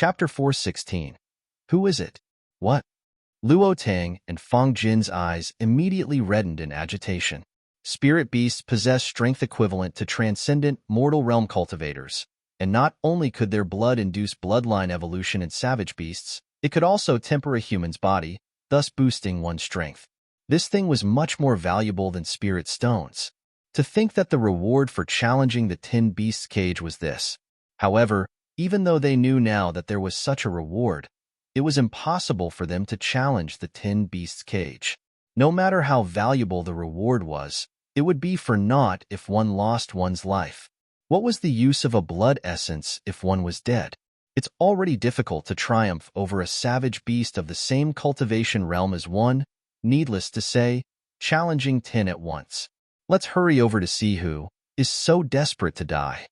Chapter 416. Who is it? What? Luo Tang and Fang Jin's eyes immediately reddened in agitation. Spirit beasts possess strength equivalent to transcendent mortal realm cultivators, and not only could their blood induce bloodline evolution in savage beasts, it could also temper a human's body, thus boosting one's strength. This thing was much more valuable than spirit stones. To think that the reward for challenging the Tin Beast's cage was this. However, even though they knew now that there was such a reward, it was impossible for them to challenge the Tin Beast's cage. No matter how valuable the reward was, it would be for naught if one lost one's life. What was the use of a blood essence if one was dead? It's already difficult to triumph over a savage beast of the same cultivation realm as one, needless to say, challenging Tin at once. Let's hurry over to see who is so desperate to die.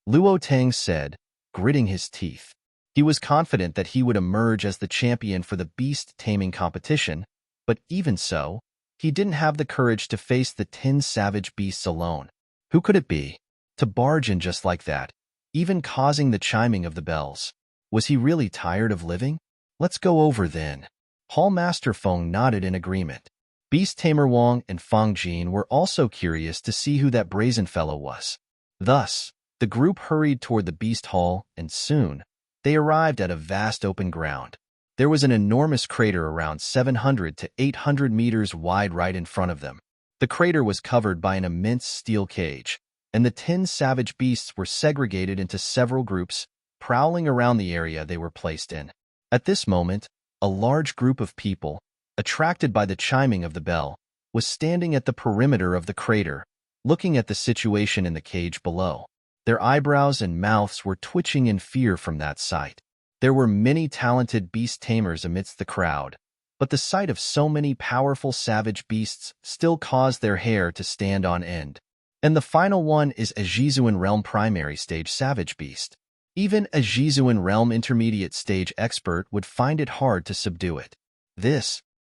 Luo Tang said, gritting his teeth. He was confident that he would emerge as the champion for the beast-taming competition, but even so, he didn't have the courage to face the 10 savage beasts alone. Who could it be? To barge in just like that, even causing the chiming of the bells. Was he really tired of living? Let's go over then. Hall Master Feng nodded in agreement. Beast Tamer Wang and Fang Jin were also curious to see who that brazen fellow was. Thus, the group hurried toward the beast hall, and soon, they arrived at a vast open ground. There was an enormous crater around 700 to 800 meters wide right in front of them. The crater was covered by an immense steel cage, and the 10 savage beasts were segregated into several groups, prowling around the area they were placed in. At this moment, a large group of people, attracted by the chiming of the bell, was standing at the perimeter of the crater, looking at the situation in the cage below. Their eyebrows and mouths were twitching in fear from that sight. There were many talented beast tamers amidst the crowd, but the sight of so many powerful savage beasts still caused their hair to stand on end. And the final one is a Jizuan Realm Primary Stage Savage Beast. Even a Jizuan Realm Intermediate Stage expert would find it hard to subdue it.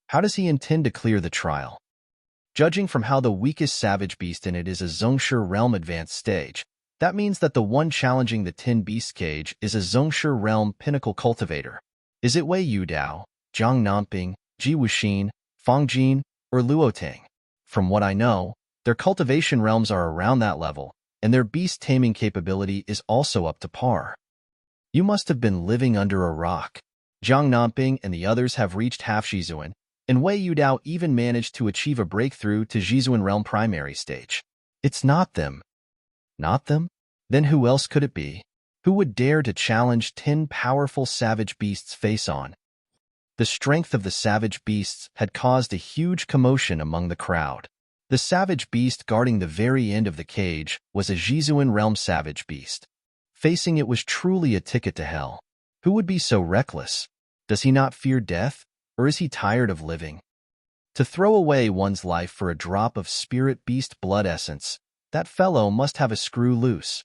How does he intend to clear the trial? Judging from how the weakest savage beast in it is a Zhongshe Realm Advanced Stage, that means that the one challenging the Tin Beast cage is a Zhongshe Realm Pinnacle Cultivator. Is it Wei Yudao, Zhang Nanping, Ji Wuxin, Fang Jin, or Luo Tang? From what I know, their cultivation realms are around that level, and their beast-taming capability is also up to par. You must have been living under a rock. Zhang Nanping and the others have reached half Jizuan, and Wei Yudao even managed to achieve a breakthrough to Jizuan Realm Primary Stage. It's not them. Not them? Then who else could it be? Who would dare to challenge 10 powerful savage beasts face-on? The strength of the savage beasts had caused a huge commotion among the crowd. The savage beast guarding the very end of the cage was a Jizuan Realm savage beast. Facing it was truly a ticket to hell. Who would be so reckless? Does he not fear death, or is he tired of living? To throw away one's life for a drop of spirit beast blood essence, that fellow must have a screw loose.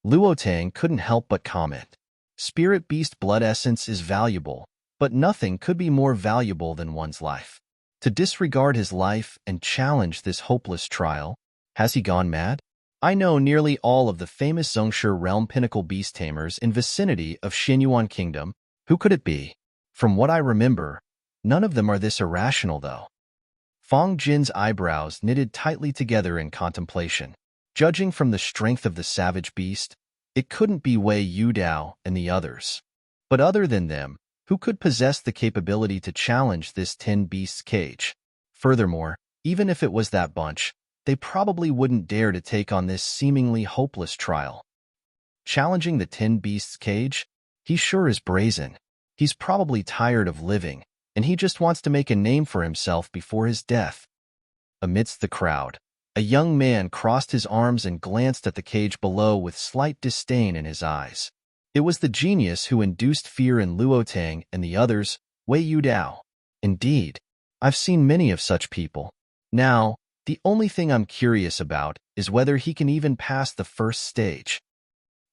Luo Tang couldn't help but comment. Spirit beast blood essence is valuable, but nothing could be more valuable than one's life. To disregard his life and challenge this hopeless trial, has he gone mad? I know nearly all of the famous Zhongshe Realm Pinnacle Beast Tamers in vicinity of Xinyuan Kingdom. Who could it be? From what I remember, none of them are this irrational though. Fang Jin's eyebrows knitted tightly together in contemplation. Judging from the strength of the savage beast, it couldn't be Wei Yudao and the others. But other than them, who could possess the capability to challenge this 10 beast's cage? Furthermore, even if it was that bunch, they probably wouldn't dare to take on this seemingly hopeless trial. Challenging the 10 beast's cage? He sure is brazen. He's probably tired of living, and he just wants to make a name for himself before his death. Amidst the crowd, a young man crossed his arms and glanced at the cage below with slight disdain in his eyes. It was the genius who induced fear in Luo Tang and the others, Wei Yudao. Indeed, I've seen many of such people. Now, the only thing I'm curious about is whether he can even pass the first stage.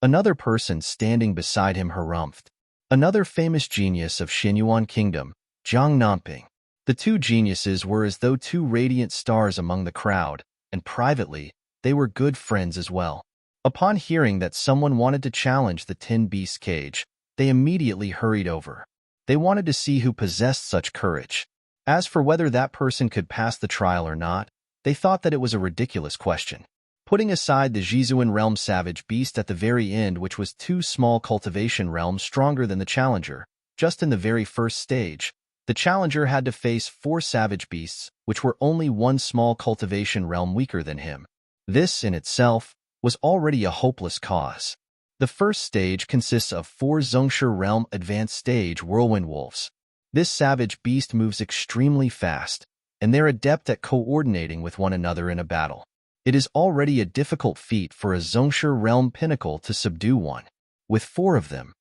Another person standing beside him harumphed. Another famous genius of Xinyuan Kingdom, Zhang Nanping. The two geniuses were as though two radiant stars among the crowd, and privately, they were good friends as well. Upon hearing that someone wanted to challenge the Tin Beast cage, they immediately hurried over. They wanted to see who possessed such courage. As for whether that person could pass the trial or not, they thought that it was a ridiculous question. Putting aside the Jizuan realm savage beast at the very end, which was 2 small cultivation realms stronger than the challenger, just in the very first stage, the challenger had to face 4 savage beasts, which were only 1 small cultivation realm weaker than him. This, in itself, was already a hopeless cause. The first stage consists of 4 Zhongshe realm advanced stage whirlwind wolves. This savage beast moves extremely fast, and they're adept at coordinating with one another in a battle. It is already a difficult feat for a Zhongshe realm pinnacle to subdue one. With 4 of them,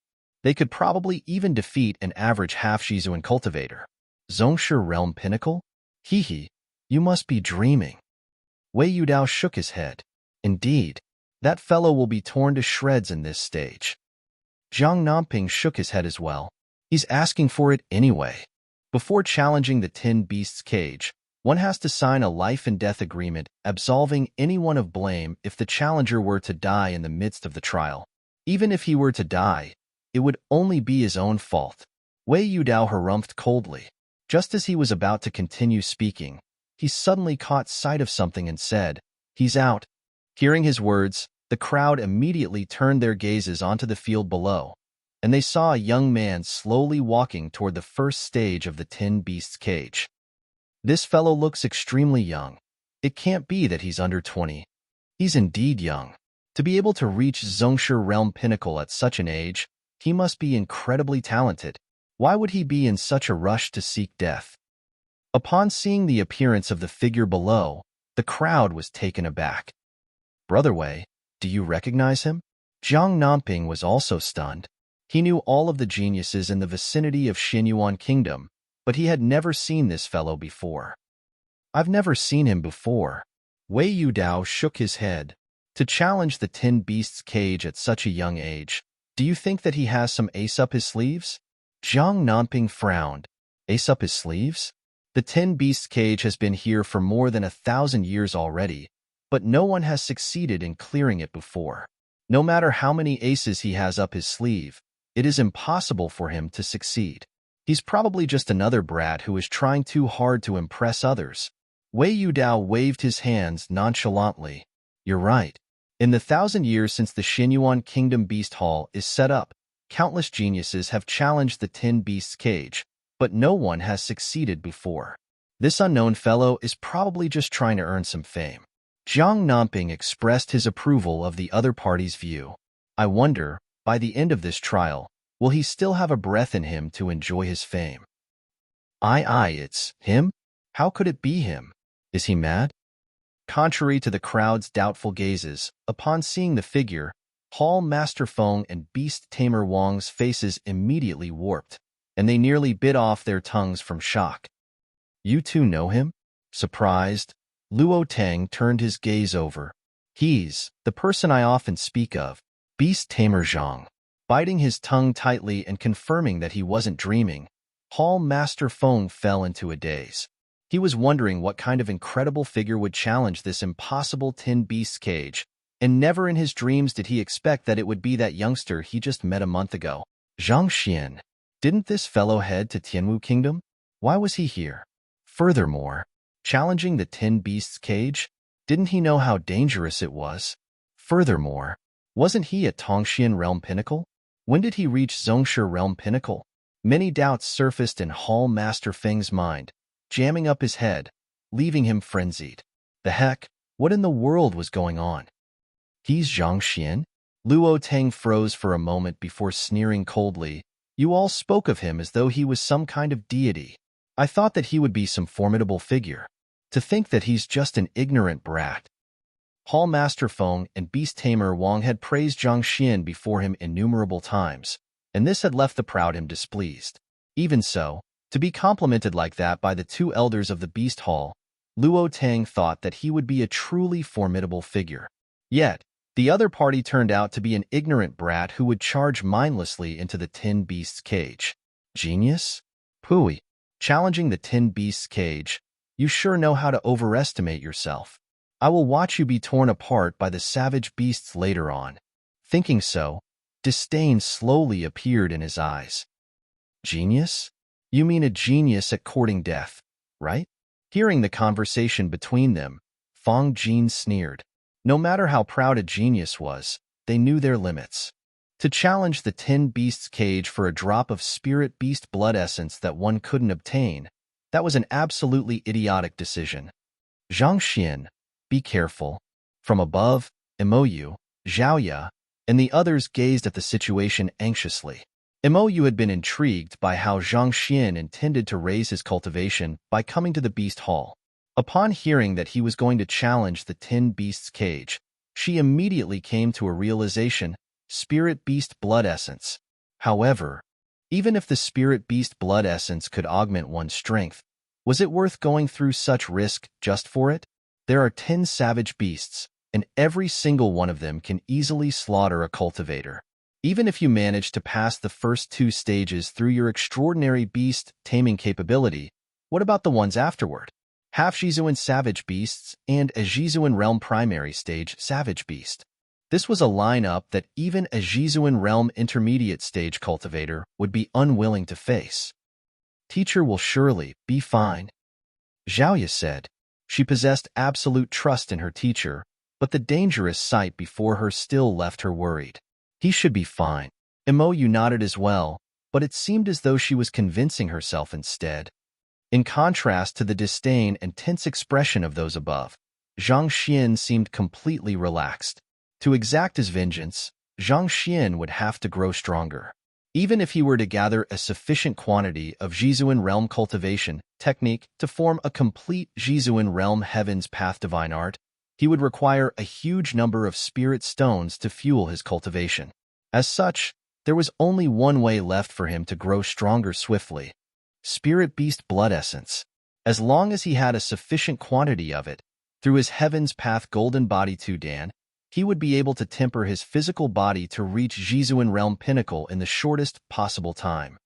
they could probably even defeat an average half-Jizuan cultivator. Zhongshe realm pinnacle? Hee, you must be dreaming. Wei Yudao shook his head. Indeed, that fellow will be torn to shreds in this stage. Zhang Namping shook his head as well. He's asking for it anyway. Before challenging the Tin Beast's cage, one has to sign a life-and-death agreement absolving anyone of blame if the challenger were to die in the midst of the trial. Even if he were to die, it would only be his own fault. Wei Yudao harumphed coldly. Just as he was about to continue speaking, he suddenly caught sight of something and said, "He's out." Hearing his words, the crowd immediately turned their gazes onto the field below, and they saw a young man slowly walking toward the first stage of the Tin Beast's cage. This fellow looks extremely young. It can't be that he's under 20. He's indeed young. To be able to reach Zhongshe realm pinnacle at such an age, he must be incredibly talented. Why would he be in such a rush to seek death? Upon seeing the appearance of the figure below, the crowd was taken aback. Brother Wei, do you recognize him? Zhang Namping was also stunned. He knew all of the geniuses in the vicinity of Xinyuan Kingdom, but he had never seen this fellow before. I've never seen him before. Wei Yudao shook his head. To challenge the Tin Beast's cage at such a young age, do you think that he has some ace up his sleeves? Zhang Namping frowned. Ace up his sleeves? The Tin Beast's cage has been here for more than 1,000 years already, but no one has succeeded in clearing it before. No matter how many aces he has up his sleeve, it is impossible for him to succeed. He's probably just another brat who is trying too hard to impress others. Wei Yudao waved his hands nonchalantly. You're right. In the 1,000 years since the Xinyuan Kingdom Beast Hall is set up, countless geniuses have challenged the Tin Beast's cage, but no one has succeeded before. This unknown fellow is probably just trying to earn some fame. Zhang Namping expressed his approval of the other party's view. I wonder, by the end of this trial, will he still have a breath in him to enjoy his fame? It's him? How could it be him? Is he mad? Contrary to the crowd's doubtful gazes, upon seeing the figure, Hall Master Feng and Beast Tamer Wang's faces immediately warped, and they nearly bit off their tongues from shock. You two know him? Surprised, Luo Tang turned his gaze over. He's the person I often speak of, Beast Tamer Zhang. Biting his tongue tightly and confirming that he wasn't dreaming, Hall Master Feng fell into a daze. He was wondering what kind of incredible figure would challenge this impossible Tin Beast's cage, and never in his dreams did he expect that it would be that youngster he just met a month ago. Zhang Xian. Didn't this fellow head to Tianwu Kingdom? Why was he here? Furthermore, challenging the Tin Beast's cage? Didn't he know how dangerous it was? Furthermore, wasn't he at Tongxian Realm Pinnacle? When did he reach Zhongshe Realm Pinnacle? Many doubts surfaced in Hall Master Feng's mind, jamming up his head, leaving him frenzied. The heck? What in the world was going on? He's Zhang Xian? Luo Tang froze for a moment before sneering coldly. You all spoke of him as though he was some kind of deity. I thought that he would be some formidable figure. To think that he's just an ignorant brat. Hall Master Feng and Beast Tamer Wang had praised Zhang Xian before him innumerable times, and this had left the proud him displeased. Even so, to be complimented like that by the 2 elders of the Beast Hall, Luo Tang thought that he would be a truly formidable figure. Yet, the other party turned out to be an ignorant brat who would charge mindlessly into the Tin Beast's cage. Genius? Pooey. Challenging the Tin Beast's cage, you sure know how to overestimate yourself. I will watch you be torn apart by the savage beasts later on. Thinking so, Disdain slowly appeared in his eyes. Genius? You mean a genius at courting death, right? Hearing the conversation between them, Fong Jin sneered. No matter how proud a genius was, they knew their limits. To challenge the Tin Beast's cage for a drop of spirit beast blood essence that one couldn't obtain, that was an absolutely idiotic decision. Zhang Xian, be careful. From above, Imoyu, Zhaoya, and the others gazed at the situation anxiously. Imoyu had been intrigued by how Zhang Xian intended to raise his cultivation by coming to the Beast Hall. Upon hearing that he was going to challenge the Tin Beast's cage, she immediately came to a realization: Spirit Beast Blood Essence. However, even if the Spirit Beast Blood Essence could augment one's strength, was it worth going through such risk just for it? There are 10 savage beasts, and every single one of them can easily slaughter a cultivator. Even if you manage to pass the first 2 stages through your extraordinary beast taming capability, what about the ones afterward? Half Jizuan savage beasts and a Jizuan realm primary stage savage beast. This was a lineup that even a Jizuan realm intermediate stage cultivator would be unwilling to face. Teacher will surely be fine, Zhaoya said. She possessed absolute trust in her teacher, but the dangerous sight before her still left her worried. He should be fine. Imoyu nodded as well, but it seemed as though she was convincing herself instead. In contrast to the disdain and tense expression of those above, Zhang Xian seemed completely relaxed. To exact his vengeance, Zhang Xian would have to grow stronger. Even if he were to gather a sufficient quantity of Jizuan realm cultivation technique to form a complete Jizuan realm heaven's path divine art, he would require a huge number of spirit stones to fuel his cultivation. As such, there was only one way left for him to grow stronger swiftly: Spirit Beast Blood Essence. As long as he had a sufficient quantity of it, through his Heaven's Path Golden Body Dan, he would be able to temper his physical body to reach Jizuan Realm Pinnacle in the shortest possible time.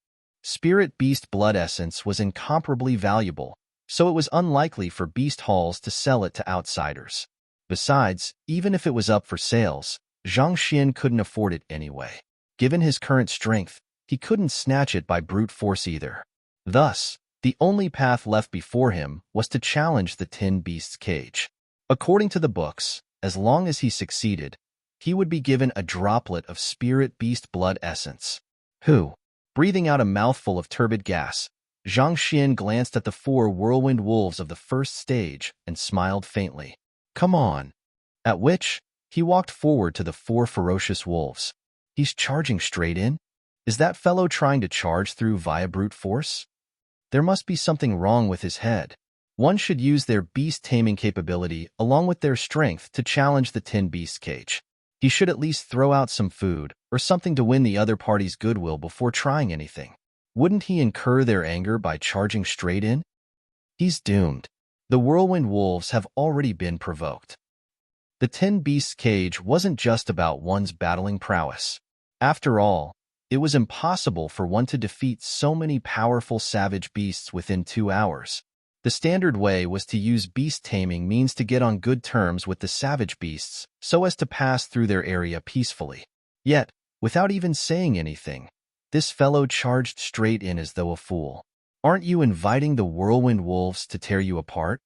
Spirit Beast Blood Essence was incomparably valuable, so it was unlikely for Beast Halls to sell it to outsiders. Besides, even if it was up for sales, Zhang Xian couldn't afford it anyway. Given his current strength, he couldn't snatch it by brute force either. Thus, the only path left before him was to challenge the Tin Beast's cage. According to the books, as long as he succeeded, he would be given a droplet of Spirit Beast Blood Essence. Breathing out a mouthful of turbid gas, Zhang Xian glanced at the 4 whirlwind wolves of the first stage and smiled faintly. Come on. At which, he walked forward to the 4 ferocious wolves. He's charging straight in? Is that fellow trying to charge through via brute force? There must be something wrong with his head. One should use their beast taming capability along with their strength to challenge the Tin Beast's cage. He should at least throw out some food or something to win the other party's goodwill before trying anything. Wouldn't he incur their anger by charging straight in? He's doomed. The whirlwind wolves have already been provoked. The Tin Beast's cage wasn't just about one's battling prowess. After all, it was impossible for one to defeat so many powerful savage beasts within 2 hours. The standard way was to use beast taming means to get on good terms with the savage beasts so as to pass through their area peacefully. Yet, without even saying anything, this fellow charged straight in as though a fool. Aren't you inviting the whirlwind wolves to tear you apart?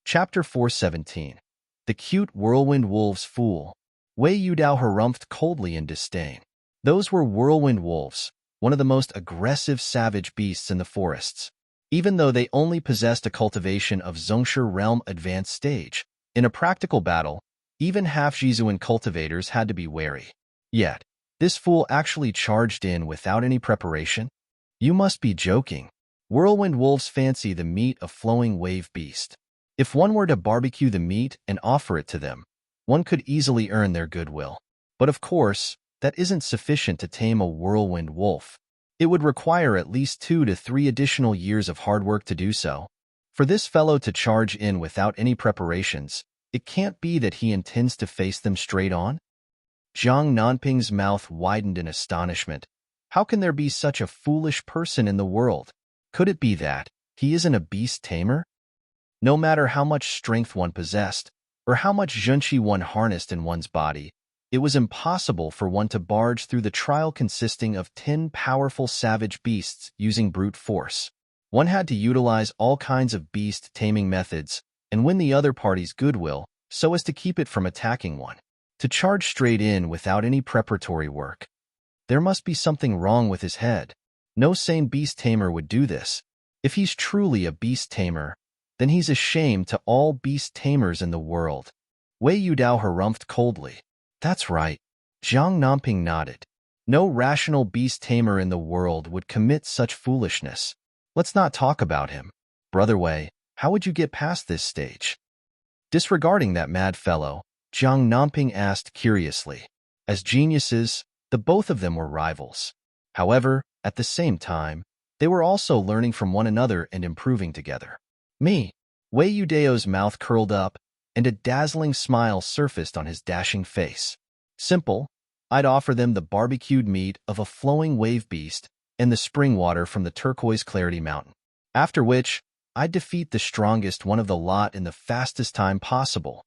Chapter 417. The Cute Whirlwind Wolves Fool. Wei Yudao harumphed coldly in disdain. Those were whirlwind wolves, one of the most aggressive savage beasts in the forests. Even though they only possessed a cultivation of Zhongshe Realm Advanced Stage, in a practical battle, even half-Jizuan cultivators had to be wary. Yet, this fool actually charged in without any preparation? You must be joking. Whirlwind wolves fancy the meat of flowing wave beast. If one were to barbecue the meat and offer it to them, one could easily earn their goodwill. But of course, that isn't sufficient to tame a whirlwind wolf. It would require at least 2 to 3 additional years of hard work to do so. For this fellow to charge in without any preparations, it can't be that he intends to face them straight on? Zhang Nanping's mouth widened in astonishment. How can there be such a foolish person in the world? Could it be that he isn't a beast tamer? No matter how much strength one possessed, or how much zhenqi one harnessed in one's body, It was impossible for one to barge through the trial consisting of 10 powerful savage beasts using brute force. One had to utilize all kinds of beast-taming methods and win the other party's goodwill so as to keep it from attacking one. To charge straight in without any preparatory work. There must be something wrong with his head. No sane beast tamer would do this. If he's truly a beast tamer, then he's a shame to all beast tamers in the world. Wei Yudao harumphed coldly. That's right. Zhang Namping nodded. No rational beast tamer in the world would commit such foolishness. Let's not talk about him. Brother Wei, how would you get past this stage? Disregarding that mad fellow, Zhang Namping asked curiously. As geniuses, the both of them were rivals. However, at the same time, they were also learning from one another and improving together. Me. Wei Yudao's mouth curled up, and a dazzling smile surfaced on his dashing face. Simple. I'd offer them the barbecued meat of a flowing wave beast and the spring water from the turquoise clarity mountain. After which, I'd defeat the strongest one of the lot in the fastest time possible.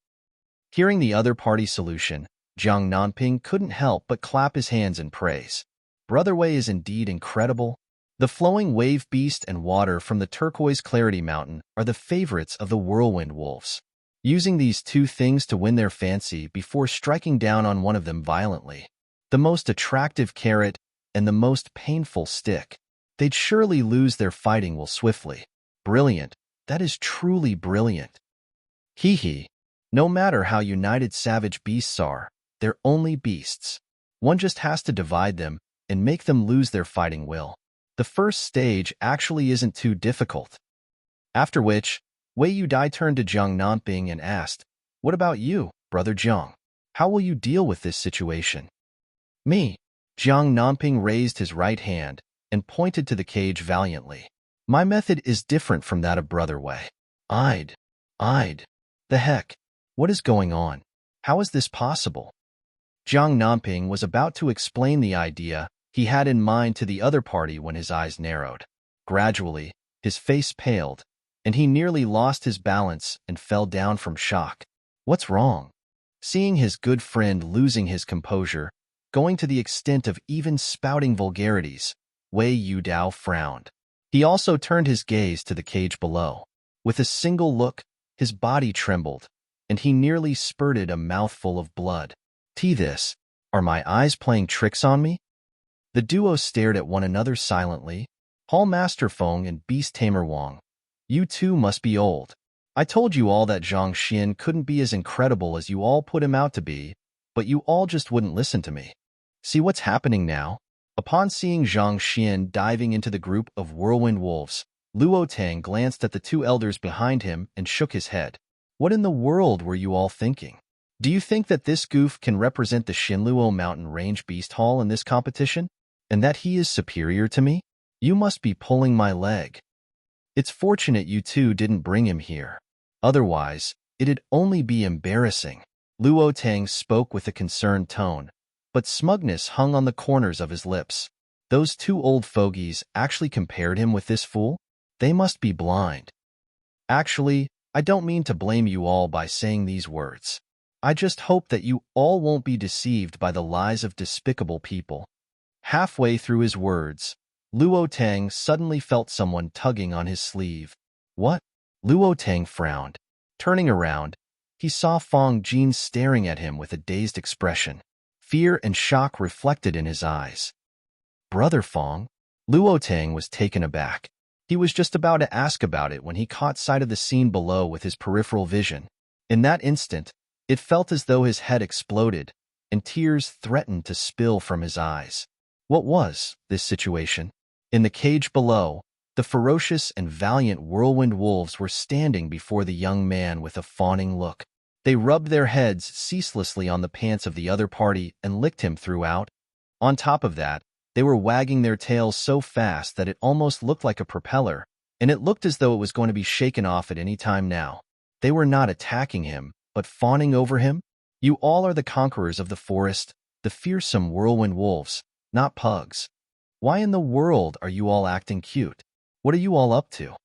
Hearing the other party's solution, Zhang Nanping couldn't help but clap his hands in praise. Brother Wei is indeed incredible. The flowing wave beast and water from the turquoise clarity mountain are the favorites of the whirlwind wolves. Using these two things to win their fancy before striking down on one of them violently. The most attractive carrot and the most painful stick. They'd surely lose their fighting will swiftly. Brilliant. That is truly brilliant. Hee hee. No matter how united savage beasts are, they're only beasts. One just has to divide them and make them lose their fighting will. The first stage actually isn't too difficult. After which, Wei Yudai turned to Zhang Nanping and asked, "What about you, Brother Zhang? How will you deal with this situation?" Me. Zhang Nanping raised his right hand and pointed to the cage valiantly. My method is different from that of Brother Wei. I'd. The heck? What is going on? How is this possible? Zhang Nanping was about to explain the idea he had in mind to the other party when his eyes narrowed. Gradually, his face paled, and he nearly lost his balance and fell down from shock. What's wrong? Seeing his good friend losing his composure, going to the extent of even spouting vulgarities, Wei Yudao frowned. He also turned his gaze to the cage below. With a single look, his body trembled, and he nearly spurted a mouthful of blood. This, are my eyes playing tricks on me? The duo stared at one another silently. Hall Master Feng and Beast Tamer Wang. You two must be old. I told you all that Zhang Xian couldn't be as incredible as you all put him out to be, but you all just wouldn't listen to me. See what's happening now? Upon seeing Zhang Xian diving into the group of whirlwind wolves, Luo Tang glanced at the two elders behind him and shook his head. What in the world were you all thinking? Do you think that this goof can represent the Shinluo Mountain Range Beast Hall in this competition? And that he is superior to me? You must be pulling my leg. It's fortunate you two didn't bring him here. Otherwise, it'd only be embarrassing. Luo Tang spoke with a concerned tone, but smugness hung on the corners of his lips. Those two old fogies actually compared him with this fool? They must be blind. Actually, I don't mean to blame you all by saying these words. I just hope that you all won't be deceived by the lies of despicable people. Halfway through his words, Luo Tang suddenly felt someone tugging on his sleeve. What? Luo Tang frowned. Turning around, he saw Fong Jin staring at him with a dazed expression. Fear and shock reflected in his eyes. Brother Fong? Luo Tang was taken aback. He was just about to ask about it when he caught sight of the scene below with his peripheral vision. In that instant, it felt as though his head exploded, and tears threatened to spill from his eyes. What was this situation? In the cage below, the ferocious and valiant whirlwind wolves were standing before the young man with a fawning look. They rubbed their heads ceaselessly on the pants of the other party and licked him throughout. On top of that, they were wagging their tails so fast that it almost looked like a propeller, and it looked as though it was going to be shaken off at any time now. They were not attacking him, but fawning over him. You all are the conquerors of the forest, the fearsome whirlwind wolves, not pugs. Why in the world are you all acting cute? What are you all up to?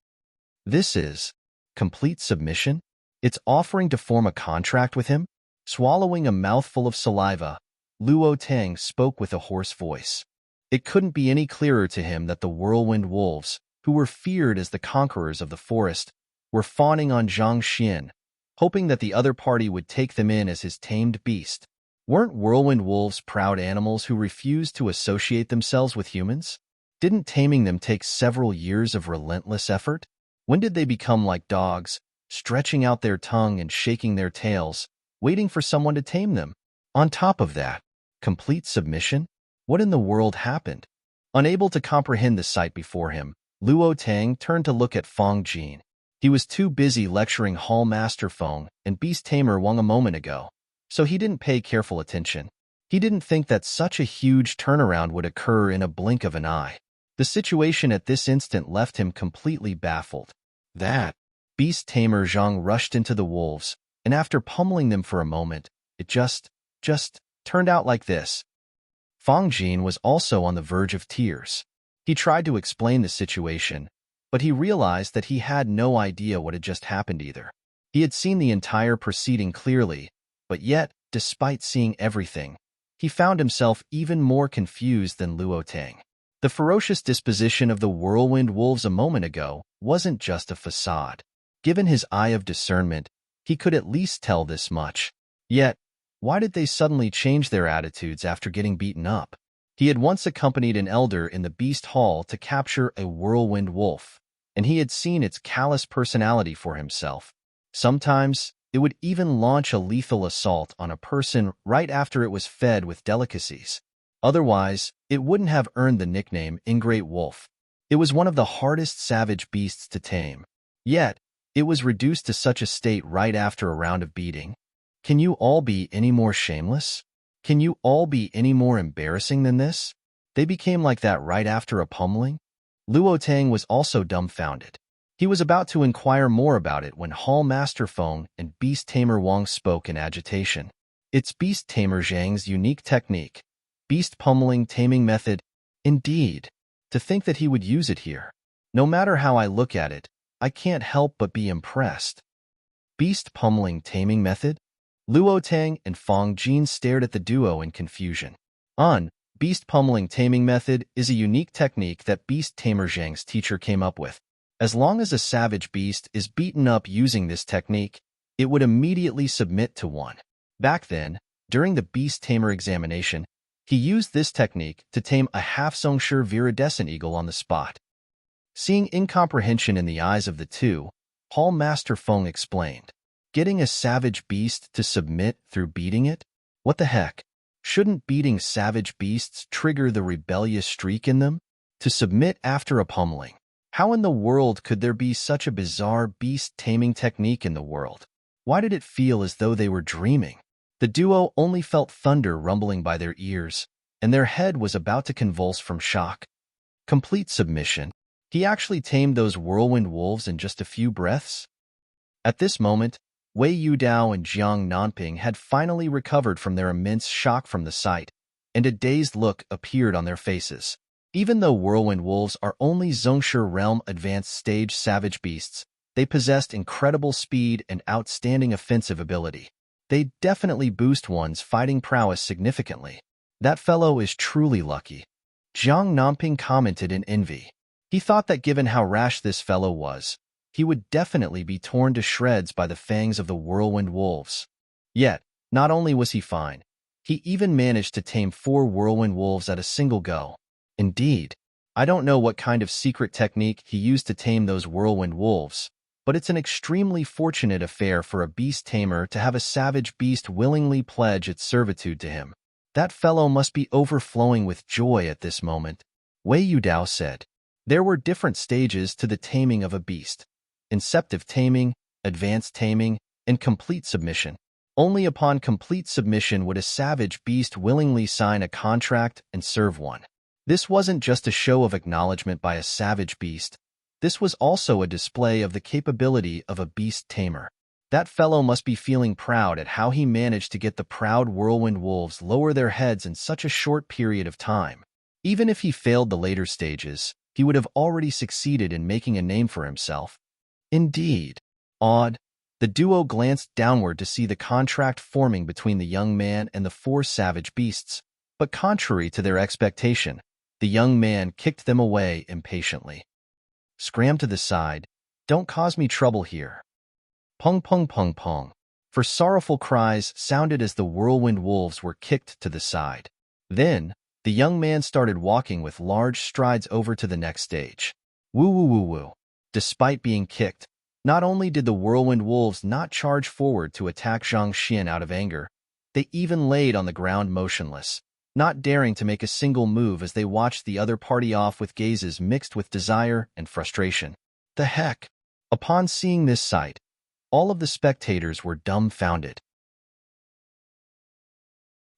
This is complete submission? It's offering to form a contract with him? Swallowing a mouthful of saliva, Luo Tang spoke with a hoarse voice. It couldn't be any clearer to him that the whirlwind wolves, who were feared as the conquerors of the forest, were fawning on Zhang Xian, hoping that the other party would take them in as his tamed beast. Weren't whirlwind wolves proud animals who refused to associate themselves with humans? Didn't taming them take several years of relentless effort? When did they become like dogs, stretching out their tongue and shaking their tails, waiting for someone to tame them? On top of that, complete submission? What in the world happened? Unable to comprehend the sight before him, Luo Tang turned to look at Fong Jin. He was too busy lecturing Hall Master Feng and Beast Tamer Wang a moment ago, so he didn't pay careful attention. He didn't think that such a huge turnaround would occur in a blink of an eye. The situation at this instant left him completely baffled. That Beast Tamer Zhang rushed into the wolves, and after pummeling them for a moment, it just turned out like this. Fong Jin was also on the verge of tears. He tried to explain the situation, but he realized that he had no idea what had just happened either. He had seen the entire proceeding clearly, but yet, despite seeing everything, he found himself even more confused than Luo Tang. The ferocious disposition of the whirlwind wolves a moment ago wasn't just a facade. Given his eye of discernment, he could at least tell this much. Yet, why did they suddenly change their attitudes after getting beaten up? He had once accompanied an elder in the Beast Hall to capture a whirlwind wolf, and he had seen its callous personality for himself. Sometimes, it would even launch a lethal assault on a person right after it was fed with delicacies. Otherwise, it wouldn't have earned the nickname Ingrate Wolf. It was one of the hardest savage beasts to tame. Yet, it was reduced to such a state right after a round of beating. Can you all be any more shameless? Can you all be any more embarrassing than this? They became like that right after a pummeling? Luo Tang was also dumbfounded. He was about to inquire more about it when Hall Master Feng and Beast Tamer Wang spoke in agitation. It's Beast Tamer Zhang's unique technique. Beast pummeling taming method. Indeed. To think that he would use it here. No matter how I look at it, I can't help but be impressed. Beast pummeling taming method? Luo Tang and Fong Jin stared at the duo in confusion. Beast pummeling taming method is a unique technique that Beast Tamer Zhang's teacher came up with. As long as a savage beast is beaten up using this technique, it would immediately submit to one. Back then, during the Beast Tamer examination, he used this technique to tame a half-Zhongsher viridescent eagle on the spot. Seeing incomprehension in the eyes of the two, Hall Master Feng explained. Getting a savage beast to submit through beating it? What the heck? Shouldn't beating savage beasts trigger the rebellious streak in them? To submit after a pummeling? How in the world could there be such a bizarre beast taming technique in the world? Why did it feel as though they were dreaming? The duo only felt thunder rumbling by their ears, and their head was about to convulse from shock. Complete submission. He actually tamed those whirlwind wolves in just a few breaths? At this moment, Wei Yudao and Jiang Nanping had finally recovered from their immense shock from the sight, and a dazed look appeared on their faces. Even though whirlwind wolves are only Zhongsher realm advanced stage savage beasts, they possessed incredible speed and outstanding offensive ability. They definitely boost one's fighting prowess significantly. That fellow is truly lucky. Jiang Nanping commented in envy. He thought that given how rash this fellow was, he would definitely be torn to shreds by the fangs of the whirlwind wolves. Yet, not only was he fine, he even managed to tame 4 whirlwind wolves at a single go. Indeed, I don't know what kind of secret technique he used to tame those whirlwind wolves, but it's an extremely fortunate affair for a beast tamer to have a savage beast willingly pledge its servitude to him. That fellow must be overflowing with joy at this moment, Wei Yudao said. There were different stages to the taming of a beast. Inceptive taming, advanced taming, and complete submission. Only upon complete submission would a savage beast willingly sign a contract and serve one. This wasn't just a show of acknowledgement by a savage beast. This was also a display of the capability of a beast tamer. That fellow must be feeling proud at how he managed to get the proud whirlwind wolves lower their heads in such a short period of time. Even if he failed the later stages, he would have already succeeded in making a name for himself. Indeed. Odd. The duo glanced downward to see the contract forming between the young man and the four savage beasts, but contrary to their expectation, the young man kicked them away impatiently. Scram to the side. Don't cause me trouble here. Pung pung pung pung. For sorrowful cries sounded as the whirlwind wolves were kicked to the side. Then, the young man started walking with large strides over to the next stage. Woo woo woo woo. Despite being kicked, not only did the whirlwind wolves not charge forward to attack Zhang Xian out of anger, they even laid on the ground motionless, not daring to make a single move as they watched the other party off with gazes mixed with desire and frustration. The heck? Upon seeing this sight, all of the spectators were dumbfounded.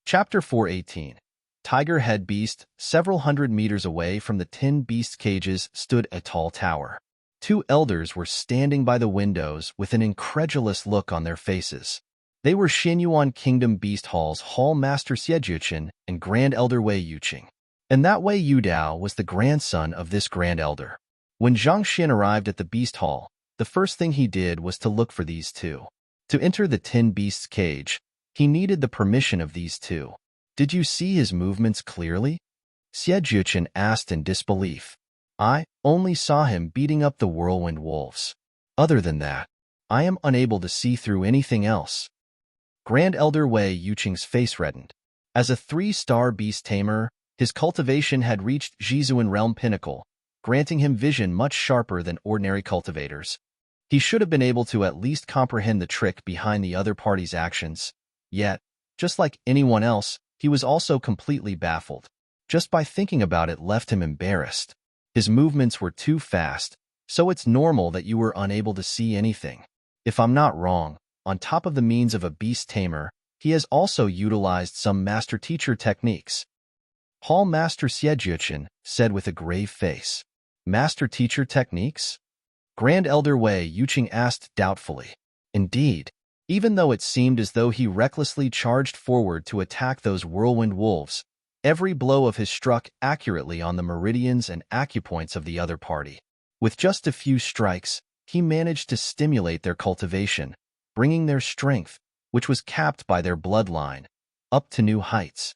Chapter 418. Tiger Head Beast. Several hundred meters away from the 10 beast cages stood a tall tower. Two elders were standing by the windows with an incredulous look on their faces. They were Xinyuan Kingdom Beast Hall's Hall Master Xiejuchen and Grand Elder Wei Yuqing. And that Wei Yudao was the grandson of this Grand Elder. When Zhang Xian arrived at the Beast Hall, the first thing he did was to look for these two. To enter the 10 Beasts cage, he needed the permission of these two. Did you see his movements clearly? Xiejuchen asked in disbelief. I only saw him beating up the whirlwind wolves. Other than that, I am unable to see through anything else. Grand Elder Wei Yuqing's face reddened. As a 3-star beast tamer, his cultivation had reached Zhizuan Realm Pinnacle, granting him vision much sharper than ordinary cultivators. He should have been able to at least comprehend the trick behind the other party's actions. Yet, just like anyone else, he was also completely baffled. Just by thinking about it left him embarrassed. His movements were too fast, so it's normal that you were unable to see anything. If I'm not wrong, on top of the means of a beast tamer, he has also utilized some master-teacher techniques. Hall Master Xiejuchen said with a grave face. Master-teacher techniques? Grand Elder Wei Yuqing asked doubtfully. Indeed, even though it seemed as though he recklessly charged forward to attack those whirlwind wolves, every blow of his struck accurately on the meridians and acupoints of the other party. With just a few strikes, he managed to stimulate their cultivation, bringing their strength, which was capped by their bloodline, up to new heights.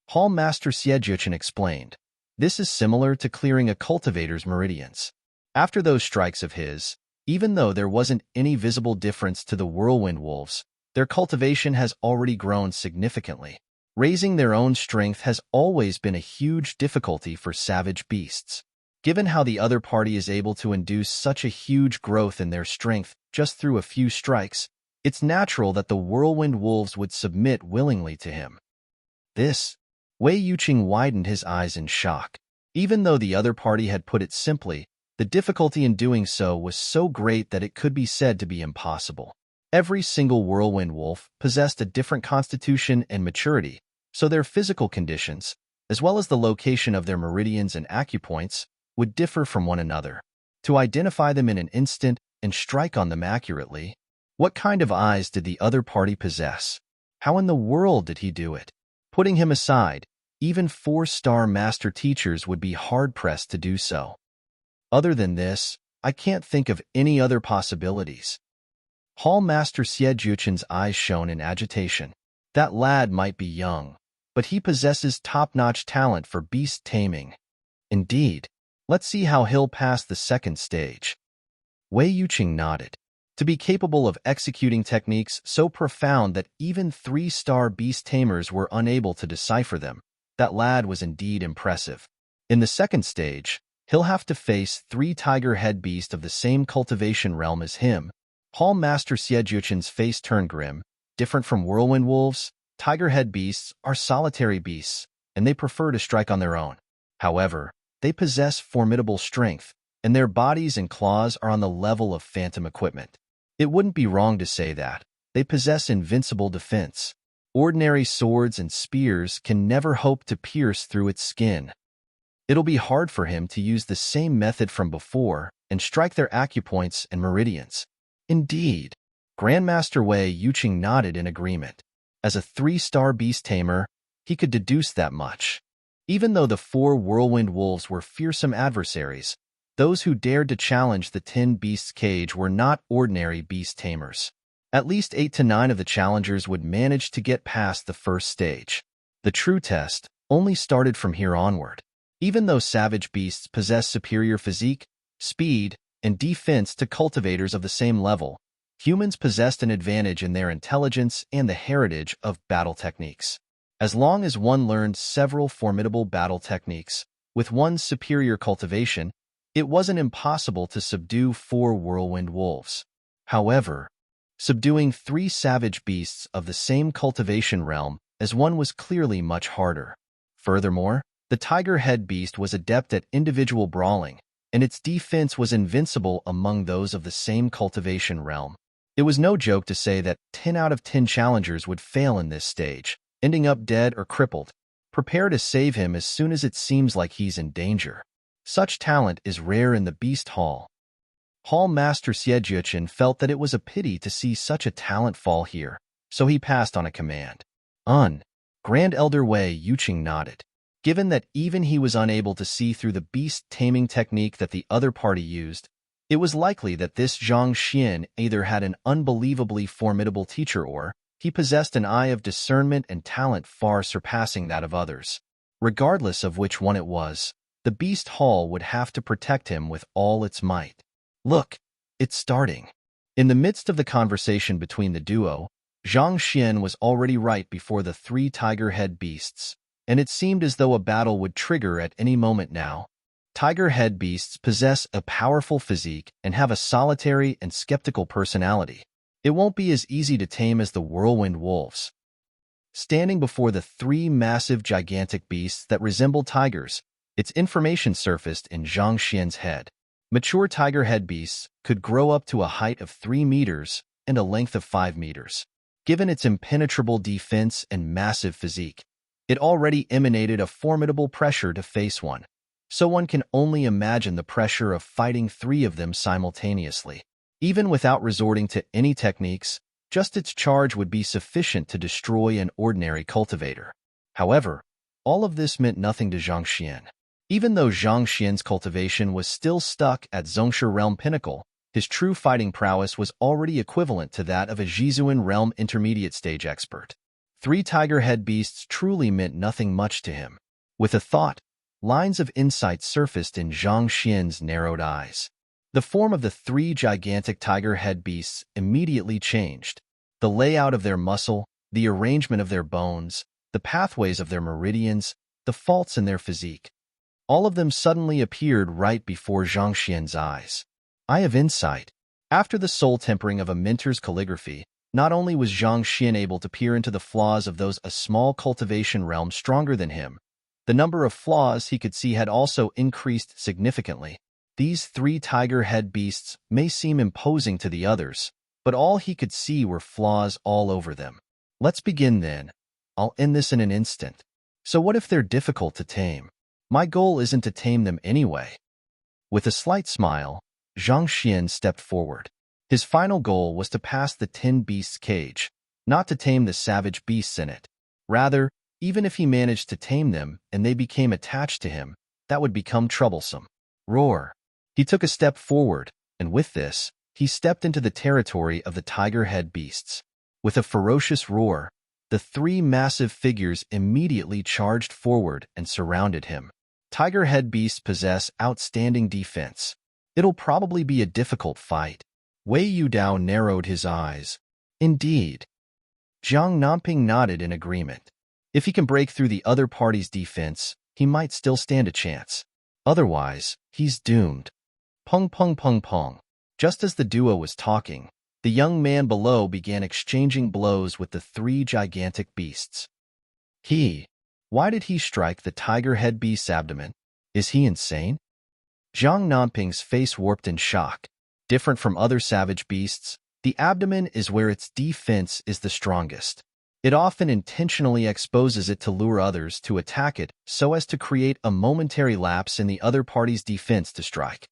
Hall Master Xiejuchen explained, this is similar to clearing a cultivator's meridians. After those strikes of his, even though there wasn't any visible difference to the whirlwind wolves, their cultivation has already grown significantly. Raising their own strength has always been a huge difficulty for savage beasts. Given how the other party is able to induce such a huge growth in their strength just through a few strikes, it's natural that the whirlwind wolves would submit willingly to him. Wei Yuqing widened his eyes in shock. Even though the other party had put it simply, the difficulty in doing so was so great that it could be said to be impossible. Every single whirlwind wolf possessed a different constitution and maturity, so their physical conditions, as well as the location of their meridians and acupoints, would differ from one another. To identify them in an instant and strike on them accurately, what kind of eyes did the other party possess? How in the world did he do it? Putting him aside, even 4-star master teachers would be hard-pressed to do so. Other than this, I can't think of any other possibilities. Hall Master Xiejuchen's eyes shone in agitation. That lad might be young, but he possesses top-notch talent for beast taming. Indeed, let's see how he'll pass the second stage. Wei Yuqing nodded. To be capable of executing techniques so profound that even 3-star beast tamers were unable to decipher them, that lad was indeed impressive. In the second stage, he'll have to face 3 tiger head beasts of the same cultivation realm as him. Hall Master Xiejuchen's face turned grim. Different from whirlwind wolves, tiger head beasts are solitary beasts, and they prefer to strike on their own. However, they possess formidable strength, and their bodies and claws are on the level of phantom equipment. It wouldn't be wrong to say that they possess invincible defense. Ordinary swords and spears can never hope to pierce through its skin. It'll be hard for him to use the same method from before and strike their acupoints and meridians. Indeed, Grandmaster Wei Yuqing nodded in agreement. As a 3-star beast tamer, he could deduce that much. Even though the 4 whirlwind wolves were fearsome adversaries, Those who dared to challenge the tin beast's cage were not ordinary beast tamers. At least 8 to 9 of the challengers would manage to get past the first stage. The true test only started from here onward. Even though savage beasts possess superior physique, speed, and defense to cultivators of the same level, humans possessed an advantage in their intelligence and the heritage of battle techniques. As long as one learned several formidable battle techniques, with one's superior cultivation, it wasn't impossible to subdue 4 whirlwind wolves. However, subduing 3 savage beasts of the same cultivation realm as one was clearly much harder. Furthermore, the tiger head beast was adept at individual brawling, and its defense was invincible among those of the same cultivation realm. It was no joke to say that 10 out of 10 challengers would fail in this stage, ending up dead or crippled. Prepare to save him as soon as it seems like he's in danger. Such talent is rare in the Beast Hall. Hall Master Xiejuchen felt that it was a pity to see such a talent fall here, so he passed on a command. Grand Elder Wei Yuqing nodded. Given that even he was unable to see through the beast taming technique that the other party used, it was likely that this Zhang Xian either had an unbelievably formidable teacher or he possessed an eye of discernment and talent far surpassing that of others. Regardless of which one it was, the Beast Hall would have to protect him with all its might. Look, it's starting. In the midst of the conversation between the duo, Zhang Xian was already right before the 3 tiger head beasts, and it seemed as though a battle would trigger at any moment now. Tiger head beasts possess a powerful physique and have a solitary and skeptical personality. It won't be as easy to tame as the whirlwind wolves. Standing before the 3 massive gigantic beasts that resembled tigers, its information surfaced in Zhang Xian's head. Mature tiger head beasts could grow up to a height of 3 meters and a length of 5 meters. Given its impenetrable defense and massive physique, it already emanated a formidable pressure to face one. So one can only imagine the pressure of fighting 3 of them simultaneously. Even without resorting to any techniques, just its charge would be sufficient to destroy an ordinary cultivator. However, all of this meant nothing to Zhang Xian. Even though Zhang Xian's cultivation was still stuck at Zhongshe Realm Pinnacle, his true fighting prowess was already equivalent to that of a Jizuan Realm Intermediate Stage expert. 3 tiger head beasts truly meant nothing much to him. With a thought, lines of insight surfaced in Zhang Xian's narrowed eyes. The form of the 3 gigantic tiger head beasts immediately changed. The layout of their muscle, the arrangement of their bones, the pathways of their meridians, the faults in their physique. All of them suddenly appeared right before Zhang Xian's eyes. Eye of insight. After the soul tempering of a mentor's calligraphy, not only was Zhang Xian able to peer into the flaws of those a small cultivation realm stronger than him, the number of flaws he could see had also increased significantly. These 3 tiger head beasts may seem imposing to the others, but all he could see were flaws all over them. Let's begin then. I'll end this in an instant. So what if they're difficult to tame? My goal isn't to tame them anyway. With a slight smile, Zhang Xian stepped forward. His final goal was to pass the tin beast's cage, not to tame the savage beasts in it. Rather, even if he managed to tame them and they became attached to him, that would become troublesome. Roar. He took a step forward, and with this, he stepped into the territory of the tiger head beasts. With a ferocious roar, the 3 massive figures immediately charged forward and surrounded him. Tiger head beasts possess outstanding defense. It'll probably be a difficult fight. Wei Yudao narrowed his eyes. Indeed. Jiang Namping nodded in agreement. If he can break through the other party's defense, he might still stand a chance. Otherwise, he's doomed. Pung pung pung pung. Just as the duo was talking, the young man below began exchanging blows with the 3 gigantic beasts. Why did he strike the tiger head beast's abdomen? Is he insane? Jiang Namping's face warped in shock. Different from other savage beasts, the abdomen is where its defense is the strongest. It often intentionally exposes it to lure others to attack it so as to create a momentary lapse in the other party's defense to strike.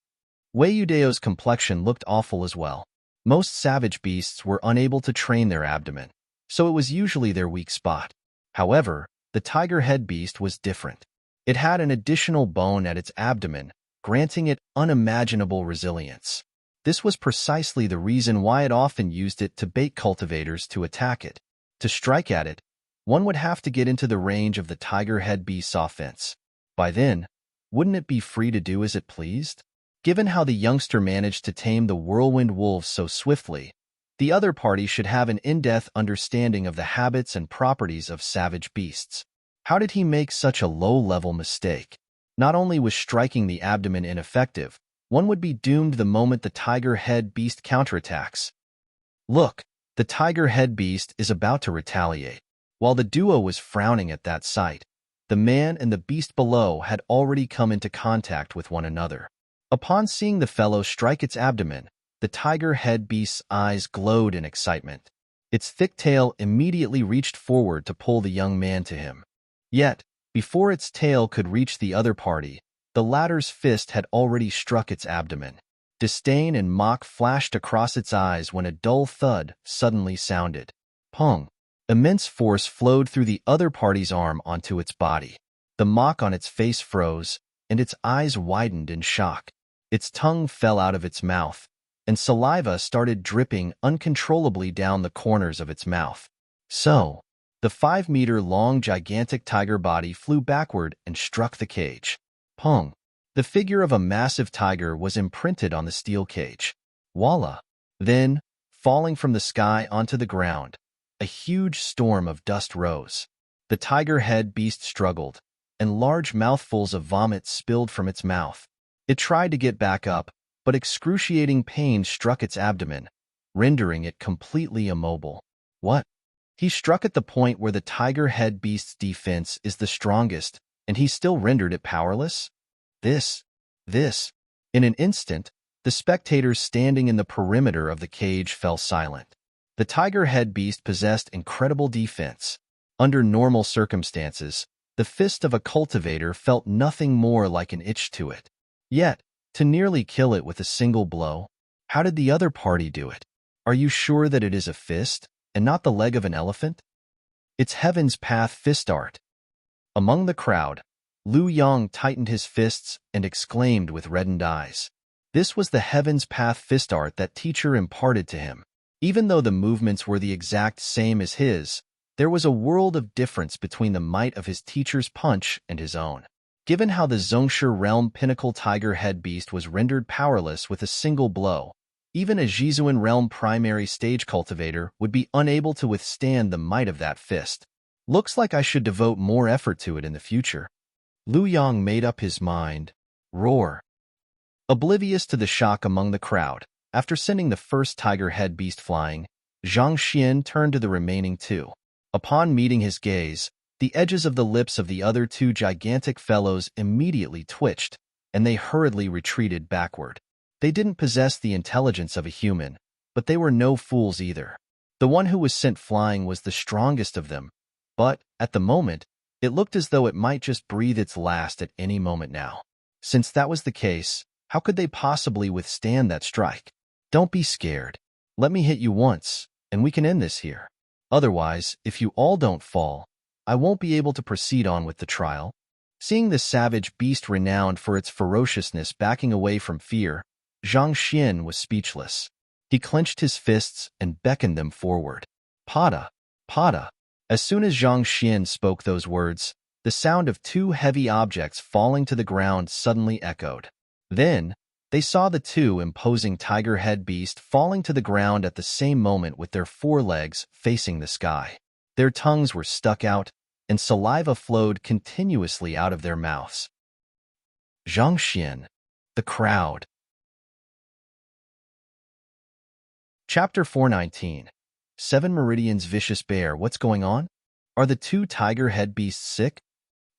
Wei Yudao's complexion looked awful as well. Most savage beasts were unable to train their abdomen, so it was usually their weak spot. However, the tiger head beast was different. It had an additional bone at its abdomen, granting it unimaginable resilience. This was precisely the reason why it often used it to bait cultivators to attack it. To strike at it, one would have to get into the range of the tiger head beast's offense. By then, wouldn't it be free to do as it pleased? Given how the youngster managed to tame the whirlwind wolves so swiftly, the other party should have an in-depth understanding of the habits and properties of savage beasts. How did he make such a low-level mistake? Not only was striking the abdomen ineffective, one would be doomed the moment the tiger head beast counterattacks. Look, the tiger head beast is about to retaliate. While the duo was frowning at that sight, the man and the beast below had already come into contact with one another. Upon seeing the fellow strike its abdomen, the tiger head beast's eyes glowed in excitement. Its thick tail immediately reached forward to pull the young man to him. Yet, before its tail could reach the other party, the latter's fist had already struck its abdomen. Disdain and mock flashed across its eyes when a dull thud suddenly sounded. Pong! Immense force flowed through the other party's arm onto its body. The mock on its face froze, and its eyes widened in shock. Its tongue fell out of its mouth, and saliva started dripping uncontrollably down the corners of its mouth. So, the 5-meter-long gigantic tiger body flew backward and struck the cage. Pong! The figure of a massive tiger was imprinted on the steel cage. Voila! Then, falling from the sky onto the ground, a huge storm of dust rose. The tiger head beast struggled, and large mouthfuls of vomit spilled from its mouth. It tried to get back up, but excruciating pain struck its abdomen, rendering it completely immobile. What? He struck at the point where the tiger head beast's defense is the strongest, and he still rendered it powerless? This. In an instant, the spectators standing in the perimeter of the cage fell silent. The tiger head beast possessed incredible defense. Under normal circumstances, the fist of a cultivator felt nothing more like an itch to it. Yet, to nearly kill it with a single blow, how did the other party do it? Are you sure that it is a fist, and not the leg of an elephant? It's Heaven's Path fist art. Among the crowd, Liu Yang tightened his fists and exclaimed with reddened eyes. This was the Heaven's Path fist art that teacher imparted to him. Even though the movements were the exact same as his, there was a world of difference between the might of his teacher's punch and his own. Given how the Zhongshe realm pinnacle tiger head beast was rendered powerless with a single blow, even a Jizuan realm primary stage cultivator would be unable to withstand the might of that fist. Looks like I should devote more effort to it in the future. Liu Yang made up his mind. Roar. Oblivious to the shock among the crowd, after sending the first tiger head beast flying, Zhang Xian turned to the remaining two. Upon meeting his gaze, the edges of the lips of the other two gigantic fellows immediately twitched, and they hurriedly retreated backward. They didn't possess the intelligence of a human, but they were no fools either. The one who was sent flying was the strongest of them, but, at the moment, it looked as though it might just breathe its last at any moment now. Since that was the case, how could they possibly withstand that strike? Don't be scared. Let me hit you once, and we can end this here. Otherwise, if you all don't fall, I won't be able to proceed on with the trial. Seeing the savage beast renowned for its ferociousness backing away from fear, Zhang Xian was speechless. He clenched his fists and beckoned them forward. Pada! Pada! As soon as Zhang Xian spoke those words, the sound of two heavy objects falling to the ground suddenly echoed. Then, they saw the two imposing tiger head beast falling to the ground at the same moment with their forelegs facing the sky. Their tongues were stuck out, and saliva flowed continuously out of their mouths. Zhang Xian, the crowd. Chapter 419. 7 Meridians Vicious Bear. What's going on? Are the two tiger head beasts sick?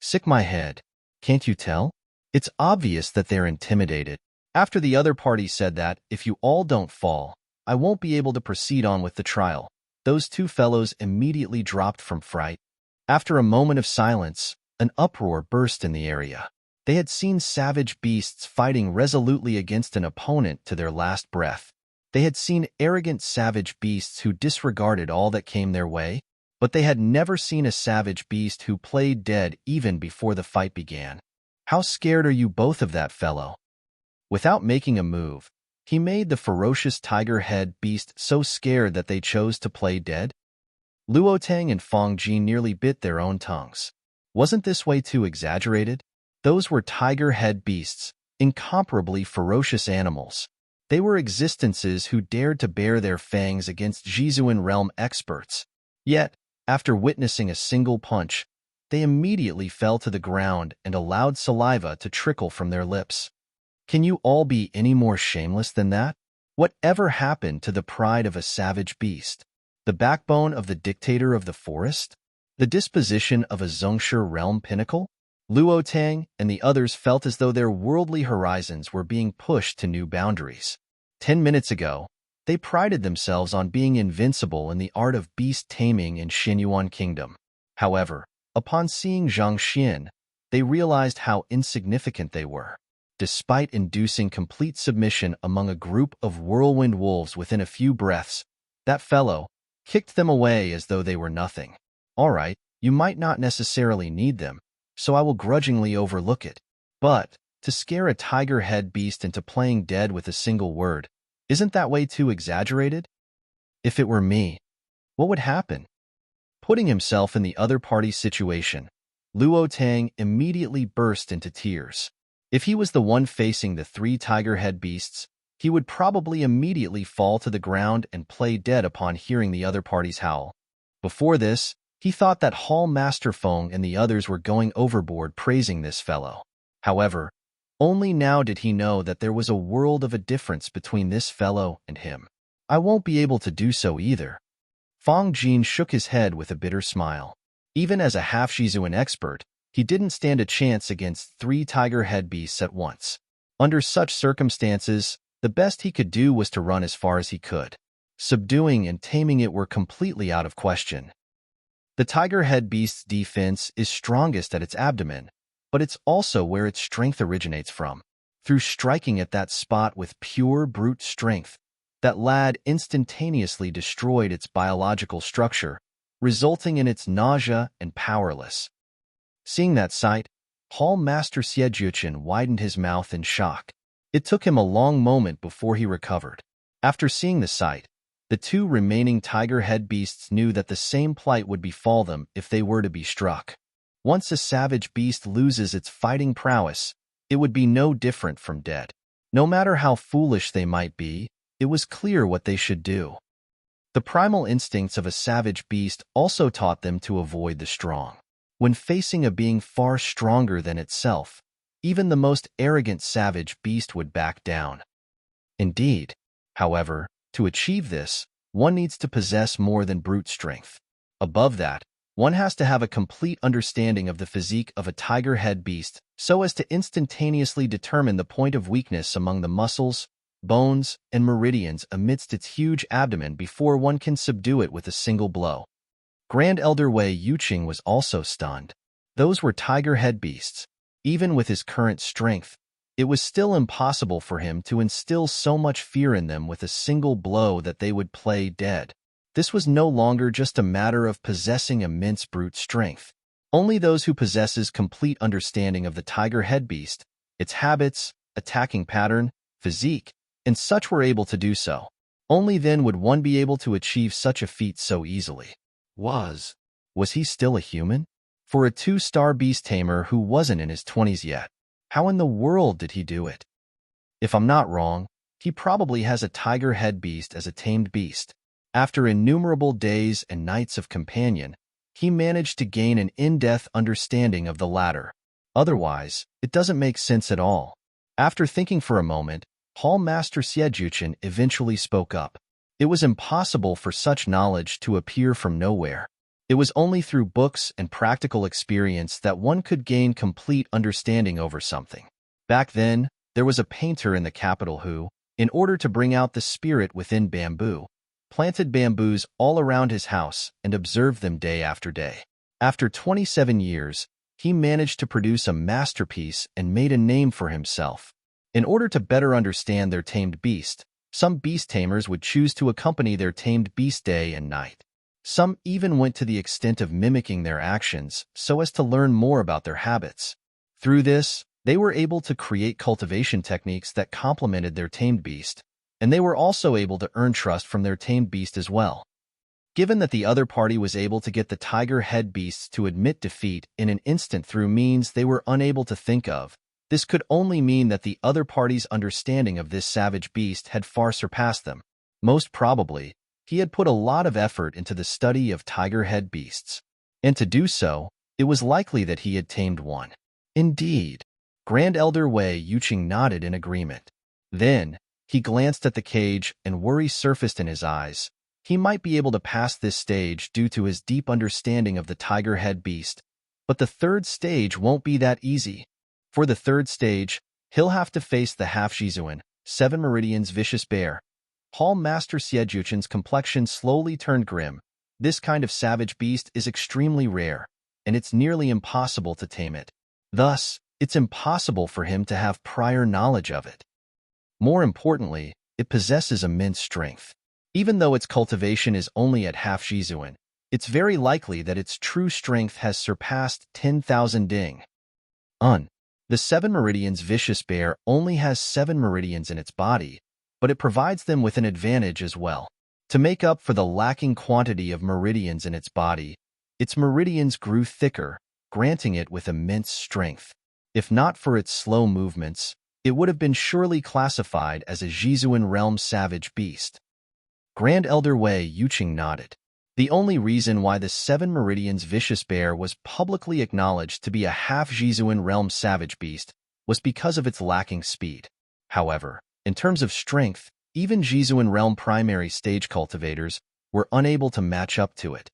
Sick my head. Can't you tell? It's obvious that they're intimidated. After the other party said that, if you all don't fall, I won't be able to proceed on with the trial, those two fellows immediately dropped from fright. After a moment of silence, an uproar burst in the area. They had seen savage beasts fighting resolutely against an opponent to their last breath. They had seen arrogant savage beasts who disregarded all that came their way, but they had never seen a savage beast who played dead even before the fight began. How scared are you both of that fellow? Without making a move, he made the ferocious tiger-head beast so scared that they chose to play dead. Luotang and Fong Jin nearly bit their own tongues. Wasn't this way too exaggerated? Those were tiger-head beasts, incomparably ferocious animals. They were existences who dared to bare their fangs against Jizuan realm experts. Yet, after witnessing a single punch, they immediately fell to the ground and allowed saliva to trickle from their lips. Can you all be any more shameless than that? Whatever happened to the pride of a savage beast? The backbone of the dictator of the forest? The disposition of a Zhongshe realm pinnacle? Luotang and the others felt as though their worldly horizons were being pushed to new boundaries. 10 minutes ago, they prided themselves on being invincible in the art of beast taming in Xinyuan Kingdom. However, upon seeing Zhang Xian, they realized how insignificant they were. Despite inducing complete submission among a group of whirlwind wolves within a few breaths, that fellow kicked them away as though they were nothing. All right, you might not necessarily need them, so I will grudgingly overlook it. But to scare a tiger-head beast into playing dead with a single word, isn't that way too exaggerated? If it were me, what would happen? Putting himself in the other party's situation, Luotang immediately burst into tears. If he was the one facing the 3 tiger-head beasts, he would probably immediately fall to the ground and play dead upon hearing the other party's howl. Before this, he thought that Hall Master Feng and the others were going overboard praising this fellow. However, only now did he know that there was a world of a difference between this fellow and him. I won't be able to do so either. Fong Jin shook his head with a bitter smile. Even as a half-Shizuan expert, he didn't stand a chance against 3 tiger-head beasts at once. Under such circumstances, the best he could do was to run as far as he could. Subduing and taming it were completely out of question. The tiger-head beast's defense is strongest at its abdomen, but it's also where its strength originates from. Through striking at that spot with pure brute strength, that lad instantaneously destroyed its biological structure, resulting in its nausea and powerless. Seeing that sight, Hall Master Xiejuchen widened his mouth in shock. It took him a long moment before he recovered. After seeing the sight, the 2 remaining tiger-head beasts knew that the same plight would befall them if they were to be struck. Once a savage beast loses its fighting prowess, it would be no different from dead. No matter how foolish they might be, it was clear what they should do. The primal instincts of a savage beast also taught them to avoid the strong. When facing a being far stronger than itself, even the most arrogant savage beast would back down. Indeed, however, to achieve this, one needs to possess more than brute strength. Above that, one has to have a complete understanding of the physique of a tiger-head beast so as to instantaneously determine the point of weakness among the muscles, bones, and meridians amidst its huge abdomen before one can subdue it with a single blow. Grand Elder Wei Yuqing was also stunned. Those were tiger-head beasts. Even with his current strength, it was still impossible for him to instill so much fear in them with a single blow that they would play dead. This was no longer just a matter of possessing immense brute strength. Only those who possesses complete understanding of the tiger-head beast, its habits, attacking pattern, physique, and such were able to do so. Only then would one be able to achieve such a feat so easily. Was he still a human? For a 2-star beast tamer who wasn't in his 20s yet, how in the world did he do it? If I'm not wrong, he probably has a tiger-head beast as a tamed beast. After innumerable days and nights of companion, he managed to gain an in-depth understanding of the latter. Otherwise, it doesn't make sense at all. After thinking for a moment, Hall Master Xiejuchen eventually spoke up. It was impossible for such knowledge to appear from nowhere. It was only through books and practical experience that one could gain complete understanding over something. Back then, there was a painter in the capital who, in order to bring out the spirit within bamboo, planted bamboos all around his house and observed them day after day. After 27 years, he managed to produce a masterpiece and made a name for himself. In order to better understand their tamed beast, some beast tamers would choose to accompany their tamed beast day and night. Some even went to the extent of mimicking their actions so as to learn more about their habits. Through this, They were able to create cultivation techniques that complemented their tamed beast, and they were also able to earn trust from their tamed beast as well. Given that the other party was able to get the tiger head beasts to admit defeat in an instant through means they were unable to think of, this could only mean that the other party's understanding of this savage beast had far surpassed them. Most probably, he had put a lot of effort into the study of tiger head beasts, and to do so, it was likely that he had tamed one. Indeed. Grand Elder Wei Yuqing nodded in agreement. Then, he glanced at the cage and worry surfaced in his eyes. He might be able to pass this stage due to his deep understanding of the tiger head beast, but the third stage won't be that easy. For the third stage, he'll have to face the half-Jizuan, 7 Meridians vicious bear. Hall Master Xiejuchen's complexion slowly turned grim. This kind of savage beast is extremely rare, and it's nearly impossible to tame it. Thus, it's impossible for him to have prior knowledge of it. More importantly, it possesses immense strength. Even though its cultivation is only at half Jizuan, it's very likely that its true strength has surpassed 10,000 ding. The 7 Meridians vicious bear only has 7 meridians in its body, but it provides them with an advantage as well. To make up for the lacking quantity of meridians in its body, its meridians grew thicker, granting it with immense strength. If not for its slow movements, it would have been surely classified as a Jizuan realm savage beast. Grand Elder Wei Yuqing nodded. The only reason why the 7 Meridians vicious bear was publicly acknowledged to be a half-Jizuan realm savage beast was because of its lacking speed. However, in terms of strength, even Jizuan realm primary stage cultivators were unable to match up to it.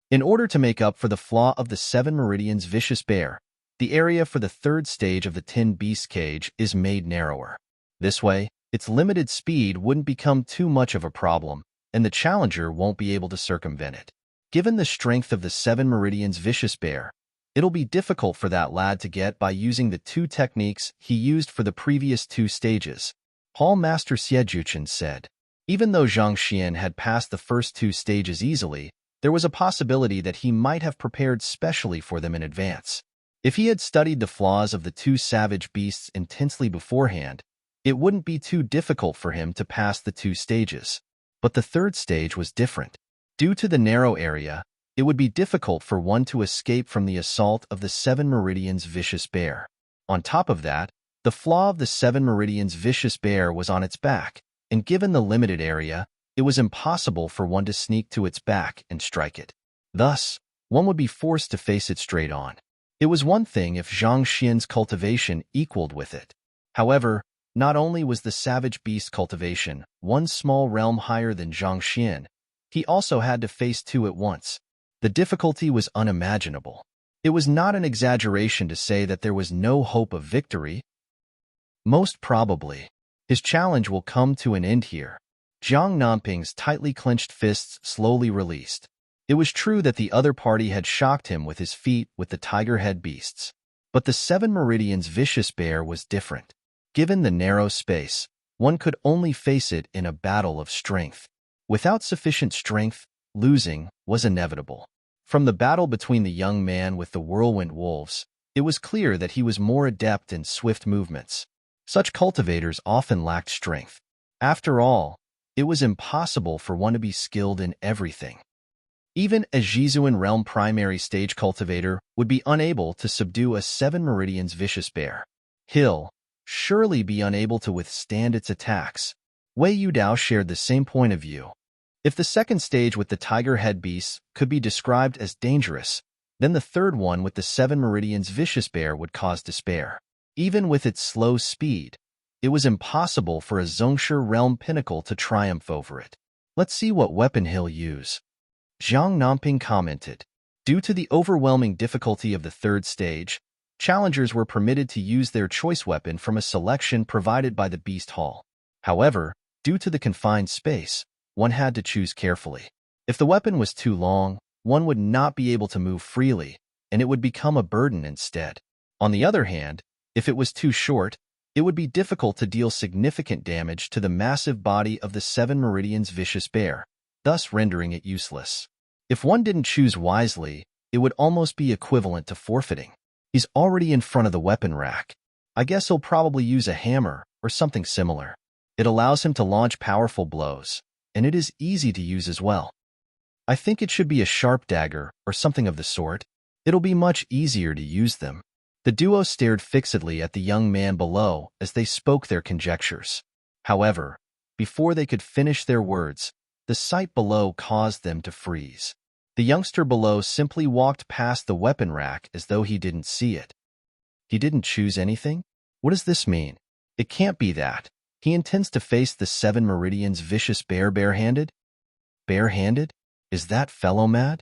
In order to make up for the flaw of the 7 Meridians vicious bear, the area for the third stage of the Tin Beast cage is made narrower. This way, its limited speed wouldn't become too much of a problem, and the challenger won't be able to circumvent it. Given the strength of the 7 Meridians vicious bear, it'll be difficult for that lad to get by using the 2 techniques he used for the previous 2 stages. Hall Master Xiejuchen said. Even though Zhang Xian had passed the first 2 stages easily, there was a possibility that he might have prepared specially for them in advance. If he had studied the flaws of the 2 savage beasts intensely beforehand, it wouldn't be too difficult for him to pass the 2 stages. But the third stage was different. Due to the narrow area, it would be difficult for one to escape from the assault of the 7 Meridians vicious bear. On top of that, the flaw of the 7 Meridians vicious bear was on its back, and given the limited area, it was impossible for one to sneak to its back and strike it. Thus, one would be forced to face it straight on. It was one thing if Zhang Xian's cultivation equaled with it. However, not only was the savage beast cultivation one small realm higher than Zhang Xian, he also had to face 2 at once. The difficulty was unimaginable. It was not an exaggeration to say that there was no hope of victory. Most probably, his challenge will come to an end here. Jiang Nanping's tightly clenched fists slowly released. It was true that the other party had shocked him with his feat with the tiger head beasts, but the 7 Meridians vicious bear was different. Given the narrow space, one could only face it in a battle of strength. Without sufficient strength, losing was inevitable. From the battle between the young man with the whirlwind wolves, it was clear that he was more adept in swift movements. Such cultivators often lacked strength. After all, it was impossible for one to be skilled in everything. Even a Jizuan realm primary stage cultivator would be unable to subdue a 7 Meridians vicious bear. He'll surely be unable to withstand its attacks. Wei Yudao shared the same point of view. If the second stage with the tiger head beasts could be described as dangerous, then the third one with the 7 Meridians vicious bear would cause despair. Even with its slow speed, it was impossible for a Zhongshe realm pinnacle to triumph over it. Let's see what weapon he'll use. Jiang Nanping commented. Due to the overwhelming difficulty of the third stage, challengers were permitted to use their choice weapon from a selection provided by the Beast Hall. However, due to the confined space, one had to choose carefully. If the weapon was too long, one would not be able to move freely, and it would become a burden instead. On the other hand, if it was too short, it would be difficult to deal significant damage to the massive body of the 7 Meridians vicious bear, thus rendering it useless. If one didn't choose wisely, it would almost be equivalent to forfeiting. He's already in front of the weapon rack. I guess he'll probably use a hammer or something similar. It allows him to launch powerful blows, and it is easy to use as well. I think it should be a sharp dagger or something of the sort. It'll be much easier to use them. The duo stared fixedly at the young man below as they spoke their conjectures. However, before they could finish their words, the sight below caused them to freeze. The youngster below simply walked past the weapon rack as though he didn't see it. He didn't choose anything? What does this mean? It can't be that. He intends to face the 7 Meridians vicious bear barehanded? Barehanded? Is that fellow mad?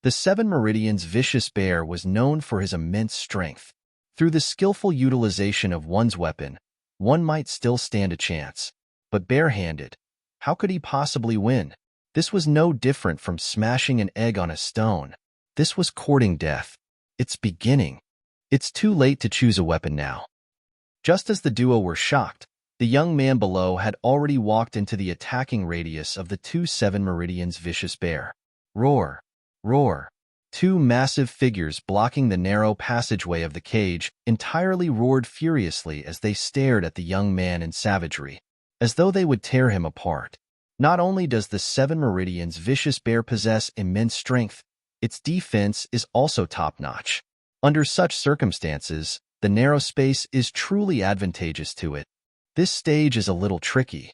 The 7 Meridians vicious bear was known for his immense strength. Through the skillful utilization of one's weapon, one might still stand a chance. But barehanded, how could he possibly win? This was no different from smashing an egg on a stone. This was courting death. It's beginning. It's too late to choose a weapon now. Just as the duo were shocked, the young man below had already walked into the attacking radius of the 2 7 Meridians vicious bear. Roar! Roar! 2 massive figures blocking the narrow passageway of the cage entirely roared furiously as they stared at the young man in savagery, as though they would tear him apart. Not only does the 7 Meridians vicious bear possess immense strength, its defense is also top-notch. Under such circumstances, the narrow space is truly advantageous to it. This stage is a little tricky.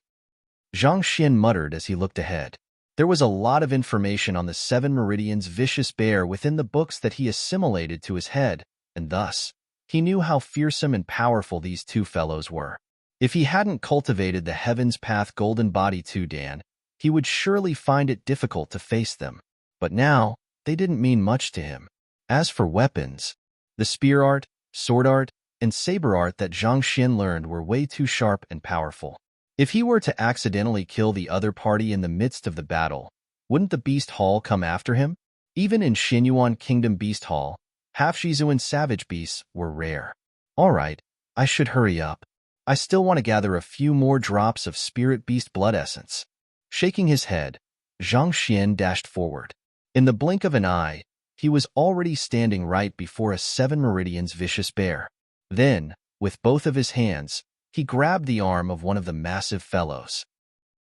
Zhang Xian muttered as he looked ahead. There was a lot of information on the 7 Meridians vicious bear within the books that he assimilated to his head, and thus, he knew how fearsome and powerful these 2 fellows were. If he hadn't cultivated the Heaven's Path Golden Body too, Dan, he would surely find it difficult to face them. But now, they didn't mean much to him. As for weapons, the spear art, sword art, and saber art that Zhang Xian learned were way too sharp and powerful. If he were to accidentally kill the other party in the midst of the battle, wouldn't the Beast Hall come after him? Even in Xinyuan Kingdom Beast Hall, half-Shizu and savage beasts were rare. Alright, I should hurry up. I still want to gather a few more drops of Spirit Beast Blood Essence. Shaking his head, Zhang Xian dashed forward. In the blink of an eye, he was already standing right before a 7 Meridians vicious bear. Then, with both of his hands, he grabbed the arm of one of the massive fellows.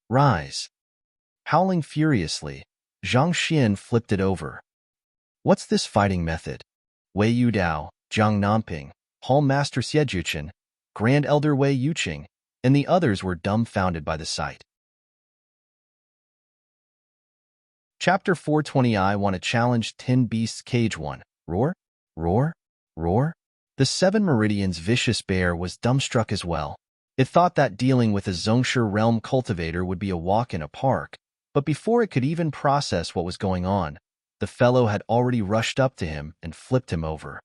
Rise! Howling furiously, Zhang Xian flipped it over. What's this fighting method? Wei Yu Dao, Zhang Namping, Hall Master Xiejuchen, Grand Elder Wei Yuqing, and the others were dumbfounded by the sight. Chapter 420. I want to challenge 10 Beasts Cage 1. Roar? Roar? Roar? The 7 Meridians vicious bear was dumbstruck as well. It thought that dealing with a Zhongshe realm cultivator would be a walk in a park, but before it could even process what was going on, the fellow had already rushed up to him and flipped him over.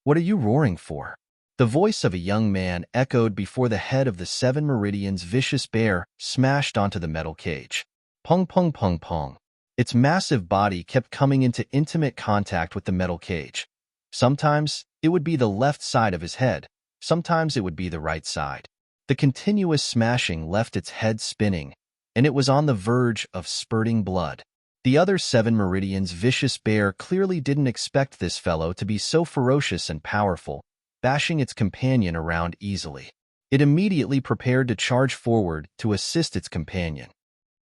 What are you roaring for? The voice of a young man echoed before the head of the 7 Meridians vicious bear smashed onto the metal cage. Pong pong pong pong. Its massive body kept coming into intimate contact with the metal cage. Sometimes it would be the left side of his head, sometimes it would be the right side. The continuous smashing left its head spinning, and it was on the verge of spurting blood. The other 7 Meridians vicious bear clearly didn't expect this fellow to be so ferocious and powerful, bashing its companion around easily. It immediately prepared to charge forward to assist its companion.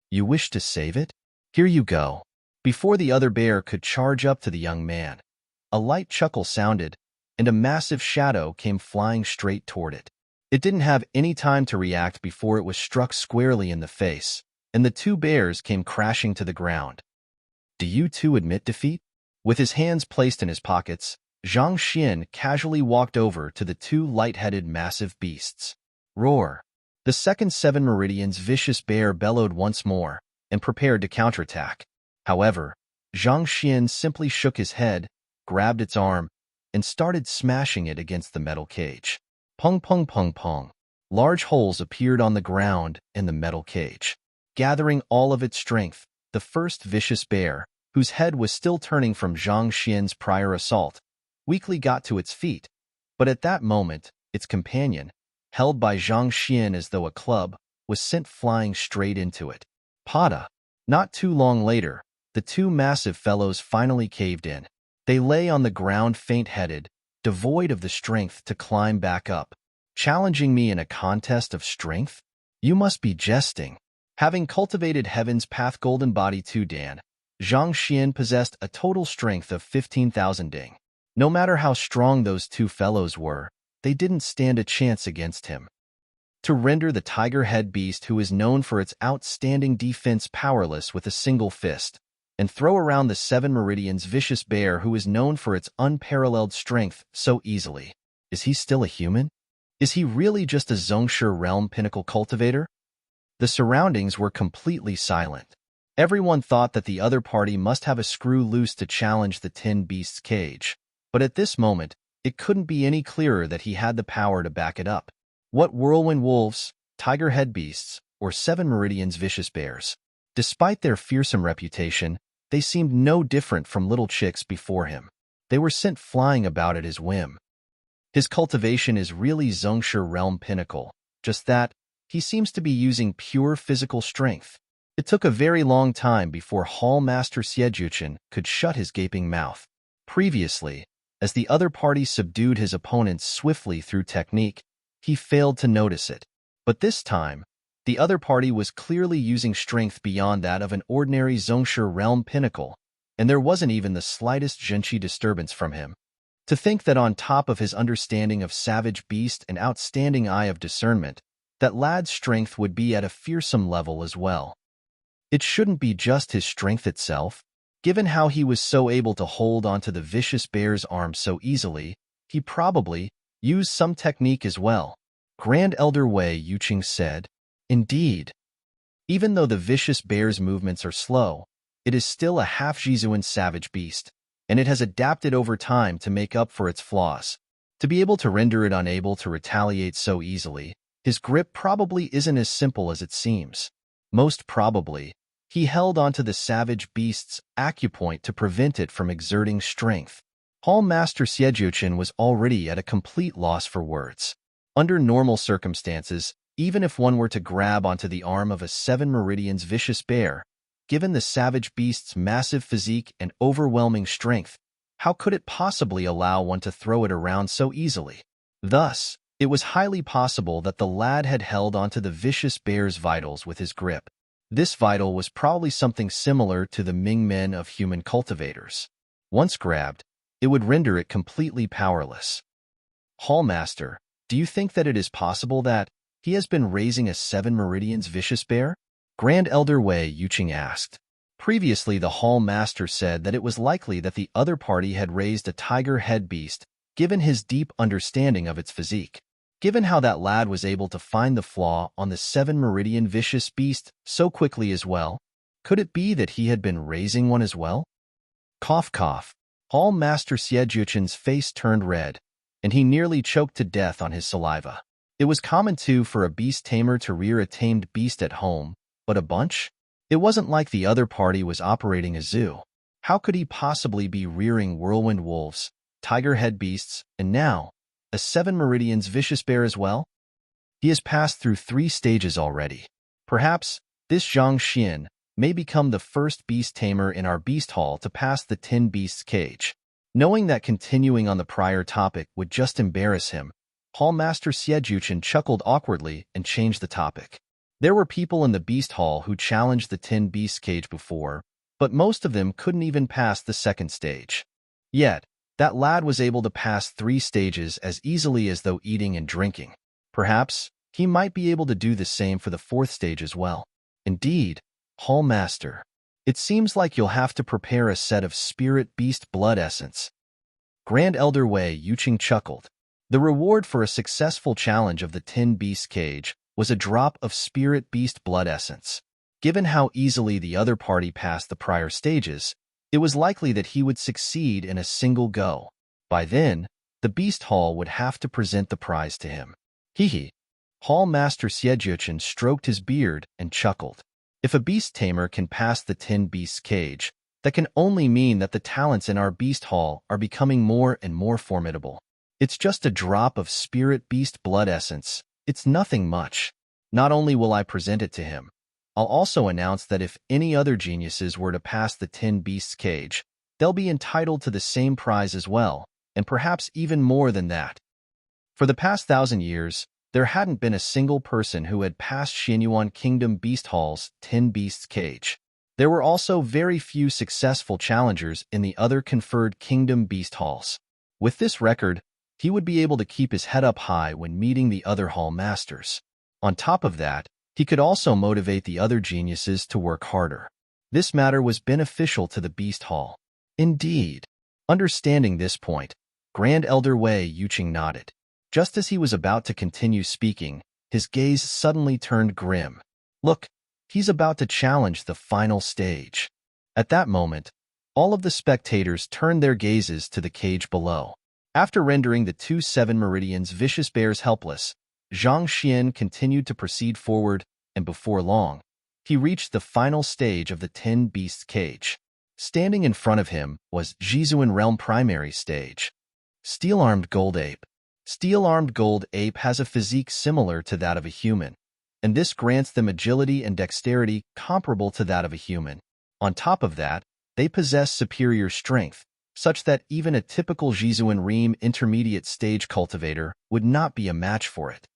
You wish to save it? Here you go. Before the other bear could charge up to the young man, a light chuckle sounded, and a massive shadow came flying straight toward it. It didn't have any time to react before it was struck squarely in the face, and the 2 bears came crashing to the ground. Do you two admit defeat? With his hands placed in his pockets, Zhang Xian casually walked over to the 2 light-headed massive beasts. Roar! The second 7 Meridians vicious bear bellowed once more and prepared to counterattack. However, Zhang Xian simply shook his head, grabbed its arm, and started smashing it against the metal cage. Pong pong pong pong. Large holes appeared on the ground in the metal cage. Gathering all of its strength, the first vicious bear, whose head was still turning from Zhang Xian's prior assault, weakly got to its feet, but at that moment, its companion, held by Zhang Xian as though a club, was sent flying straight into it. Pada! Not too long later, the 2 massive fellows finally caved in. They lay on the ground faint-headed, devoid of the strength to climb back up. Challenging me in a contest of strength? You must be jesting. Having cultivated Heaven's Path Golden Body 2 Dan, Zhang Xian possessed a total strength of 15,000 ding. No matter how strong those two fellows were, they didn't stand a chance against him. To render the tiger head beast, who is known for its outstanding defense, powerless with a single fist, and throw around the Seven Meridians vicious bear, who is known for its unparalleled strength, so easily. Is he still a human? Is he really just a Zhongshe realm pinnacle cultivator? The surroundings were completely silent. Everyone thought that the other party must have a screw loose to challenge the Tin Beast's cage, but at this moment, it couldn't be any clearer that he had the power to back it up. What whirlwind wolves, tiger head beasts, or Seven Meridians vicious bears? Despite their fearsome reputation, they seemed no different from little chicks before him. They were sent flying about at his whim. His cultivation is really Zhongshe realm pinnacle. Just that, he seems to be using pure physical strength. It took a very long time before Hall Master Xiejuchen could shut his gaping mouth. Previously, as the other party subdued his opponents swiftly through technique, he failed to notice it. But this time, the other party was clearly using strength beyond that of an ordinary Zhongshe realm pinnacle, and there wasn't even the slightest Zhenqi disturbance from him. To think that on top of his understanding of savage beast and outstanding eye of discernment, that lad's strength would be at a fearsome level as well. It shouldn't be just his strength itself. Given how he was so able to hold onto the vicious bear's arm so easily, he probably used some technique as well. Grand Elder Wei Yuqing said, Indeed. Even though the vicious bear's movements are slow, it is still a half-Jizuan savage beast, and it has adapted over time to make up for its flaws. To be able to render it unable to retaliate so easily, his grip probably isn't as simple as it seems. Most probably, he held onto the savage beast's acupoint to prevent it from exerting strength. Hall Master Xiejuchen was already at a complete loss for words. Under normal circumstances, even if one were to grab onto the arm of a Seven Meridians vicious bear, given the savage beast's massive physique and overwhelming strength, how could it possibly allow one to throw it around so easily? Thus, it was highly possible that the lad had held onto the vicious bear's vitals with his grip. This vital was probably something similar to the Ming Men of human cultivators. Once grabbed, it would render it completely powerless. Hallmaster, do you think that it is possible that he has been raising a Seven Meridians vicious bear? Grand Elder Wei Yuqing asked. Previously, the Hall Master said that it was likely that the other party had raised a tiger head beast, given his deep understanding of its physique. Given how that lad was able to find the flaw on the Seven Meridian vicious beast so quickly as well, could it be that he had been raising one as well? Cough cough. Hall Master Xiejuchen's face turned red, and he nearly choked to death on his saliva. It was common, too, for a beast tamer to rear a tamed beast at home, but a bunch? It wasn't like the other party was operating a zoo. How could he possibly be rearing whirlwind wolves, tiger head beasts, and now, a Seven Meridians vicious bear as well? He has passed through 3 stages already. Perhaps this Zhang Xian may become the first beast tamer in our beast hall to pass the Tin Beast's cage. Knowing that continuing on the prior topic would just embarrass him, Hall Master Xiejuchen chuckled awkwardly and changed the topic. There were people in the beast hall who challenged the Tin Beast's cage before, but most of them couldn't even pass the 2nd stage. Yet, that lad was able to pass 3 stages as easily as though eating and drinking. Perhaps he might be able to do the same for the 4th stage as well. Indeed, Hall Master, it seems like you'll have to prepare a set of Spirit Beast Blood Essence. Grand Elder Wei Yuqing chuckled. The reward for a successful challenge of the Tin Beast's cage was a drop of Spirit Beast Blood Essence. Given how easily the other party passed the prior stages, it was likely that he would succeed in a single go. By then, the Beast Hall would have to present the prize to him. Hee. Hall Master Xiejuchen stroked his beard and chuckled. If a beast tamer can pass the Tin Beast's cage, that can only mean that the talents in our Beast Hall are becoming more and more formidable. It's just a drop of Spirit Beast Blood Essence. It's nothing much. Not only will I present it to him, I'll also announce that if any other geniuses were to pass the Tin Beast's cage, they'll be entitled to the same prize as well, and perhaps even more than that. For the past 1,000 years, there hadn't been a single person who had passed Xianyuan Kingdom Beast Hall's 10 Beasts cage. There were also very few successful challengers in the other conferred Kingdom Beast Halls. With this record, he would be able to keep his head up high when meeting the other hall masters. On top of that, he could also motivate the other geniuses to work harder. This matter was beneficial to the Beast Hall. Indeed. Understanding this point, Grand Elder Wei Yuqing nodded. Just as he was about to continue speaking, his gaze suddenly turned grim. Look, he's about to challenge the final stage. At that moment, all of the spectators turned their gazes to the cage below. After rendering the 2 7 Meridians vicious bears helpless, Zhang Xian continued to proceed forward, and before long, he reached the final stage of the 10 Beasts cage. Standing in front of him was Jizuan Realm Primary Stage. Steel-armed gold ape. Steel-armed gold ape has a physique similar to that of a human, and this grants them agility and dexterity comparable to that of a human. On top of that, they possess superior strength, such that even a typical Jizuan Ream intermediate stage cultivator would not be a match for it.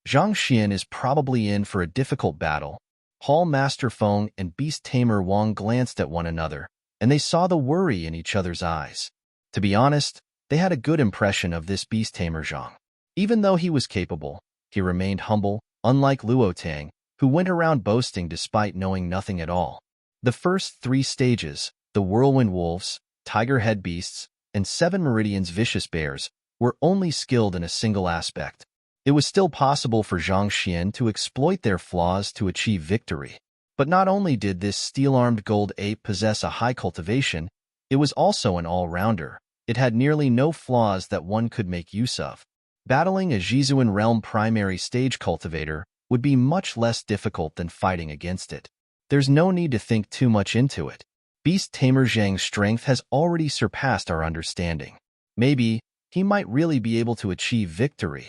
Zhang Xian is probably in for a difficult battle. Hall Master Feng and Beast Tamer Wang glanced at one another, and they saw the worry in each other's eyes. To be honest, they had a good impression of this Beast Tamer Zhang. Even though he was capable, he remained humble, unlike Luo Tang, who went around boasting despite knowing nothing at all. The first 3 stages, the Whirlwind Wolves, Tiger Head Beasts, and 7 Meridians Vicious Bears, were only skilled in a single aspect. It was still possible for Zhang Xian to exploit their flaws to achieve victory. But not only did this steel-armed gold ape possess a high cultivation, it was also an all-rounder. It had nearly no flaws that one could make use of. Battling a Jizuan Realm Primary Stage cultivator would be much less difficult than fighting against it. There's no need to think too much into it. Beast Tamer Zhang's strength has already surpassed our understanding. Maybe he might really be able to achieve victory.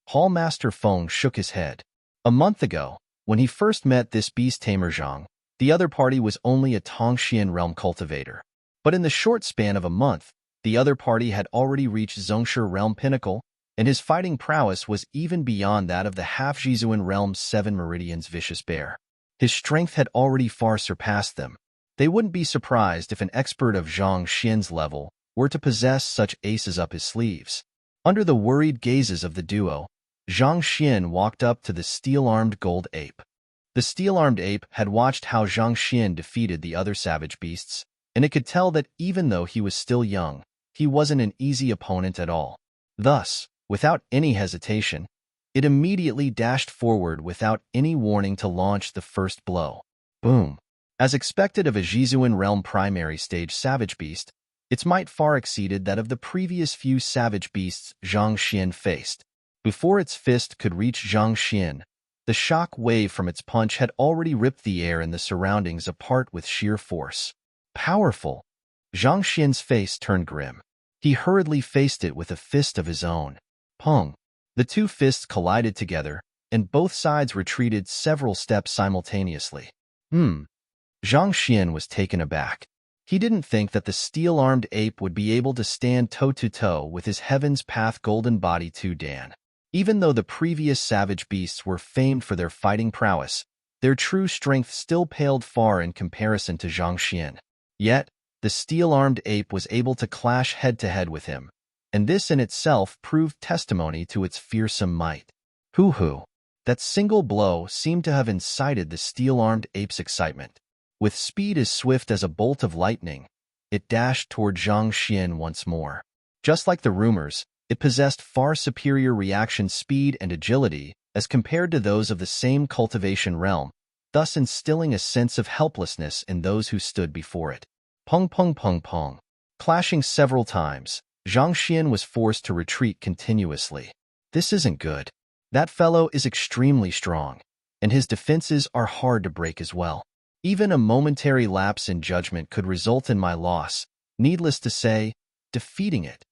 Hall Master Feng shook his head. A month ago, when he first met this Beast Tamer Zhang, the other party was only a Tongxian Realm cultivator. But in the short span of a month, the other party had already reached Zhongshe Realm Pinnacle, and his fighting prowess was even beyond that of the half-Jizuan Realm's 7 Meridians Vicious Bear. His strength had already far surpassed them. They wouldn't be surprised if an expert of Zhang Xian's level were to possess such aces up his sleeves. Under the worried gazes of the duo, Zhang Xian walked up to the steel-armed gold ape. The steel-armed ape had watched how Zhang Xian defeated the other savage beasts, and it could tell that even though he was still young, he wasn't an easy opponent at all. Thus, without any hesitation, it immediately dashed forward without any warning to launch the first blow. Boom! As expected of a Jizuan Realm Primary Stage savage beast, its might far exceeded that of the previous few savage beasts Zhang Xian faced. Before its fist could reach Zhang Xian, the shock wave from its punch had already ripped the air and the surroundings apart with sheer force. Powerful! Zhang Xian's face turned grim. He hurriedly faced it with a fist of his own. Pong! The 2 fists collided together, and both sides retreated several steps simultaneously. Zhang Xian was taken aback. He didn't think that the steel-armed ape would be able to stand toe-to-toe with his Heaven's Path Golden Body 2 Dan. Even though the previous savage beasts were famed for their fighting prowess, their true strength still paled far in comparison to Zhang Xian. Yet, the steel-armed ape was able to clash head-to-head with him, and this in itself proved testimony to its fearsome might. Hoo-hoo! That single blow seemed to have incited the steel-armed ape's excitement. With speed as swift as a bolt of lightning, it dashed toward Zhang Xian once more. Just like the rumors, it possessed far superior reaction speed and agility as compared to those of the same cultivation realm, thus instilling a sense of helplessness in those who stood before it. Pong pong pong pong. Clashing several times, Zhang Xian was forced to retreat continuously. This isn't good. That fellow is extremely strong, and his defenses are hard to break as well. Even a momentary lapse in judgment could result in my loss, needless to say, defeating it.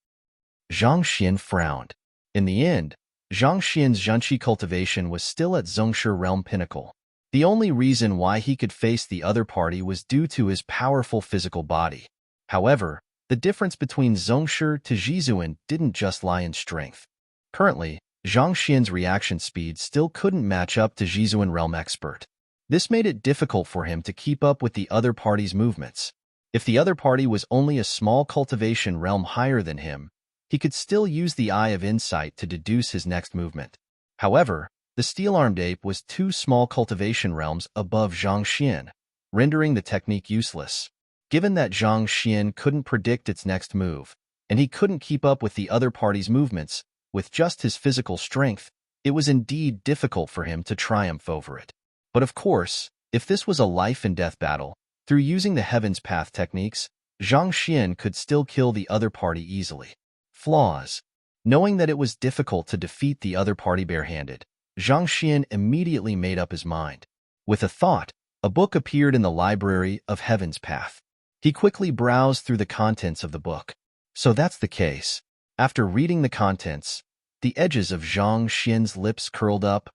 Zhang Xian frowned. In the end, Zhang Xian's Zhenqi cultivation was still at Zhongshe Realm Pinnacle. The only reason why he could face the other party was due to his powerful physical body. However, The difference between Zhongshi to Jizuan didn't just lie in strength. Currently, Zhang Xian's reaction speed still couldn't match up to Jizuan Realm Expert. This made it difficult for him to keep up with the other party's movements. If the other party was only a small cultivation realm higher than him, he could still use the Eye of Insight to deduce his next movement. However, the steel-armed ape was 2 small cultivation realms above Zhang Xian, rendering the technique useless. Given that Zhang Xian couldn't predict its next move, and he couldn't keep up with the other party's movements with just his physical strength, it was indeed difficult for him to triumph over it. But of course, if this was a life-and-death battle, through using the Heaven's Path techniques, Zhang Xian could still kill the other party easily. Flaws. Knowing that it was difficult to defeat the other party barehanded, Zhang Xian immediately made up his mind. With a thought, a book appeared in the library of Heaven's Path. He quickly browsed through the contents of the book. So that's the case. After reading the contents, the edges of Zhang Xian's lips curled up.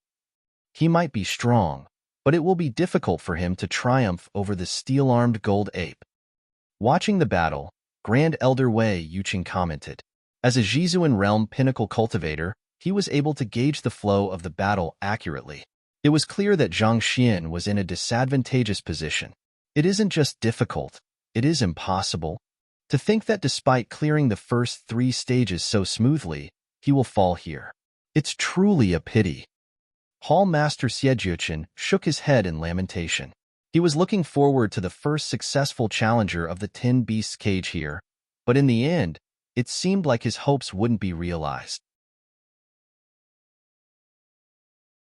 He might be strong, but it will be difficult for him to triumph over the steel-armed gold ape. Watching the battle, Grand Elder Wei Yuqing commented. As a Jizuan Realm Pinnacle Cultivator, he was able to gauge the flow of the battle accurately. It was clear that Zhang Xian was in a disadvantageous position. It isn't just difficult, it is impossible. To think that despite clearing the first 3 stages so smoothly, he will fall here. It's truly a pity. Hall Master Xiejuchen shook his head in lamentation. He was looking forward to the first successful challenger of the 10 Beasts cage here, but in the end, it seemed like his hopes wouldn't be realized.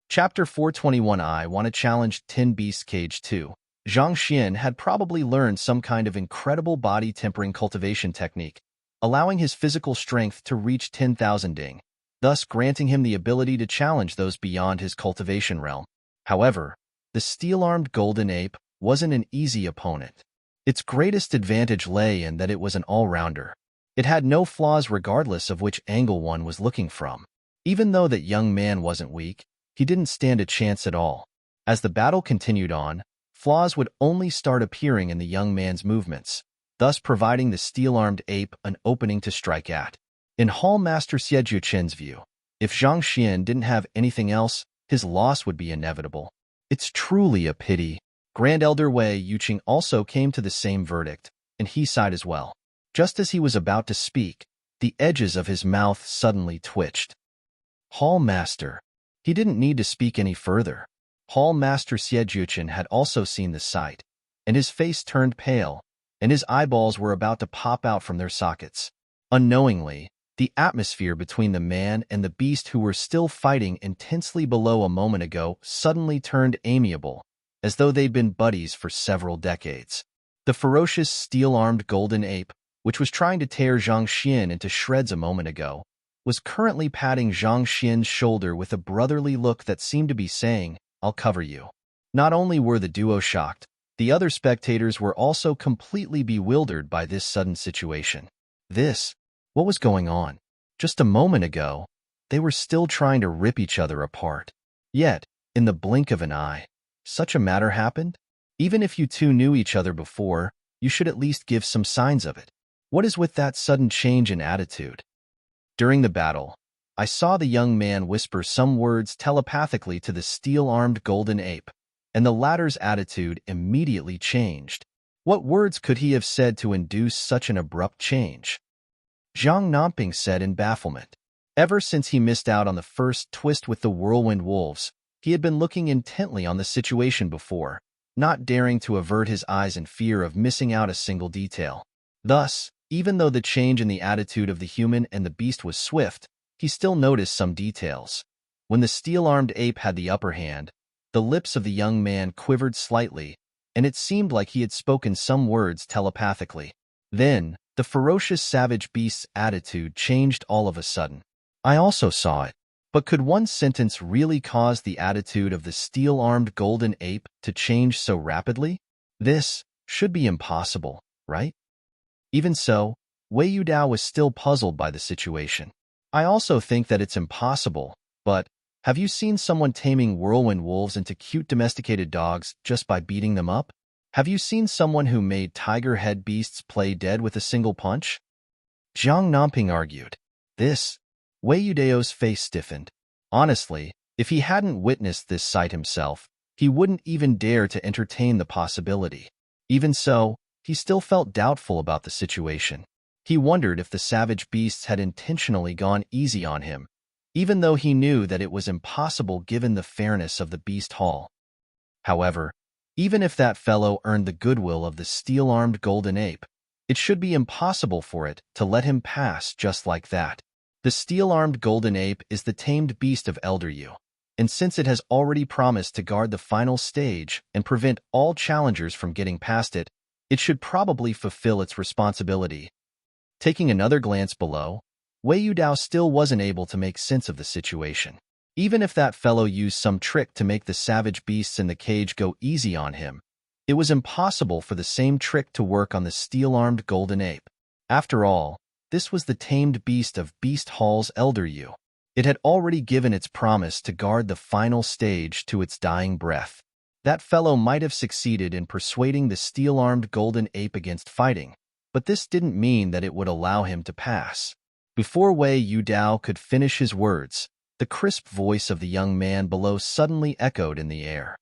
Chapter 421. I want to challenge 10 Beasts Cage 2. Zhang Xian had probably learned some kind of incredible body tempering cultivation technique, allowing his physical strength to reach 10,000 ding, thus granting him the ability to challenge those beyond his cultivation realm. However, the steel-armed golden ape wasn't an easy opponent. Its greatest advantage lay in that it was an all-rounder. It had no flaws regardless of which angle one was looking from. Even though that young man wasn't weak, he didn't stand a chance at all. As the battle continued on, flaws would only start appearing in the young man's movements, thus providing the steel-armed ape an opening to strike at. In Hall Master Xiejuchen's view, if Zhang Xian didn't have anything else, his loss would be inevitable. It's truly a pity. Grand Elder Wei Yuqing also came to the same verdict, and he sighed as well. Just as he was about to speak, the edges of his mouth suddenly twitched. Hall Master. He didn't need to speak any further. Hall Master Xiejuchen had also seen the sight, and his face turned pale, and his eyeballs were about to pop out from their sockets. Unknowingly, the atmosphere between the man and the beast who were still fighting intensely below a moment ago suddenly turned amiable, as though they'd been buddies for several decades. The ferocious steel-armed golden ape, which was trying to tear Zhang Xian into shreds a moment ago, was currently patting Zhang Xian's shoulder with a brotherly look that seemed to be saying, "I'll cover you." Not only were the duo shocked, the other spectators were also completely bewildered by this sudden situation. What was going on? Just a moment ago, they were still trying to rip each other apart. Yet, in the blink of an eye, such a matter happened? Even if you two knew each other before, you should at least give some signs of it. What is with that sudden change in attitude? During the battle, I saw the young man whisper some words telepathically to the steel-armed golden ape, and the latter's attitude immediately changed. What words could he have said to induce such an abrupt change? Zhang Namping said in bafflement. Ever since he missed out on the first twist with the whirlwind wolves, he had been looking intently on the situation before, not daring to avert his eyes in fear of missing out a single detail. Thus, even though the change in the attitude of the human and the beast was swift, he still noticed some details. When the steel-armed ape had the upper hand, the lips of the young man quivered slightly, and it seemed like he had spoken some words telepathically. Then, the ferocious savage beast's attitude changed all of a sudden. I also saw it. But could one sentence really cause the attitude of the steel-armed golden ape to change so rapidly? This should be impossible, right? Even so, Wei Yudao was still puzzled by the situation. I also think that it's impossible, but have you seen someone taming whirlwind wolves into cute domesticated dogs just by beating them up? Have you seen someone who made tiger head beasts play dead with a single punch? Jiang Namping argued. This, Wei Yudeo's face stiffened. Honestly, if he hadn't witnessed this sight himself, he wouldn't even dare to entertain the possibility. Even so, he still felt doubtful about the situation. He wondered if the savage beasts had intentionally gone easy on him, even though he knew that it was impossible given the fairness of the beast hall. However, even if that fellow earned the goodwill of the steel-armed golden ape, it should be impossible for it to let him pass just like that. The steel-armed golden ape is the tamed beast of Elder Yu, and since it has already promised to guard the final stage and prevent all challengers from getting past it, it should probably fulfill its responsibility. Taking another glance below, Wei Yudao still wasn't able to make sense of the situation. Even if that fellow used some trick to make the savage beasts in the cage go easy on him, it was impossible for the same trick to work on the steel-armed golden ape. After all, this was the tamed beast of Beast Hall's Elder Yu. It had already given its promise to guard the final stage to its dying breath. That fellow might have succeeded in persuading the steel-armed golden ape against fighting, but this didn't mean that it would allow him to pass. Before Wei Yudao could finish his words, the crisp voice of the young man below suddenly echoed in the air.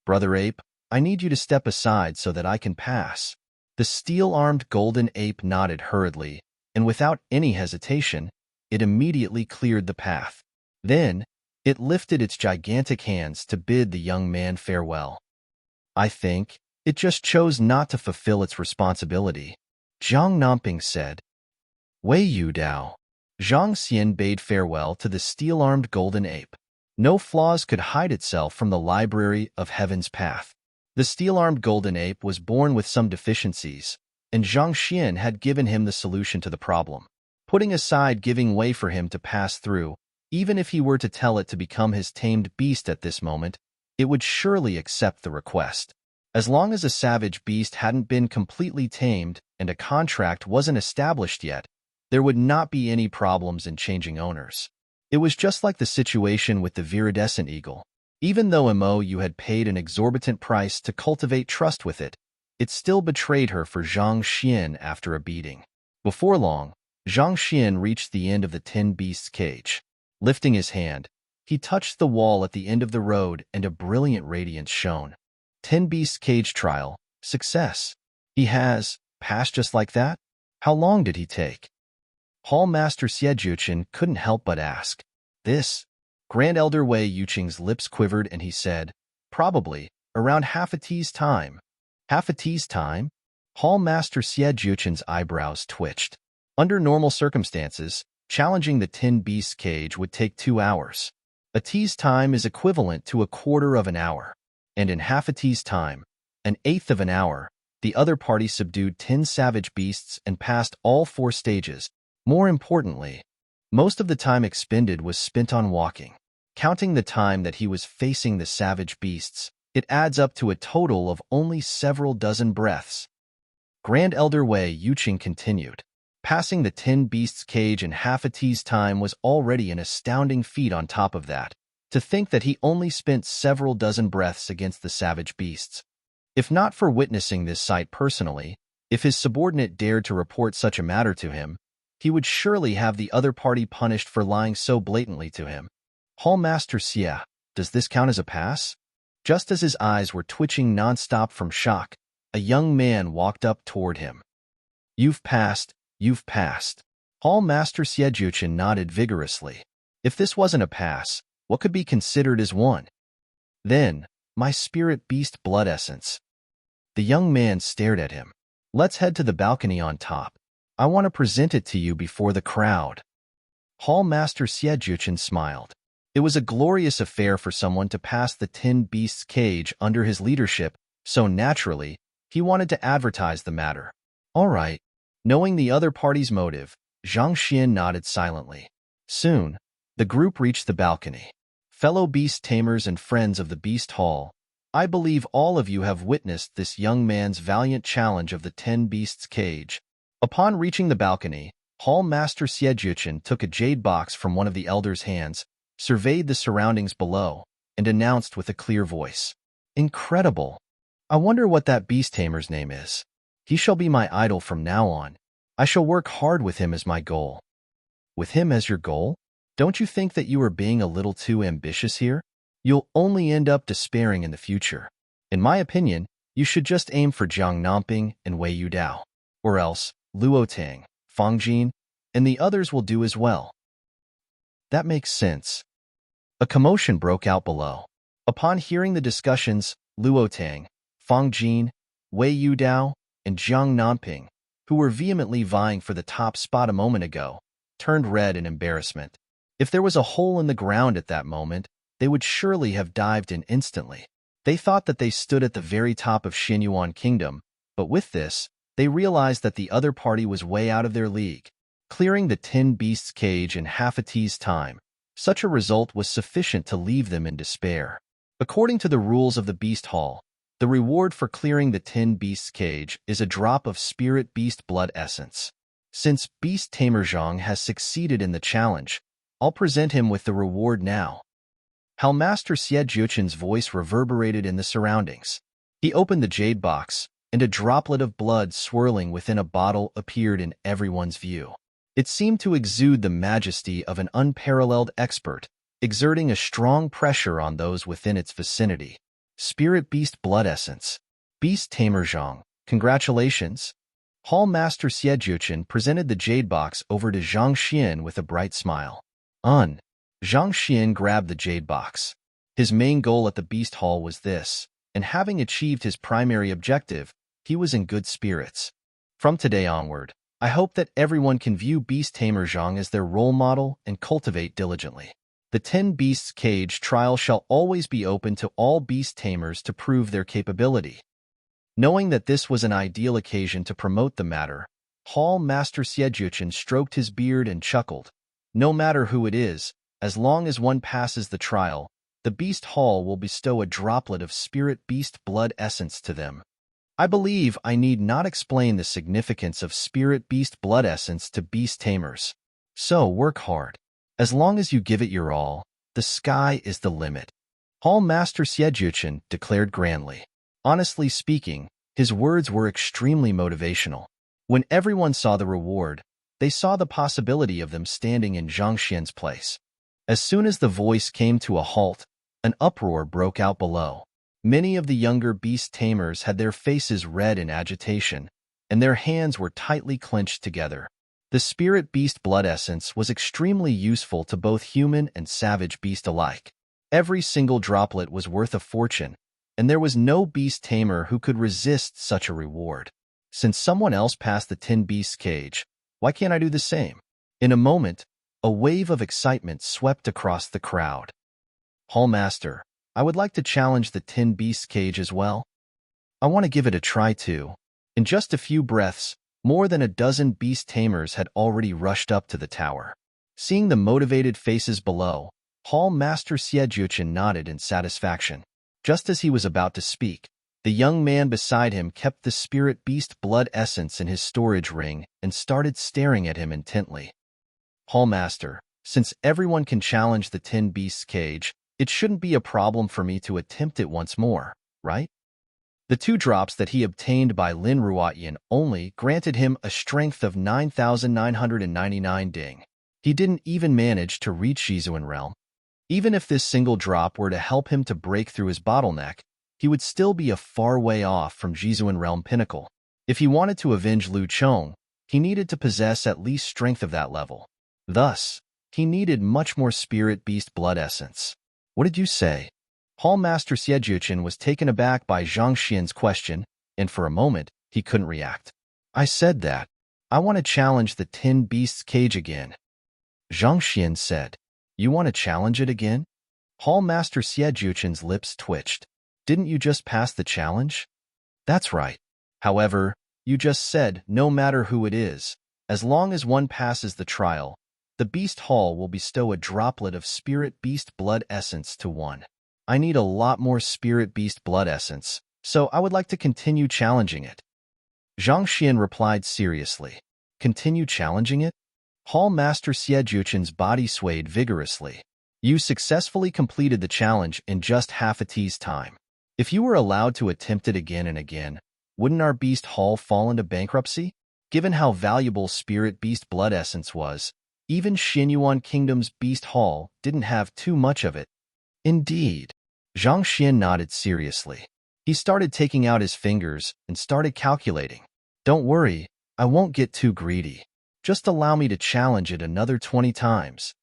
"Brother Ape, I need you to step aside so that I can pass." The steel-armed golden ape nodded hurriedly, and without any hesitation, it immediately cleared the path. Then, it lifted its gigantic hands to bid the young man farewell. "I think it just chose not to fulfill its responsibility," Jiang Namping said. "Wei Yudao." Zhang Xian bade farewell to the steel-armed golden ape. No flaws could hide itself from the library of Heaven's Path. The steel-armed golden ape was born with some deficiencies, and Zhang Xian had given him the solution to the problem. Putting aside giving way for him to pass through, even if he were to tell it to become his tamed beast at this moment, it would surely accept the request. As long as a savage beast hadn't been completely tamed and a contract wasn't established yet, there would not be any problems in changing owners. It was just like the situation with the viridescent eagle. Even though Mo had paid an exorbitant price to cultivate trust with it, it still betrayed her for Zhang Xian after a beating. Before long, Zhang Xian reached the end of the 10 beasts cage. Lifting his hand, he touched the wall at the end of the road and a brilliant radiance shone. 10 beasts cage trial, success. He has passed just like that? How long did he take? Hall Master Xie couldn't help but ask. This? Grand Elder Wei Yuqing's lips quivered and he said, "Probably, around half a tea's time." Half a tea's time? Hall Master Xie eyebrows twitched. Under normal circumstances, challenging the 10 beasts cage would take 2 hours. A tea's time is equivalent to a quarter of an hour. And in half a tea's time, an eighth of an hour, the other party subdued 10 savage beasts and passed all 4 stages. More importantly, most of the time expended was spent on walking. Counting the time that he was facing the savage beasts, it adds up to a total of only several dozen breaths. Grand Elder Wei Yuqing continued. Passing the 10 beasts cage in half a tea's time was already an astounding feat on top of that. To think that he only spent several dozen breaths against the savage beasts. If not for witnessing this sight personally, if his subordinate dared to report such a matter to him, he would surely have the other party punished for lying so blatantly to him. Hall Master Xie, does this count as a pass? Just as his eyes were twitching non-stop from shock, a young man walked up toward him. You've passed. Hall Master Xie nodded vigorously. If this wasn't a pass, what could be considered as one? Then, my spirit beast blood essence. The young man stared at him. Let's head to the balcony on top. I want to present it to you before the crowd. Hall Master Xie smiled. It was a glorious affair for someone to pass the 10 beasts cage under his leadership, so naturally, he wanted to advertise the matter. All right. Knowing the other party's motive, Zhang Xian nodded silently. Soon, the group reached the balcony. Fellow beast tamers and friends of the Beast Hall, I believe all of you have witnessed this young man's valiant challenge of the 10 beasts cage. Upon reaching the balcony, Hall Master Xie took a jade box from one of the elders' hands, surveyed the surroundings below, and announced with a clear voice. Incredible! I wonder what that beast tamer's name is. He shall be my idol from now on. I shall work hard with him as my goal. With him as your goal? Don't you think that you are being a little too ambitious here? You'll only end up despairing in the future. In my opinion, you should just aim for Jiang Namping and Wei Yudao. Or else, Luo Tang, Fang Jin, and the others will do as well. That makes sense. A commotion broke out below. Upon hearing the discussions, Luo Tang, Fang Jin, Wei Yudao, and Jiang Namping, who were vehemently vying for the top spot a moment ago, turned red in embarrassment. If there was a hole in the ground at that moment, they would surely have dived in instantly. They thought that they stood at the very top of Xinyuan Kingdom, but with this, they realized that the other party was way out of their league. Clearing the 10 beasts cage in half a tea's time, such a result was sufficient to leave them in despair. According to the rules of the Beast Hall, the reward for clearing the 10 beasts cage is a drop of spirit beast blood essence. Since Beast Tamer Zhang has succeeded in the challenge, I'll present him with the reward now. How Master Xie Jiuqin's voice reverberated in the surroundings. He opened the jade box, and a droplet of blood swirling within a bottle appeared in everyone's view. It seemed to exude the majesty of an unparalleled expert, exerting a strong pressure on those within its vicinity. Spirit Beast Blood Essence. Beast Tamer Zhang, congratulations. Hall Master Xie Jiuqin presented the jade box over to Zhang Xian with a bright smile. Zhang Xian grabbed the jade box. His main goal at the Beast Hall was this, and having achieved his primary objective, he was in good spirits. From today onward, I hope that everyone can view Beast Tamer Zhang as their role model and cultivate diligently. The 10 Beasts Cage trial shall always be open to all beast tamers to prove their capability. Knowing that this was an ideal occasion to promote the matter, Hall Master Xie Jiuqin stroked his beard and chuckled. No matter who it is, as long as one passes the trial, the Beast Hall will bestow a droplet of Spirit Beast Blood Essence to them. I believe I need not explain the significance of Spirit Beast Blood Essence to beast tamers. So work hard. As long as you give it your all, the sky is the limit. Hall Master Xie Jiuqin declared grandly. Honestly speaking, his words were extremely motivational. When everyone saw the reward, they saw the possibility of them standing in Zhang Xian's place. As soon as the voice came to a halt, an uproar broke out below. Many of the younger beast tamers had their faces red in agitation, and their hands were tightly clenched together. The Spirit Beast Blood Essence was extremely useful to both human and savage beast alike. Every single droplet was worth a fortune, and there was no beast tamer who could resist such a reward. Since someone else passed the 10 beasts cage, why can't I do the same? In a moment, a wave of excitement swept across the crowd. Hallmaster, I would like to challenge the 10 beasts cage as well. I want to give it a try too. In just a few breaths, more than a dozen beast tamers had already rushed up to the tower. Seeing the motivated faces below, Hall Master Xie Jiuqin nodded in satisfaction. Just as he was about to speak, the young man beside him kept the Spirit Beast Blood Essence in his storage ring and started staring at him intently. Hallmaster, since everyone can challenge the 10 beasts cage, it shouldn't be a problem for me to attempt it once more, right? The 2 drops that he obtained by Lin Ruotian only granted him a strength of 9,999 ding. He didn't even manage to reach Zhizuan Realm. Even if this single drop were to help him to break through his bottleneck, he would still be a far way off from Zhizuan Realm pinnacle. If he wanted to avenge Lu Chong, he needed to possess at least strength of that level. Thus, he needed much more Spirit Beast Blood Essence. What did you say? Hall Master Xie Jiuqin was taken aback by Zhang Xian's question, and for a moment, he couldn't react. I said that. I want to challenge the 10 beasts cage again. Zhang Xian said. You want to challenge it again? Hall Master Xie Jiuqin's lips twitched. Didn't you just pass the challenge? That's right. However, you just said no matter who it is, as long as one passes the trial, the Beast Hall will bestow a droplet of Spirit Beast Blood Essence to one. I need a lot more Spirit Beast Blood Essence, so I would like to continue challenging it. Zhang Xian replied seriously. Continue challenging it? Hall Master Xie Jiuqin's body swayed vigorously. You successfully completed the challenge in just half a tea's time. If you were allowed to attempt it again and again, wouldn't our Beast Hall fall into bankruptcy? Given how valuable Spirit Beast Blood Essence was, even Xinyuan Kingdom's Beast Hall didn't have too much of it. Indeed. Zhang Xian nodded seriously. He started taking out his fingers and started calculating. Don't worry, I won't get too greedy. Just allow me to challenge it another 20 times.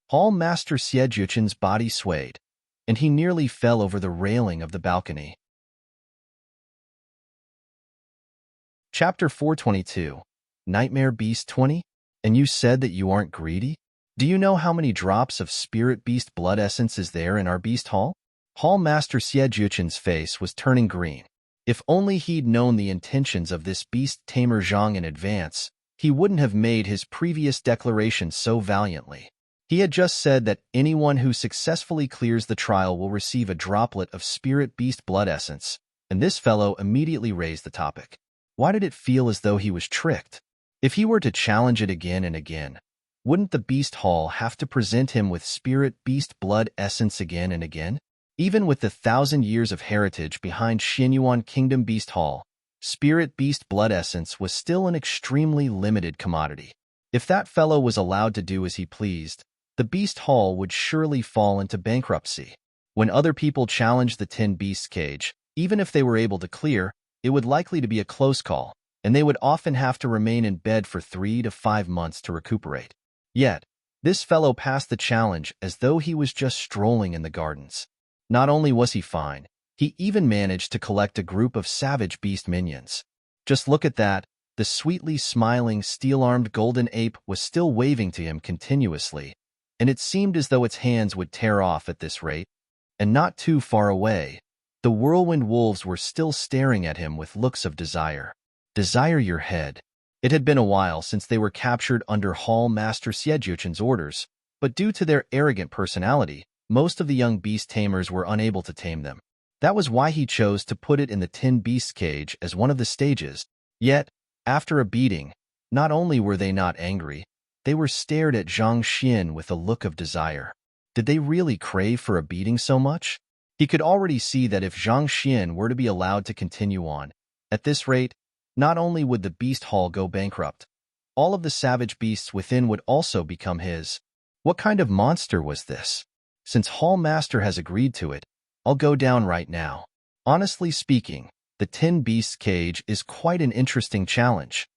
Hall Master Xiejuchen's body swayed, and he nearly fell over the railing of the balcony. Chapter 422, Nightmare Beast 20? And you said that you aren't greedy? Do you know how many drops of Spirit Beast Blood Essence is there in our Beast Hall? Hall Master Xiejuchen's face was turning green. If only he'd known the intentions of this beast tamer Zhang in advance, he wouldn't have made his previous declaration so valiantly. He had just said that anyone who successfully clears the trial will receive a droplet of Spirit Beast Blood Essence, and this fellow immediately raised the topic. Why did it feel as though he was tricked? If he were to challenge it again and again, wouldn't the Beast Hall have to present him with Spirit Beast Blood Essence again and again? Even with the 1,000 years of heritage behind Xinyuan Kingdom Beast Hall, Spirit Beast Blood Essence was still an extremely limited commodity. If that fellow was allowed to do as he pleased, the Beast Hall would surely fall into bankruptcy. When other people challenged the Tin Beast's cage, even if they were able to clear, it would likely to be a close call, and they would often have to remain in bed for 3 to 5 months to recuperate. Yet, this fellow passed the challenge as though he was just strolling in the gardens. Not only was he fine, he even managed to collect a group of savage beast minions. Just look at that, the sweetly smiling steel-armed golden ape was still waving to him continuously, and it seemed as though its hands would tear off at this rate. And not too far away, the whirlwind wolves were still staring at him with looks of desire. Desire your head. It had been a while since they were captured under Hall Master Xiejuchen's orders, but due to their arrogant personality, most of the young beast tamers were unable to tame them. That was why he chose to put it in the Tin Beast's cage as one of the stages. Yet, after a beating, not only were they not angry, they were stared at Zhang Xian with a look of desire. Did they really crave for a beating so much? He could already see that if Zhang Xian were to be allowed to continue on, at this rate, not only would the Beast Hall go bankrupt, all of the savage beasts within would also become his. What kind of monster was this? Since Hall Master has agreed to it, I'll go down right now. Honestly speaking, the Tin Beast's cage is quite an interesting challenge.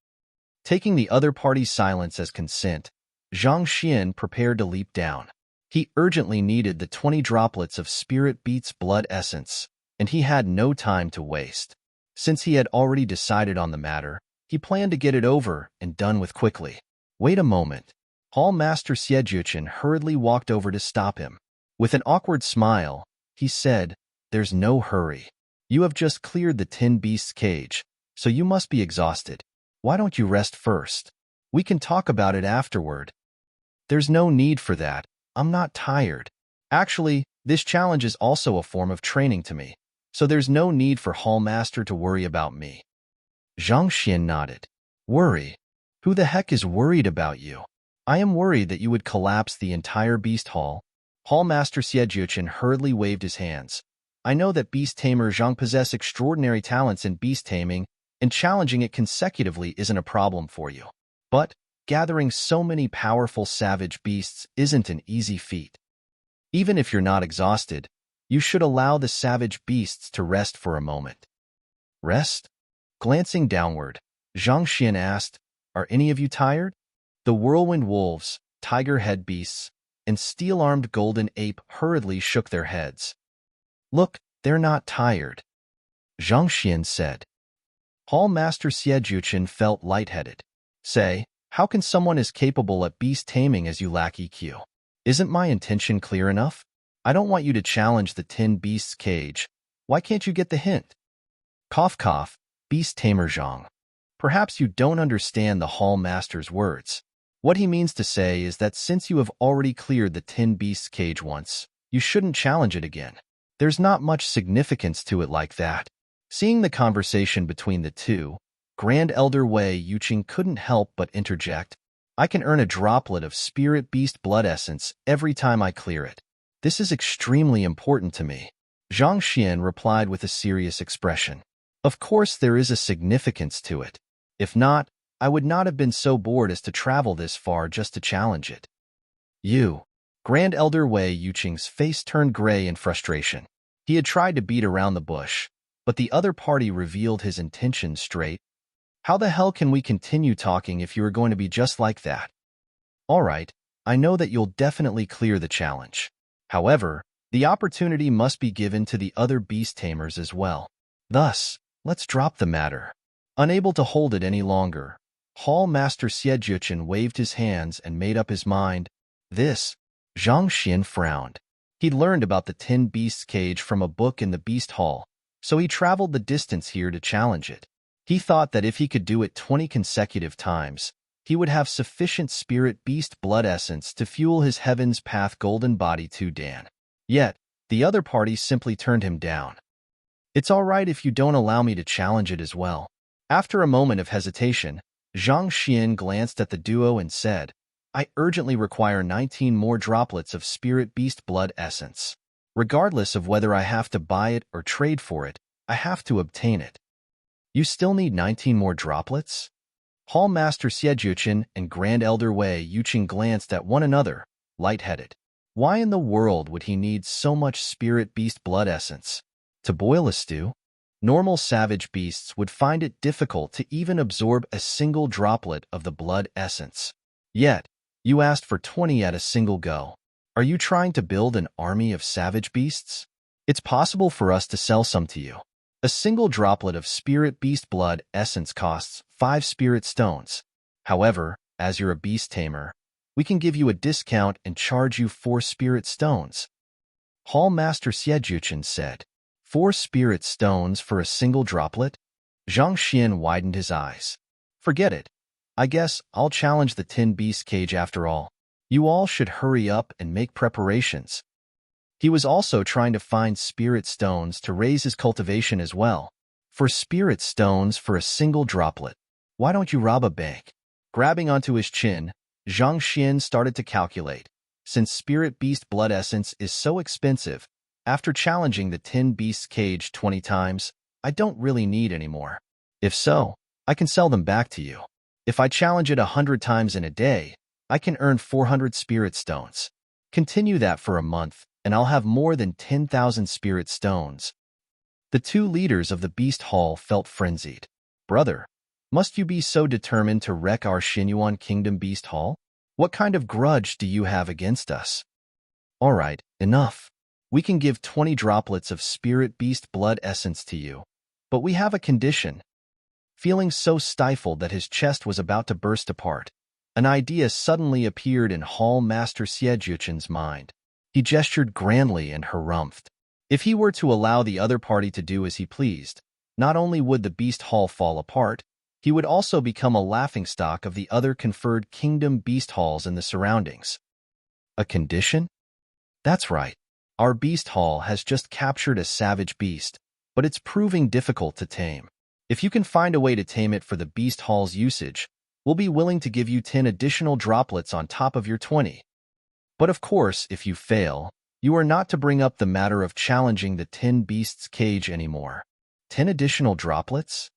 Taking the other party's silence as consent, Zhang Xian prepared to leap down. He urgently needed the 20 droplets of Spirit Beast's Blood Essence, and he had no time to waste. Since he had already decided on the matter, he planned to get it over and done with quickly. Wait a moment. Hall Master Xiejuchen hurriedly walked over to stop him. With an awkward smile, he said, "There's no hurry. You have just cleared the Tin Beast's cage, so you must be exhausted. Why don't you rest first? We can talk about it afterward." "There's no need for that. I'm not tired. Actually, this challenge is also a form of training to me, so there's no need for Hall Master to worry about me." Zhang Xian nodded. "Worry? Who the heck is worried about you? I am worried that you would collapse the entire Beast Hall." Hall Master Xiejuchen hurriedly waved his hands. "I know that Beast Tamer Zhang possess extraordinary talents in beast taming, and challenging it consecutively isn't a problem for you. But gathering so many powerful savage beasts isn't an easy feat. Even if you're not exhausted, you should allow the savage beasts to rest for a moment." "Rest?" Glancing downward, Zhang Xian asked, "Are any of you tired?" The whirlwind wolves, tiger head beasts, and steel-armed golden ape hurriedly shook their heads. "Look, they're not tired," Zhang Xian said. Hall Master Xiejuchen felt lightheaded. "Say, how can someone as capable at beast taming as you lack EQ? Isn't my intention clear enough? I don't want you to challenge the Tin Beast's cage. Why can't you get the hint?" Cough cough, Beast Tamer Zhang. Perhaps you don't understand the Hall Master's words. What he means to say is that since you have already cleared the Tin Beast's cage once, you shouldn't challenge it again. There's not much significance to it like that. Seeing the conversation between the two, Grand Elder Wei Yuqing couldn't help but interject. "I can earn a droplet of Spirit Beast Blood Essence every time I clear it. This is extremely important to me." Zhang Xian replied with a serious expression. "Of course there is a significance to it. If not, I would not have been so bored as to travel this far just to challenge it. You. Grand Elder Wei Yuqing's face turned gray in frustration. He had tried to beat around the bush, but the other party revealed his intentions straight. How the hell can we continue talking if you are going to be just like that? All right, I know that you'll definitely clear the challenge. However, the opportunity must be given to the other beast tamers as well. Thus, let's drop the matter. Unable to hold it any longer, Hall Master Xie waved his hands and made up his mind. This, Zhang Xian frowned. He'd learned about the 10 Beasts cage from a book in the Beast Hall, so he traveled the distance here to challenge it. He thought that if he could do it 20 consecutive times, he would have sufficient spirit beast blood essence to fuel his Heaven's Path golden body to Dan. Yet, the other party simply turned him down. It's all right if you don't allow me to challenge it as well. After a moment of hesitation, Zhang Xian glanced at the duo and said, I urgently require 19 more droplets of spirit beast blood essence. Regardless of whether I have to buy it or trade for it, I have to obtain it. You still need 19 more droplets? Hall Master Xie and Grand Elder Wei Yuqing glanced at one another, lightheaded. Why in the world would he need so much spirit beast blood essence? To boil a stew? Normal savage beasts would find it difficult to even absorb a single droplet of the blood essence. Yet, you asked for 20 at a single go. Are you trying to build an army of savage beasts? It's possible for us to sell some to you. A single droplet of spirit beast blood essence costs 5 spirit stones. However, as you're a beast tamer, we can give you a discount and charge you 4 spirit stones. Hall Master Xie said, 4 spirit stones for a single droplet? Zhang Xian widened his eyes. Forget it. I guess I'll challenge the 10 Beast cage after all. You all should hurry up and make preparations. He was also trying to find spirit stones to raise his cultivation as well. For spirit stones for a single droplet, why don't you rob a bank? Grabbing onto his chin, Zhang Xian started to calculate. Since spirit beast blood essence is so expensive, after challenging the 10 Beasts cage 20 times, I don't really need any more. If so, I can sell them back to you. If I challenge it 100 times in a day, I can earn 400 spirit stones. Continue that for a month, and I'll have more than 10,000 spirit stones. The 2 leaders of the Beast Hall felt frenzied. Brother, must you be so determined to wreck our Xinyuan Kingdom Beast Hall? What kind of grudge do you have against us? All right, enough. We can give 20 droplets of spirit beast blood essence to you, but we have a condition. Feeling so stifled that his chest was about to burst apart, an idea suddenly appeared in Hall Master Xie mind. He gestured grandly and harumphed. If he were to allow the other party to do as he pleased, not only would the Beast Hall fall apart, he would also become a laughingstock of the other conferred Kingdom Beast Halls in the surroundings. A condition? That's right. Our Beast Hall has just captured a savage beast, but it's proving difficult to tame. If you can find a way to tame it for the Beast Hall's usage, we'll be willing to give you 10 additional droplets on top of your 20. But of course, if you fail, you are not to bring up the matter of challenging the 10 Beasts cage anymore. 10 additional droplets?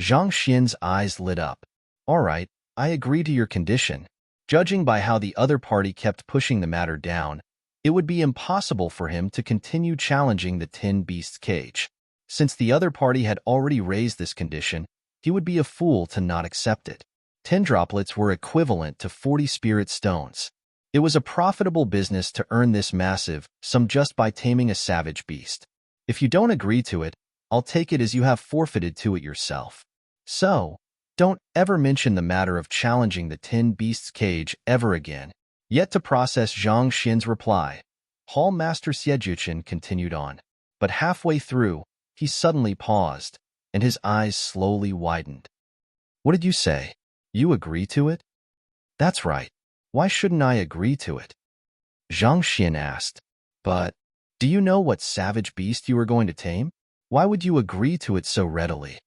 Zhang Xian's eyes lit up. All right, I agree to your condition. Judging by how the other party kept pushing the matter down, it would be impossible for him to continue challenging the 10 Beasts cage. Since the other party had already raised this condition, he would be a fool to not accept it. 10 droplets were equivalent to 40 spirit stones. It was a profitable business to earn this massive sum just by taming a savage beast. If you don't agree to it, I'll take it as you have forfeited to it yourself. So, don't ever mention the matter of challenging the 10 Beasts cage ever again. Yet to process Zhang Xian's reply, Hall Master Xie continued on. But halfway through, he suddenly paused, and his eyes slowly widened. What did you say? You agree to it? That's right. Why shouldn't I agree to it? Zhang Xian asked. But, do you know what savage beast you are going to tame? Why would you agree to it so readily?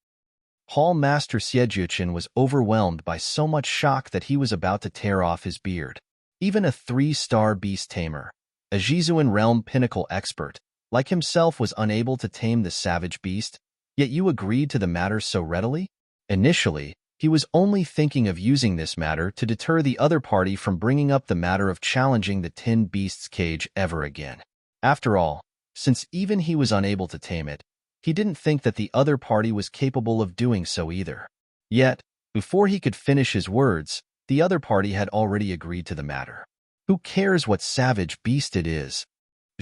Hall Master Xie was overwhelmed by so much shock that he was about to tear off his beard. Even a 3-star beast tamer, a Jizuan realm pinnacle expert, like himself was unable to tame the savage beast, yet you agreed to the matter so readily? Initially, He was only thinking of using this matter to deter the other party from bringing up the matter of challenging the tin beast's cage ever again. After all, since even he was unable to tame it, he didn't think that the other party was capable of doing so either. Yet, before he could finish his words, the other party had already agreed to the matter. Who cares what savage beast it is?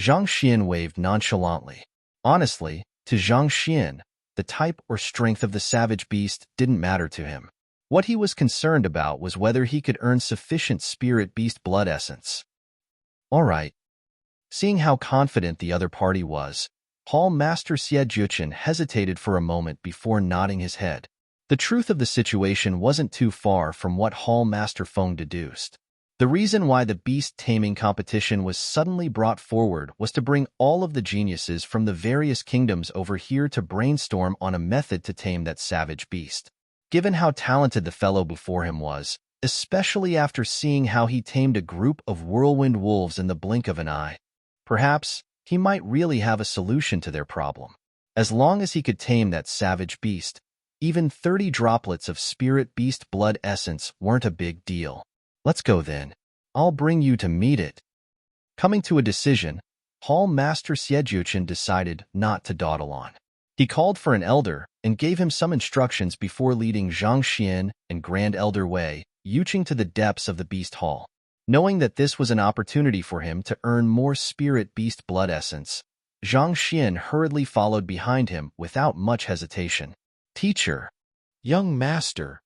Zhang Xian waved nonchalantly. Honestly, to Zhang Xian, the type or strength of the savage beast didn't matter to him. What he was concerned about was whether he could earn sufficient spirit beast blood essence. All right. Seeing how confident the other party was, Hall Master Xie Juchen hesitated for a moment before nodding his head. The truth of the situation wasn't too far from what Hall Master Feng deduced. The reason why the beast taming competition was suddenly brought forward was to bring all of the geniuses from the various kingdoms over here to brainstorm on a method to tame that savage beast. Given how talented the fellow before him was, especially after seeing how he tamed a group of whirlwind wolves in the blink of an eye, perhaps he might really have a solution to their problem. As long as he could tame that savage beast, even 30 droplets of spirit beast blood essence weren't a big deal. Let's go then. I'll bring you to meet it. Coming to a decision, Hall Master Xie Juchen decided not to dawdle on. He called for an elder and gave him some instructions before leading Zhang Xian and Grand Elder Wei Yuqing to the depths of the beast hall. Knowing that this was an opportunity for him to earn more spirit beast blood essence, Zhang Xian hurriedly followed behind him without much hesitation. Teacher, young master.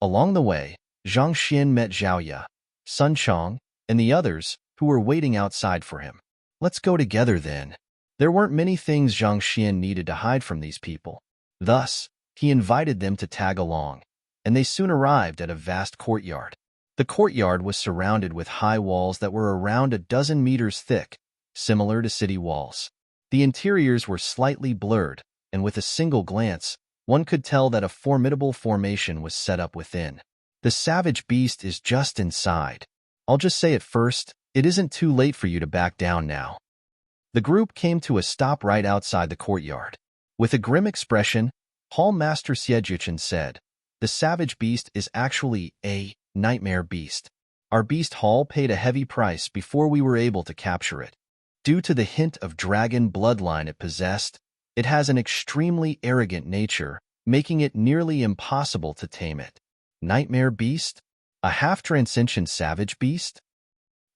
Along the way, Zhang Xian met Zhaoya, Sun Chong, and the others who were waiting outside for him. Let's go together then. There weren't many things Zhang Xian needed to hide from these people. Thus, he invited them to tag along, and they soon arrived at a vast courtyard. The courtyard was surrounded with high walls that were around a dozen meters thick, similar to city walls. The interiors were slightly blurred, and with a single glance, one could tell that a formidable formation was set up within. The savage beast is just inside. I'll just say it first, it isn't too late for you to back down now. The group came to a stop right outside the courtyard. With a grim expression, Hall Master Xie Juchen said, "The savage beast is actually a nightmare beast. Our beast hall paid a heavy price before we were able to capture it. Due to the hint of dragon bloodline it possessed, it has an extremely arrogant nature, making it nearly impossible to tame it." Nightmare beast? A half-transcendent savage beast?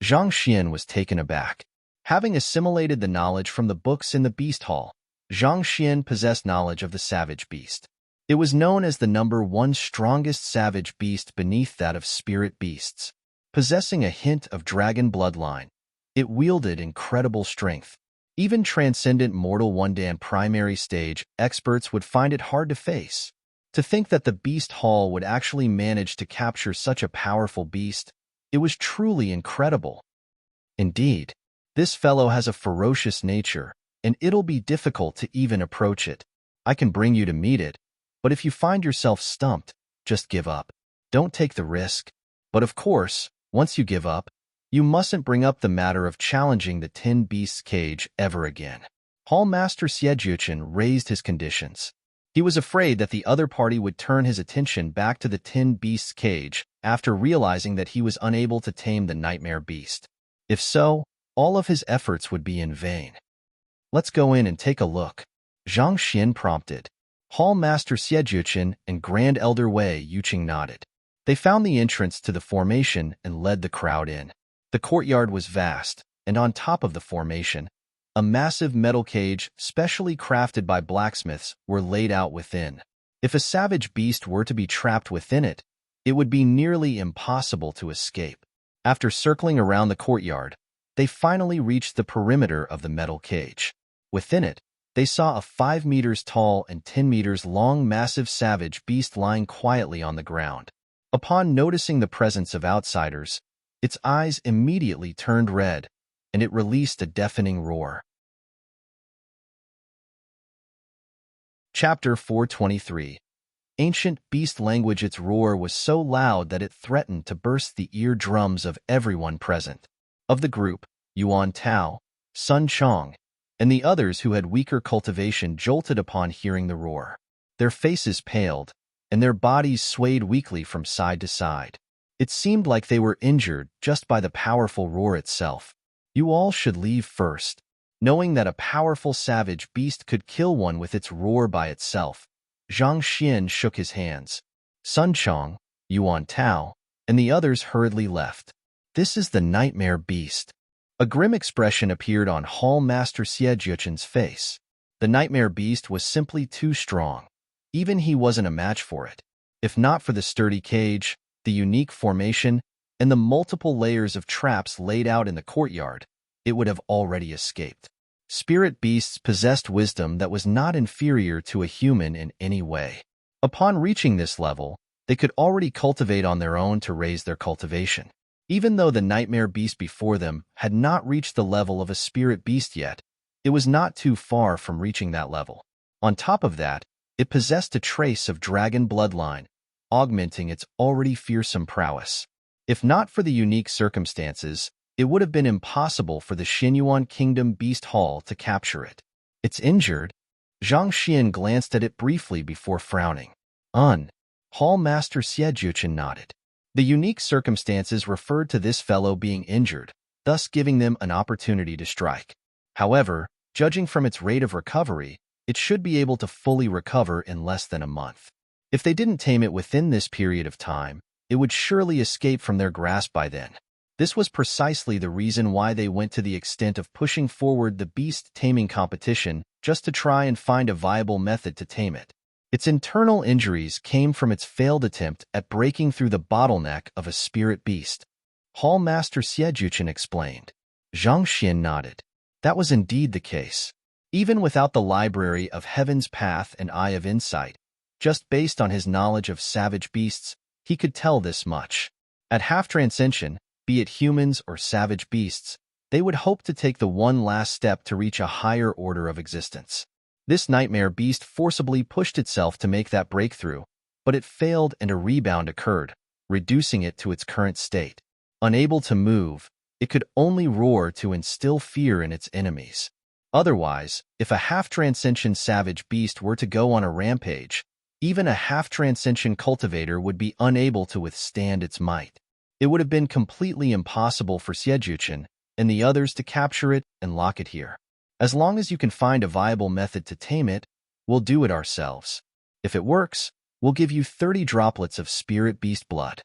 Zhang Xian was taken aback. Having assimilated the knowledge from the books in the beast hall, Zhang Xian possessed knowledge of the savage beast. It was known as the #1 strongest savage beast beneath that of spirit beasts. Possessing a hint of dragon bloodline, it wielded incredible strength. Even transcendent mortal one-dan primary stage experts would find it hard to face. To think that the beast hall would actually manage to capture such a powerful beast, it was truly incredible. Indeed, this fellow has a ferocious nature, and it'll be difficult to even approach it. I can bring you to meet it, but if you find yourself stumped, just give up. Don't take the risk. But of course, once you give up, you mustn't bring up the matter of challenging the tin beast's cage ever again. Hall Master Xie Juchen raised his conditions. He was afraid that the other party would turn his attention back to the tin beast's cage after realizing that he was unable to tame the nightmare beast. If so, all of his efforts would be in vain. Let's go in and take a look, Zhang Xian prompted. Hall Master Xie Juchen and Grand Elder Wei Yuqing nodded. They found the entrance to the formation and led the crowd in. The courtyard was vast, and on top of the formation, a massive metal cage, specially crafted by blacksmiths, were laid out within. If a savage beast were to be trapped within it, it would be nearly impossible to escape. After circling around the courtyard, they finally reached the perimeter of the metal cage. Within it, they saw a 5 meters tall and 10 meters long massive savage beast lying quietly on the ground. Upon noticing the presence of outsiders, its eyes immediately turned red, and it released a deafening roar. Chapter 423. Ancient beast language. Its roar was so loud that it threatened to burst the eardrums of everyone present. Of the group, Yuan Tao, Sun Chong, and the others who had weaker cultivation jolted upon hearing the roar. Their faces paled, and their bodies swayed weakly from side to side. It seemed like they were injured just by the powerful roar itself. You all should leave first. Knowing that a powerful savage beast could kill one with its roar by itself, Zhang Xian shook his hands. Sun Chong, Yuan Tao, and the others hurriedly left. This is the nightmare beast. A grim expression appeared on Hall Master Xie Juchen's face. The nightmare beast was simply too strong. Even he wasn't a match for it. If not for the sturdy cage, the unique formation, and the multiple layers of traps laid out in the courtyard, it would have already escaped. Spirit beasts possessed wisdom that was not inferior to a human in any way. Upon reaching this level, they could already cultivate on their own to raise their cultivation. Even though the nightmare beast before them had not reached the level of a spirit beast yet, it was not too far from reaching that level. On top of that, it possessed a trace of dragon bloodline, augmenting its already fearsome prowess. If not for the unique circumstances, it would have been impossible for the Xinyuan Kingdom Beast Hall to capture it. It's injured. Zhang Xian glanced at it briefly before frowning. Hall Master Xie Juchen nodded. The unique circumstances referred to this fellow being injured, thus giving them an opportunity to strike. However, judging from its rate of recovery, it should be able to fully recover in less than a month. If they didn't tame it within this period of time, it would surely escape from their grasp by then. This was precisely the reason why they went to the extent of pushing forward the beast taming competition just to try and find a viable method to tame it. Its internal injuries came from its failed attempt at breaking through the bottleneck of a spirit beast. Hall Master Xie Juchen explained. Zhang Xian nodded. That was indeed the case. Even without the Library of Heaven's Path and Eye of Insight, just based on his knowledge of savage beasts, he could tell this much. At half-transcension, be it humans or savage beasts, they would hope to take the one last step to reach a higher order of existence. This nightmare beast forcibly pushed itself to make that breakthrough, but it failed and a rebound occurred, reducing it to its current state. Unable to move, it could only roar to instill fear in its enemies. Otherwise, if a half-transcension savage beast were to go on a rampage, even a half-transcension cultivator would be unable to withstand its might. It would have been completely impossible for Xie Juchen and the others to capture it and lock it here. As long as you can find a viable method to tame it, we'll do it ourselves. If it works, we'll give you 30 droplets of spirit beast blood.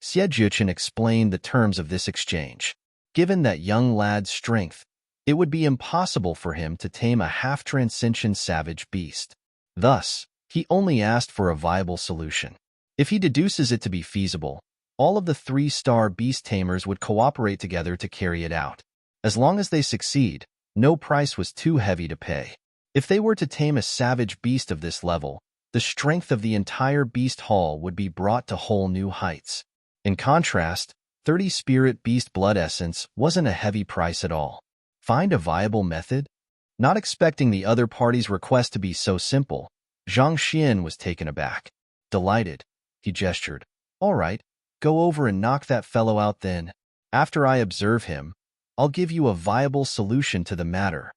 Xie Juchen explained the terms of this exchange. Given that young lad's strength, it would be impossible for him to tame a half-transcension savage beast. Thus, he only asked for a viable solution. If he deduces it to be feasible, all of the 3-star beast tamers would cooperate together to carry it out. As long as they succeed, no price was too heavy to pay. If they were to tame a savage beast of this level, the strength of the entire beast hall would be brought to whole new heights. In contrast, 30 spirit beast blood essence wasn't a heavy price at all. Find a viable method? Not expecting the other party's request to be so simple, Zhang Xian was taken aback. Delighted, he gestured. All right, go over and knock that fellow out then. After I observe him, I'll give you a viable solution to the matter.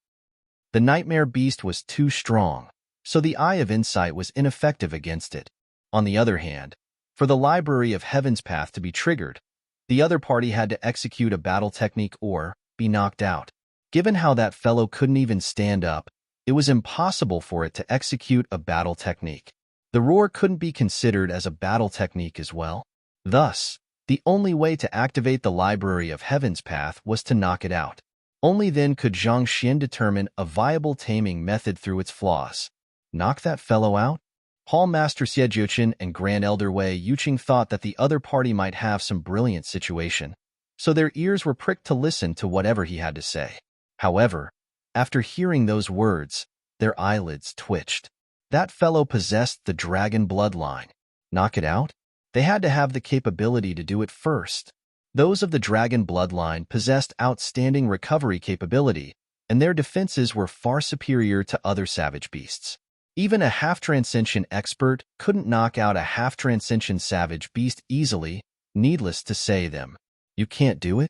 The nightmare beast was too strong, so the Eye of Insight was ineffective against it. On the other hand, for the Library of Heaven's Path to be triggered, the other party had to execute a battle technique or be knocked out. Given how that fellow couldn't even stand up, it was impossible for it to execute a battle technique. The roar couldn't be considered as a battle technique as well. Thus, the only way to activate the Library of Heaven's Path was to knock it out. Only then could Zhang Xian determine a viable taming method through its flaws. Knock that fellow out? Hall Master Xie Juchen and Grand Elder Wei Yuqing thought that the other party might have some brilliant situation, so their ears were pricked to listen to whatever he had to say. However, after hearing those words, their eyelids twitched. That fellow possessed the dragon bloodline. Knock it out? They had to have the capability to do it first. Those of the dragon bloodline possessed outstanding recovery capability, and their defenses were far superior to other savage beasts. Even a half-transcension expert couldn't knock out a half-transcension savage beast easily, needless to say them. You can't do it?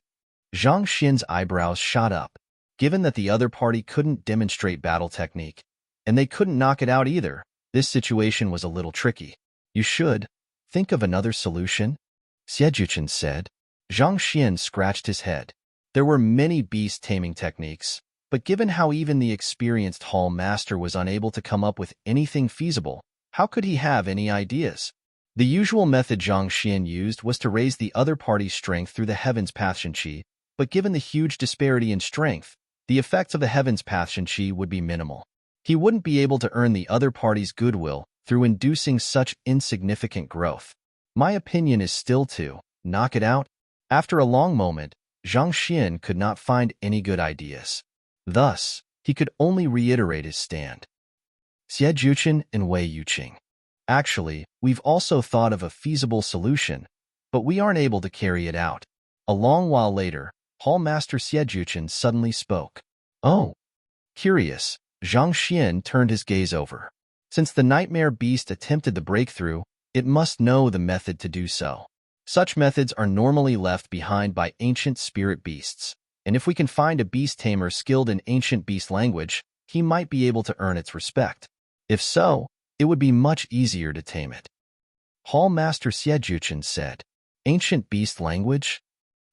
Zhang Xian's eyebrows shot up. Given that the other party couldn't demonstrate battle technique, and they couldn't knock it out either, this situation was a little tricky. You should. Think of another solution, Xie said. Zhang Xian scratched his head. There were many beast-taming techniques, but given how even the experienced hall master was unable to come up with anything feasible, how could he have any ideas? The usual method Zhang Xian used was to raise the other party's strength through the Heaven's Path Qi, but given the huge disparity in strength, the effects of the Heaven's Path Qi would be minimal. He wouldn't be able to earn the other party's goodwill through inducing such insignificant growth. My opinion is still to knock it out. After a long moment, Zhang Xian could not find any good ideas. Thus, he could only reiterate his stand. Xie Juchen and Wei Yuqing. Actually, we've also thought of a feasible solution, but we aren't able to carry it out. A long while later, Hall Master Xie Juchen suddenly spoke. Oh. Curious, Zhang Xian turned his gaze over. Since the nightmare beast attempted the breakthrough, it must know the method to do so. Such methods are normally left behind by ancient spirit beasts, and if we can find a beast tamer skilled in ancient beast language, he might be able to earn its respect. If so, it would be much easier to tame it. Hall Master Xie Juchen said, Ancient beast language?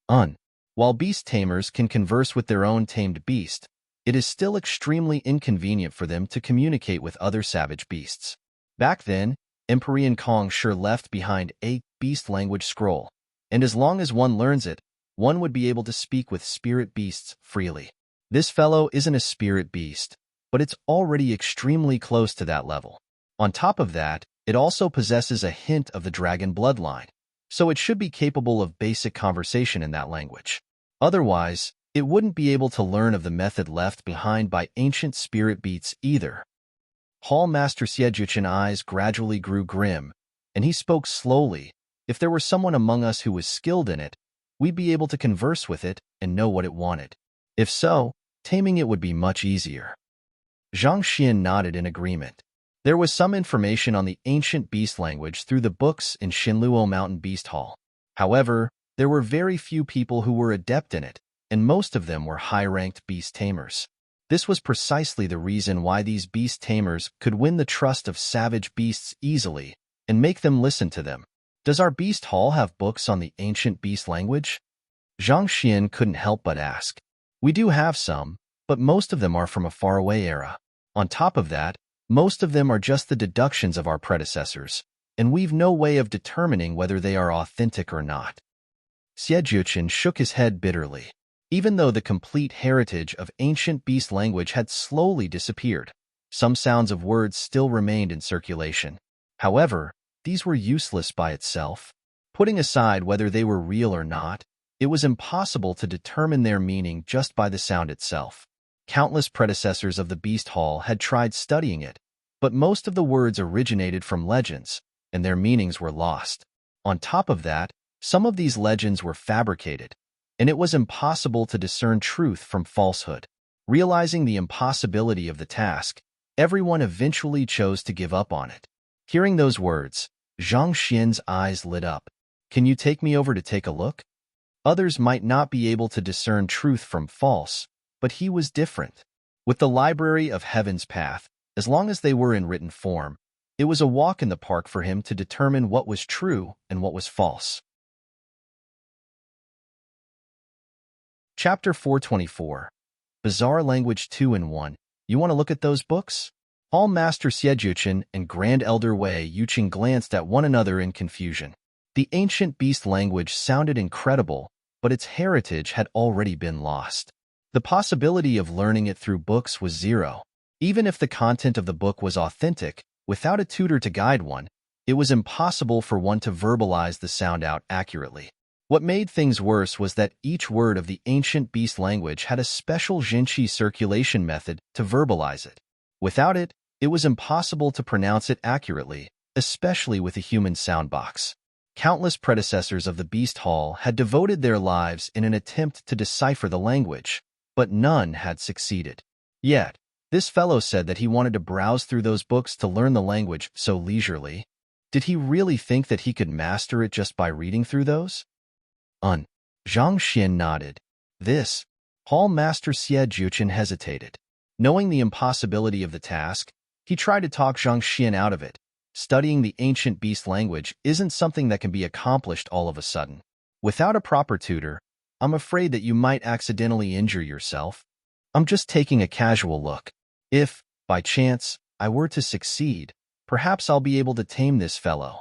While beast tamers can converse with their own tamed beast, it is still extremely inconvenient for them to communicate with other savage beasts. Back then, Emperor Kong sure left behind a beast language scroll, and as long as one learns it, one would be able to speak with spirit beasts freely. This fellow isn't a spirit beast, but it's already extremely close to that level. On top of that, it also possesses a hint of the dragon bloodline, so it should be capable of basic conversation in that language. Otherwise, it wouldn't be able to learn of the method left behind by ancient spirit beasts either. Hall Master Xie Juchen's eyes gradually grew grim, and he spoke slowly. If there were someone among us who was skilled in it, we'd be able to converse with it and know what it wanted. If so, taming it would be much easier. Zhang Xian nodded in agreement. There was some information on the ancient beast language through the books in Xinluo Mountain Beast Hall. However, there were very few people who were adept in it, and most of them were high-ranked beast tamers. This was precisely the reason why these beast tamers could win the trust of savage beasts easily and make them listen to them. Does our beast hall have books on the ancient beast language? Zhang Xian couldn't help but ask. We do have some, but most of them are from a faraway era. On top of that, most of them are just the deductions of our predecessors, and we've no way of determining whether they are authentic or not. Xie Juchen shook his head bitterly. Even though the complete heritage of ancient beast language had slowly disappeared, some sounds of words still remained in circulation. However, these were useless by itself. Putting aside whether they were real or not, it was impossible to determine their meaning just by the sound itself. Countless predecessors of the Beast Hall had tried studying it, but most of the words originated from legends, and their meanings were lost. On top of that, some of these legends were fabricated, and it was impossible to discern truth from falsehood. Realizing the impossibility of the task, everyone eventually chose to give up on it. Hearing those words, Zhang Xian's eyes lit up. Can you take me over to take a look? Others might not be able to discern truth from false, but he was different. With the Library of Heaven's Path, as long as they were in written form, it was a walk in the park for him to determine what was true and what was false. Chapter 424. Bizarre Language 2-in-1. You want to look at those books? Hall Master Xie Juchen and Grand Elder Wei Yuqing glanced at one another in confusion. The ancient beast language sounded incredible, but its heritage had already been lost. The possibility of learning it through books was zero. Even if the content of the book was authentic, without a tutor to guide one, it was impossible for one to verbalize the sound out accurately. What made things worse was that each word of the ancient beast language had a special Jinqi circulation method to verbalize it. Without it, it was impossible to pronounce it accurately, especially with a human sound box. Countless predecessors of the Beast Hall had devoted their lives in an attempt to decipher the language, but none had succeeded. Yet, this fellow said that he wanted to browse through those books to learn the language so leisurely. Did he really think that he could master it just by reading through those? Zhang Xian nodded. This. Hall Master Xie Juchen hesitated. Knowing the impossibility of the task, he tried to talk Zhang Xian out of it, Studying the ancient beast language isn't something that can be accomplished all of a sudden. Without a proper tutor, I'm afraid that you might accidentally injure yourself. I'm just taking a casual look. If, by chance, I were to succeed, perhaps I'll be able to tame this fellow."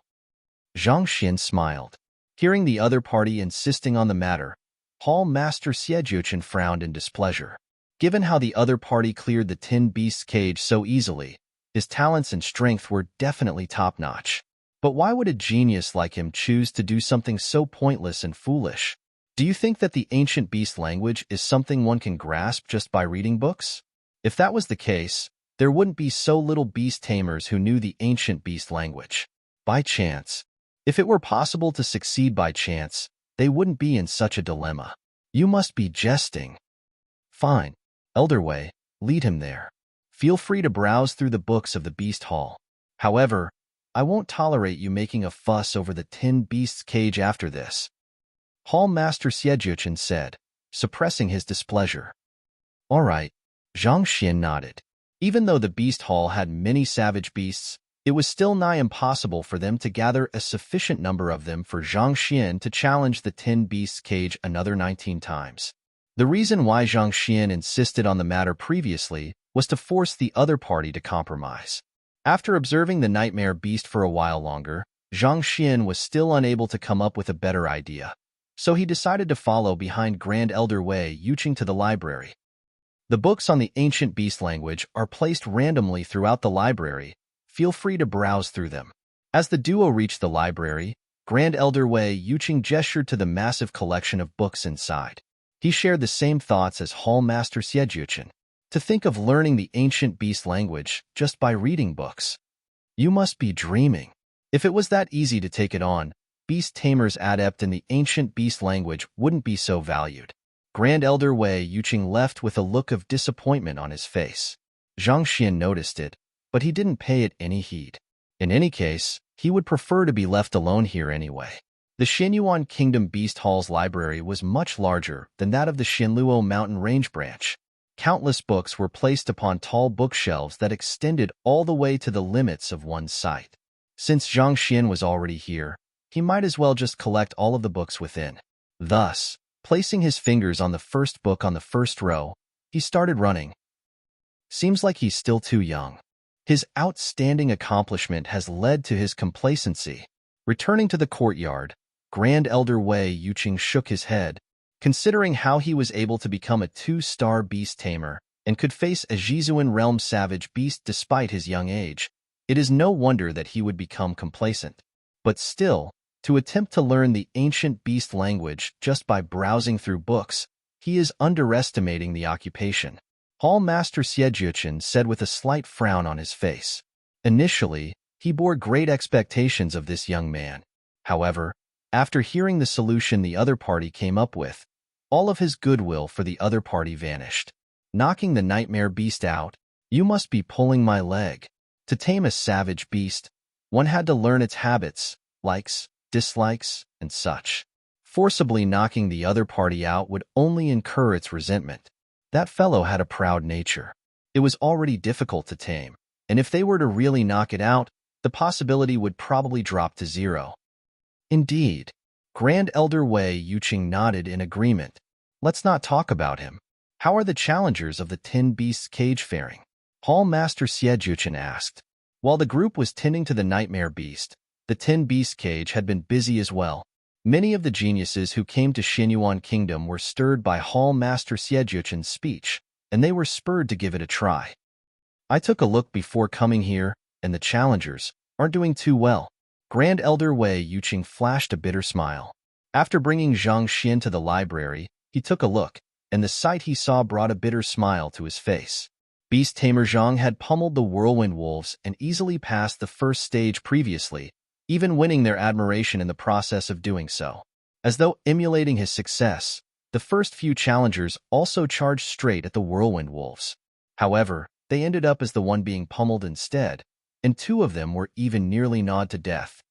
Zhang Xin smiled. Hearing the other party insisting on the matter, Hall Master Xiejuchen frowned in displeasure. Given how the other party cleared the tin beast's cage so easily, his talents and strength were definitely top-notch. But why would a genius like him choose to do something so pointless and foolish? Do you think that the ancient beast language is something one can grasp just by reading books? If that was the case, there wouldn't be so little beast tamers who knew the ancient beast language. By chance. If it were possible to succeed by chance, they wouldn't be in such a dilemma. You must be jesting. Fine. Elder Wei, lead him there. Feel free to browse through the books of the Beast Hall. However, I won't tolerate you making a fuss over the tin beast's cage after this. Hall Master Xiejuchen said, suppressing his displeasure. All right. Zhang Xin nodded. Even though the Beast Hall had many savage beasts, it was still nigh impossible for them to gather a sufficient number of them for Zhang Xin to challenge the tin beast's cage another 19 times. The reason why Zhang Xin insisted on the matter previously was to force the other party to compromise. After observing the nightmare beast for a while longer, Zhang Xin was still unable to come up with a better idea, so he decided to follow behind Grand Elder Wei Yuqing to the library. The books on the ancient beast language are placed randomly throughout the library. Feel free to browse through them. As the duo reached the library, Grand Elder Wei Yuqing gestured to the massive collection of books inside. He shared the same thoughts as Hall Master Xiejuchen. To think of learning the ancient beast language just by reading books. You must be dreaming. If it was that easy to take it on, beast tamers adept in the ancient beast language wouldn't be so valued. Grand Elder Wei Yuqing left with a look of disappointment on his face. Zhang Xin noticed it, but he didn't pay it any heed. In any case, he would prefer to be left alone here anyway. The Xinyuan Kingdom Beast Hall's library was much larger than that of the Xinluo Mountain Range branch. Countless books were placed upon tall bookshelves that extended all the way to the limits of one's sight. Since Zhang Xin was already here, he might as well just collect all of the books within. Thus, placing his fingers on the first book on the first row, he started running. Seems like he's still too young. His outstanding accomplishment has led to his complacency. Returning to the courtyard, Grand Elder Wei Yuqing shook his head. Considering how he was able to become a 2-star beast tamer and could face a Jizuan realm savage beast despite his young age, it is no wonder that he would become complacent. But still, to attempt to learn the ancient beast language just by browsing through books, he is underestimating the occupation. Hall Master Xiejuchen said with a slight frown on his face. Initially, he bore great expectations of this young man. However, after hearing the solution the other party came up with, all of his goodwill for the other party vanished. Knocking the nightmare beast out, you must be pulling my leg. To tame a savage beast, one had to learn its habits, likes, dislikes, and such. Forcibly knocking the other party out would only incur its resentment. That fellow had a proud nature. It was already difficult to tame, and if they were to really knock it out, the possibility would probably drop to 0. Indeed. Grand Elder Wei Yuqing nodded in agreement. Let's not talk about him. How are the challengers of the Tin Beast's cage faring? Hall Master Xiejuchen asked. While the group was tending to the nightmare beast, the Tin Beast cage had been busy as well. Many of the geniuses who came to Xinyuan Kingdom were stirred by Hall Master Xiejuchen's speech, and they were spurred to give it a try. I took a look before coming here, and the challengers aren't doing too well. Grand Elder Wei Yuqing flashed a bitter smile. After bringing Zhang Xin to the library, he took a look, and the sight he saw brought a bitter smile to his face. Beast Tamer Zhang had pummeled the whirlwind wolves and easily passed the first stage previously, even winning their admiration in the process of doing so. As though emulating his success, the first few challengers also charged straight at the whirlwind wolves. However, they ended up as the one being pummeled instead, and 2 of them were even nearly gnawed to death.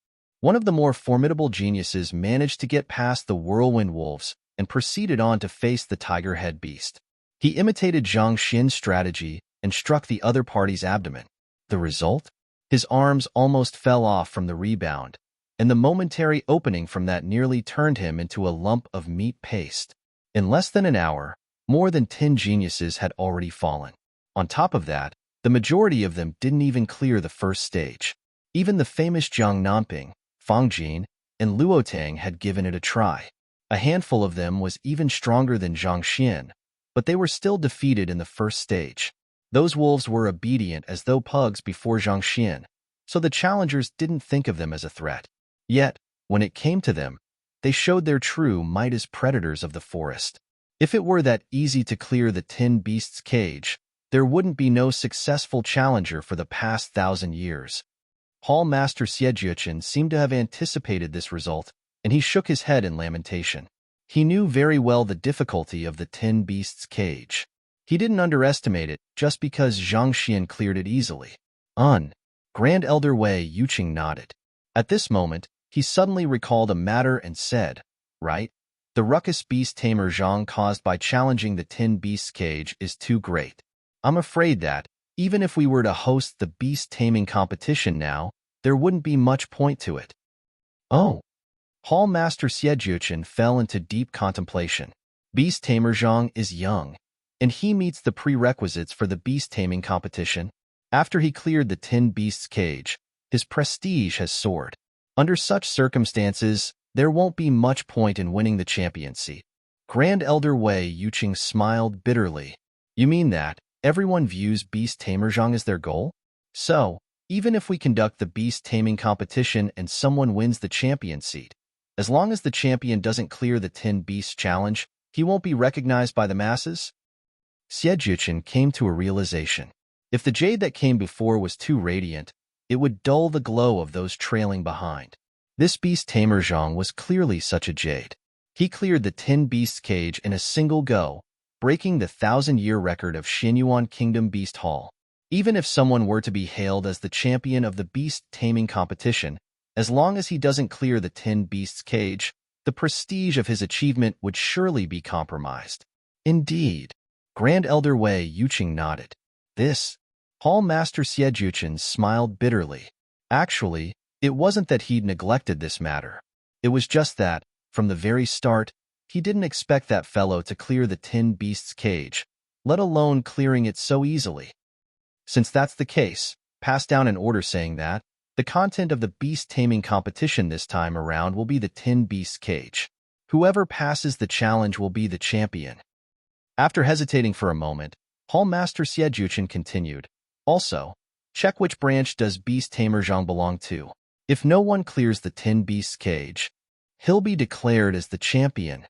One of the more formidable geniuses managed to get past the whirlwind wolves and proceeded on to face the tiger head beast. He imitated Zhang Xin's strategy and struck the other party's abdomen. The result? His arms almost fell off from the rebound, and the momentary opening from that nearly turned him into a lump of meat paste. In less than an hour, more than 10 geniuses had already fallen. On top of that, the majority of them didn't even clear the first stage. Even the famous Jiang Nanping, Fang Jin, and Luo Tang had given it a try. A handful of them was even stronger than Zhang Xian, but they were still defeated in the first stage. Those wolves were obedient as though pugs before Zhang Xian, so the challengers didn't think of them as a threat. Yet, when it came to them, they showed their true might as predators of the forest. If it were that easy to clear the 10 beasts' cage, there wouldn't be no successful challenger for the past 1,000 years. Hall Master Xiejuchen seemed to have anticipated this result, and he shook his head in lamentation. He knew very well the difficulty of the 10 beasts' cage. He didn't underestimate it just because Zhang Xian cleared it easily. Grand Elder Wei Yuqing nodded. At this moment, he suddenly recalled a matter and said, "Right? The ruckus beast tamer Zhang caused by challenging the 10 beasts cage is too great. I'm afraid that, even if we were to host the beast taming competition now, there wouldn't be much point to it." Oh. Hall Master Xiejuchen fell into deep contemplation. Beast tamer Zhang is young, and he meets the prerequisites for the beast taming competition. After he cleared the 10 beasts cage, his prestige has soared. Under such circumstances, there won't be much point in winning the champion seat. Grand Elder Wei Yuqing smiled bitterly. You mean that everyone views beast tamer Zhang as their goal? So, even if we conduct the beast taming competition and someone wins the champion seat, as long as the champion doesn't clear the 10 beasts challenge, he won't be recognized by the masses? Xiejuchen came to a realization. If the jade that came before was too radiant, it would dull the glow of those trailing behind. This beast tamer Zhang was clearly such a jade. He cleared the 10 beasts cage in a single go, breaking the 1,000-year record of Xinyuan Kingdom Beast Hall. Even if someone were to be hailed as the champion of the beast taming competition, as long as he doesn't clear the 10 beasts cage, the prestige of his achievement would surely be compromised. Indeed. Grand Elder Wei Yuqing nodded. This. Hall Master Xiejuchen smiled bitterly. Actually, it wasn't that he'd neglected this matter. It was just that, from the very start, he didn't expect that fellow to clear the 10 beasts cage, let alone clearing it so easily. Since that's the case, pass down an order saying that the content of the beast taming competition this time around will be the 10 beasts cage. Whoever passes the challenge will be the champion. After hesitating for a moment, Hall Master Xiejuchen continued, also, check which branch does beast tamer Zhang belong to. If no one clears the 10 beasts cage, he'll be declared as the champion.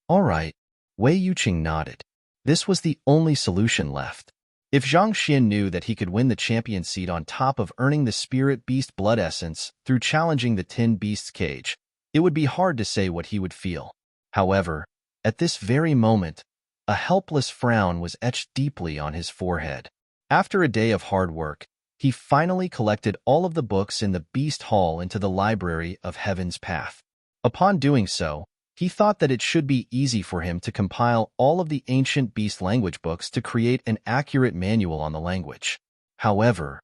All right, Wei Yuqing nodded. This was the only solution left. If Zhang Xian knew that he could win the champion seat on top of earning the spirit beast blood essence through challenging the 10 beasts cage, it would be hard to say what he would feel. However, at this very moment, a helpless frown was etched deeply on his forehead. After a day of hard work, he finally collected all of the books in the Beast Hall into the Library of Heaven's Path. Upon doing so, he thought that it should be easy for him to compile all of the ancient beast language books to create an accurate manual on the language. However,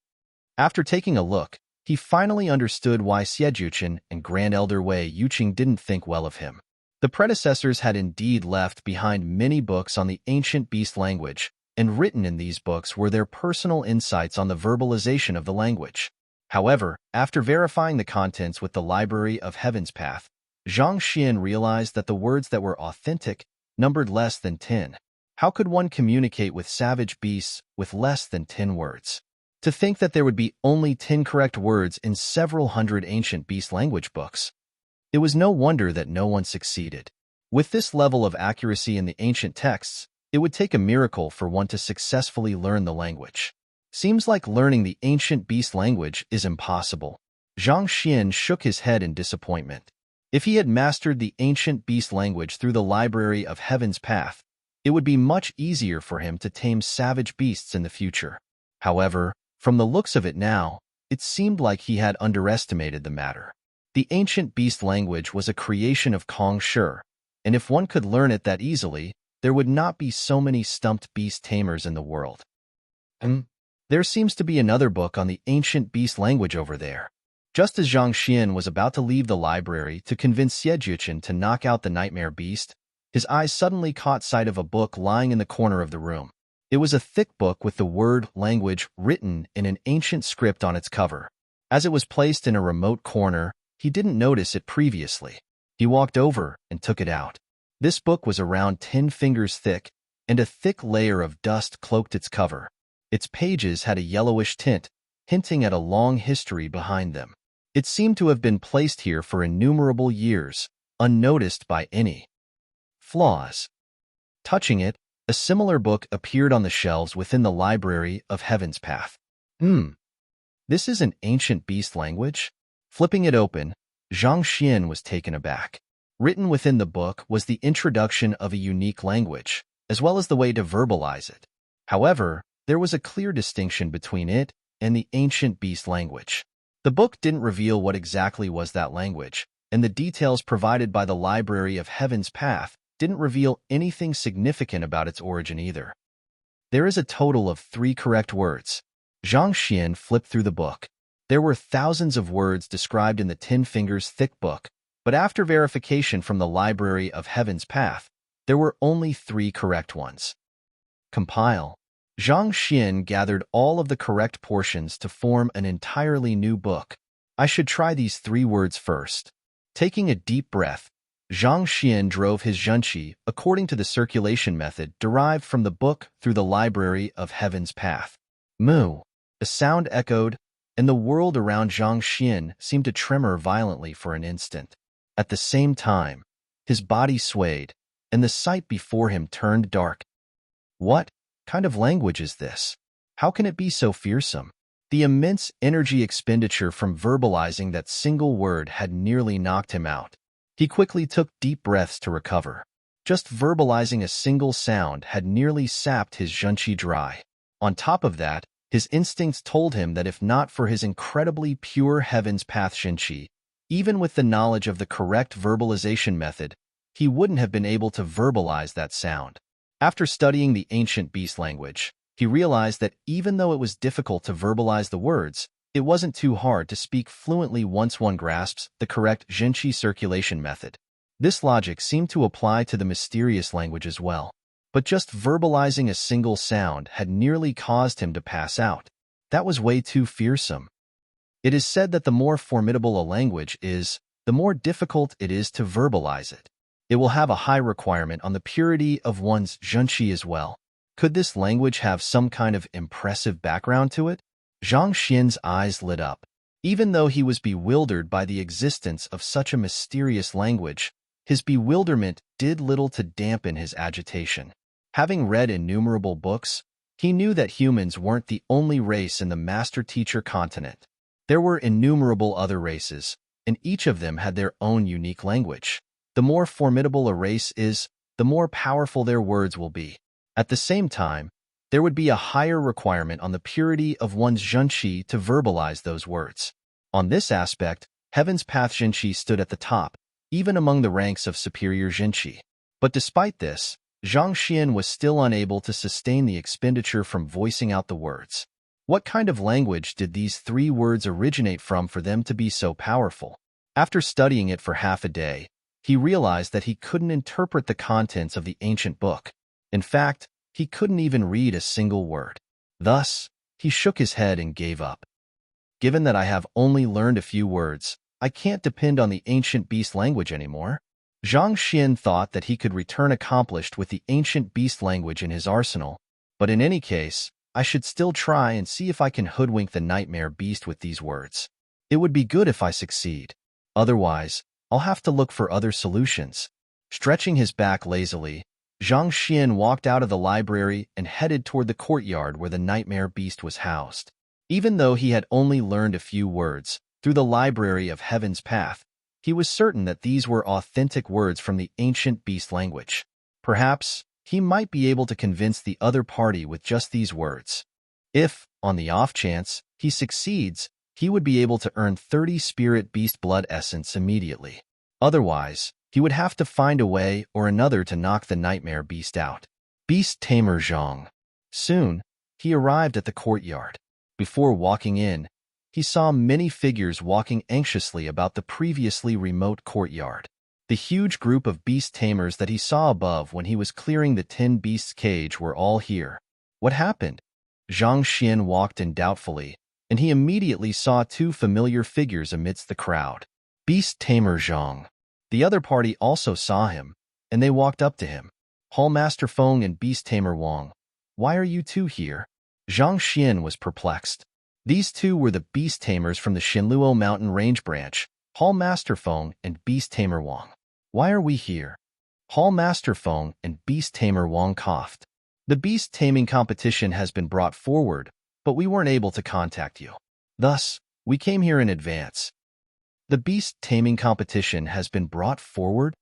after taking a look, he finally understood why Xiejuchen and Grand Elder Wei Yuqing didn't think well of him. The predecessors had indeed left behind many books on the ancient beast language, and written in these books were their personal insights on the verbalization of the language. However, after verifying the contents with the Library of Heaven's Path, Zhang Xian realized that the words that were authentic numbered less than 10. How could one communicate with savage beasts with less than 10 words? To think that there would be only 10 correct words in several hundred ancient beast language books. It was no wonder that no one succeeded. With this level of accuracy in the ancient texts, it would take a miracle for one to successfully learn the language. Seems like learning the ancient beast language is impossible. Zhang Xian shook his head in disappointment. If he had mastered the ancient beast language through the Library of Heaven's Path, it would be much easier for him to tame savage beasts in the future. However, from the looks of it now, it seemed like he had underestimated the matter. The ancient beast language was a creation of Kong Shi, and if one could learn it that easily, there would not be so many stumped beast tamers in the world. There seems to be another book on the ancient beast language over there. Just as Zhang Xian was about to leave the library to convince Xie Juqian to knock out the nightmare beast, his eyes suddenly caught sight of a book lying in the corner of the room. It was a thick book with the word language written in an ancient script on its cover. As it was placed in a remote corner, he didn't notice it previously. He walked over and took it out. This book was around 10 fingers thick, and a thick layer of dust cloaked its cover. Its pages had a yellowish tint, hinting at a long history behind them. It seemed to have been placed here for innumerable years, unnoticed by any flaws. Touching it, a similar book appeared on the shelves within the library of Heaven's Path. This is an ancient beast language? Flipping it open, Zhang Xian was taken aback. Written within the book was the introduction of a unique language, as well as the way to verbalize it. However, there was a clear distinction between it and the ancient beast language. The book didn't reveal what exactly was that language, and the details provided by the Library of Heaven's Path didn't reveal anything significant about its origin either. There is a total of 3 correct words. Zhang Xian flipped through the book. There were thousands of words described in the 10 fingers thick book, but after verification from the Library of Heaven's Path, there were only 3 correct ones. Compile. Zhang Xian gathered all of the correct portions to form an entirely new book. I should try these 3 words first. Taking a deep breath, Zhang Xian drove his zhenqi according to the circulation method derived from the book through the Library of Heaven's Path. Moo! A sound echoed, and the world around Zhang Xian seemed to tremor violently for an instant. At the same time, his body swayed, and the sight before him turned dark. What kind of language is this? How can it be so fearsome? The immense energy expenditure from verbalizing that single word had nearly knocked him out. He quickly took deep breaths to recover. Just verbalizing a single sound had nearly sapped his zhenqi dry. On top of that, his instincts told him that if not for his incredibly pure Heaven's Path zhenqi, even with the knowledge of the correct verbalization method, he wouldn't have been able to verbalize that sound. After studying the ancient beast language, he realized that even though it was difficult to verbalize the words, it wasn't too hard to speak fluently once one grasps the correct zhenqi circulation method. This logic seemed to apply to the mysterious language as well. But just verbalizing a single sound had nearly caused him to pass out. That was way too fearsome. It is said that the more formidable a language is, the more difficult it is to verbalize it. It will have a high requirement on the purity of one's zhenqi as well. Could this language have some kind of impressive background to it? Zhang Xian's eyes lit up. Even though he was bewildered by the existence of such a mysterious language, his bewilderment did little to dampen his agitation. Having read innumerable books, he knew that humans weren't the only race in the master-teacher continent. There were innumerable other races, and each of them had their own unique language. The more formidable a race is, the more powerful their words will be. At the same time, there would be a higher requirement on the purity of one's zhenqi to verbalize those words. On this aspect, Heaven's Path zhenqi stood at the top, even among the ranks of superior zhenqi. But despite this, Zhang Xian was still unable to sustain the expenditure from voicing out the words. What kind of language did these 3 words originate from for them to be so powerful? After studying it for half a day, he realized that he couldn't interpret the contents of the ancient book. In fact, he couldn't even read a single word. Thus, he shook his head and gave up. Given that I have only learned a few words, I can't depend on the ancient beast language anymore. Zhang Xian thought that he could return accomplished with the ancient beast language in his arsenal, but in any case, I should still try and see if I can hoodwink the nightmare beast with these words. It would be good if I succeed. Otherwise, I'll have to look for other solutions. Stretching his back lazily, Zhang Xian walked out of the library and headed toward the courtyard where the nightmare beast was housed. Even though he had only learned a few words, through the Library of Heaven's Path, he was certain that these were authentic words from the ancient beast language. Perhaps, he might be able to convince the other party with just these words. If, on the off chance, he succeeds, he would be able to earn 30 spirit beast blood essence immediately. Otherwise, he would have to find a way or another to knock the nightmare beast out. Beast Tamer Zhang. Soon, He arrived at the courtyard. Before walking in, he saw many figures walking anxiously about the previously remote courtyard. The huge group of beast tamers that he saw above when he was clearing the 10 beasts' cage were all here. What happened? Zhang Xian walked in doubtfully, and he immediately saw two familiar figures amidst the crowd. Beast Tamer Zhang. The other party also saw him, and they walked up to him. Hallmaster Feng and Beast Tamer Wang. Why are you two here? Zhang Xian was perplexed. These two were the beast tamers from the Xinluo Mountain Range branch, Hallmaster Feng and Beast Tamer Wang. Why are we here? Hallmaster Feng and Beast Tamer Wang coughed. The beast taming competition has been brought forward, but we weren't able to contact you. Thus, we came here in advance. The beast taming competition has been brought forward?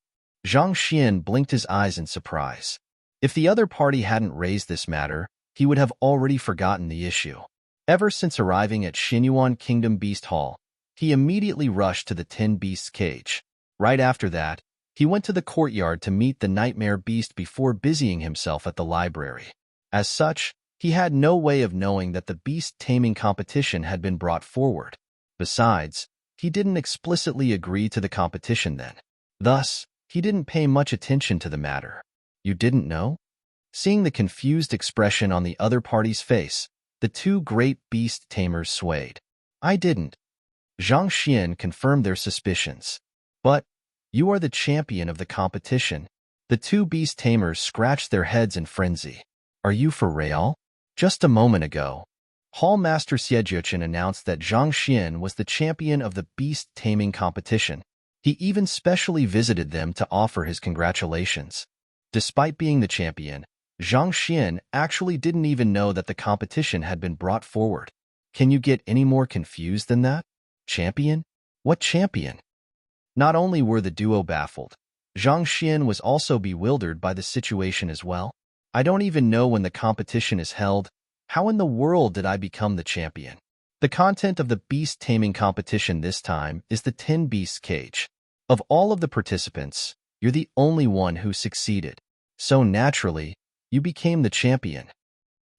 Zhang Xian blinked his eyes in surprise. If the other party hadn't raised this matter, he would have already forgotten the issue. Ever since arriving at Xinyuan Kingdom Beast Hall, he immediately rushed to the 10 Beasts cage. Right after that, he went to the courtyard to meet the Nightmare Beast before busying himself at the library. As such, he had no way of knowing that the beast taming competition had been brought forward. Besides, he didn't explicitly agree to the competition then. Thus, he didn't pay much attention to the matter. You didn't know? Seeing the confused expression on the other party's face, the two great beast tamers swayed. I didn't. Zhang Xian confirmed their suspicions. But, you are the champion of the competition. The two beast tamers scratched their heads in frenzy. Are you for real? Just a moment ago, Hallmaster Xiejuchen announced that Zhang Xian was the champion of the beast taming competition. He even specially visited them to offer his congratulations. Despite being the champion, Zhang Xian actually didn't even know that the competition had been brought forward. Can you get any more confused than that? Champion? What champion? Not only were the duo baffled, Zhang Xian was also bewildered by the situation as well. I don't even know when the competition is held. How in the world did I become the champion? The content of the beast taming competition this time is the 10 beasts cage. Of all of the participants, you're the only one who succeeded. So naturally, you became the champion.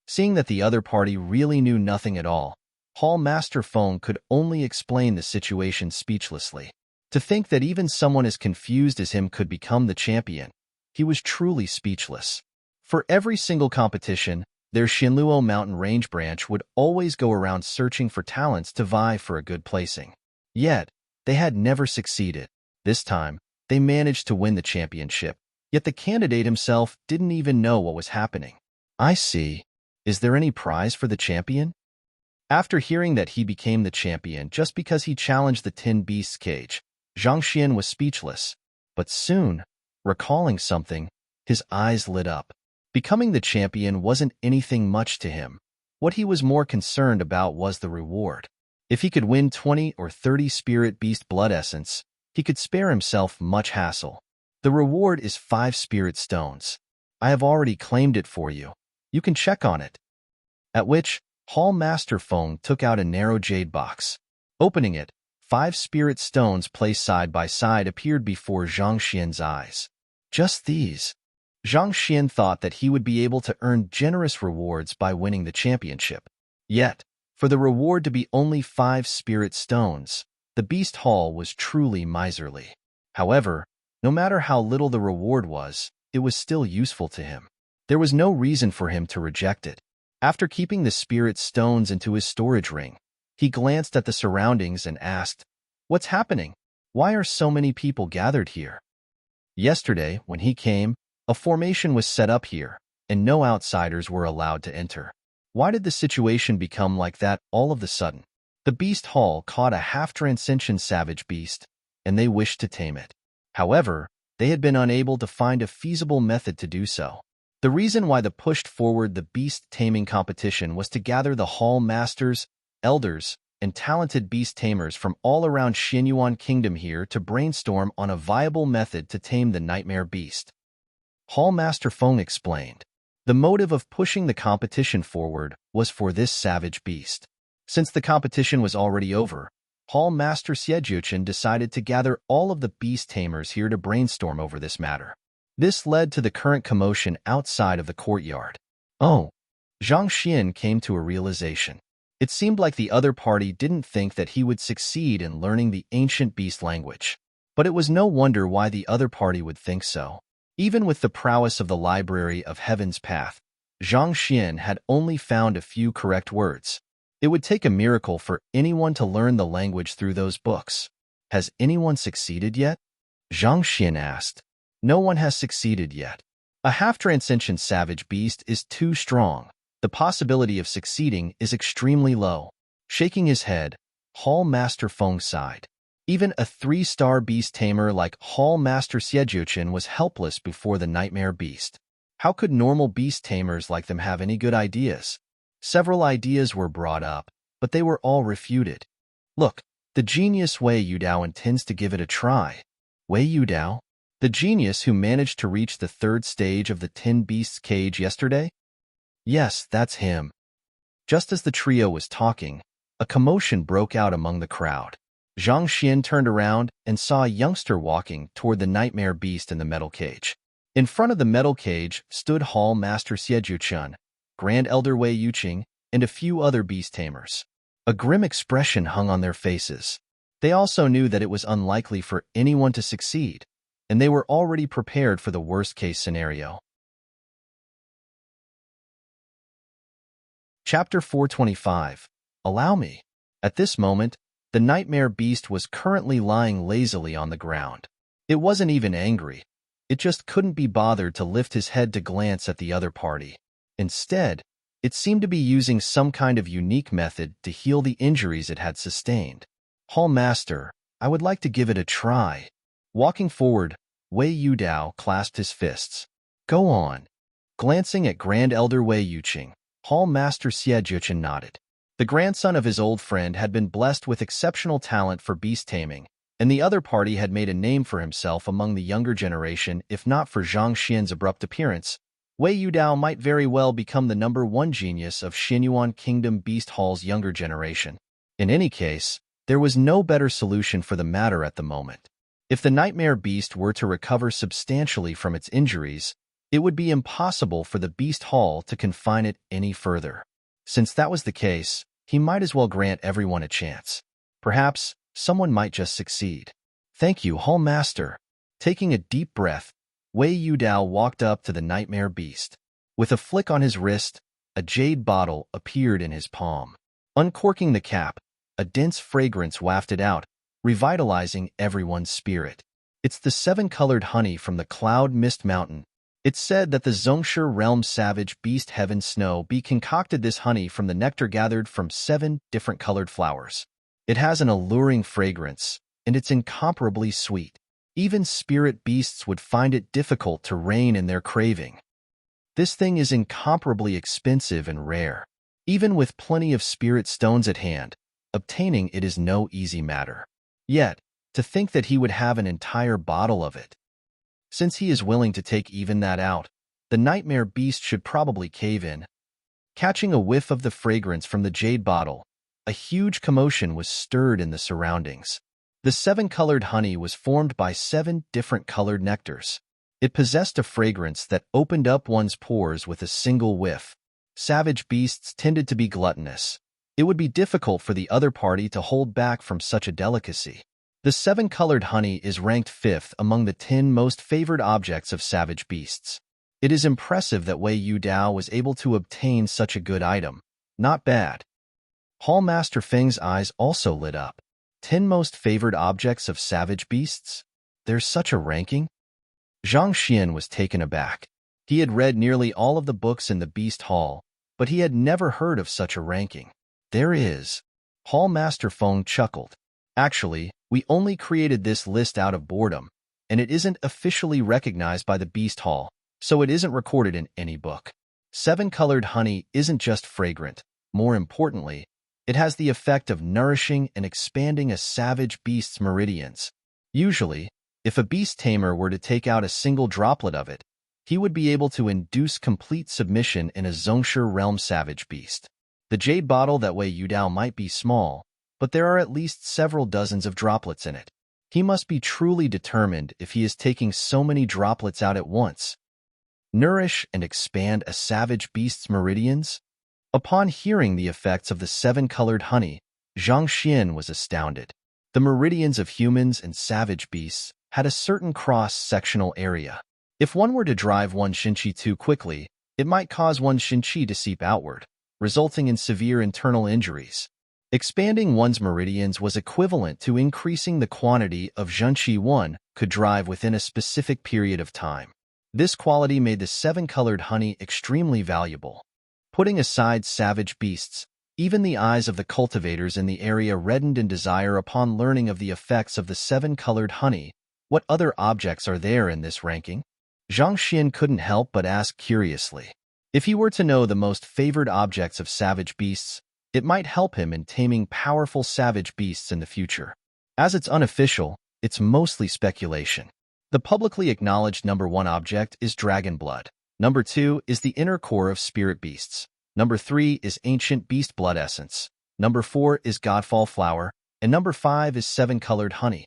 Seeing that the other party really knew nothing at all, Hallmaster Feng could only explain the situation speechlessly. To think that even someone as confused as him could become the champion, he was truly speechless. For every single competition, their Xinluo Mountain Range branch would always go around searching for talents to vie for a good placing. Yet, they had never succeeded. This time, they managed to win the championship, yet the candidate himself didn't even know what was happening. I see. Is there any prize for the champion? After hearing that he became the champion just because he challenged the 10 Beasts cage, Zhang Xian was speechless. But soon, recalling something, his eyes lit up. Becoming the champion wasn't anything much to him. What he was more concerned about was the reward. If he could win 20 or 30 Spirit Beast Blood Essence, he could spare himself much hassle. The reward is 5 Spirit Stones. I have already claimed it for you. You can check on it. At which, Hallmaster Feng took out a narrow jade box. Opening it, 5 Spirit Stones placed side by side appeared before Zhang Xian's eyes. Just these. Zhang Xian thought that he would be able to earn generous rewards by winning the championship. Yet, for the reward to be only 5 Spirit Stones, the Beast Hall was truly miserly. However, no matter how little the reward was, it was still useful to him. There was no reason for him to reject it. After keeping the Spirit Stones into his storage ring, he glanced at the surroundings and asked, "What's happening? Why are so many people gathered here?" Yesterday, when he came, a formation was set up here, and no outsiders were allowed to enter. Why did the situation become like that all of a sudden? The Beast Hall caught a half-transcension savage beast, and they wished to tame it. However, they had been unable to find a feasible method to do so. The reason why they pushed forward the beast taming competition was to gather the hall masters, elders, and talented beast tamers from all around Xinyuan Kingdom here to brainstorm on a viable method to tame the nightmare beast. Hallmaster Feng explained. The motive of pushing the competition forward was for this savage beast. Since the competition was already over, Hallmaster Xiejuchen decided to gather all of the beast tamers here to brainstorm over this matter. This led to the current commotion outside of the courtyard. Oh, Zhang Xian came to a realization. It seemed like the other party didn't think that he would succeed in learning the ancient beast language. But it was no wonder why the other party would think so. Even with the prowess of the Library of Heaven's Path, Zhang Xian had only found a few correct words. It would take a miracle for anyone to learn the language through those books. Has anyone succeeded yet? Zhang Xian asked. No one has succeeded yet. A half-transcendent savage beast is too strong. The possibility of succeeding is extremely low. Shaking his head, Hall Master Feng sighed. Even a 3-star beast tamer like Hall Master Xiejuchen was helpless before the nightmare beast. How could normal beast tamers like them have any good ideas? Several ideas were brought up, but they were all refuted. Look, the genius Wei Yudao intends to give it a try. Wei Yudao? The genius who managed to reach the 3rd stage of the 10 Beasts cage yesterday? Yes, that's him. Just as the trio was talking, a commotion broke out among the crowd. Zhang Xian turned around and saw a youngster walking toward the nightmare beast in the metal cage. In front of the metal cage stood Hall Master Xiejuchen, Grand Elder Wei Yuqing, and a few other beast tamers. A grim expression hung on their faces. They also knew that it was unlikely for anyone to succeed, and they were already prepared for the worst-case scenario. Chapter 425. Allow me. At this moment, the nightmare beast was currently lying lazily on the ground. It wasn't even angry. It just couldn't be bothered to lift his head to glance at the other party. Instead, it seemed to be using some kind of unique method to heal the injuries it had sustained. Hall Master, I would like to give it a try. Walking forward, Wei Yudao clasped his fists. Go on. Glancing at Grand Elder Wei Yuqing, Hall Master Xiejuchen nodded. The grandson of his old friend had been blessed with exceptional talent for beast taming, and the other party had made a name for himself among the younger generation. If not for Zhang Xian's abrupt appearance, Wei Yudao might very well become the #1 genius of Xinyuan Kingdom Beast Hall's younger generation. In any case, there was no better solution for the matter at the moment. If the nightmare beast were to recover substantially from its injuries, it would be impossible for the Beast Hall to confine it any further. Since that was the case, he might as well grant everyone a chance. Perhaps someone might just succeed. Thank you, Hall Master. Taking a deep breath, Wei Yudao walked up to the nightmare beast. With a flick on his wrist, a jade bottle appeared in his palm. Uncorking the cap, a dense fragrance wafted out, revitalizing everyone's spirit. It's the 7-colored honey from the Cloud Mist Mountain. It's said that the Zhongshe Realm Savage Beast Heaven Snow Bee concocted this honey from the nectar gathered from 7 different colored flowers. It has an alluring fragrance, and it's incomparably sweet. Even spirit beasts would find it difficult to rein in their craving. This thing is incomparably expensive and rare. Even with plenty of spirit stones at hand, obtaining it is no easy matter. Yet, to think that he would have an entire bottle of it. Since he is willing to take even that out, the nightmare beast should probably cave in. Catching a whiff of the fragrance from the jade bottle, a huge commotion was stirred in the surroundings. The 7-colored honey was formed by 7 different colored nectars. It possessed a fragrance that opened up one's pores with a single whiff. Savage beasts tended to be gluttonous. It would be difficult for the other party to hold back from such a delicacy. The 7-colored honey is ranked 5th among the 10 most favored objects of savage beasts. It is impressive that Wei Yudao was able to obtain such a good item. Not bad. Hall Master Feng's eyes also lit up. 10 most favored objects of savage beasts? There's such a ranking? Zhang Xian was taken aback. He had read nearly all of the books in the Beast Hall, but he had never heard of such a ranking. There is. Hall Master Feng chuckled. Actually, we only created this list out of boredom, and it isn't officially recognized by the Beast Hall, so it isn't recorded in any book. 7-colored honey isn't just fragrant. More importantly, it has the effect of nourishing and expanding a savage beast's meridians. Usually, if a beast tamer were to take out a single droplet of it, he would be able to induce complete submission in a Zhongshe Realm savage beast. The jade bottle that Wei Yudao might be small, but there are at least several dozens of droplets in it. He must be truly determined if he is taking so many droplets out at once. Nourish and expand a savage beast's meridians? Upon hearing the effects of the seven-colored honey, Zhang Xian was astounded. The meridians of humans and savage beasts had a certain cross-sectional area. If one were to drive one Xinqi too quickly, it might cause one Xinqi to seep outward, resulting in severe internal injuries. Expanding one's meridians was equivalent to increasing the quantity of Zhenqi one could drive within a specific period of time. This quality made the seven-colored honey extremely valuable. Putting aside savage beasts, even the eyes of the cultivators in the area reddened in desire upon learning of the effects of the seven-colored honey. What other objects are there in this ranking? Zhang Xian couldn't help but ask curiously. If he were to know the most favored objects of savage beasts, it might help him in taming powerful savage beasts in the future. As it's unofficial, it's mostly speculation. The publicly acknowledged number 1 object is dragon blood. Number 2 is the inner core of spirit beasts. Number 3 is ancient beast blood essence. Number 4 is godfall flower. And number 5 is seven-colored honey.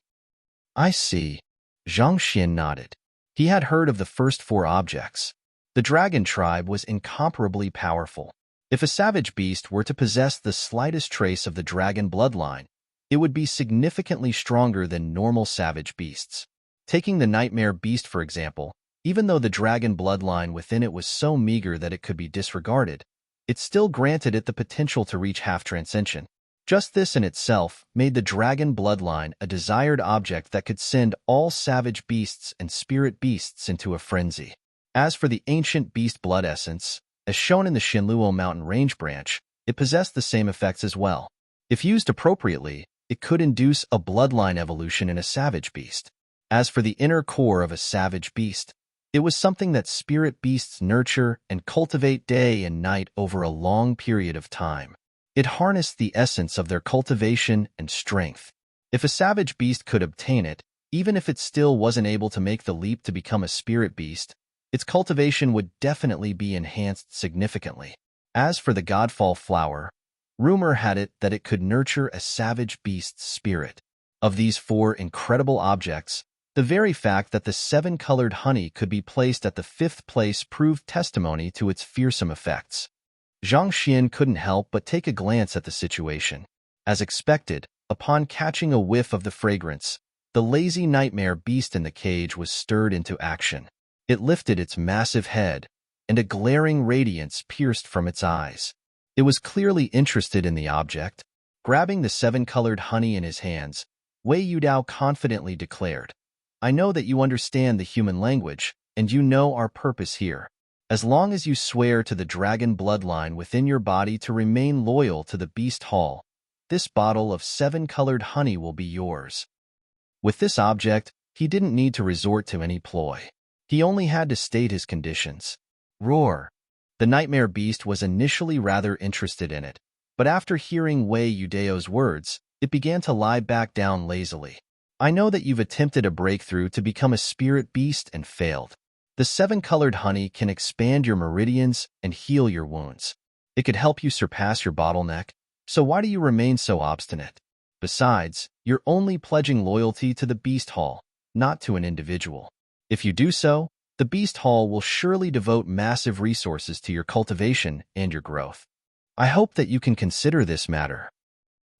I see. Zhang Xian nodded. He had heard of the first 4 objects. The dragon tribe was incomparably powerful. If a savage beast were to possess the slightest trace of the dragon bloodline, it would be significantly stronger than normal savage beasts. Taking the nightmare beast, for example, even though the dragon bloodline within it was so meager that it could be disregarded, it still granted it the potential to reach half-transcension. Just this in itself made the dragon bloodline a desired object that could send all savage beasts and spirit beasts into a frenzy. As for the ancient beast blood essence, as shown in the Xinluo mountain range branch, it possessed the same effects as well. If used appropriately, it could induce a bloodline evolution in a savage beast. As for the inner core of a savage beast, it was something that spirit beasts nurture and cultivate day and night over a long period of time. It harnessed the essence of their cultivation and strength. If a savage beast could obtain it, even if it still wasn't able to make the leap to become a spirit beast, its cultivation would definitely be enhanced significantly. As for the godfall flower, rumor had it that it could nurture a savage beast's spirit. Of these 4 incredible objects, the very fact that the seven-colored honey could be placed at the 5th place proved testimony to its fearsome effects. Zhang Xian couldn't help but take a glance at the situation. As expected, upon catching a whiff of the fragrance, the lazy nightmare beast in the cage was stirred into action. It lifted its massive head, and a glaring radiance pierced from its eyes. It was clearly interested in the object. Grabbing the seven-colored honey in his hands, Wei Yudao confidently declared, "I know that you understand the human language, and you know our purpose here. As long as you swear to the dragon bloodline within your body to remain loyal to the Beast Hall, this bottle of seven-colored honey will be yours." With this object, he didn't need to resort to any ploy. He only had to state his conditions. Roar. The nightmare beast was initially rather interested in it, but after hearing Wei Yudao's words, it began to lie back down lazily. "I know that you've attempted a breakthrough to become a spirit beast and failed. The seven-colored honey can expand your meridians and heal your wounds. It could help you surpass your bottleneck, so why do you remain so obstinate? Besides, you're only pledging loyalty to the Beast Hall, not to an individual. If you do so, the Beast Hall will surely devote massive resources to your cultivation and your growth. I hope that you can consider this matter."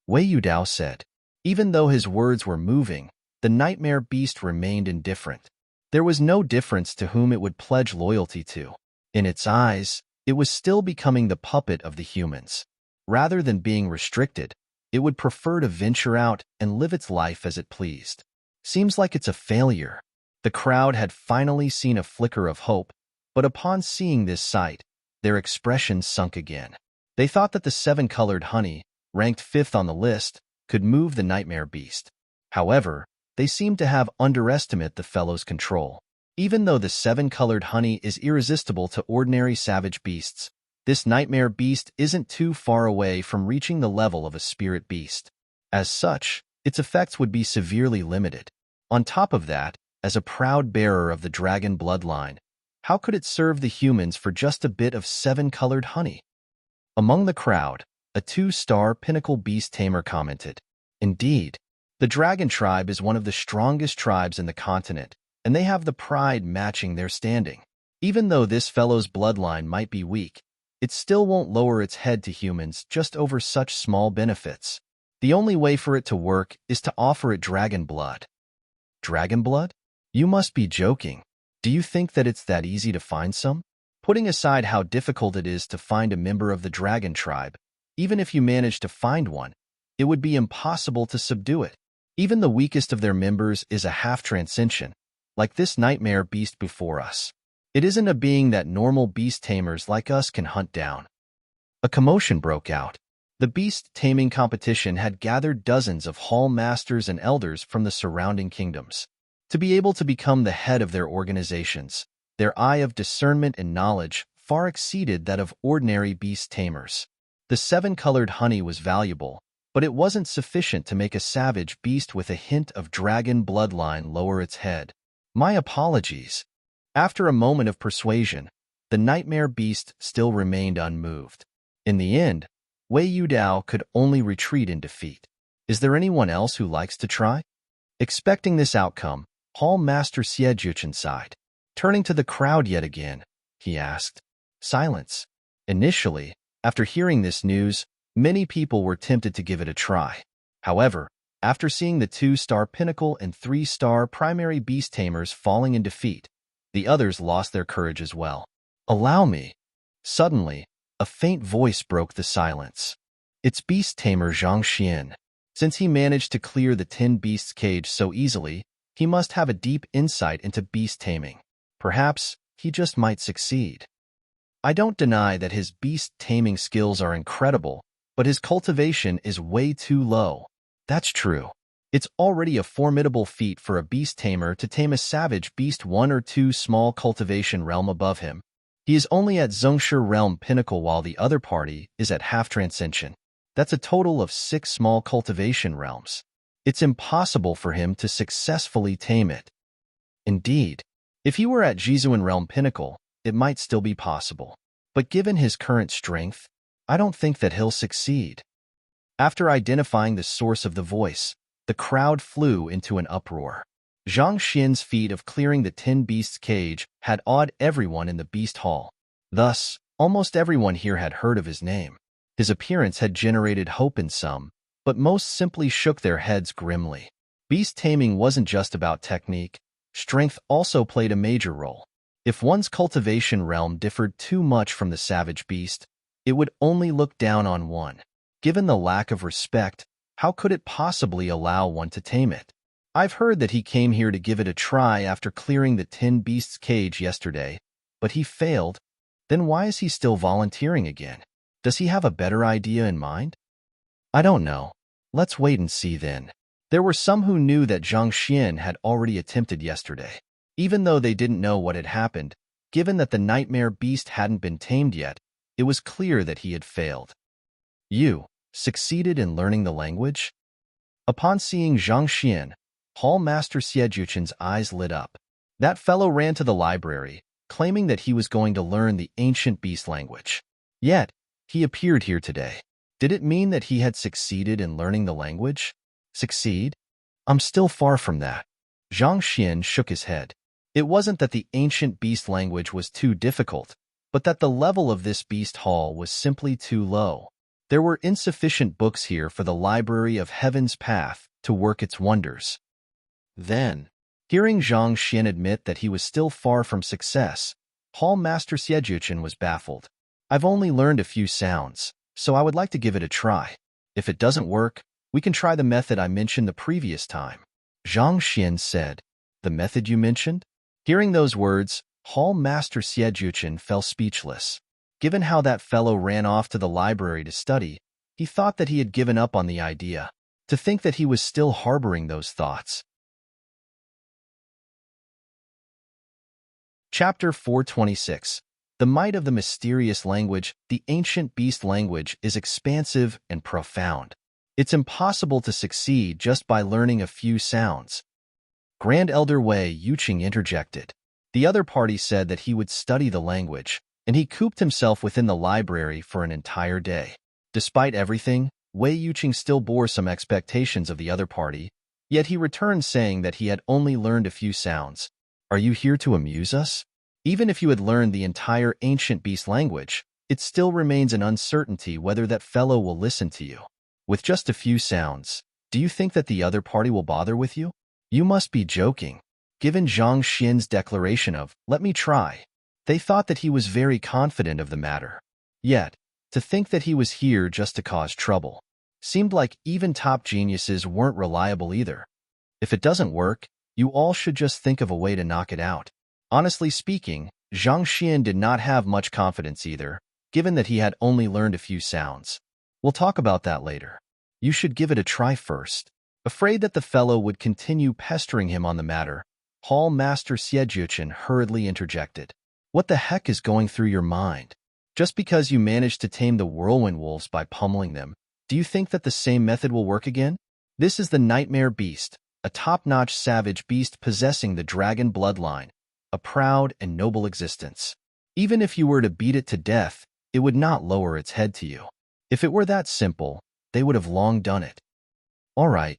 Wei Yudao said. Even though his words were moving, the nightmare beast remained indifferent. There was no difference to whom it would pledge loyalty to. In its eyes, it was still becoming the puppet of the humans. Rather than being restricted, it would prefer to venture out and live its life as it pleased. Seems like it's a failure. The crowd had finally seen a flicker of hope, but upon seeing this sight, their expressions sunk again. They thought that the seven-colored honey, ranked 5th on the list, could move the nightmare beast. However, they seemed to have underestimated the fellow's control. Even though the seven-colored honey is irresistible to ordinary savage beasts, this nightmare beast isn't too far away from reaching the level of a spirit beast. As such, its effects would be severely limited. On top of that, as a proud bearer of the dragon bloodline, how could it serve the humans for just a bit of seven-colored honey? Among the crowd, a 2-star pinnacle beast tamer commented, "Indeed, the dragon tribe is one of the strongest tribes in the continent, and they have the pride matching their standing. Even though this fellow's bloodline might be weak, it still won't lower its head to humans just over such small benefits. The only way for it to work is to offer it dragon blood. Dragon blood? You must be joking. Do you think that it's that easy to find some? Putting aside how difficult it is to find a member of the dragon tribe, even if you manage to find one, it would be impossible to subdue it. Even the weakest of their members is a half-transcension, like this nightmare beast before us. It isn't a being that normal beast tamers like us can hunt down. A commotion broke out. The beast taming competition had gathered dozens of hall masters and elders from the surrounding kingdoms. To be able to become the head of their organizations, their eye of discernment and knowledge far exceeded that of ordinary beast tamers. The seven-colored honey was valuable, but it wasn't sufficient to make a savage beast with a hint of dragon bloodline lower its head. My apologies. After a moment of persuasion, the nightmare beast still remained unmoved. In the end, Wei Yudao could only retreat in defeat. Is there anyone else who likes to try? Expecting this outcome, Hall Master Xie sighed. Turning to the crowd yet again, he asked. Silence. Initially, after hearing this news, many people were tempted to give it a try. However, after seeing the 2-star pinnacle and 3-star primary beast tamers falling in defeat, the others lost their courage as well. Allow me. Suddenly, a faint voice broke the silence. It's beast tamer Zhang Xian. Since he managed to clear the 10 beasts cage so easily, he must have a deep insight into beast taming. Perhaps he just might succeed. I don't deny that his beast taming skills are incredible, but his cultivation is way too low. That's true. It's already a formidable feat for a beast tamer to tame a savage beast 1 or 2 small cultivation realm above him. He is only at Zhongshi realm pinnacle while the other party is at half-transcension. That's a total of 6 small cultivation realms. It's impossible for him to successfully tame it. Indeed, if he were at Jizuan realm pinnacle, it might still be possible. But given his current strength, I don't think that he'll succeed. After identifying the source of the voice, the crowd flew into an uproar. Zhang Xian's feat of clearing the 10 beasts cage had awed everyone in the beast hall. Thus, almost everyone here had heard of his name. His appearance had generated hope in some, but most simply shook their heads grimly. Beast taming wasn't just about technique. Strength also played a major role. If one's cultivation realm differed too much from the savage beast, it would only look down on one. Given the lack of respect, how could it possibly allow one to tame it? I've heard that he came here to give it a try after clearing the 10 beasts cage yesterday, but he failed. Then why is he still volunteering again? Does he have a better idea in mind? I don't know. Let's wait and see then. There were some who knew that Zhang Xian had already attempted yesterday. Even though they didn't know what had happened, given that the nightmare beast hadn't been tamed yet, it was clear that he had failed. You succeeded in learning the language? Upon seeing Zhang Xian, Hall Master Xie eyes lit up. That fellow ran to the library, claiming that he was going to learn the ancient beast language. Yet, he appeared here today. Did it mean that he had succeeded in learning the language? Succeed? I'm still far from that. Zhang Xian shook his head. It wasn't that the ancient beast language was too difficult, but that the level of this beast hall was simply too low. There were insufficient books here for the Library of Heaven's Path to work its wonders. Then, hearing Zhang Xian admit that he was still far from success, Hall Master Xie was baffled. I've only learned a few sounds, so I would like to give it a try. If it doesn't work, we can try the method I mentioned the previous time. Zhang Xian said. The method you mentioned? Hearing those words, Hall Master Xie fell speechless. Given how that fellow ran off to the library to study, he thought that he had given up on the idea. To think that he was still harboring those thoughts. Chapter 426. The might of the mysterious language, the ancient beast language, is expansive and profound. It's impossible to succeed just by learning a few sounds. Grand Elder Wei Yuqing interjected. The other party said that he would study the language, and he cooped himself within the library for an entire day. Despite everything, Wei Yuqing still bore some expectations of the other party, yet he returned saying that he had only learned a few sounds. Are you here to amuse us? Even if you had learned the entire ancient beast language, it still remains an uncertainty whether that fellow will listen to you. With just a few sounds, do you think that the other party will bother with you? You must be joking. Given Zhang Xian's declaration of, "Let me try," they thought that he was very confident of the matter. Yet, to think that he was here just to cause trouble seemed like even top geniuses weren't reliable either. If it doesn't work, you all should just think of a way to knock it out. Honestly speaking, Zhang Xian did not have much confidence either, given that he had only learned a few sounds. We'll talk about that later. You should give it a try first. Afraid that the fellow would continue pestering him on the matter, Hall Master Xiejuchen hurriedly interjected. What the heck is going through your mind? Just because you managed to tame the whirlwind wolves by pummeling them, do you think that the same method will work again? This is the nightmare beast, a top-notch savage beast possessing the dragon bloodline, a proud and noble existence. Even if you were to beat it to death, it would not lower its head to you. If it were that simple, they would have long done it. All right.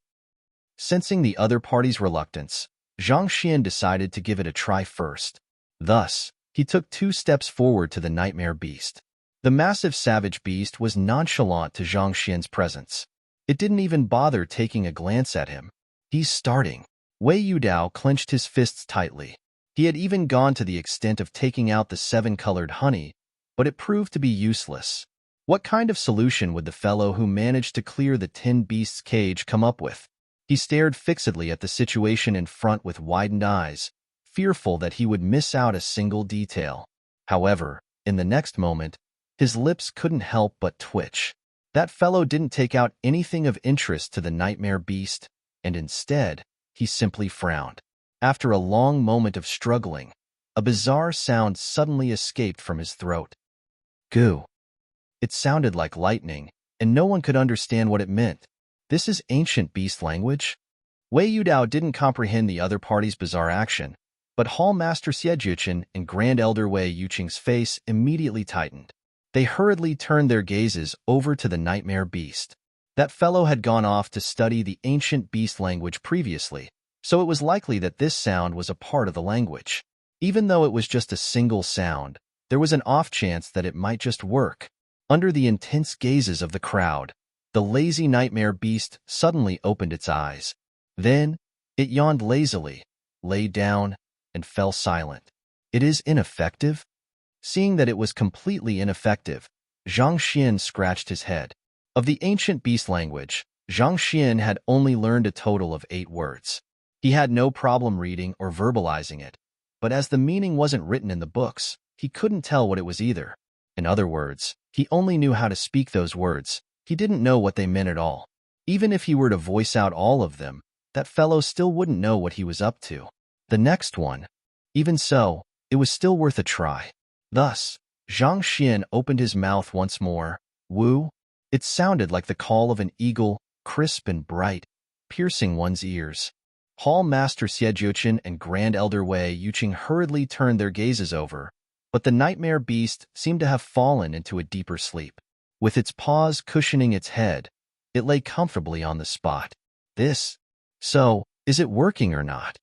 Sensing the other party's reluctance, Zhang Xian decided to give it a try first. Thus, he took 2 steps forward to the nightmare beast. The massive savage beast was nonchalant to Zhang Xian's presence. It didn't even bother taking a glance at him. He's starting. Wei Yudao clenched his fists tightly. He had even gone to the extent of taking out the 7-colored honey, but it proved to be useless. What kind of solution would the fellow who managed to clear the tin beast's cage come up with? He stared fixedly at the situation in front with widened eyes, fearful that he would miss out a single detail. However, in the next moment, his lips couldn't help but twitch. That fellow didn't take out anything of interest to the nightmare beast, and instead, he simply frowned. After a long moment of struggling, a bizarre sound suddenly escaped from his throat. Goo. It sounded like lightning, and no one could understand what it meant. This is ancient beast language? Wei Yudao didn't comprehend the other party's bizarre action, but Hall Master Xiejuchen and Grand Elder Wei Yuqing's face immediately tightened. They hurriedly turned their gazes over to the nightmare beast. That fellow had gone off to study the ancient beast language previously, so it was likely that this sound was a part of the language. Even though it was just a single sound, there was an off chance that it might just work. Under the intense gazes of the crowd, the lazy nightmare beast suddenly opened its eyes. Then, it yawned lazily, lay down, and fell silent. It is ineffective? Seeing that it was completely ineffective, Zhang Xian scratched his head. Of the ancient beast language, Zhang Xian had only learned a total of 8 words. He had no problem reading or verbalizing it, but as the meaning wasn't written in the books, he couldn't tell what it was either. In other words, he only knew how to speak those words. He didn't know what they meant at all. Even if he were to voice out all of them, that fellow still wouldn't know what he was up to. The next one. Even so, it was still worth a try. Thus, Zhang Xian opened his mouth once more. Woo! It sounded like the call of an eagle, crisp and bright, piercing one's ears. Hall Master Xiejuchen and Grand Elder Wei Yuqing hurriedly turned their gazes over, but the nightmare beast seemed to have fallen into a deeper sleep. With its paws cushioning its head, it lay comfortably on the spot. So, is it working or not?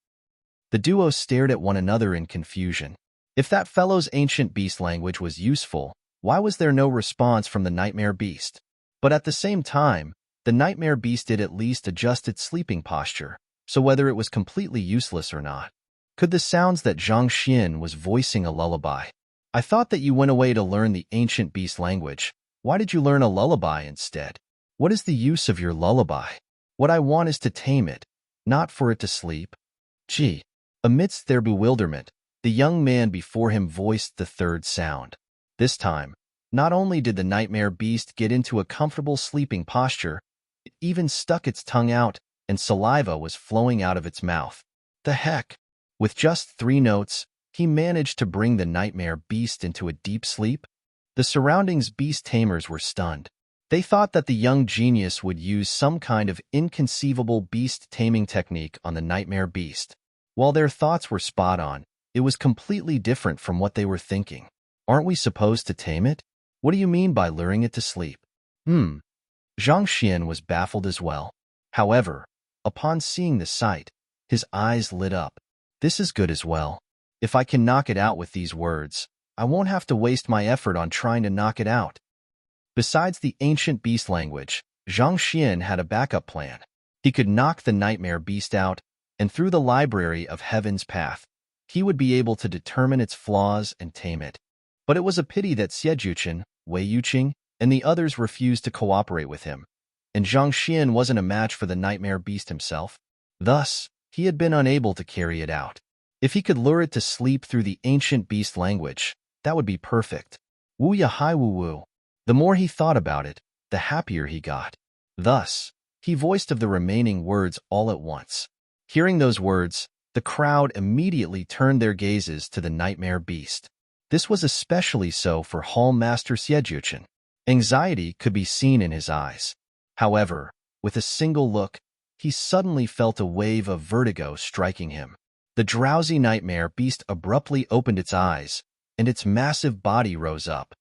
The duo stared at one another in confusion. If that fellow's ancient beast language was useful, why was there no response from the nightmare beast? But at the same time, the nightmare beast did at least adjust its sleeping posture, so whether it was completely useless or not. Could the sounds that Zhang Xian was voicing a lullaby? I thought that you went away to learn the ancient beast language. Why did you learn a lullaby instead? What is the use of your lullaby? What I want is to tame it, not for it to sleep. Gee. Amidst their bewilderment, the young man before him voiced the third sound. This time, not only did the nightmare beast get into a comfortable sleeping posture, it even stuck its tongue out, and saliva was flowing out of its mouth. The heck? With just 3 notes, he managed to bring the nightmare beast into a deep sleep? The surroundings beast tamers were stunned. They thought that the young genius would use some kind of inconceivable beast taming technique on the nightmare beast. While their thoughts were spot on, it was completely different from what they were thinking. Aren't we supposed to tame it? What do you mean by luring it to sleep? Zhang Xian was baffled as well. However, upon seeing the sight, his eyes lit up. This is good as well. If I can knock it out with these words, I won't have to waste my effort on trying to knock it out. Besides the ancient beast language, Zhang Xian had a backup plan. He could knock the nightmare beast out, and through the library of Heaven's Path, he would be able to determine its flaws and tame it. But it was a pity that Xie Wei Yuqing, and the others refused to cooperate with him, and Zhang Xian wasn't a match for the nightmare beast himself. Thus, he had been unable to carry it out. If he could lure it to sleep through the ancient beast language, that would be perfect. Wu ya hai wu wu. The more he thought about it, the happier he got. Thus, he voiced of the remaining words all at once. Hearing those words, the crowd immediately turned their gazes to the nightmare beast. This was especially so for Hall Master Xie. Anxiety could be seen in his eyes. However, with a single look, he suddenly felt a wave of vertigo striking him. The drowsy nightmare beast abruptly opened its eyes, and its massive body rose up.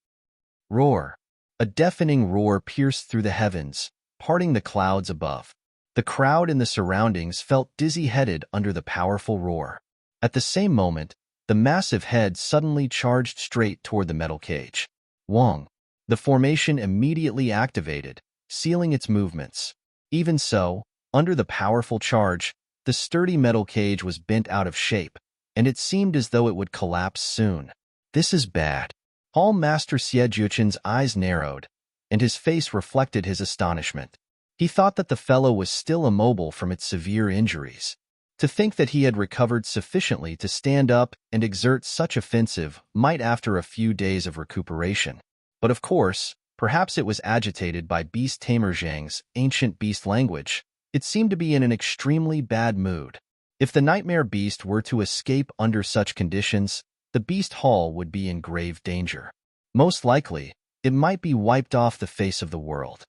Roar! A deafening roar pierced through the heavens, parting the clouds above. The crowd in the surroundings felt dizzy-headed under the powerful roar. At the same moment, the massive head suddenly charged straight toward the metal cage. Wong! The formation immediately activated, sealing its movements. Even so, under the powerful charge, the sturdy metal cage was bent out of shape, and it seemed as though it would collapse soon. This is bad. Hall Master Xie eyes narrowed, and his face reflected his astonishment. He thought that the fellow was still immobile from its severe injuries. To think that he had recovered sufficiently to stand up and exert such offensive might after a few days of recuperation. But of course, perhaps it was agitated by Beast Tamer Zhang's ancient beast language. It seemed to be in an extremely bad mood. If the nightmare beast were to escape under such conditions, the beast hall would be in grave danger. Most likely, it might be wiped off the face of the world.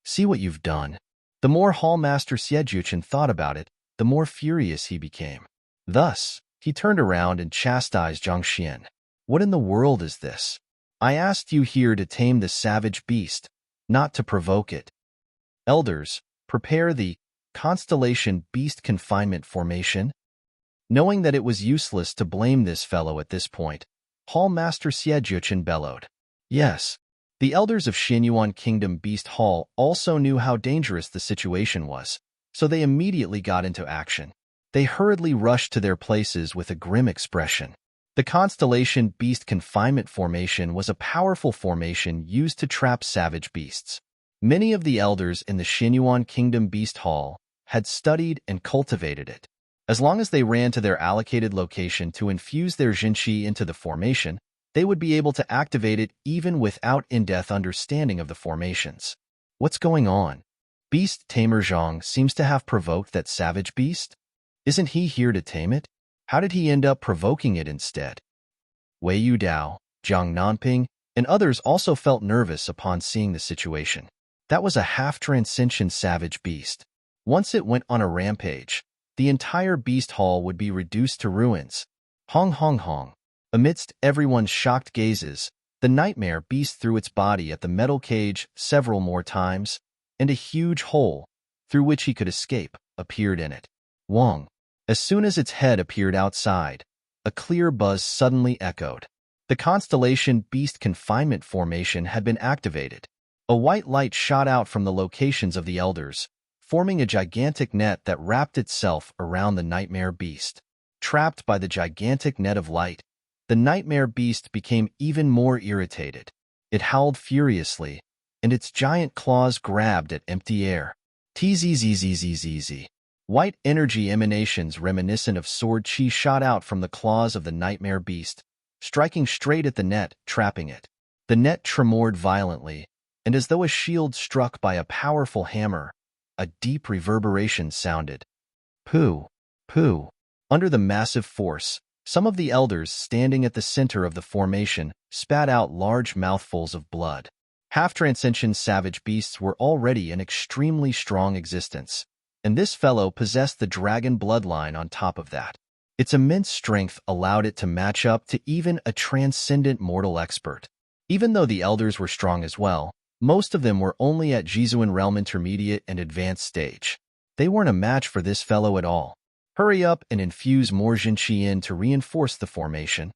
See what you've done. The more Hall Master Xie thought about it, the more furious he became. Thus, he turned around and chastised Zhang Xian. What in the world is this? I asked you here to tame the savage beast, not to provoke it. Elders, prepare the constellation beast confinement formation. Knowing that it was useless to blame this fellow at this point, Hall Master Xie bellowed. Yes, the elders of Xinyuan Kingdom Beast Hall also knew how dangerous the situation was, so they immediately got into action. They hurriedly rushed to their places with a grim expression. The Constellation Beast Confinement Formation was a powerful formation used to trap savage beasts. Many of the elders in the Xinyuan Kingdom Beast Hall had studied and cultivated it. As long as they ran to their allocated location to infuse their Jinqi into the formation, they would be able to activate it even without in-depth understanding of the formations. What's going on? Beast Tamer Zhang seems to have provoked that savage beast? Isn't he here to tame it? How did he end up provoking it instead? Wei Yudao, Jiang Nanping, and others also felt nervous upon seeing the situation. That was a half-transcendent savage beast. Once it went on a rampage, the entire beast hall would be reduced to ruins. Hong hong hong. Amidst everyone's shocked gazes, the nightmare beast threw its body at the metal cage several more times, and a huge hole, through which he could escape, appeared in it. Wong. As soon as its head appeared outside, a clear buzz suddenly echoed. The Constellation Beast Confinement Formation had been activated. A white light shot out from the locations of the elders, forming a gigantic net that wrapped itself around the nightmare beast. Trapped by the gigantic net of light, the nightmare beast became even more irritated. It howled furiously, and its giant claws grabbed at empty air. Tzzzzzzzz. White energy emanations reminiscent of sword chi shot out from the claws of the nightmare beast, striking straight at the net, trapping it. The net tremored violently, and as though a shield struck by a powerful hammer, a deep reverberation sounded. Pooh, pooh. Under the massive force, some of the elders standing at the center of the formation spat out large mouthfuls of blood. Half-transcendent savage beasts were already an extremely strong existence, and this fellow possessed the dragon bloodline on top of that. Its immense strength allowed it to match up to even a transcendent mortal expert. Even though the elders were strong as well, most of them were only at Jizuan Realm Intermediate and Advanced stage. They weren't a match for this fellow at all. Hurry up and infuse more Jinqi in to reinforce the formation.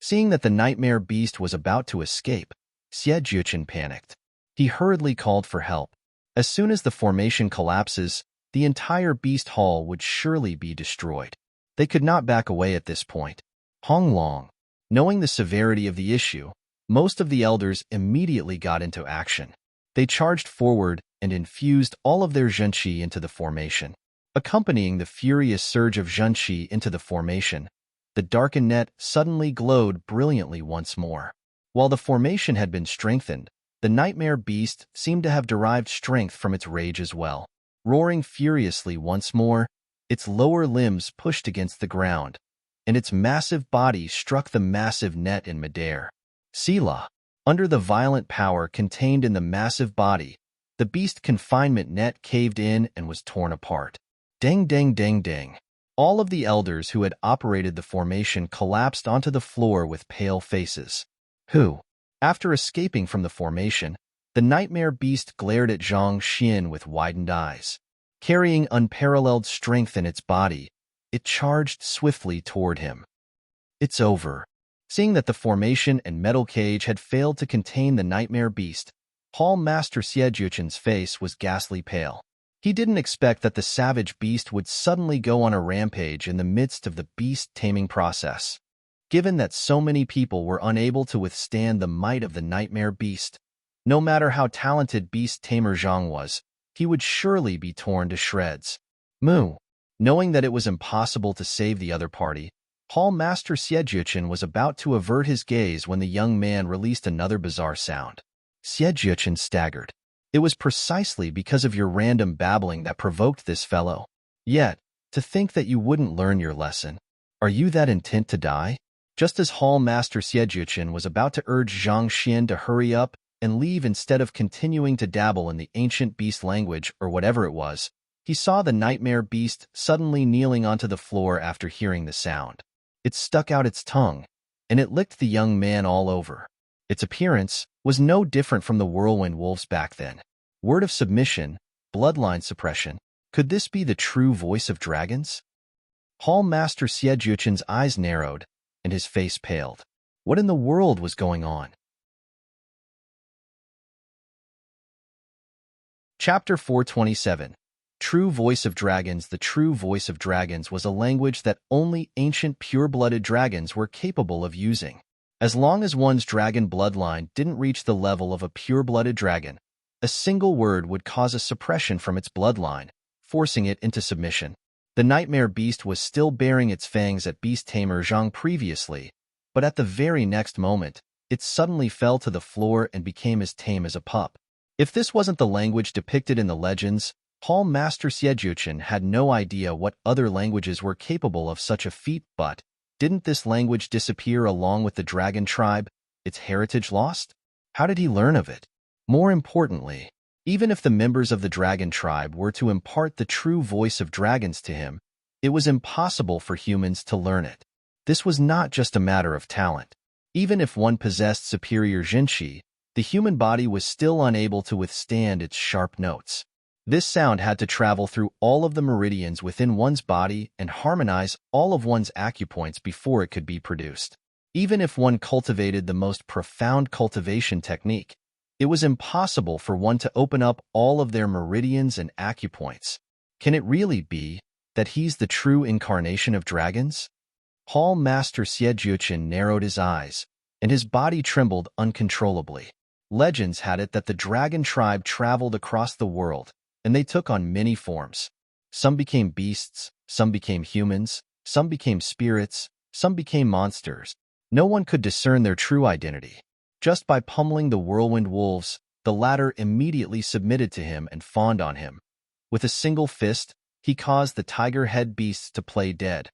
Seeing that the nightmare beast was about to escape, Xie panicked. He hurriedly called for help. As soon as the formation collapses, the entire beast hall would surely be destroyed. They could not back away at this point. Honglong, knowing the severity of the issue, most of the elders immediately got into action. They charged forward and infused all of their zhenqi into the formation. Accompanying the furious surge of zhenqi into the formation, the darkened net suddenly glowed brilliantly once more. While the formation had been strengthened, the nightmare beast seemed to have derived strength from its rage as well. Roaring furiously once more, its lower limbs pushed against the ground, and its massive body struck the massive net in midair. Selah. Under the violent power contained in the massive body, the beast confinement net caved in and was torn apart. Dang, dang, dang, dang. All of the elders who had operated the formation collapsed onto the floor with pale faces. After escaping from the formation, the nightmare beast glared at Zhang Xian with widened eyes. Carrying unparalleled strength in its body, it charged swiftly toward him. It's over. Seeing that the formation and metal cage had failed to contain the nightmare beast, Hall Master Xie face was ghastly pale. He didn't expect that the savage beast would suddenly go on a rampage in the midst of the beast-taming process. Given that so many people were unable to withstand the might of the nightmare beast, no matter how talented beast-tamer Zhang was, he would surely be torn to shreds. Knowing that it was impossible to save the other party, Hall Master Xie was about to avert his gaze when the young man released another bizarre sound. Xie staggered. It was precisely because of your random babbling that provoked this fellow. Yet, to think that you wouldn't learn your lesson. Are you that intent to die? Just as Hall Master Xie was about to urge Zhang Xian to hurry up and leave instead of continuing to dabble in the ancient beast language or whatever it was, he saw the nightmare beast suddenly kneeling onto the floor after hearing the sound. It stuck out its tongue, and it licked the young man all over. Its appearance was no different from the whirlwind wolves back then. Word of submission, bloodline suppression. Could this be the true voice of dragons? Hall Master Xie eyes narrowed, and his face paled. What in the world was going on? Chapter 427. True Voice of Dragons. The true voice of dragons was a language that only ancient pure-blooded dragons were capable of using. As long as one's dragon bloodline didn't reach the level of a pure-blooded dragon, a single word would cause a suppression from its bloodline, forcing it into submission. The nightmare beast was still baring its fangs at beast tamer Zhang previously, but at the very next moment, it suddenly fell to the floor and became as tame as a pup. If this wasn't the language depicted in the legends, Hall Master Xie had no idea what other languages were capable of such a feat, but didn't this language disappear along with the dragon tribe, its heritage lost? How did he learn of it? More importantly, even if the members of the dragon tribe were to impart the true voice of dragons to him, it was impossible for humans to learn it. This was not just a matter of talent. Even if one possessed superior zhenqi, the human body was still unable to withstand its sharp notes. This sound had to travel through all of the meridians within one's body and harmonize all of one's acupoints before it could be produced. Even if one cultivated the most profound cultivation technique, it was impossible for one to open up all of their meridians and acupoints. Can it really be that he's the true incarnation of dragons? Hall Master Xie narrowed his eyes, and his body trembled uncontrollably. Legends had it that the dragon tribe traveled across the world, and they took on many forms. Some became beasts, some became humans, some became spirits, some became monsters. No one could discern their true identity. Just by pummeling the whirlwind wolves, the latter immediately submitted to him and fawned on him. With a single fist, he caused the tiger-head beasts to play dead.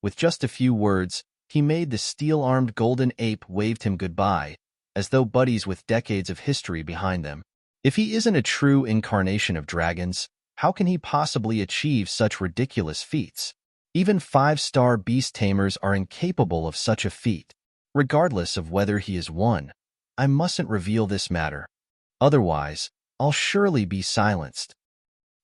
With just a few words, he made the steel-armed golden ape waved him goodbye, as though buddies with decades of history behind them. If he isn't a true incarnation of dragons, how can he possibly achieve such ridiculous feats? Even 5-star beast tamers are incapable of such a feat. Regardless of whether he is one, I mustn't reveal this matter. Otherwise, I'll surely be silenced.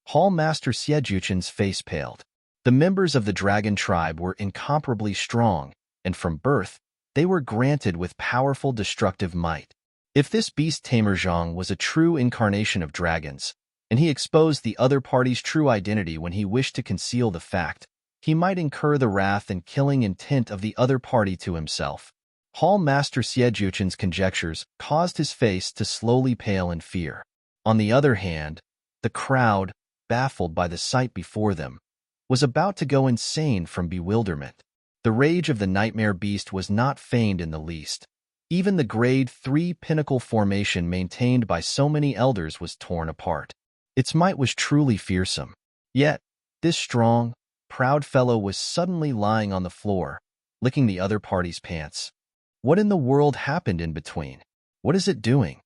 Hall Master Xie face paled. The members of the dragon tribe were incomparably strong, and from birth, they were granted with powerful destructive might. If this beast tamer Zhang was a true incarnation of dragons, and he exposed the other party's true identity when he wished to conceal the fact, he might incur the wrath and killing intent of the other party to himself. Hall Master Xiejuchen's conjectures caused his face to slowly pale in fear. On the other hand, the crowd, baffled by the sight before them, was about to go insane from bewilderment. The rage of the nightmare beast was not feigned in the least. Even the Grade 3 pinnacle formation maintained by so many elders was torn apart. Its might was truly fearsome. Yet, this strong, proud fellow was suddenly lying on the floor, licking the other party's pants. What in the world happened in between? What is it doing?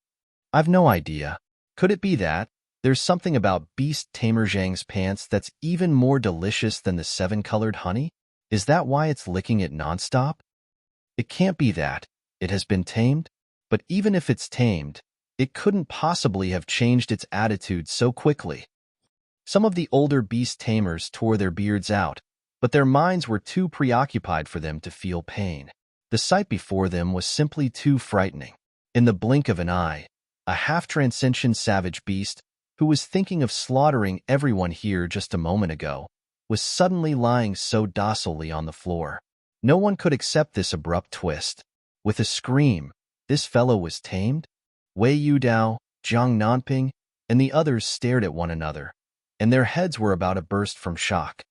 I've no idea. Could it be that there's something about Beast Tamer Zhang's pants that's even more delicious than the 7-colored honey? Is that why it's licking it nonstop? It can't be that. It has been tamed? But even if it's tamed, it couldn't possibly have changed its attitude so quickly. Some of the older beast tamers tore their beards out, but their minds were too preoccupied for them to feel pain. The sight before them was simply too frightening. In the blink of an eye, a half-transcendent savage beast, who was thinking of slaughtering everyone here just a moment ago, was suddenly lying so docilely on the floor. No one could accept this abrupt twist. With a scream, this fellow was tamed? Wei Yudao, Zhang Nanping, and the others stared at one another, and their heads were about to burst from shock.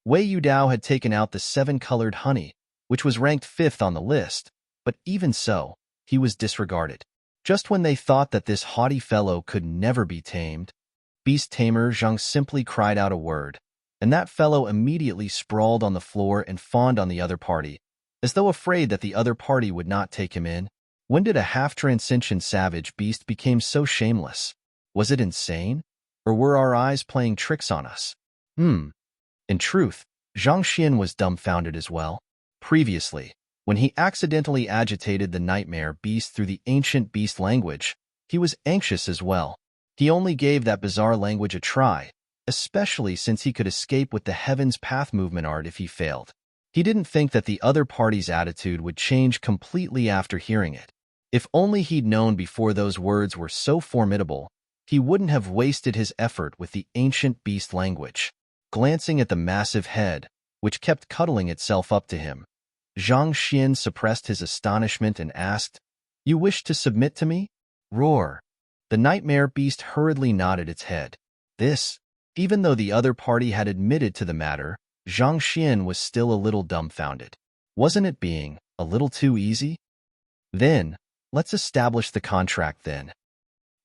Wei Yudao had taken out the 7-colored honey, which was ranked 5th on the list, but even so, he was disregarded. Just when they thought that this haughty fellow could never be tamed, Beast Tamer Zhang simply cried out a word, and that fellow immediately sprawled on the floor and fawned on the other party, as though afraid that the other party would not take him in. When did a half-transcendent savage beast become so shameless? Was it insane? Or were our eyes playing tricks on us? In truth, Zhang Xian was dumbfounded as well. Previously, when he accidentally agitated the nightmare beast through the ancient beast language, he was anxious as well. He only gave that bizarre language a try, especially since he could escape with the Heaven's Path movement art if he failed. He didn't think that the other party's attitude would change completely after hearing it. If only he'd known before those words were so formidable, he wouldn't have wasted his effort with the ancient beast language. Glancing at the massive head, which kept cuddling itself up to him, Zhang Xian suppressed his astonishment and asked, "You wish to submit to me?" Roar. The nightmare beast hurriedly nodded its head. Even though the other party had admitted to the matter, Zhang Xian was still a little dumbfounded. Wasn't it being a little too easy? Then, let's establish the contract then.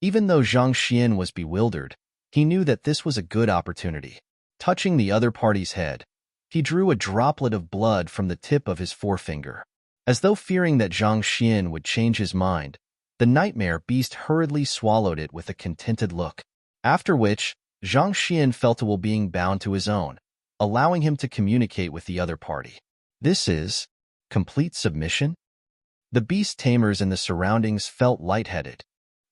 Even though Zhang Xian was bewildered, he knew that this was a good opportunity. Touching the other party's head, he drew a droplet of blood from the tip of his forefinger. As though fearing that Zhang Xian would change his mind, the nightmare beast hurriedly swallowed it with a contented look. After which, Zhang Xian felt a will being bound to his own, allowing him to communicate with the other party. This is complete submission? The beast tamers in the surroundings felt lightheaded.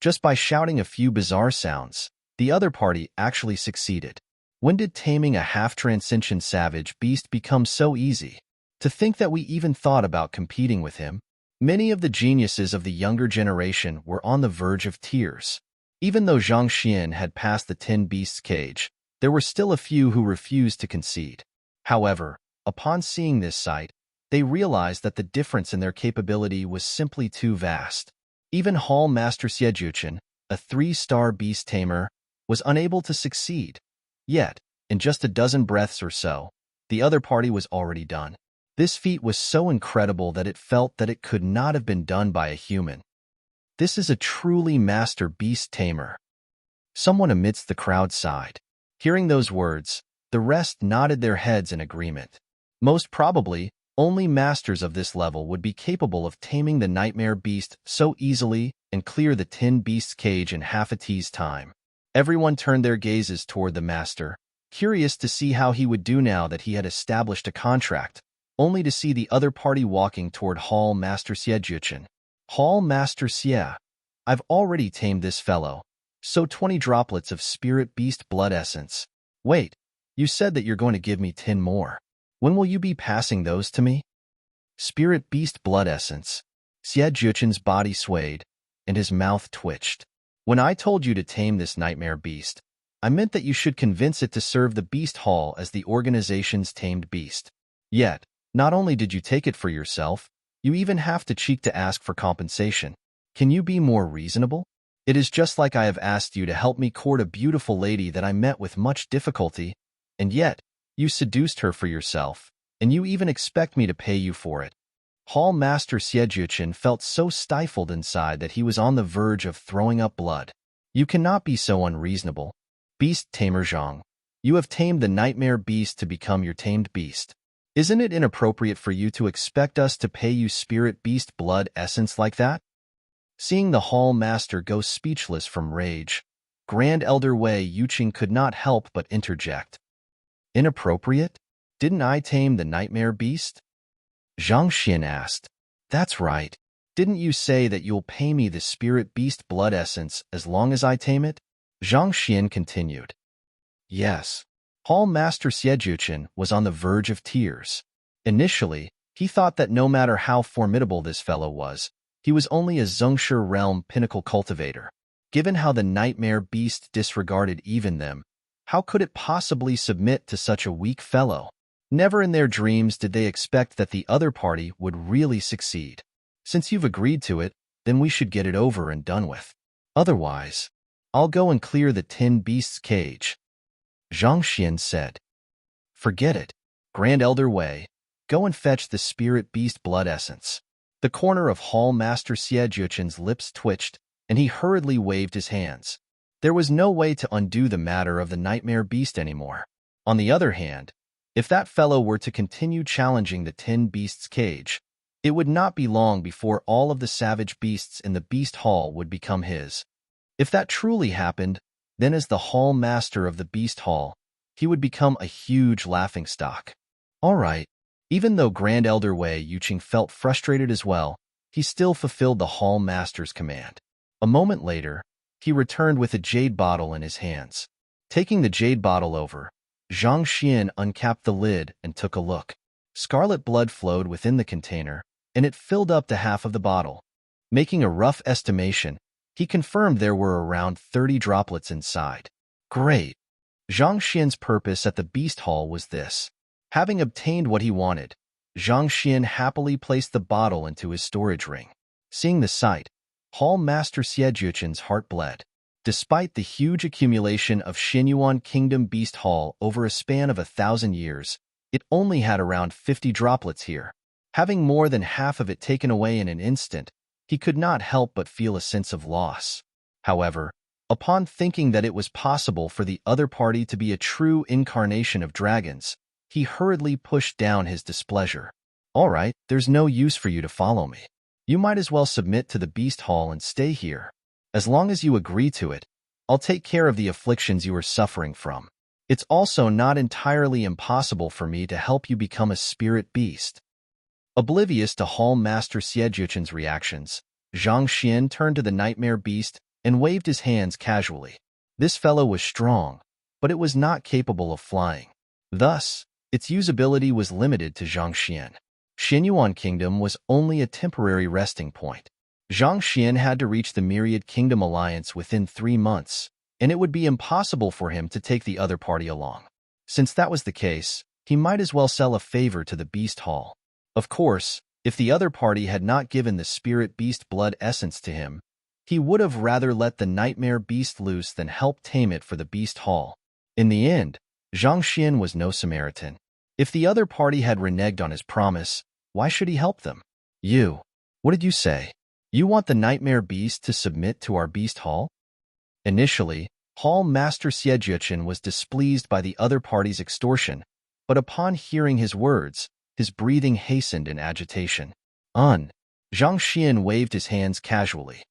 Just by shouting a few bizarre sounds, the other party actually succeeded. When did taming a half-transcendent savage beast become so easy? To think that we even thought about competing with him. Many of the geniuses of the younger generation were on the verge of tears. Even though Zhang Xian had passed the 10 beasts cage, there were still a few who refused to concede. However, upon seeing this sight, they realized that the difference in their capability was simply too vast. Even Hall Master Xiejuchen, a 3-star beast tamer, was unable to succeed. Yet, in just a dozen breaths or so, the other party was already done. This feat was so incredible that it felt that it could not have been done by a human. This is a truly master beast tamer. Someone amidst the crowd sighed. Hearing those words, the rest nodded their heads in agreement. Most probably, only masters of this level would be capable of taming the nightmare beast so easily and clear the 10 beasts cage in half a tea's time. Everyone turned their gazes toward the master, curious to see how he would do now that he had established a contract, only to see the other party walking toward Hall Master Xiejuchen. Hall Master Xie, I've already tamed this fellow, so 20 droplets of spirit beast blood essence. Wait, you said that you're going to give me 10 more. When will you be passing those to me? Spirit beast blood essence. Xie Juchen's body swayed, and his mouth twitched. When I told you to tame this nightmare beast, I meant that you should convince it to serve the Beast Hall as the organization's tamed beast. Yet, not only did you take it for yourself, you even have the cheek to ask for compensation. Can you be more reasonable? It is just like I have asked you to help me court a beautiful lady that I met with much difficulty, and yet, you seduced her for yourself, and you even expect me to pay you for it. Hall Master Xie Juchen felt so stifled inside that he was on the verge of throwing up blood. You cannot be so unreasonable. Beast Tamer Zhang, you have tamed the nightmare beast to become your tamed beast. Isn't it inappropriate for you to expect us to pay you spirit beast blood essence like that? Seeing the Hall Master go speechless from rage, Grand Elder Wei Yuqing could not help but interject. Inappropriate? Didn't I tame the nightmare beast? Zhang Xian asked. That's right. Didn't you say that you'll pay me the spirit beast blood essence as long as I tame it? Zhang Xian continued. Yes. Hall Master Xie Juchen was on the verge of tears. Initially, he thought that no matter how formidable this fellow was, he was only a Zhengshi realm pinnacle cultivator. Given how the nightmare beast disregarded even them, how could it possibly submit to such a weak fellow? Never in their dreams did they expect that the other party would really succeed. Since you've agreed to it, then we should get it over and done with. Otherwise, I'll go and clear the tin beast's cage. Zhang Xian said. Forget it, Grand Elder Wei. Go and fetch the spirit beast blood essence. The corner of Hall Master Xie Juchen's lips twitched, and he hurriedly waved his hands. There was no way to undo the matter of the nightmare beast anymore. On the other hand, if that fellow were to continue challenging the tin beast's cage, it would not be long before all of the savage beasts in the Beast Hall would become his. If that truly happened, then as the Hall Master of the Beast Hall, he would become a huge laughingstock. All right. Even though Grand Elder Wei Yuqing felt frustrated as well, he still fulfilled the Hall Master's command. A moment later, he returned with a jade bottle in his hands. Taking the jade bottle over, Zhang Xian uncapped the lid and took a look. Scarlet blood flowed within the container, and it filled up to half of the bottle. Making a rough estimation, he confirmed there were around 30 droplets inside. Great! Zhang Xian's purpose at the Beast Hall was this. Having obtained what he wanted, Zhang Xian happily placed the bottle into his storage ring. Seeing the sight, Hall Master Xie Juchen's heart bled. Despite the huge accumulation of Xinyuan Kingdom Beast Hall over a span of 1,000 years, it only had around 50 droplets here. Having more than half of it taken away in an instant, he could not help but feel a sense of loss. However, upon thinking that it was possible for the other party to be a true incarnation of dragons, he hurriedly pushed down his displeasure. All right, there's no use for you to follow me. You might as well submit to the Beast Hall and stay here. As long as you agree to it, I'll take care of the afflictions you are suffering from. It's also not entirely impossible for me to help you become a spirit beast. Oblivious to Hall Master Xie Juchen's reactions, Zhang Xian turned to the nightmare beast and waved his hands casually. This fellow was strong, but it was not capable of flying. Thus, its usability was limited to Zhang Xian. Xinyuan Kingdom was only a temporary resting point. Zhang Xian had to reach the Myriad Kingdom Alliance within 3 months, and it would be impossible for him to take the other party along. Since that was the case, he might as well sell a favor to the Beast Hall. Of course, if the other party had not given the spirit beast blood essence to him, he would have rather let the nightmare beast loose than help tame it for the Beast Hall. In the end, Zhang Xian was no Samaritan. If the other party had reneged on his promise, why should he help them? What did you say? You want the nightmare beast to submit to our Beast Hall? Initially, Hall Master Xie Juchen was displeased by the other party's extortion, but upon hearing his words, his breathing hastened in agitation. Zhang Xian waved his hands casually.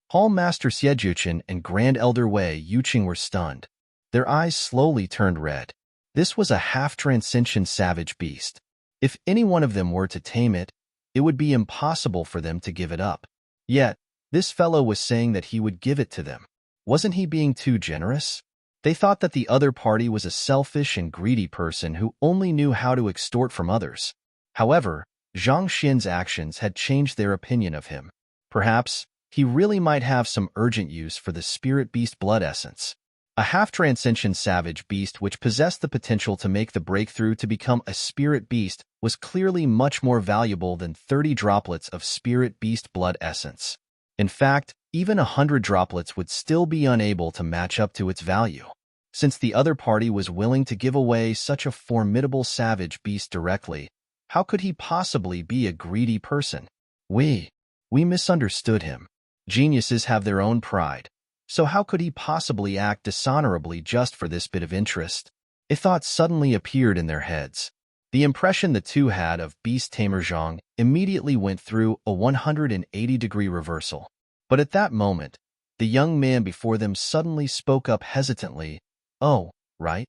Hall Master Xie Juchen and Grand Elder Wei Yuqing were stunned. Their eyes slowly turned red. This was a half-transcendent savage beast. If any one of them were to tame it, it would be impossible for them to give it up. Yet, this fellow was saying that he would give it to them. Wasn't he being too generous? They thought that the other party was a selfish and greedy person who only knew how to extort from others. However, Zhang Xian's actions had changed their opinion of him. Perhaps he really might have some urgent use for the spirit beast blood essence. A half-transcendent savage beast which possessed the potential to make the breakthrough to become a spirit beast was clearly much more valuable than 30 droplets of spirit beast blood essence. In fact, even 100 droplets would still be unable to match up to its value. Since the other party was willing to give away such a formidable savage beast directly, how could he possibly be a greedy person? We misunderstood him. Geniuses have their own pride. So how could he possibly act dishonorably just for this bit of interest? A thought suddenly appeared in their heads. The impression the two had of Beast Tamer Zhang immediately went through a 180-degree reversal. But at that moment, the young man before them suddenly spoke up hesitantly. Oh, right.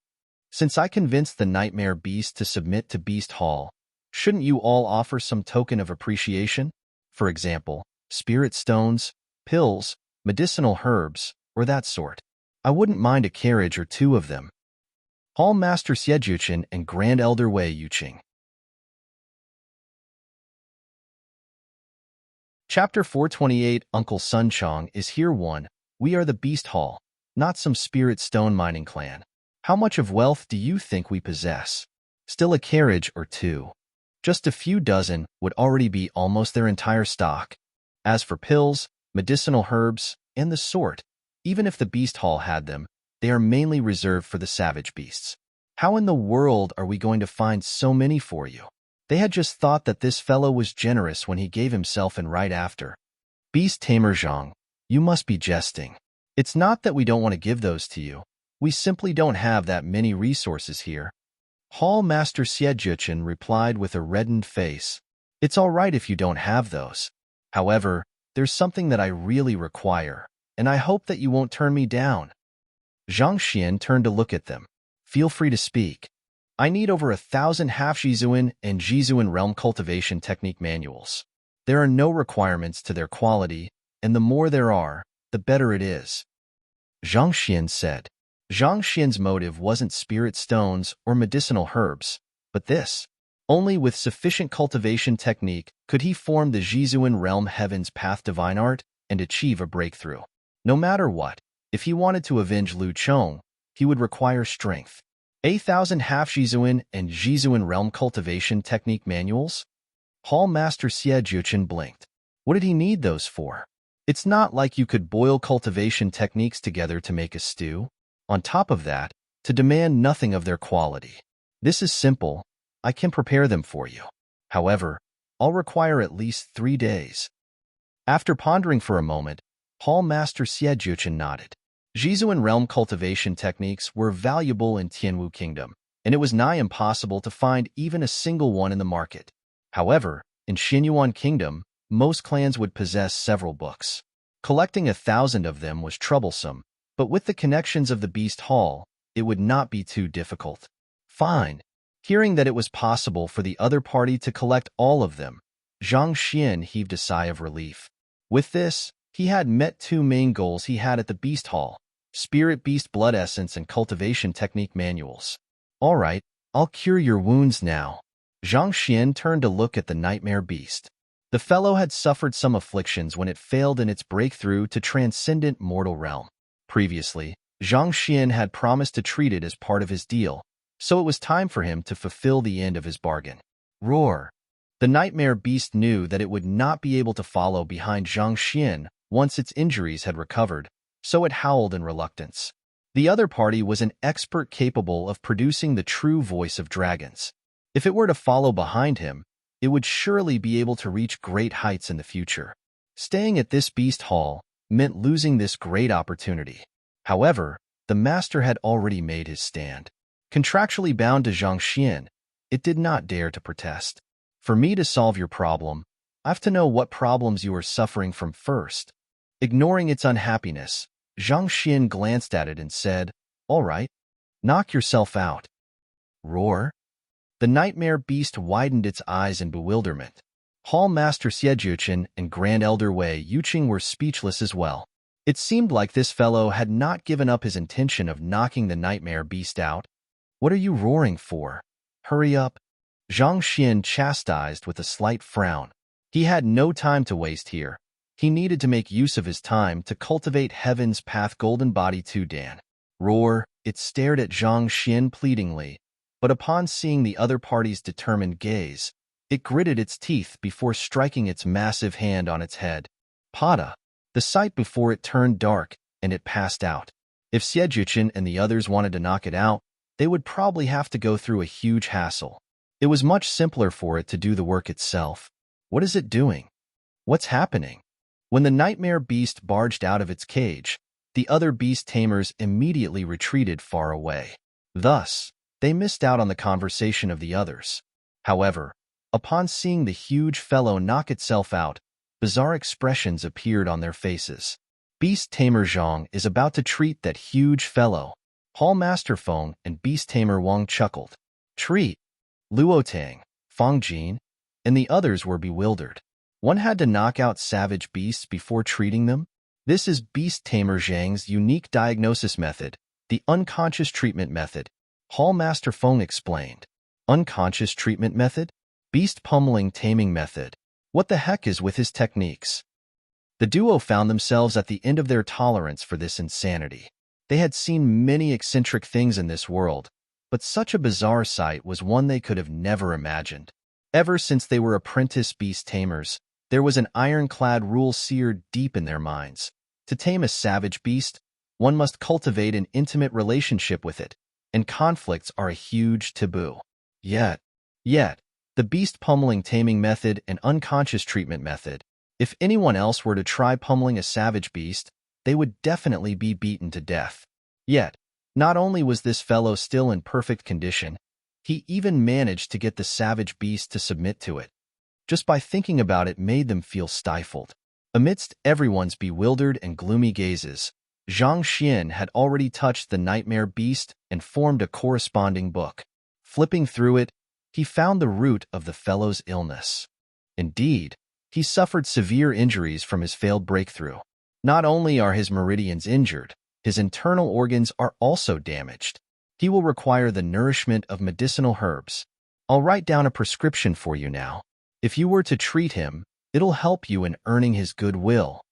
Since I convinced the Nightmare Beast to submit to Beast Hall, shouldn't you all offer some token of appreciation? For example, spirit stones, pills, medicinal herbs, or that sort. I wouldn't mind a carriage or two of them. Hall Master Xiejuchen and Grand Elder Wei Yuqing. Chapter 428 Uncle Sun Chong is here one. We are the Beast Hall, not some spirit stone mining clan. How much of wealth do you think we possess? Still a carriage or two. Just a few dozen would already be almost their entire stock. As for pills, medicinal herbs, and the sort, even if the Beast Hall had them, they are mainly reserved for the savage beasts. How in the world are we going to find so many for you? They had just thought that this fellow was generous when he gave himself and right after. Beast Tamer Zhang, you must be jesting. It's not that we don't want to give those to you. We simply don't have that many resources here. Hall Master Xiejuchen replied with a reddened face. It's all right if you don't have those. However, there's something that I really require, and I hope that you won't turn me down. Zhang Xian turned to look at them. Feel free to speak. I need over 1,000 half-Jizuan and Jizuan realm cultivation technique manuals. There are no requirements to their quality, and the more there are, the better it is. Zhang Xian said. Zhang Xian's motive wasn't spirit stones or medicinal herbs, but this. Only with sufficient cultivation technique could he form the Jizuan realm heaven's path divine art and achieve a breakthrough. No matter what, if he wanted to avenge Lu Chong, he would require strength. 1,000 half-Jizuan and Jizuan realm cultivation technique manuals? Hall Master Xiejuchen blinked. What did he need those for? It's not like you could boil cultivation techniques together to make a stew. On top of that, to demand nothing of their quality. This is simple. I can prepare them for you. However, I'll require at least 3 days. After pondering for a moment, Hall Master Xiejuchen nodded. Jizuan realm cultivation techniques were valuable in Tianwu Kingdom, and it was nigh impossible to find even a single one in the market. However, in Xinyuan Kingdom, most clans would possess several books. Collecting 1,000 of them was troublesome, but with the connections of the Beast Hall, it would not be too difficult. Fine. Hearing that it was possible for the other party to collect all of them, Zhang Xian heaved a sigh of relief. With this, he had met 2 main goals he had at the Beast Hall, Spirit Beast Blood Essence and Cultivation Technique Manuals. All right, I'll cure your wounds now. Zhang Xian turned to look at the Nightmare Beast. The fellow had suffered some afflictions when it failed in its breakthrough to transcendent mortal realm. Previously, Zhang Xian had promised to treat it as part of his deal, so it was time for him to fulfill the end of his bargain. Roar! The Nightmare Beast knew that it would not be able to follow behind Zhang Xian once its injuries had recovered, so it howled in reluctance. The other party was an expert capable of producing the true voice of dragons. If it were to follow behind him, it would surely be able to reach great heights in the future. Staying at this Beast Hall meant losing this great opportunity. However, the master had already made his stand. Contractually bound to Zhang Xian, it did not dare to protest. For me to solve your problem, I have to know what problems you are suffering from first. Ignoring its unhappiness, Zhang Xian glanced at it and said, All right, knock yourself out. Roar! The Nightmare Beast widened its eyes in bewilderment. Hall Master Xiejuchen and Grand Elder Wei Yuqing were speechless as well. It seemed like this fellow had not given up his intention of knocking the Nightmare Beast out. What are you roaring for? Hurry up. Zhang Xian chastised with a slight frown. He had no time to waste here. He needed to make use of his time to cultivate Heaven's Path Golden Body to Dan. Roar, it stared at Zhang Xian pleadingly, but upon seeing the other party's determined gaze, it gritted its teeth before striking its massive hand on its head. Pada! The sight before it turned dark, and it passed out. If Xiejuchen and the others wanted to knock it out, they would probably have to go through a huge hassle. It was much simpler for it to do the work itself. What is it doing? What's happening? When the nightmare beast barged out of its cage, the other beast tamers immediately retreated far away. Thus, they missed out on the conversation of the others. However, upon seeing the huge fellow knock itself out, bizarre expressions appeared on their faces. Beast Tamer Zhang is about to treat that huge fellow. Hall Master Feng and Beast Tamer Wang chuckled. Treat? Luo Tang, Feng Jin, and the others were bewildered. One had to knock out savage beasts before treating them? This is Beast Tamer Zhang's unique diagnosis method, the unconscious treatment method. Hall Master Feng explained. Unconscious treatment method? Beast pummeling taming method. What the heck is with his techniques? The duo found themselves at the end of their tolerance for this insanity. They had seen many eccentric things in this world, but such a bizarre sight was one they could have never imagined. Ever since they were apprentice beast tamers, there was an ironclad rule seared deep in their minds. To tame a savage beast, one must cultivate an intimate relationship with it, and conflicts are a huge taboo. Yet, the beast pummeling taming method and unconscious treatment method, if anyone else were to try pummeling a savage beast, they would definitely be beaten to death. Yet, not only was this fellow still in perfect condition, he even managed to get the savage beast to submit to it. Just by thinking about it made them feel stifled. Amidst everyone's bewildered and gloomy gazes, Zhang Xian had already touched the nightmare beast and formed a corresponding book. Flipping through it, he found the root of the fellow's illness. Indeed, he suffered severe injuries from his failed breakthrough. Not only are his meridians injured, his internal organs are also damaged. He will require the nourishment of medicinal herbs. I'll write down a prescription for you now. If you were to treat him, it'll help you in earning his goodwill.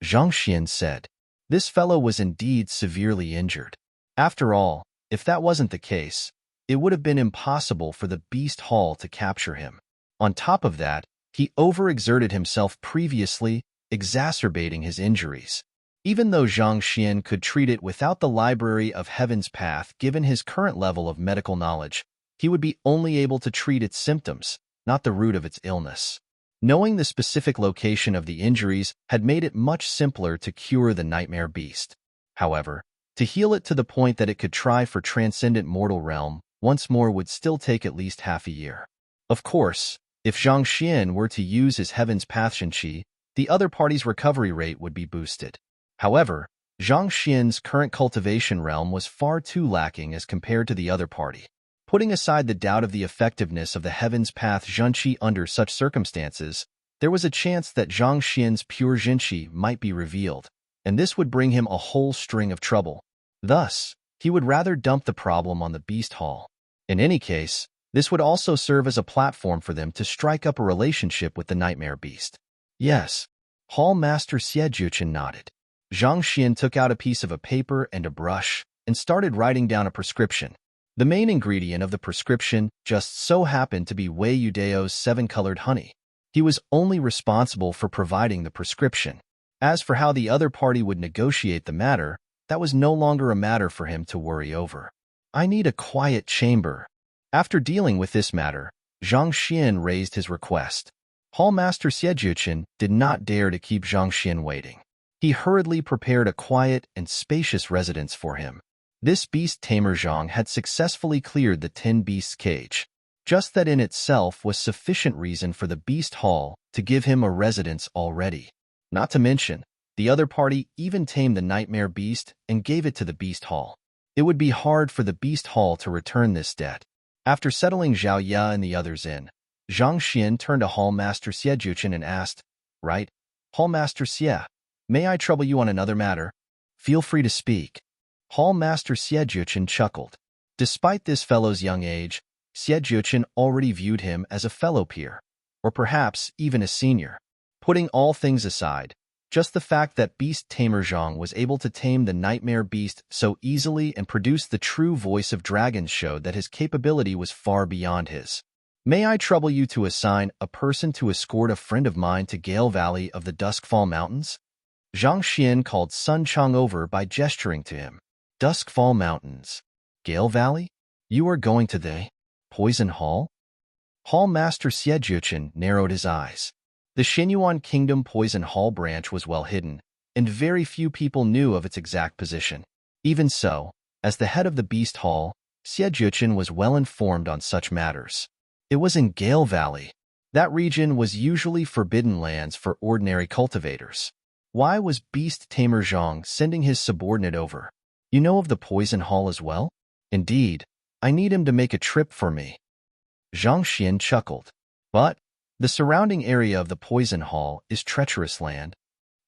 Zhang Xian said. This fellow was indeed severely injured. After all, if that wasn't the case, it would have been impossible for the Beast Hall to capture him. On top of that, he overexerted himself previously, exacerbating his injuries. Even though Zhang Xian could treat it without the Library of Heaven's Path given his current level of medical knowledge, he would be only able to treat its symptoms, not the root of its illness. Knowing the specific location of the injuries had made it much simpler to cure the nightmare beast. However, to heal it to the point that it could try for transcendent mortal realm once more would still take at least half a year. Of course, if Zhang Xian were to use his Heaven's Path Shenqi, the other party's recovery rate would be boosted. However, Zhang Xian's current cultivation realm was far too lacking as compared to the other party. Putting aside the doubt of the effectiveness of the Heaven's Path Zhenqi under such circumstances, there was a chance that Zhang Xian's pure Zhenqi might be revealed, and this would bring him a whole string of trouble. Thus, he would rather dump the problem on the Beast Hall. In any case, this would also serve as a platform for them to strike up a relationship with the Nightmare Beast. Yes, Hall Master Xiejuchen nodded. Zhang Xian took out a piece of a paper and a brush and started writing down a prescription. The main ingredient of the prescription just so happened to be Wei Yudeo's 7-colored honey. He was only responsible for providing the prescription. As for how the other party would negotiate the matter, that was no longer a matter for him to worry over. I need a quiet chamber. After dealing with this matter, Zhang Xian raised his request. Hall Master Xiejuchen did not dare to keep Zhang Xian waiting. He hurriedly prepared a quiet and spacious residence for him. This beast tamer Zhang had successfully cleared the 10 beasts cage. Just that in itself was sufficient reason for the Beast Hall to give him a residence already. Not to mention, the other party even tamed the Nightmare Beast and gave it to the Beast Hall. It would be hard for the Beast Hall to return this debt. After settling Zhao Ya and the others in, Zhang Xian turned to Hall Master Xiejuchen and asked, "Right, Hall Master Xie, may I trouble you on another matter? Feel free to speak." Hall Master Xiejuchen chuckled. Despite this fellow's young age, Xie Juchen already viewed him as a fellow peer, or perhaps even a senior. Putting all things aside, just the fact that Beast Tamer Zhang was able to tame the nightmare beast so easily and produce the true voice of dragons showed that his capability was far beyond his. May I trouble you to assign a person to escort a friend of mine to Gale Valley of the Duskfall Mountains? Zhang Xian called Sun Chang over by gesturing to him. Duskfall Mountains. Gale Valley? You are going to the Poison Hall? Hall Master Xie Juchen narrowed his eyes. The Xinyuan Kingdom Poison Hall branch was well hidden, and very few people knew of its exact position. Even so, as the head of the Beast Hall, Xie Juchen was well informed on such matters. It was in Gale Valley. That region was usually forbidden lands for ordinary cultivators. Why was Beast Tamer Zhang sending his subordinate over? You know of the Poison Hall as well? Indeed, I need him to make a trip for me. Zhang Xian chuckled. But the surrounding area of the Poison Hall is treacherous land.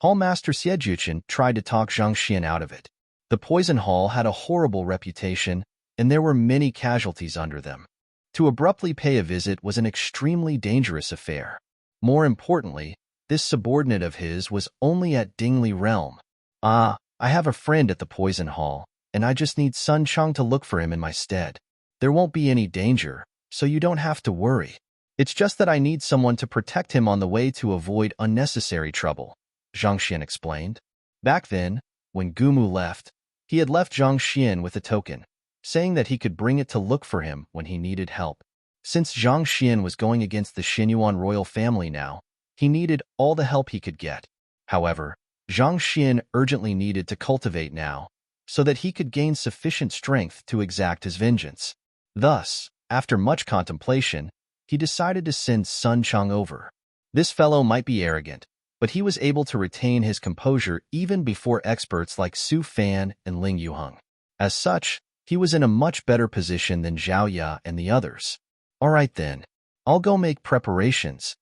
Hallmaster Xie Juchen tried to talk Zhang Xian out of it. The Poison Hall had a horrible reputation, and there were many casualties under them. To abruptly pay a visit was an extremely dangerous affair. More importantly, this subordinate of his was only at Dingli Realm. I have a friend at the Poison Hall, and I just need Sun Chang to look for him in my stead. There won't be any danger, so you don't have to worry. It's just that I need someone to protect him on the way to avoid unnecessary trouble, Zhang Xian explained. Back then, when Gumu left, he had left Zhang Xian with a token, saying that he could bring it to look for him when he needed help. Since Zhang Xian was going against the Xinyuan royal family now, he needed all the help he could get. However, Zhang Xian urgently needed to cultivate now, so that he could gain sufficient strength to exact his vengeance. Thus, after much contemplation, he decided to send Sun Chang over. This fellow might be arrogant, but he was able to retain his composure even before experts like Su Fan and Ling Yuheng. As such, he was in a much better position than Zhao Ya and the others. All right then, I'll go make preparations.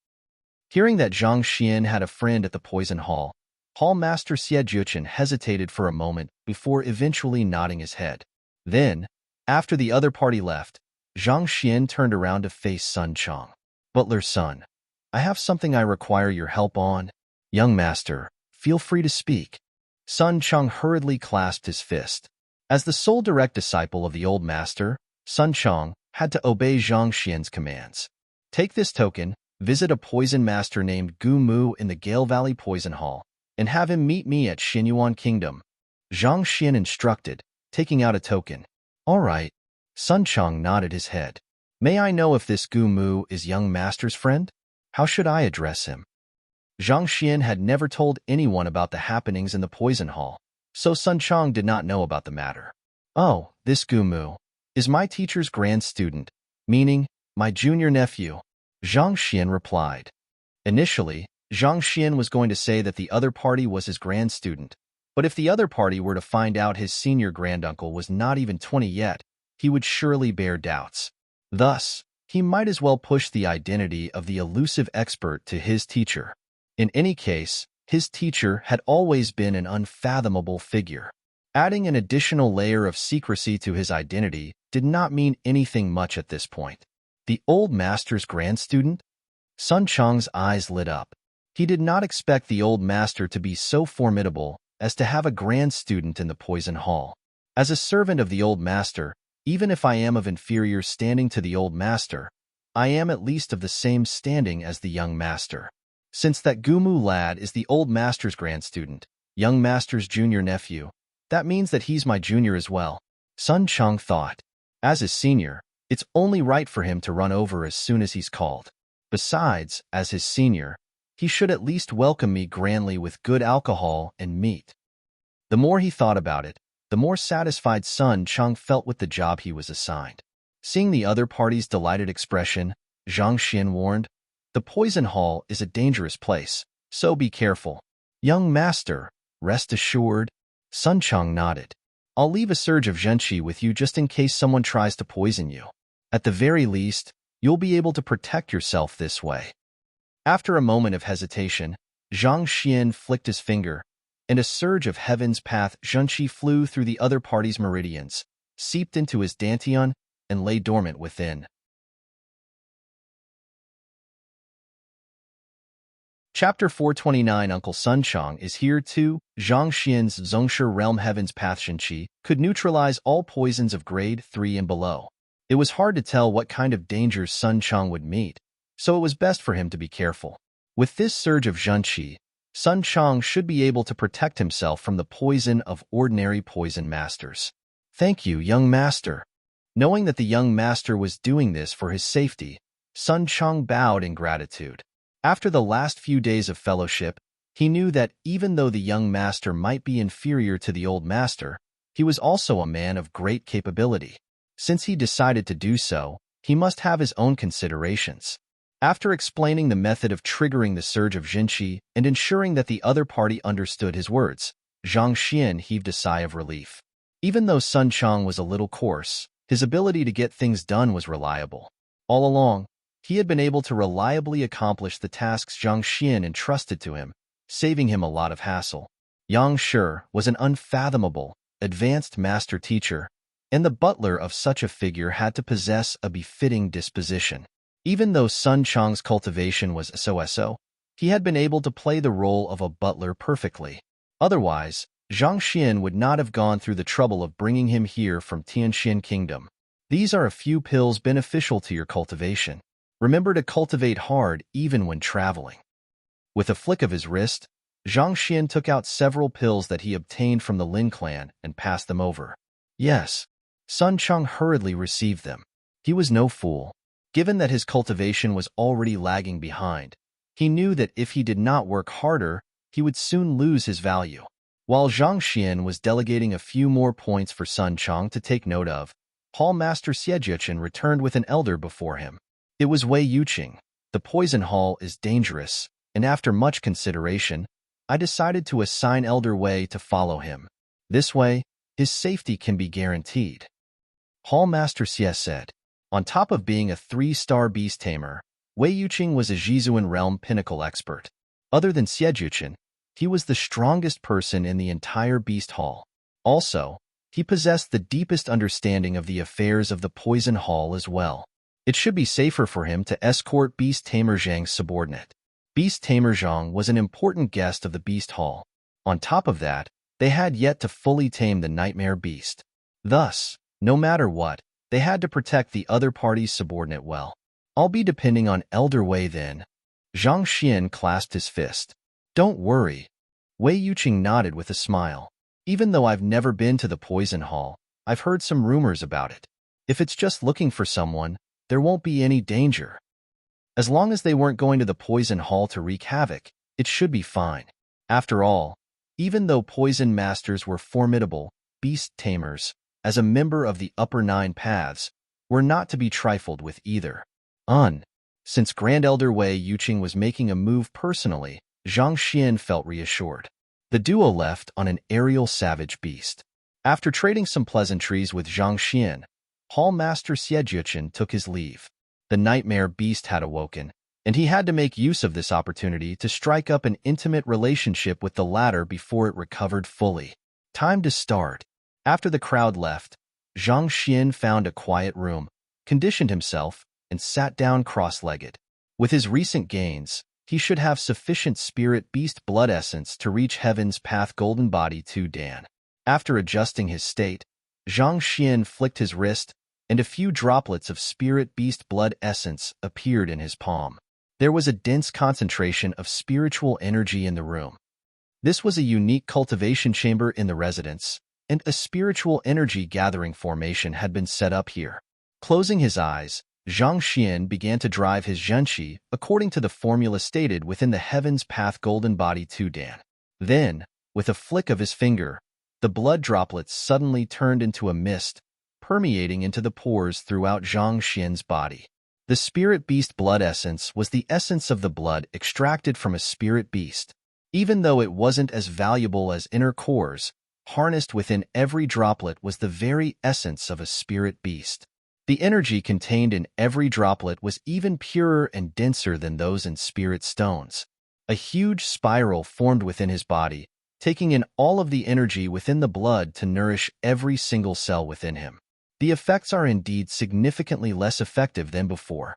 Hearing that Zhang Xian had a friend at the Poison Hall, Hall Master Xie Juchen hesitated for a moment before eventually nodding his head. Then, after the other party left, Zhang Xian turned around to face Sun Chang. Butler's son, I have something I require your help on. Young master, feel free to speak. Sun Chang hurriedly clasped his fist. As the sole direct disciple of the old master, Sun Chang had to obey Zhang Xian's commands. Take this token, visit a poison master named Gu Mu in the Gale Valley Poison Hall, and have him meet me at Xinyuan Kingdom. Zhang Xian instructed, taking out a token. All right. Sun Chang nodded his head. May I know if this Gu Mu is young master's friend? How should I address him? Zhang Xian had never told anyone about the happenings in the Poison Hall, so Sun Chang did not know about the matter. Oh, this Gu Mu is my teacher's grand student, meaning my junior nephew, Zhang Xian replied. Initially, Zhang Xian was going to say that the other party was his grand student, but if the other party were to find out his senior granduncle was not even 20 yet, he would surely bear doubts. Thus, he might as well push the identity of the elusive expert to his teacher. In any case, his teacher had always been an unfathomable figure. Adding an additional layer of secrecy to his identity did not mean anything much at this point. The old master's grand student? Sun Chang's eyes lit up. He did not expect the old master to be so formidable as to have a grand student in the Poison Hall. As a servant of the old master, even if I am of inferior standing to the old master, I am at least of the same standing as the young master. Since that Gumu lad is the old master's grand student, young master's junior nephew, that means that he's my junior as well, Sun Chang thought. As his senior, it's only right for him to run over as soon as he's called. Besides, as his senior, he should at least welcome me grandly with good alcohol and meat. The more he thought about it, the more satisfied Sun Chang felt with the job he was assigned. Seeing the other party's delighted expression, Zhang Xian warned, the Poison Hall is a dangerous place, so be careful. Young master, rest assured. Sun Chang nodded. I'll leave a surge of zhenqi with you just in case someone tries to poison you. At the very least, you'll be able to protect yourself this way. After a moment of hesitation, Zhang Xian flicked his finger, and a surge of heaven's path zhenqi flew through the other party's meridians, seeped into his dantian, and lay dormant within. Chapter 429 Uncle Sunchang is here too. Zhang Xian's Zhongshe Realm Heaven's Path Shenqi could neutralize all poisons of grade 3 and below. It was hard to tell what kind of dangers Sunchang would meet, so it was best for him to be careful. With this surge of Zhenqi, Sunchang should be able to protect himself from the poison of ordinary poison masters. Thank you, young master. Knowing that the young master was doing this for his safety, Sunchang bowed in gratitude. After the last few days of fellowship, he knew that even though the young master might be inferior to the old master, he was also a man of great capability. Since he decided to do so, he must have his own considerations. After explaining the method of triggering the surge of Zhenqi and ensuring that the other party understood his words, Zhang Xian heaved a sigh of relief. Even though Sunchang was a little coarse, his ability to get things done was reliable. All along, he had been able to reliably accomplish the tasks Zhang Xian entrusted to him, saving him a lot of hassle. Yang Shi was an unfathomable, advanced master teacher, and the butler of such a figure had to possess a befitting disposition. Even though Sun Chang's cultivation was so-so, he had been able to play the role of a butler perfectly. Otherwise, Zhang Xian would not have gone through the trouble of bringing him here from Tianxian Kingdom. These are a few pills beneficial to your cultivation. Remember to cultivate hard even when traveling. With a flick of his wrist, Zhang Xian took out several pills that he obtained from the Lin clan and passed them over. Yes, Sun Chang hurriedly received them. He was no fool. Given that his cultivation was already lagging behind, he knew that if he did not work harder, he would soon lose his value. While Zhang Xian was delegating a few more points for Sun Chang to take note of, Hall Master Xiejichen returned with an elder before him. It was Wei Yuqing. The poison hall is dangerous, and after much consideration, I decided to assign Elder Wei to follow him. This way, his safety can be guaranteed. Hall Master Xie said. On top of being a 3-star beast tamer, Wei Yuqing was a Jizuan realm pinnacle expert. Other than Xiejuchen, he was the strongest person in the entire beast hall. Also, he possessed the deepest understanding of the affairs of the poison hall as well. It should be safer for him to escort Beast Tamer Zhang's subordinate. Beast Tamer Zhang was an important guest of the beast hall. On top of that, they had yet to fully tame the nightmare beast. Thus, no matter what, they had to protect the other party's subordinate well. I'll be depending on Elder Wei then. Zhang Xian clasped his fist. Don't worry. Wei Yuqing nodded with a smile. Even though I've never been to the poison hall, I've heard some rumors about it. If it's just looking for someone, there won't be any danger. As long as they weren't going to the poison hall to wreak havoc, it should be fine. After all, even though poison masters were formidable beast tamers, as a member of the upper 9 paths, were not to be trifled with either. Since Grand Elder Wei Yuqing was making a move personally, Zhang Xian felt reassured. The duo left on an aerial savage beast. After trading some pleasantries with Zhang Xian, Hall Master Xiejuchen took his leave. The nightmare beast had awoken, and he had to make use of this opportunity to strike up an intimate relationship with the latter before it recovered fully. Time to start. After the crowd left, Zhang Xian found a quiet room, conditioned himself, and sat down cross-legged. With his recent gains, he should have sufficient spirit beast blood essence to reach Heaven's Path Golden Body 2 Dan. After adjusting his state, Zhang Xian flicked his wrist, and a few droplets of spirit beast blood essence appeared in his palm. There was a dense concentration of spiritual energy in the room. This was a unique cultivation chamber in the residence, and a spiritual energy gathering formation had been set up here. Closing his eyes, Zhang Xian began to drive his Zhenqi according to the formula stated within the Heaven's Path Golden Body 2 Dan. Then, with a flick of his finger, the blood droplets suddenly turned into a mist, permeating into the pores throughout Zhang Xian's body. The spirit beast blood essence was the essence of the blood extracted from a spirit beast. Even though it wasn't as valuable as inner cores, harnessed within every droplet was the very essence of a spirit beast. The energy contained in every droplet was even purer and denser than those in spirit stones. A huge spiral formed within his body, taking in all of the energy within the blood to nourish every single cell within him. The effects are indeed significantly less effective than before.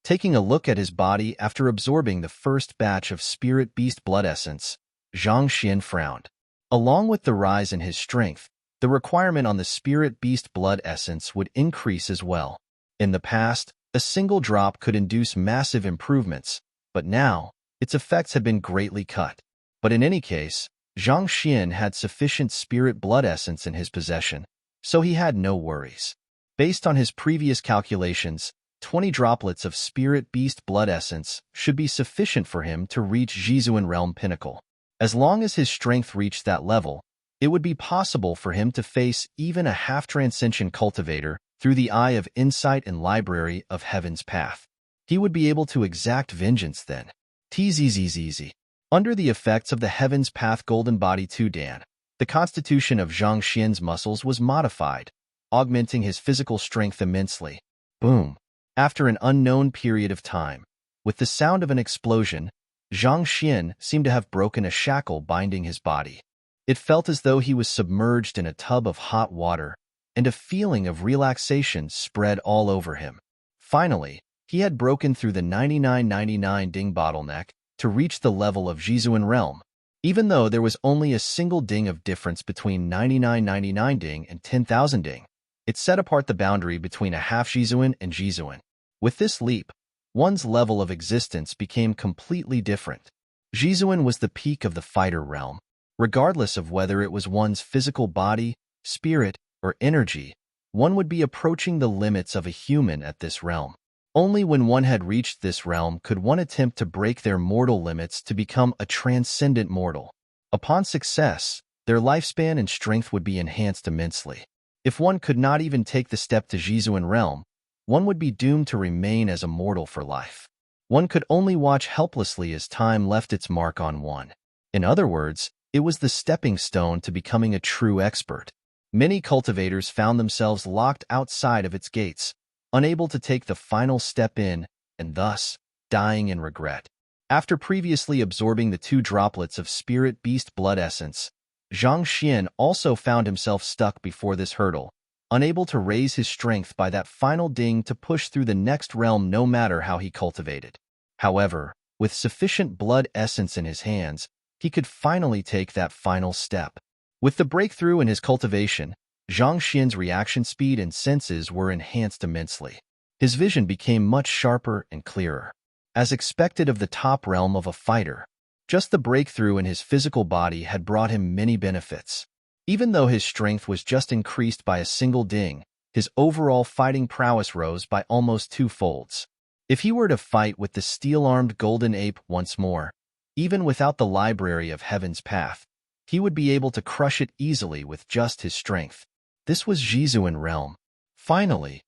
Taking a look at his body after absorbing the first batch of spirit beast blood essence, Zhang Xian frowned. Along with the rise in his strength, the requirement on the spirit beast blood essence would increase as well. In the past, a single drop could induce massive improvements, but now, its effects had been greatly cut. But in any case, Zhang Xian had sufficient spirit blood essence in his possession, so he had no worries. Based on his previous calculations, 20 droplets of spirit beast blood essence should be sufficient for him to reach Jizuan Realm Pinnacle. As long as his strength reached that level, it would be possible for him to face even a half-transcension cultivator through the eye of insight and library of Heaven's Path. He would be able to exact vengeance then. Tzzzz. Under the effects of the Heaven's Path Golden Body 2 Dan, the constitution of Zhang Xian's muscles was modified, augmenting his physical strength immensely. Boom. After an unknown period of time, with the sound of an explosion, Zhang Xian seemed to have broken a shackle binding his body. It felt as though he was submerged in a tub of hot water, and a feeling of relaxation spread all over him. Finally, he had broken through the 9999 ding bottleneck to reach the level of Jizuan Realm. Even though there was only a single ding of difference between 9999 ding and 10,000 ding, it set apart the boundary between a half Jizuan and Jizuan. With this leap, one's level of existence became completely different. Jizuan was the peak of the fighter realm. Regardless of whether it was one's physical body, spirit, or energy, one would be approaching the limits of a human at this realm. Only when one had reached this realm could one attempt to break their mortal limits to become a transcendent mortal. Upon success, their lifespan and strength would be enhanced immensely. If one could not even take the step to Jizuan Realm, one would be doomed to remain as a mortal for life. One could only watch helplessly as time left its mark on one. In other words, it was the stepping stone to becoming a true expert. Many cultivators found themselves locked outside of its gates, unable to take the final step in, and thus, dying in regret. After previously absorbing the 2 droplets of spirit beast blood essence, Zhang Xian also found himself stuck before this hurdle, unable to raise his strength by that final ding to push through the next realm no matter how he cultivated. However, with sufficient blood essence in his hands, he could finally take that final step. With the breakthrough in his cultivation, Zhang Xian's reaction speed and senses were enhanced immensely. His vision became much sharper and clearer. As expected of the top realm of a fighter, just the breakthrough in his physical body had brought him many benefits. Even though his strength was just increased by a single ding, his overall fighting prowess rose by almost 2 folds. If he were to fight with the steel-armed golden ape once more, even without the library of Heaven's Path, he would be able to crush it easily with just his strength. This was Jizuan Realm. Finally,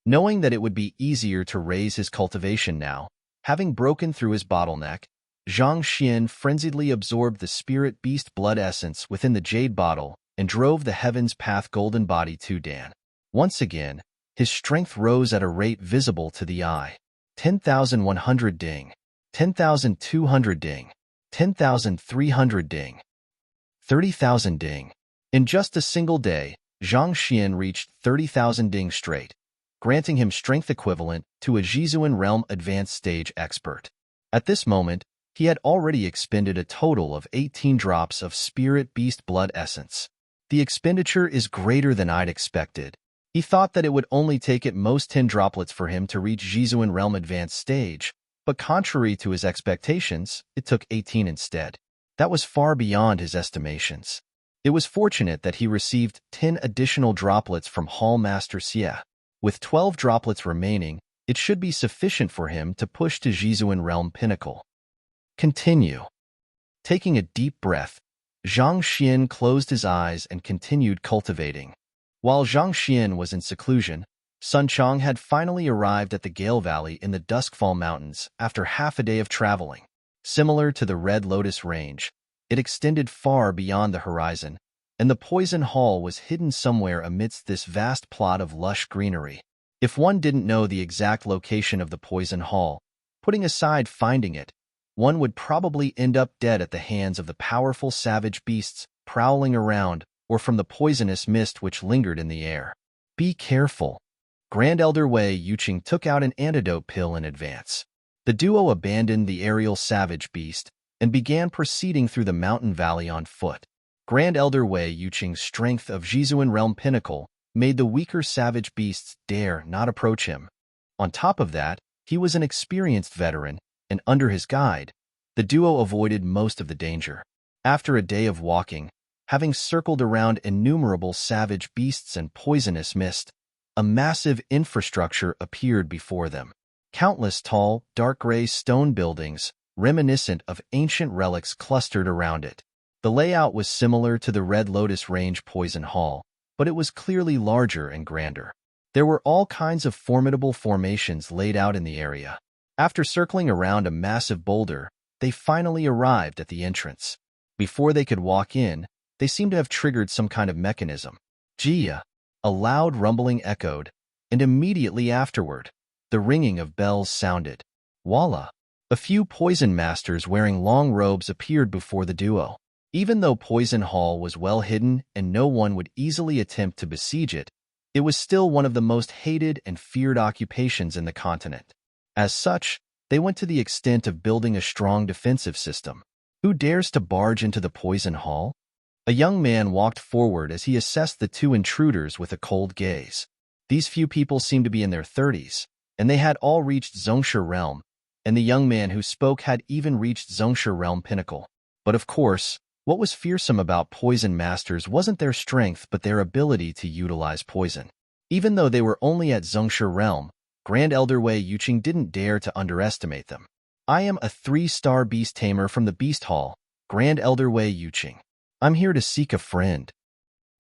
knowing that it would be easier to raise his cultivation now, having broken through his bottleneck, Zhang Xian frenziedly absorbed the spirit beast blood essence within the jade bottle and drove the Heaven's Path golden body to Dan. Once again, his strength rose at a rate visible to the eye. 10,100 ding, 10,200 ding, 10,300 ding, 30,000 ding. In just a single day, Zhang Xian reached 30,000 ding straight, granting him strength equivalent to a Jizuan Realm Advanced Stage expert. At this moment, he had already expended a total of 18 drops of Spirit Beast Blood Essence. The expenditure is greater than I'd expected. He thought that it would only take at most 10 droplets for him to reach Jizuan Realm Advanced Stage, but contrary to his expectations, it took 18 instead. That was far beyond his estimations. It was fortunate that he received 10 additional droplets from Hall Master Xie. With 12 droplets remaining, it should be sufficient for him to push to Jizuan Realm Pinnacle. Continue. Taking a deep breath, Zhang Xian closed his eyes and continued cultivating. While Zhang Xian was in seclusion, Sun Chang had finally arrived at the Gale Valley in the Duskfall Mountains after half a day of traveling. Similar to the Red Lotus Range, it extended far beyond the horizon, and the Poison Hall was hidden somewhere amidst this vast plot of lush greenery. If one didn't know the exact location of the Poison Hall, putting aside finding it, one would probably end up dead at the hands of the powerful savage beasts prowling around or from the poisonous mist which lingered in the air. Be careful. Grand Elder Wei Yuqing took out an antidote pill in advance. The duo abandoned the aerial savage beast and began proceeding through the mountain valley on foot. Grand Elder Wei Yuqing's strength of Jizuan Realm Pinnacle made the weaker savage beasts dare not approach him. On top of that, he was an experienced veteran, and under his guide, the duo avoided most of the danger. After a day of walking, having circled around innumerable savage beasts and poisonous mist, a massive infrastructure appeared before them. Countless tall, dark gray stone buildings, reminiscent of ancient relics, clustered around it. The layout was similar to the Red Lotus Range Poison Hall, but it was clearly larger and grander. There were all kinds of formidable formations laid out in the area. After circling around a massive boulder, they finally arrived at the entrance. Before they could walk in, they seemed to have triggered some kind of mechanism. Jia! A loud rumbling echoed, and immediately afterward, the ringing of bells sounded. Voila! A few poison masters wearing long robes appeared before the duo. Even though Poison Hall was well hidden and no one would easily attempt to besiege it, it was still one of the most hated and feared occupations in the continent. As such, they went to the extent of building a strong defensive system. Who dares to barge into the Poison Hall? A young man walked forward as he assessed the two intruders with a cold gaze. These few people seemed to be in their 30s, and they had all reached Zongsha Realm, and the young man who spoke had even reached Zongsha Realm Pinnacle. But of course, what was fearsome about poison masters wasn't their strength but their ability to utilize poison. Even though they were only at Zongsha Realm, Grand Elder Wei Yuqing didn't dare to underestimate them. I am a 3-star beast tamer from the Beast Hall, Grand Elder Wei Yuqing. I'm here to seek a friend.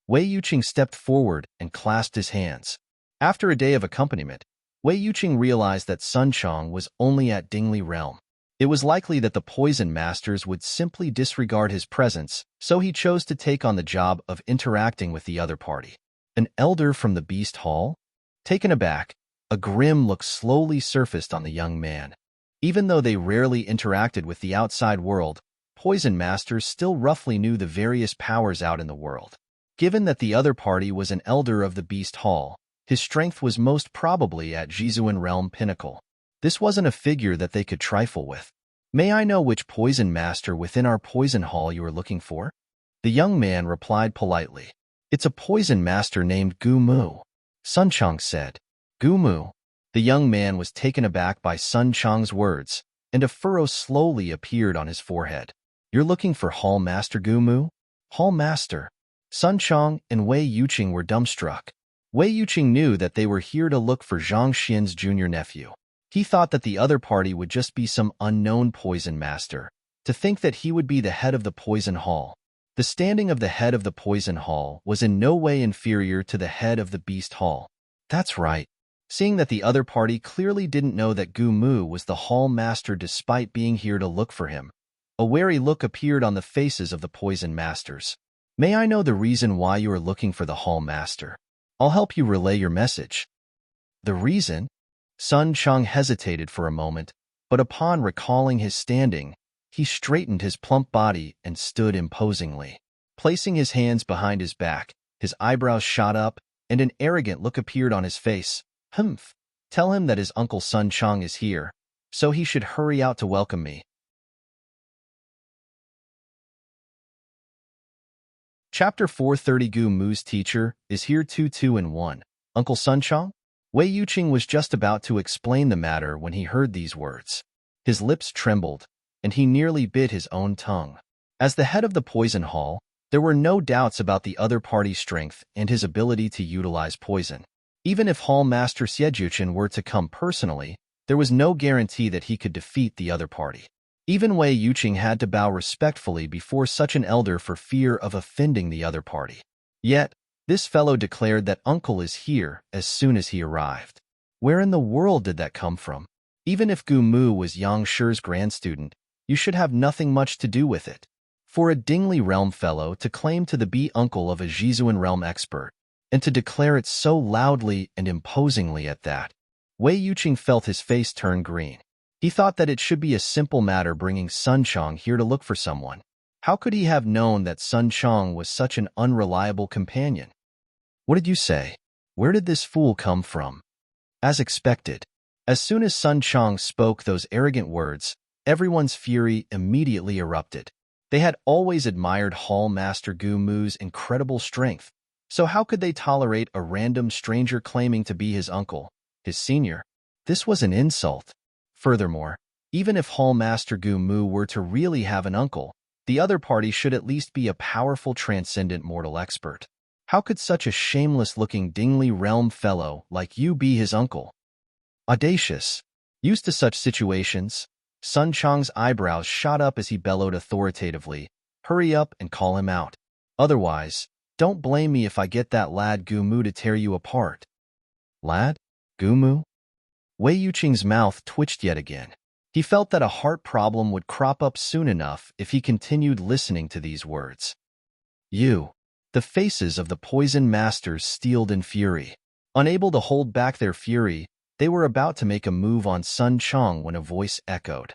Wei Yuqing stepped forward and clasped his hands. After a day of accompaniment, Wei Yuqing realized that Sun Chong was only at Dingli Realm. It was likely that the poison masters would simply disregard his presence, so he chose to take on the job of interacting with the other party. An elder from the Beast Hall? Taken aback, a grim look slowly surfaced on the young man. Even though they rarely interacted with the outside world, poison masters still roughly knew the various powers out in the world. Given that the other party was an elder of the Beast Hall, his strength was most probably at Jizuan Realm Pinnacle. This wasn't a figure that they could trifle with. May I know which poison master within our poison hall you are looking for? The young man replied politely. It's a poison master named Gu Mu, Sun Chong said. Gu Mu? The young man was taken aback by Sun Chong's words, and a furrow slowly appeared on his forehead. You're looking for Hall Master Gu Mu? Hall Master? Sun Chong and Wei Yuqing were dumbstruck. Wei Yuqing knew that they were here to look for Zhang Xian's junior nephew. He thought that the other party would just be some unknown poison master. To think that he would be the head of the Poison Hall. The standing of the head of the Poison Hall was in no way inferior to the head of the Beast Hall. That's right. Seeing that the other party clearly didn't know that Gu Mu was the Hall Master despite being here to look for him, a wary look appeared on the faces of the poison masters. May I know the reason why you are looking for the Hall Master? I'll help you relay your message. The reason? Sun Chong hesitated for a moment, but upon recalling his standing, he straightened his plump body and stood imposingly. Placing his hands behind his back, his eyebrows shot up, and an arrogant look appeared on his face. Humph! Tell him that his uncle Sun Chong is here, so he should hurry out to welcome me. Chapter 430 Gu Mu's teacher is here 2-2-1. Uncle Sun Chong? Wei Yuqing was just about to explain the matter when he heard these words. His lips trembled, and he nearly bit his own tongue. As the head of the Poison Hall, there were no doubts about the other party's strength and his ability to utilize poison. Even if Hall Master Xiejuchen were to come personally, there was no guarantee that he could defeat the other party. Even Wei Yuqing had to bow respectfully before such an elder for fear of offending the other party. Yet, this fellow declared that uncle is here as soon as he arrived. Where in the world did that come from? Even if Gu Mu was Yang Shi's grand student, you should have nothing much to do with it. For a Dingli Realm fellow to claim to be uncle of a Jizuan Realm expert, and to declare it so loudly and imposingly at that, Wei Yuqing felt his face turn green. He thought that it should be a simple matter bringing Sun Chong here to look for someone. How could he have known that Sun Chong was such an unreliable companion? What did you say? Where did this fool come from? As expected, as soon as Sun Chang spoke those arrogant words, everyone's fury immediately erupted. They had always admired Hall Master Gu Mu's incredible strength, so how could they tolerate a random stranger claiming to be his uncle, his senior? This was an insult. Furthermore, even if Hall Master Gu Mu were to really have an uncle, the other party should at least be a powerful transcendent mortal expert. How could such a shameless-looking Dingli realm fellow like you be his uncle? Audacious. Used to such situations, Sun Chang's eyebrows shot up as he bellowed authoritatively, "Hurry up and call him out. Otherwise, don't blame me if I get that lad Gu Mu to tear you apart." Lad? Gu Mu? Wei Yuqing's mouth twitched yet again. He felt that a heart problem would crop up soon enough if he continued listening to these words. You. The faces of the poison masters steeled in fury. Unable to hold back their fury, they were about to make a move on Sun Chang when a voice echoed.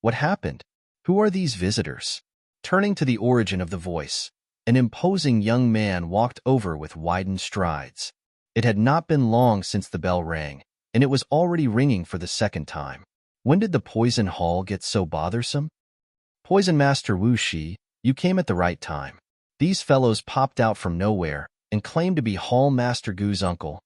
What happened? Who are these visitors? Turning to the origin of the voice, an imposing young man walked over with widened strides. It had not been long since the bell rang, and it was already ringing for the second time. When did the poison hall get so bothersome? Poison Master Wu Shi, you came at the right time. These fellows popped out from nowhere and claimed to be Hall Master Gu's uncle.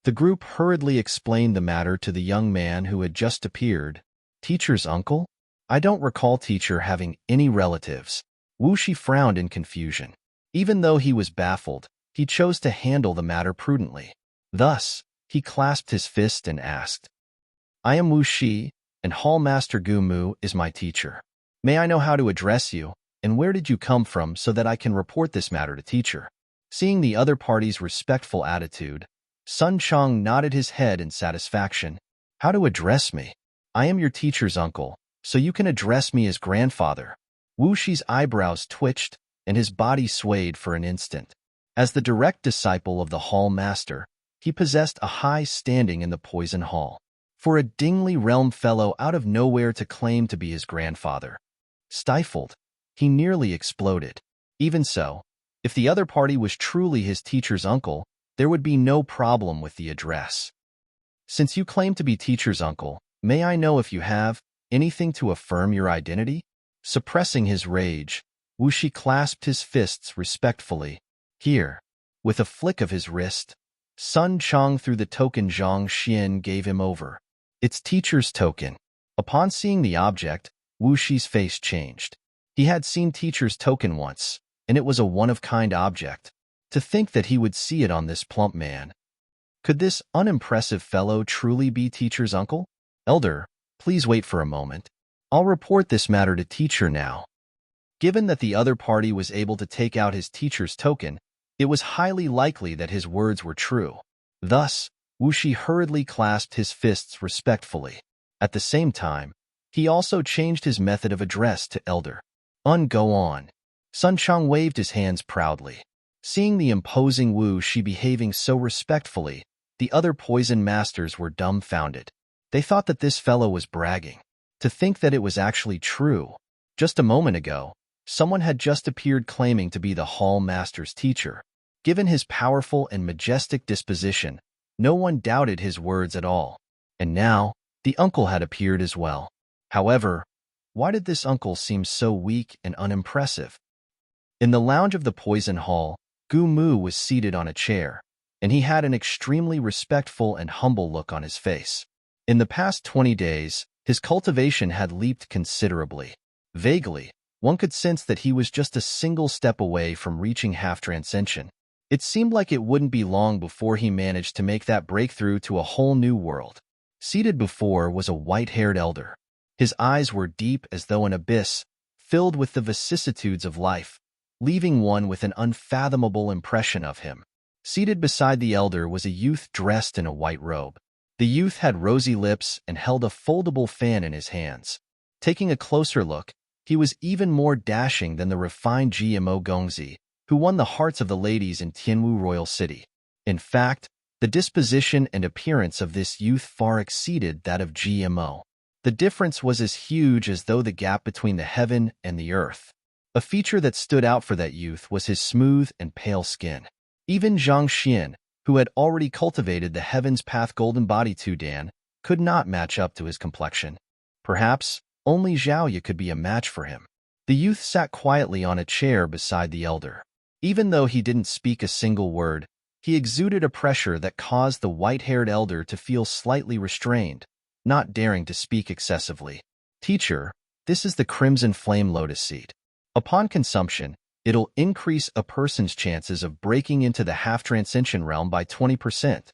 The group hurriedly explained the matter to the young man who had just appeared. Teacher's uncle? I don't recall teacher having any relatives. Wu Shi frowned in confusion. Even though he was baffled, he chose to handle the matter prudently. Thus, he clasped his fist and asked, I am Wu Shi, and Hall Master Gu Mu is my teacher. May I know how to address you, and where did you come from so that I can report this matter to teacher? Seeing the other party's respectful attitude, Sun Chang nodded his head in satisfaction. How to address me? I am your teacher's uncle, so you can address me as grandfather. Wu Shi's eyebrows twitched, and his body swayed for an instant. As the direct disciple of the Hall Master, he possessed a high standing in the Poison Hall. For a Dingli realm fellow out of nowhere to claim to be his grandfather. Stifled, he nearly exploded. Even so, if the other party was truly his teacher's uncle, there would be no problem with the address. Since you claim to be teacher's uncle, may I know if you have anything to affirm your identity? Suppressing his rage, Wu Shi clasped his fists respectfully. Here, with a flick of his wrist, Sun Chang threw the token Zhang Xian gave him over. Its teacher's token. Upon seeing the object, Wu Shi's face changed. He had seen teacher's token once, and it was a one-of-kind object. To think that he would see it on this plump man. Could this unimpressive fellow truly be teacher's uncle? Elder, please wait for a moment. I'll report this matter to teacher now. Given that the other party was able to take out his teacher's token, it was highly likely that his words were true. Thus, Wu Shi hurriedly clasped his fists respectfully. At the same time, he also changed his method of address to Elder. Go on. Sun Chang waved his hands proudly. Seeing the imposing Wu Shi behaving so respectfully, the other poison masters were dumbfounded. They thought that this fellow was bragging. To think that it was actually true. Just a moment ago, someone had just appeared claiming to be the Hall Master's teacher. Given his powerful and majestic disposition, no one doubted his words at all. And now, the uncle had appeared as well. However, why did this uncle seem so weak and unimpressive? In the lounge of the Poison Hall, Gu Mu was seated on a chair, and he had an extremely respectful and humble look on his face. In the past 20 days, his cultivation had leaped considerably. Vaguely, one could sense that he was just a single step away from reaching half-transcension. It seemed like it wouldn't be long before he managed to make that breakthrough to a whole new world. Seated before was a white-haired elder. His eyes were deep as though an abyss, filled with the vicissitudes of life, leaving one with an unfathomable impression of him. Seated beside the elder was a youth dressed in a white robe. The youth had rosy lips and held a foldable fan in his hands. Taking a closer look, he was even more dashing than the refined GMO Gongzi, who won the hearts of the ladies in Tianwu Royal City. In fact, the disposition and appearance of this youth far exceeded that of GMO. The difference was as huge as though the gap between the heaven and the earth. A feature that stood out for that youth was his smooth and pale skin. Even Zhang Xian, who had already cultivated the Heaven's Path golden body Dan, could not match up to his complexion. Perhaps only Zhaoye could be a match for him. The youth sat quietly on a chair beside the elder. Even though he didn't speak a single word, he exuded a pressure that caused the white-haired elder to feel slightly restrained, not daring to speak excessively. Teacher, this is the crimson flame lotus seed. Upon consumption, it'll increase a person's chances of breaking into the half-transcension realm by 20%.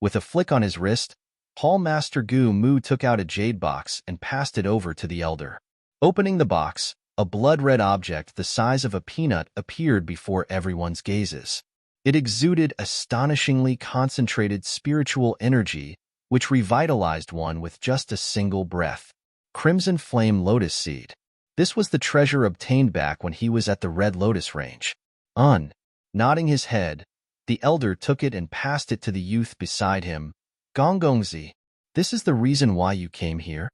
With a flick on his wrist, Hall Master Gu Mu took out a jade box and passed it over to the elder. Opening the box, a blood-red object the size of a peanut appeared before everyone's gazes. It exuded astonishingly concentrated spiritual energy, which revitalized one with just a single breath. Crimson Flame Lotus Seed. This was the treasure obtained back when he was at the Red Lotus Range. Nodding his head, the elder took it and passed it to the youth beside him. Gongzi, this is the reason why you came here?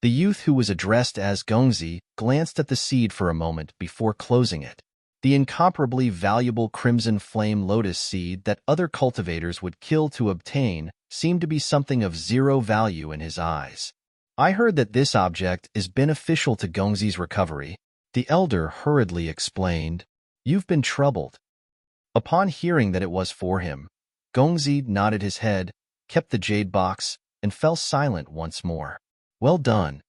The youth, who was addressed as Gongzi, glanced at the seed for a moment before closing it. The incomparably valuable crimson flame lotus seed that other cultivators would kill to obtain seemed to be something of zero value in his eyes. I heard that this object is beneficial to Gongzi's recovery, the elder hurriedly explained. You've been troubled. Upon hearing that it was for him, Gongzi nodded his head, kept the jade box, and fell silent once more. Well done.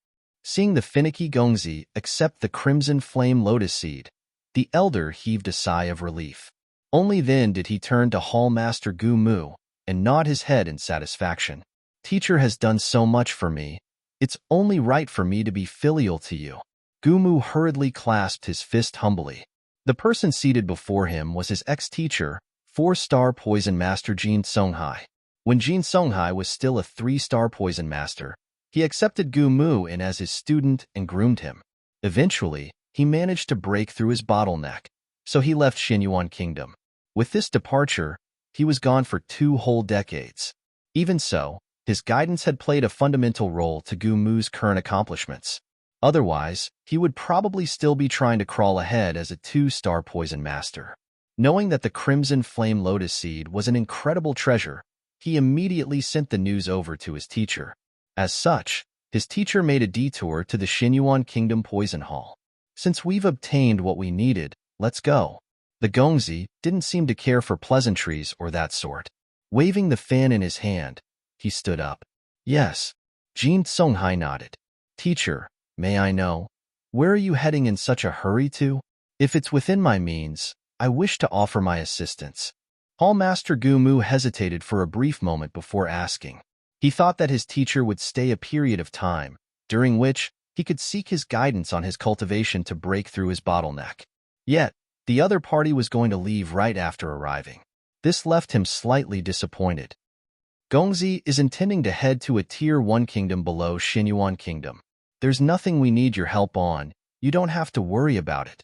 Seeing the finicky Gongzi accept the crimson flame lotus seed, the elder heaved a sigh of relief. Only then did he turn to Hall Master Gu Mu and nod his head in satisfaction. Teacher has done so much for me. It's only right for me to be filial to you. Gu Mu hurriedly clasped his fist humbly. The person seated before him was his ex-teacher, 4-star poison master Jin Songhai. When Jin Songhai was still a 3-star poison master, he accepted Gu Mu in as his student and groomed him. Eventually, he managed to break through his bottleneck, so he left Xinyuan Kingdom. With this departure, he was gone for 2 whole decades. Even so, his guidance had played a fundamental role to Gu Mu's current accomplishments. Otherwise, he would probably still be trying to crawl ahead as a 2-star poison master. Knowing that the Crimson Flame Lotus Seed was an incredible treasure, he immediately sent the news over to his teacher. As such, his teacher made a detour to the Xinyuan Kingdom Poison Hall. Since we've obtained what we needed, let's go. The Gongzi didn't seem to care for pleasantries or that sort. Waving the fan in his hand, he stood up. Yes. Jin Songhai nodded. Teacher, may I know, where are you heading in such a hurry to? If it's within my means, I wish to offer my assistance. Hall Master Gu Mu hesitated for a brief moment before asking. He thought that his teacher would stay a period of time, during which he could seek his guidance on his cultivation to break through his bottleneck. Yet, the other party was going to leave right after arriving. This left him slightly disappointed. Gongzi is intending to head to a Tier 1 kingdom below Xinyuan Kingdom. There's nothing we need your help on. You don't have to worry about it.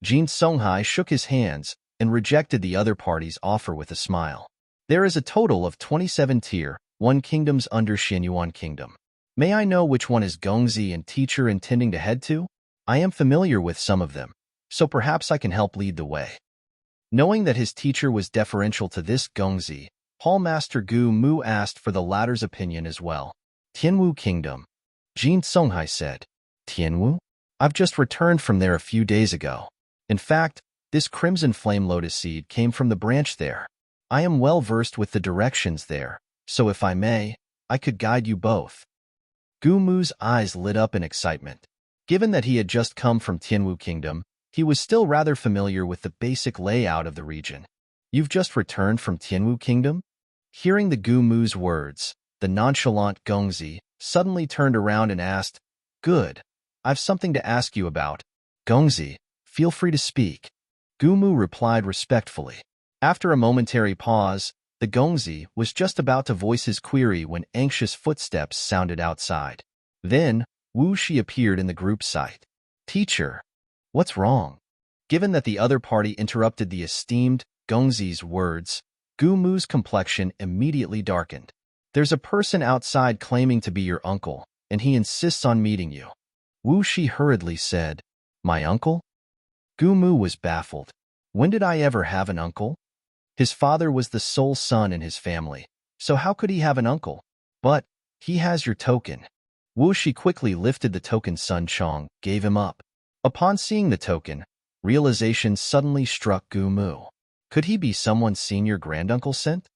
Jin Songhai shook his hands and rejected the other party's offer with a smile. There is a total of 27 Tier 1 kingdoms under Xinyuan Kingdom. May I know which one is Gongzi and teacher intending to head to? I am familiar with some of them, so perhaps I can help lead the way. Knowing that his teacher was deferential to this Gongzi, Hall Master Gu Mu asked for the latter's opinion as well. Tianwu Kingdom. Jin Songhai said. Tianwu? I've just returned from there a few days ago. In fact, this Crimson Flame Lotus Seed came from the branch there. I am well versed with the directions there, so if I may, I could guide you both. Gu Mu's eyes lit up in excitement. Given that he had just come from Tianwu Kingdom, he was still rather familiar with the basic layout of the region. You've just returned from Tianwu Kingdom? Hearing the Gu Mu's words, the nonchalant Gongzi suddenly turned around and asked, Good. I've something to ask you about. Gongzi, feel free to speak. Gu Mu replied respectfully. After a momentary pause, the Gongzi was just about to voice his query when anxious footsteps sounded outside. Then, Wu Shi appeared in the group's sight. Teacher, what's wrong? Given that the other party interrupted the esteemed Gongzi's words, Gu Mu's complexion immediately darkened. There's a person outside claiming to be your uncle, and he insists on meeting you. Wu Shi hurriedly said, My uncle? Gu Mu was baffled. When did I ever have an uncle? His father was the sole son in his family, so how could he have an uncle? But he has your token. Wu Shi quickly lifted the token Sun Chong gave him up. Upon seeing the token, realization suddenly struck Gu Mu. Could he be someone's senior granduncle sent?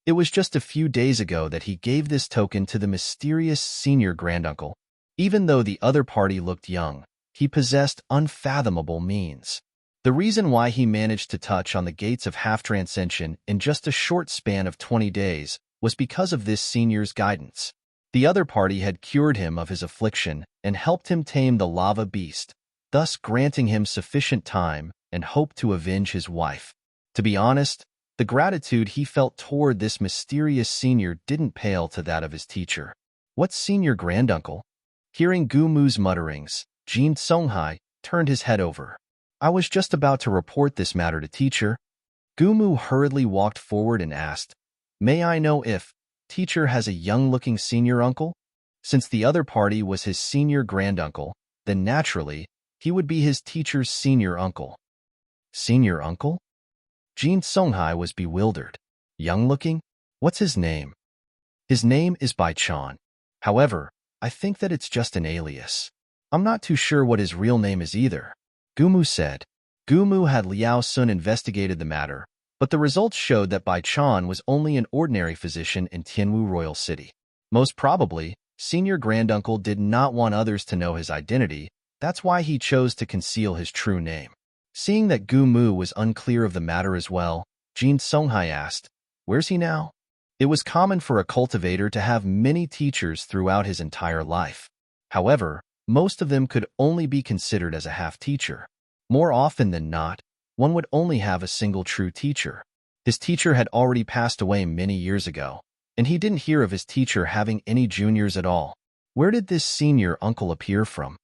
It was just a few days ago that he gave this token to the mysterious senior granduncle. Even though the other party looked young, he possessed unfathomable means. The reason why he managed to touch on the gates of half-transcension in just a short span of 20 days was because of this senior's guidance. The other party had cured him of his affliction and helped him tame the lava beast, thus granting him sufficient time and hope to avenge his wife. To be honest, the gratitude he felt toward this mysterious senior didn't pale to that of his teacher. What senior granduncle? Hearing Gu Mu's mutterings, Jin Songhai turned his head over. I was just about to report this matter to teacher. Gu Mu hurriedly walked forward and asked, May I know if teacher has a young-looking senior uncle? Since the other party was his senior granduncle, then naturally, he would be his teacher's senior uncle. Senior uncle? Jin Songhai was bewildered. Young-looking? What's his name? His name is Bai Chan. However, I think that it's just an alias. I'm not too sure what his real name is either. Gu Mu said. Gu Mu had Liao Sun investigated the matter, but the results showed that Bai Chan was only an ordinary physician in Tianwu Royal City. Most probably, senior granduncle did not want others to know his identity. That's why he chose to conceal his true name. Seeing that Gu Mu was unclear of the matter as well, Jin Songhai asked, Where's he now? It was common for a cultivator to have many teachers throughout his entire life. However, most of them could only be considered as a half-teacher. More often than not, one would only have a single true teacher. His teacher had already passed away many years ago, and he didn't hear of his teacher having any juniors at all. Where did this senior uncle appear from?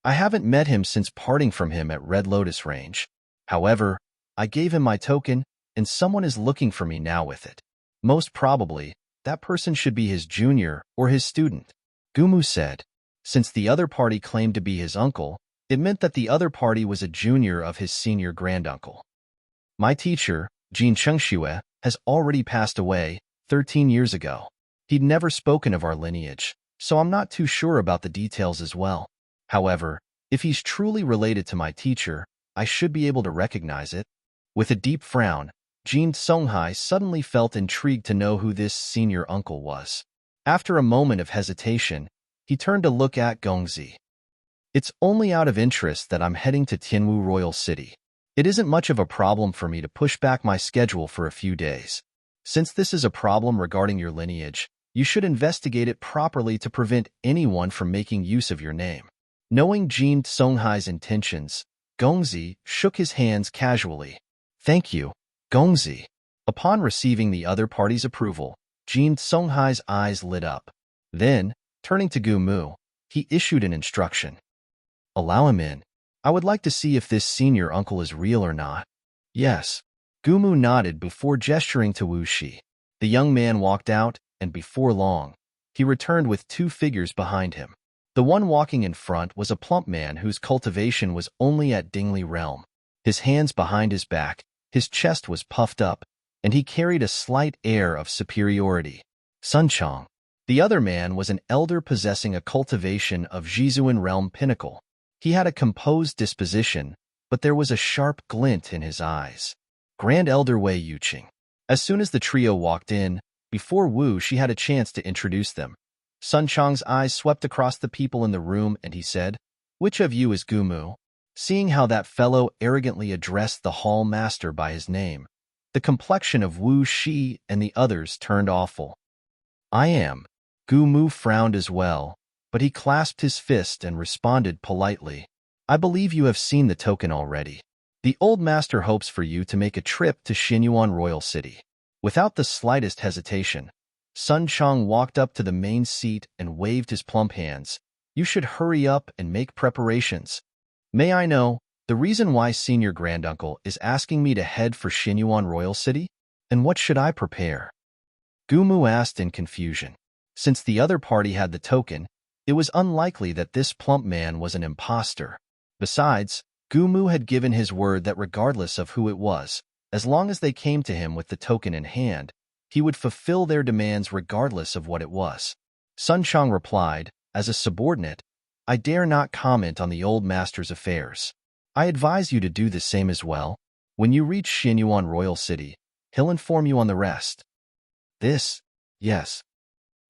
I haven't met him since parting from him at Red Lotus Range. However, I gave him my token, and someone is looking for me now with it. Most probably, that person should be his junior or his student. Gu Mu said. Since the other party claimed to be his uncle, it meant that the other party was a junior of his senior granduncle. My teacher, Jin Chengxue, has already passed away 13 years ago. He'd never spoken of our lineage, so I'm not too sure about the details as well. However, if he's truly related to my teacher, I should be able to recognize it. With a deep frown, Jin Songhai suddenly felt intrigued to know who this senior uncle was. After a moment of hesitation, he turned to look at Gongzi. It's only out of interest that I'm heading to Tianwu Royal City. It isn't much of a problem for me to push back my schedule for a few days. Since this is a problem regarding your lineage, you should investigate it properly to prevent anyone from making use of your name. Knowing Jin Songhai's intentions, Gongzi shook his hands casually. Thank you, Gongzi. Upon receiving the other party's approval, Jin Songhai's eyes lit up. Then, turning to Gu Mu, he issued an instruction. Allow him in. I would like to see if this senior uncle is real or not. Yes. Gu Mu nodded before gesturing to Wu Shi. The young man walked out, and before long, he returned with two figures behind him. The one walking in front was a plump man whose cultivation was only at Dingli realm. His hands behind his back, his chest was puffed up, and he carried a slight air of superiority. Sun Chong. The other man was an elder possessing a cultivation of Jizuan realm pinnacle. He had a composed disposition, but there was a sharp glint in his eyes. Grand Elder Wei Yuqing. As soon as the trio walked in, before Wu Shi had a chance to introduce them, Sun Chong's eyes swept across the people in the room and he said, Which of you is Gu Mu? Seeing how that fellow arrogantly addressed the hall master by his name, the complexion of Wu Shi and the others turned awful. I am. Gu Mu frowned as well, but he clasped his fist and responded politely. I believe you have seen the token already. The old master hopes for you to make a trip to Xinyuan Royal City. Without the slightest hesitation, Sun Chong walked up to the main seat and waved his plump hands. You should hurry up and make preparations. May I know the reason why Senior Granduncle is asking me to head for Xinyuan Royal City? And what should I prepare? Gu Mu asked in confusion. Since the other party had the token, it was unlikely that this plump man was an imposter. Besides, Gu Mu had given his word that regardless of who it was, As long as they came to him with the token in hand, he would fulfill their demands regardless of what it was. Sun Chang replied, as a subordinate, I dare not comment on the old master's affairs. I advise you to do the same as well. When you reach Xinyuan Royal City, he'll inform you on the rest. This? Yes.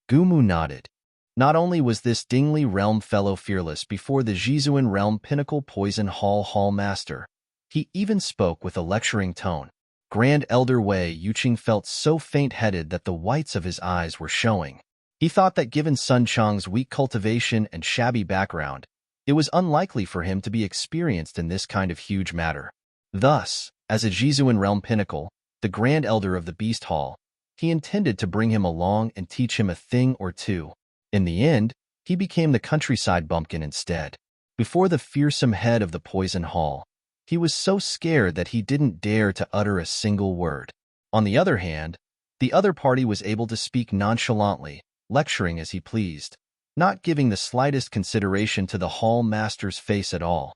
Gumu nodded. Not only was this Dingli realm fellow fearless before the Jizuan realm pinnacle poison hall master, he even spoke with a lecturing tone. Grand Elder Wei Yuqing felt so faint-headed that the whites of his eyes were showing. He thought that given Sun Chang's weak cultivation and shabby background, it was unlikely for him to be experienced in this kind of huge matter. Thus, as a Jizuan realm pinnacle, the Grand Elder of the Beast Hall, he intended to bring him along and teach him a thing or two. In the end, he became the countryside bumpkin instead. Before the fearsome head of the Poison Hall, he was so scared that he didn't dare to utter a single word. On the other hand, the other party was able to speak nonchalantly, lecturing as he pleased, not giving the slightest consideration to the hall master's face at all.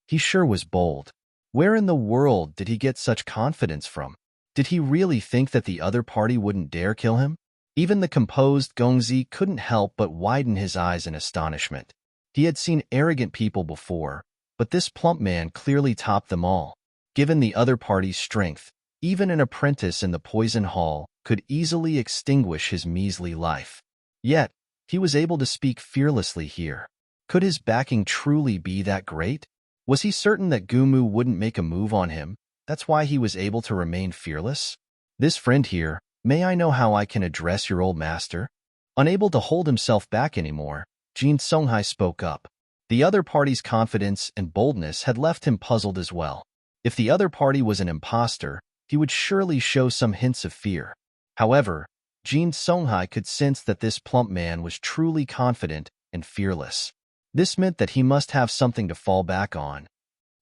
He sure was bold. Where in the world did he get such confidence from? Did he really think that the other party wouldn't dare kill him? Even the composed Gongzi couldn't help but widen his eyes in astonishment. He had seen arrogant people before, but this plump man clearly topped them all. Given the other party's strength, even an apprentice in the Poison Hall could easily extinguish his measly life. Yet, he was able to speak fearlessly here. Could his backing truly be that great? Was he certain that Gumu wouldn't make a move on him? That's why he was able to remain fearless? This friend here, may I know how I can address your old master? Unable to hold himself back anymore, Jin Songhai spoke up. The other party's confidence and boldness had left him puzzled as well. If the other party was an imposter, he would surely show some hints of fear. However, Jin Songhai could sense that this plump man was truly confident and fearless. This meant that he must have something to fall back on.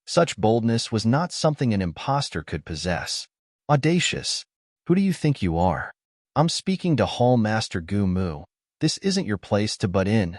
Such boldness was not something an imposter could possess. Audacious. Who do you think you are? I'm speaking to Hall Master Gu Mu. This isn't your place to butt in.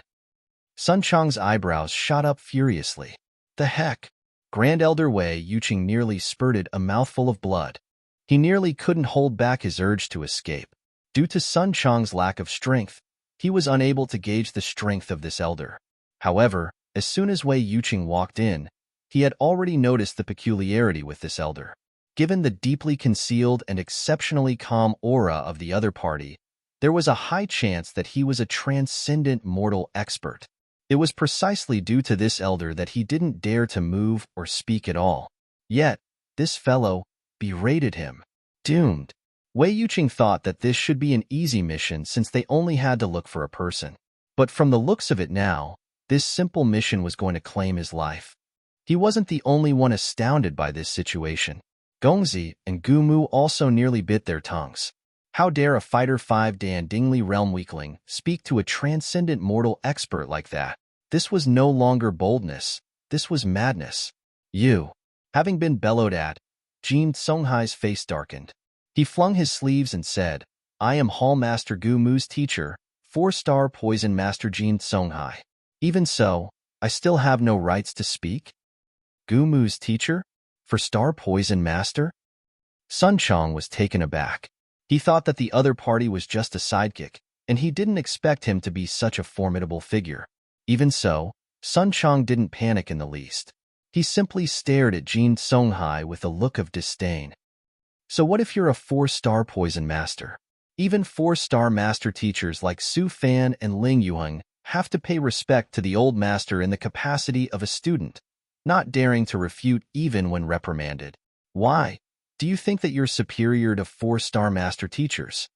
Sun Chang's eyebrows shot up furiously. The heck? Grand Elder Wei Yuqing nearly spurted a mouthful of blood. He nearly couldn't hold back his urge to escape. Due to Sun Chang's lack of strength, he was unable to gauge the strength of this elder. However, as soon as Wei Yuqing walked in, he had already noticed the peculiarity with this elder. Given the deeply concealed and exceptionally calm aura of the other party, there was a high chance that he was a transcendent mortal expert. It was precisely due to this elder that he didn't dare to move or speak at all. Yet, this fellow berated him. Doomed. Wei Yuqing thought that this should be an easy mission since they only had to look for a person. But from the looks of it now, this simple mission was going to claim his life. He wasn't the only one astounded by this situation. Gongzi and Gumu also nearly bit their tongues. How dare a Fighter 5 Dan Dingli realm weakling speak to a transcendent mortal expert like that? This was no longer boldness. This was madness. You. Having been bellowed at, Jin Songhai's face darkened. He flung his sleeves and said, I am Hall Master Gu Mu's teacher, 4-star Poison Master Jin Songhai. Even so, I still have no rights to speak? Gu Mu's teacher? 4-star Poison Master? Sun Chang was taken aback. He thought that the other party was just a sidekick, and he didn't expect him to be such a formidable figure. Even so, Sun Chang didn't panic in the least. He simply stared at Jin Songhai with a look of disdain. So what if you're a 4-star Poison Master? Even 4-star master teachers like Su Fan and Ling Yuheng have to pay respect to the old master in the capacity of a student, not daring to refute even when reprimanded. Why? Do you think that you're superior to 4-star master teachers?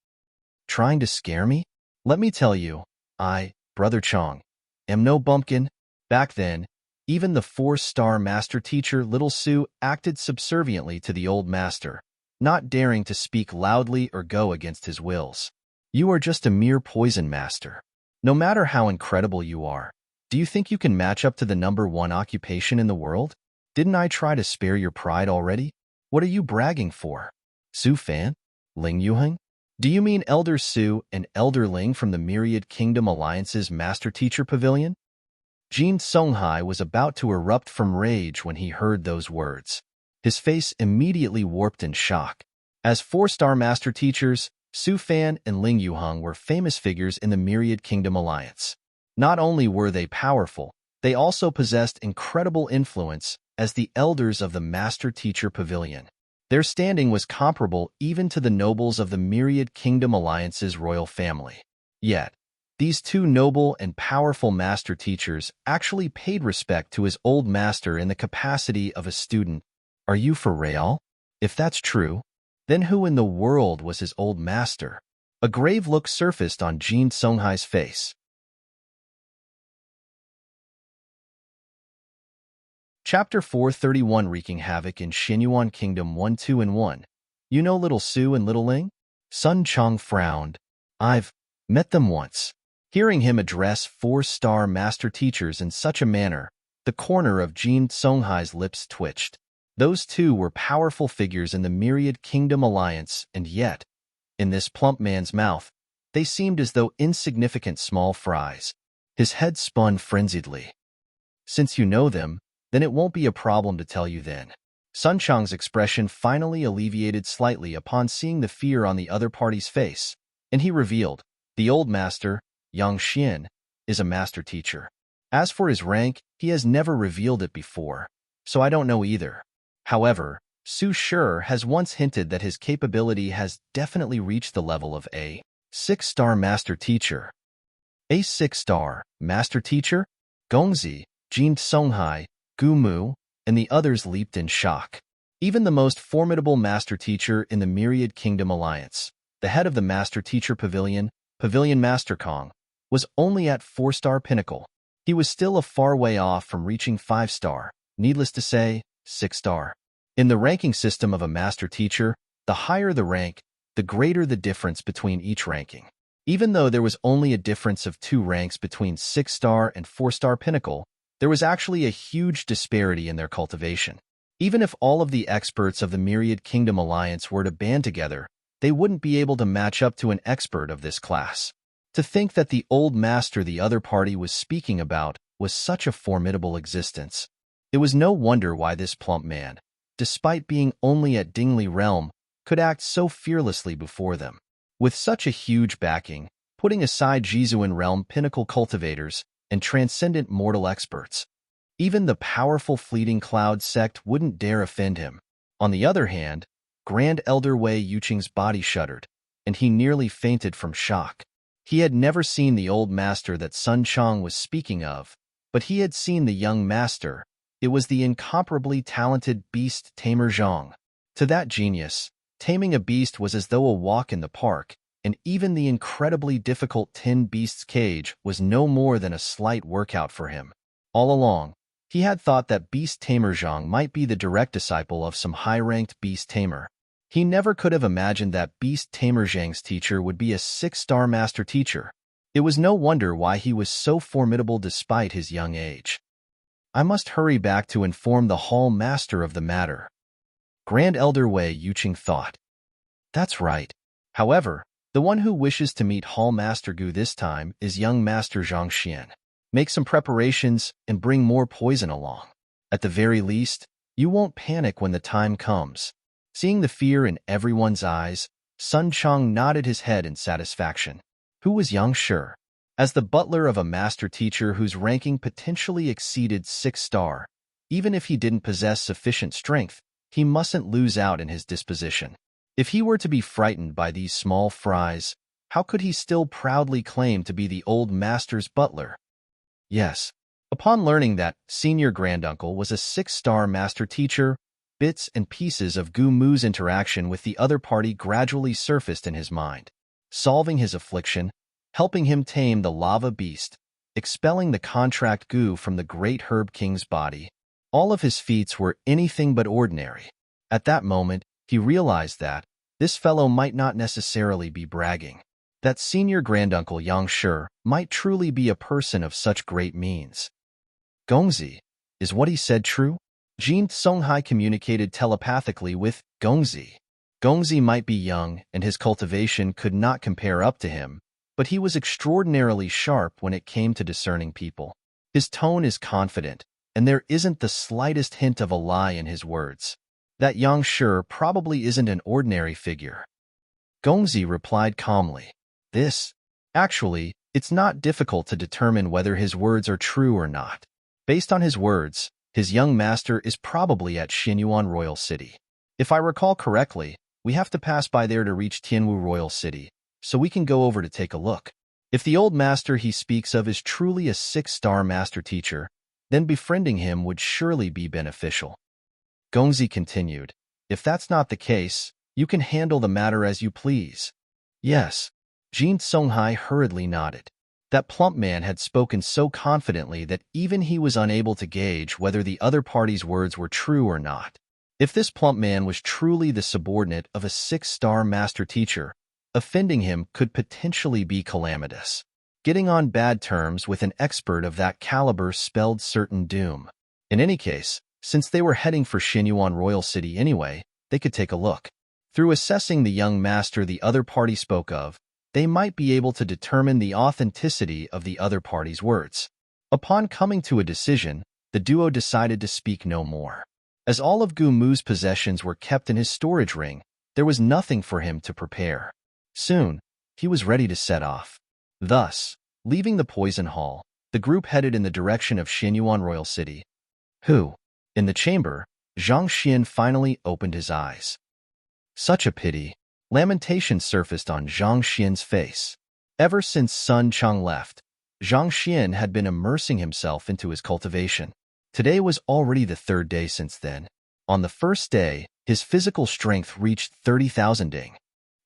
Trying to scare me? Let me tell you, I, Brother Chong, am no bumpkin. Back then, even the 4-star master teacher Little Su acted subserviently to the old master, not daring to speak loudly or go against his wills. You are just a mere poison master. No matter how incredible you are, do you think you can match up to the #1 occupation in the world? Didn't I try to spare your pride already? What are you bragging for? Su Fan? Ling Yuheng? Do you mean Elder Su and Elder Ling from the Myriad Kingdom Alliance's Master Teacher Pavilion? Jin Songhai was about to erupt from rage when he heard those words. His face immediately warped in shock. As four-star master teachers, Su Fan and Ling Yuheng were famous figures in the Myriad Kingdom Alliance. Not only were they powerful, they also possessed incredible influence as the elders of the Master Teacher Pavilion. Their standing was comparable even to the nobles of the Myriad Kingdom Alliance's royal family. Yet, these two noble and powerful master teachers actually paid respect to his old master in the capacity of a student. Are you for real? If that's true, then who in the world was his old master? A grave look surfaced on Jin Songhai's face. Chapter 431 Wreaking Havoc in Xinyuan Kingdom 1, 2, and 1. You know Little Su and Little Ling? Sun Chong frowned. I've met them once. Hearing him address four-star master teachers in such a manner, the corner of Jin Songhai's lips twitched. Those two were powerful figures in the Myriad Kingdom Alliance, and yet, in this plump man's mouth, they seemed as though insignificant small fries. His head spun frenziedly. Since you know them, then it won't be a problem to tell you then. Sun Chang's expression finally alleviated slightly upon seeing the fear on the other party's face, and he revealed, the old master, Yang Xian, is a master teacher. As for his rank, he has never revealed it before, so I don't know either. However, Su Shi has once hinted that his capability has definitely reached the level of a 6-star master teacher. A 6-star master teacher? Gongzi, Jin Songhai, Gu Mu, and the others leaped in shock. Even the most formidable master teacher in the Myriad Kingdom Alliance, the head of the Master Teacher Pavilion, Pavilion Master Kong, was only at 4-star pinnacle. He was still a far way off from reaching 5-star, needless to say, 6-star. In the ranking system of a master teacher, the higher the rank, the greater the difference between each ranking. Even though there was only a difference of 2 ranks between 6-star and 4-star pinnacle, there was actually a huge disparity in their cultivation. Even if all of the experts of the Myriad Kingdom Alliance were to band together, they wouldn't be able to match up to an expert of this class. To think that the old master the other party was speaking about was such a formidable existence. It was no wonder why this plump man, despite being only at Dingli realm, could act so fearlessly before them. With such a huge backing, putting aside Jizuan realm pinnacle cultivators and transcendent mortal experts, even the powerful fleeting cloud sect wouldn't dare offend him. On the other hand, Grand Elder Wei Yuqing's body shuddered, and he nearly fainted from shock. He had never seen the old master that Sun Chang was speaking of, but he had seen the young master. It was the incomparably talented beast tamer Zhang. To that genius, taming a beast was as though a walk in the park, and even the incredibly difficult Tin Beast's cage was no more than a slight workout for him. All along, he had thought that Beast Tamer Zhang might be the direct disciple of some high-ranked beast tamer. He never could have imagined that Beast Tamer Zhang's teacher would be a 6-star master teacher. It was no wonder why he was so formidable despite his young age. I must hurry back to inform the Hall Master of the matter. Grand Elder Wei Yuqing thought. That's right. However, the one who wishes to meet Hall Master Gu this time is young Master Zhang Xian. Make some preparations and bring more poison along. At the very least, you won't panic when the time comes. Seeing the fear in everyone's eyes, Sun Chang nodded his head in satisfaction. Who was Yang Shi? As the butler of a master teacher whose ranking potentially exceeded 6-star, even if he didn't possess sufficient strength, he mustn't lose out in his disposition. If he were to be frightened by these small fries, how could he still proudly claim to be the old master's butler? Yes. Upon learning that senior granduncle was a 6-star master teacher, bits and pieces of Gu Mu's interaction with the other party gradually surfaced in his mind, solving his affliction, helping him tame the lava beast, expelling the contract Gu from the great herb king's body. All of his feats were anything but ordinary. At that moment, he realized that this fellow might not necessarily be bragging. That senior granduncle Yang Shi might truly be a person of such great means. Gongzi, is what he said true? Jin Songhai communicated telepathically with Gongzi. Gongzi might be young and his cultivation could not compare up to him, but he was extraordinarily sharp when it came to discerning people. His tone is confident, and there isn't the slightest hint of a lie in his words. That Yang Shi probably isn't an ordinary figure. Gongzi replied calmly. Actually, it's not difficult to determine whether his words are true or not. Based on his words, his young master is probably at Xinyuan Royal City. If I recall correctly, we have to pass by there to reach Tianwu Royal City, so we can go over to take a look. If the old master he speaks of is truly a 6-star master teacher, then befriending him would surely be beneficial. Gongzi continued, if that's not the case, you can handle the matter as you please. Yes. Jin Songhai hurriedly nodded. That plump man had spoken so confidently that even he was unable to gauge whether the other party's words were true or not. If this plump man was truly the subordinate of a 6-star master teacher, offending him could potentially be calamitous. Getting on bad terms with an expert of that caliber spelled certain doom. In any case, since they were heading for Xinyuan Royal City anyway, they could take a look. Through assessing the young master the other party spoke of, they might be able to determine the authenticity of the other party's words. Upon coming to a decision, the duo decided to speak no more. As all of Gu Mu's possessions were kept in his storage ring, there was nothing for him to prepare. Soon, he was ready to set off. Thus, leaving the poison hall, the group headed in the direction of Xinyuan Royal City. In the chamber, Zhang Xian finally opened his eyes. Such a pity. Lamentation surfaced on Zhang Xian's face. Ever since Sun Chang left, Zhang Xian had been immersing himself into his cultivation. Today was already the 3rd day since then. On the 1st day, his physical strength reached 30,000 ding.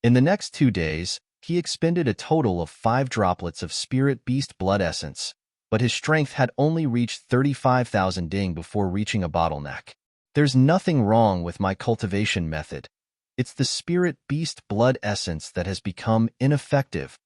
In the next 2 days, he expended a total of 5 droplets of spirit beast blood essence, but his strength had only reached 35,000 ding before reaching a bottleneck. There's nothing wrong with my cultivation method. It's the spirit beast blood essence that has become ineffective.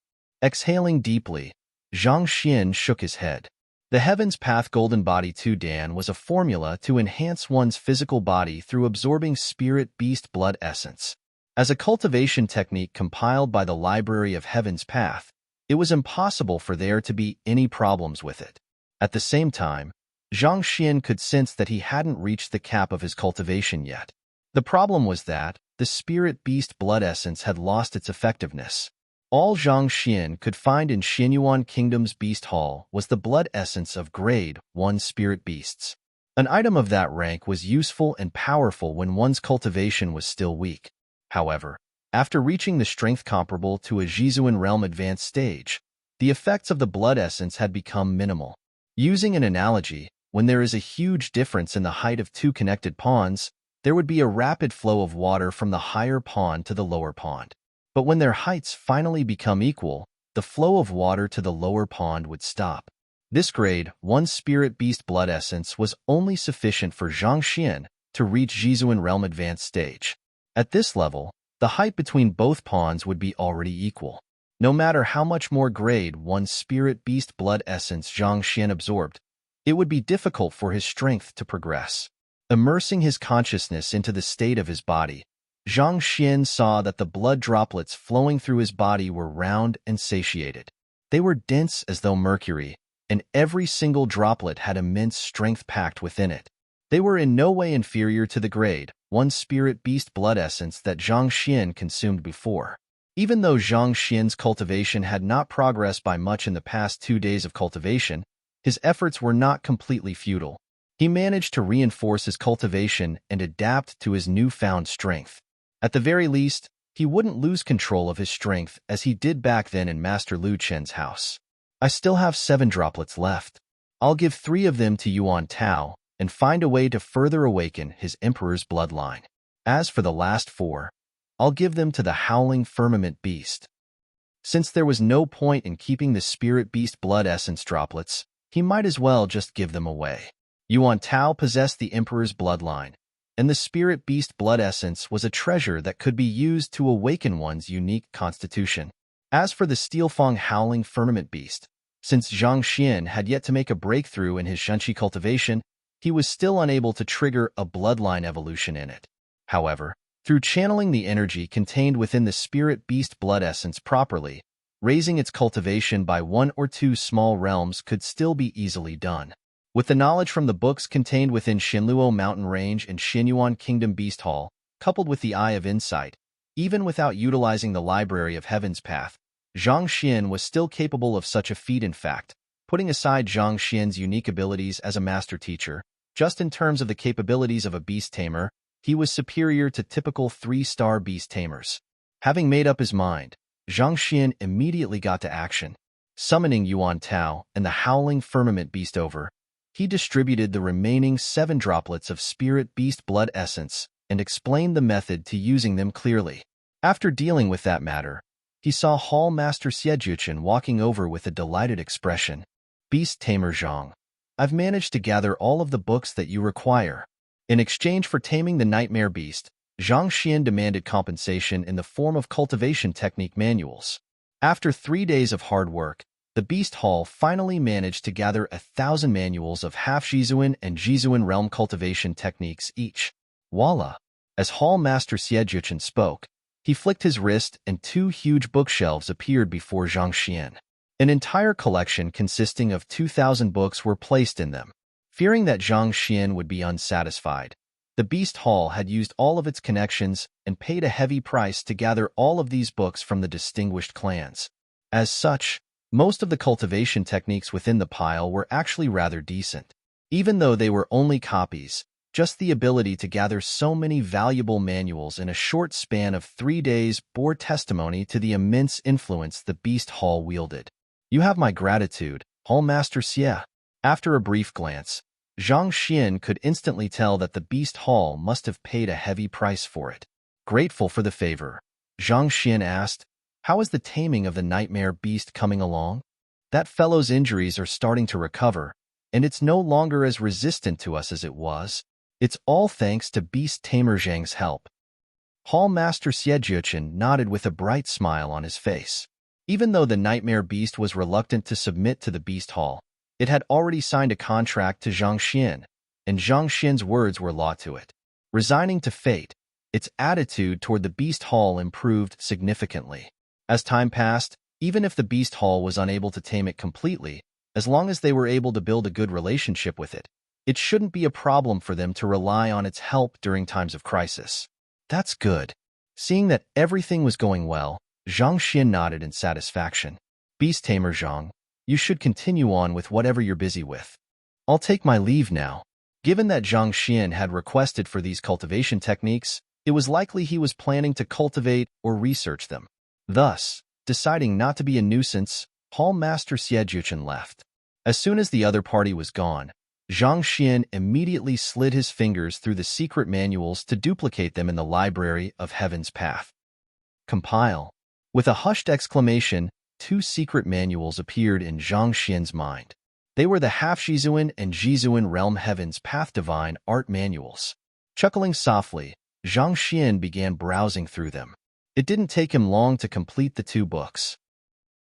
Exhaling deeply, Zhang Xian shook his head. The Heaven's Path Golden Body 2 Dan was a formula to enhance one's physical body through absorbing spirit beast blood essence. As a cultivation technique compiled by the Library of Heaven's Path, it was impossible for there to be any problems with it. At the same time, Zhang Xian could sense that he hadn't reached the cap of his cultivation yet. The problem was that the spirit beast blood essence had lost its effectiveness. All Zhang Xian could find in Xinyuan Kingdom's Beast Hall was the blood essence of Grade 1 spirit beasts. An item of that rank was useful and powerful when one's cultivation was still weak. However, after reaching the strength comparable to a Jizuan Realm Advanced stage, the effects of the blood essence had become minimal. Using an analogy, when there is a huge difference in the height of 2 connected ponds, there would be a rapid flow of water from the higher pond to the lower pond. But when their heights finally become equal, the flow of water to the lower pond would stop. This Grade 1 Spirit Beast blood essence was only sufficient for Zhang Xian to reach Jizuan Realm Advanced stage. At this level, the height between both ponds would be already equal. No matter how much more Grade 1 Spirit Beast blood essence Zhang Xian absorbed, it would be difficult for his strength to progress. Immersing his consciousness into the state of his body, Zhang Xian saw that the blood droplets flowing through his body were round and satiated. They were dense as though mercury, and every single droplet had immense strength packed within it. They were in no way inferior to the Grade 1 Spirit Beast blood essence that Zhang Xian consumed before. Even though Zhang Xian's cultivation had not progressed by much in the past 2 days of cultivation, his efforts were not completely futile. He managed to reinforce his cultivation and adapt to his newfound strength. At the very least, he wouldn't lose control of his strength as he did back then in Master Lu Chen's house. I still have 7 droplets left. I'll give 3 of them to Yuan Tao and find a way to further awaken his emperor's bloodline. As for the last 4, I'll give them to the Howling Firmament Beast. Since there was no point in keeping the Spirit Beast blood essence droplets, he might as well just give them away. Yuan Tao possessed the emperor's bloodline, and the spirit beast blood essence was a treasure that could be used to awaken one's unique constitution. As for the Steelfang Howling Firmament Beast, since Zhang Xian had yet to make a breakthrough in his Shunqi cultivation, he was still unable to trigger a bloodline evolution in it. However, through channeling the energy contained within the spirit beast blood essence properly, raising its cultivation by 1 or 2 small realms could still be easily done. With the knowledge from the books contained within Xinluo Mountain Range and Xinyuan Kingdom Beast Hall, coupled with the Eye of Insight, even without utilizing the Library of Heaven's Path, Zhang Xian was still capable of such a feat. In fact, putting aside Zhang Xian's unique abilities as a master teacher, just in terms of the capabilities of a beast tamer, he was superior to typical 3-star beast tamers. Having made up his mind, Zhang Xian immediately got to action. Summoning Yuan Tao and the Howling Firmament Beast over, he distributed the remaining 7 droplets of Spirit Beast Blood Essence and explained the method to using them clearly. After dealing with that matter, he saw Hall Master Xiejuchen walking over with a delighted expression. Beast Tamer Zhang, I've managed to gather all of the books that you require. In exchange for taming the Nightmare Beast, Zhang Xian demanded compensation in the form of cultivation technique manuals. After 3 days of hard work, the Beast Hall finally managed to gather 1,000 manuals of half-Jizuan and Jizuan realm cultivation techniques each. Voila! As Hall Master Xiejuchen spoke, he flicked his wrist and 2 huge bookshelves appeared before Zhang Xian. An entire collection consisting of 2,000 books were placed in them. Fearing that Zhang Xian would be unsatisfied, the Beast Hall had used all of its connections and paid a heavy price to gather all of these books from the distinguished clans. As such, most of the cultivation techniques within the pile were actually rather decent. Even though they were only copies, just the ability to gather so many valuable manuals in a short span of 3 days bore testimony to the immense influence the Beast Hall wielded. You have my gratitude, Hall Master Xie. After a brief glance, Zhang Xian could instantly tell that the Beast Hall must have paid a heavy price for it. Grateful for the favor, Zhang Xian asked, how is the taming of the Nightmare Beast coming along? That fellow's injuries are starting to recover, and it's no longer as resistant to us as it was. It's all thanks to Beast Tamer Zhang's help. Hall Master Xiejuchen nodded with a bright smile on his face. Even though the Nightmare Beast was reluctant to submit to the Beast Hall, it had already signed a contract to Zhang Xian, and Zhang Xian's words were law to it. Resigning to fate, its attitude toward the Beast Hall improved significantly. As time passed, even if the Beast Hall was unable to tame it completely, as long as they were able to build a good relationship with it, it shouldn't be a problem for them to rely on its help during times of crisis. That's good. Seeing that everything was going well, Zhang Xian nodded in satisfaction. Beast Tamer Zhang, you should continue on with whatever you're busy with. I'll take my leave now. Given that Zhang Xian had requested for these cultivation techniques, it was likely he was planning to cultivate or research them. Thus, deciding not to be a nuisance, Hall Master Xiejuchen left. As soon as the other party was gone, Zhang Xian immediately slid his fingers through the secret manuals to duplicate them in the Library of Heaven's Path. Compile. With a hushed exclamation, 2 secret manuals appeared in Zhang Xian's mind. They were the half-Jizuan and Jizuan Realm Heaven's Path Divine Art Manuals. Chuckling softly, Zhang Xian began browsing through them. It didn't take him long to complete the 2 books.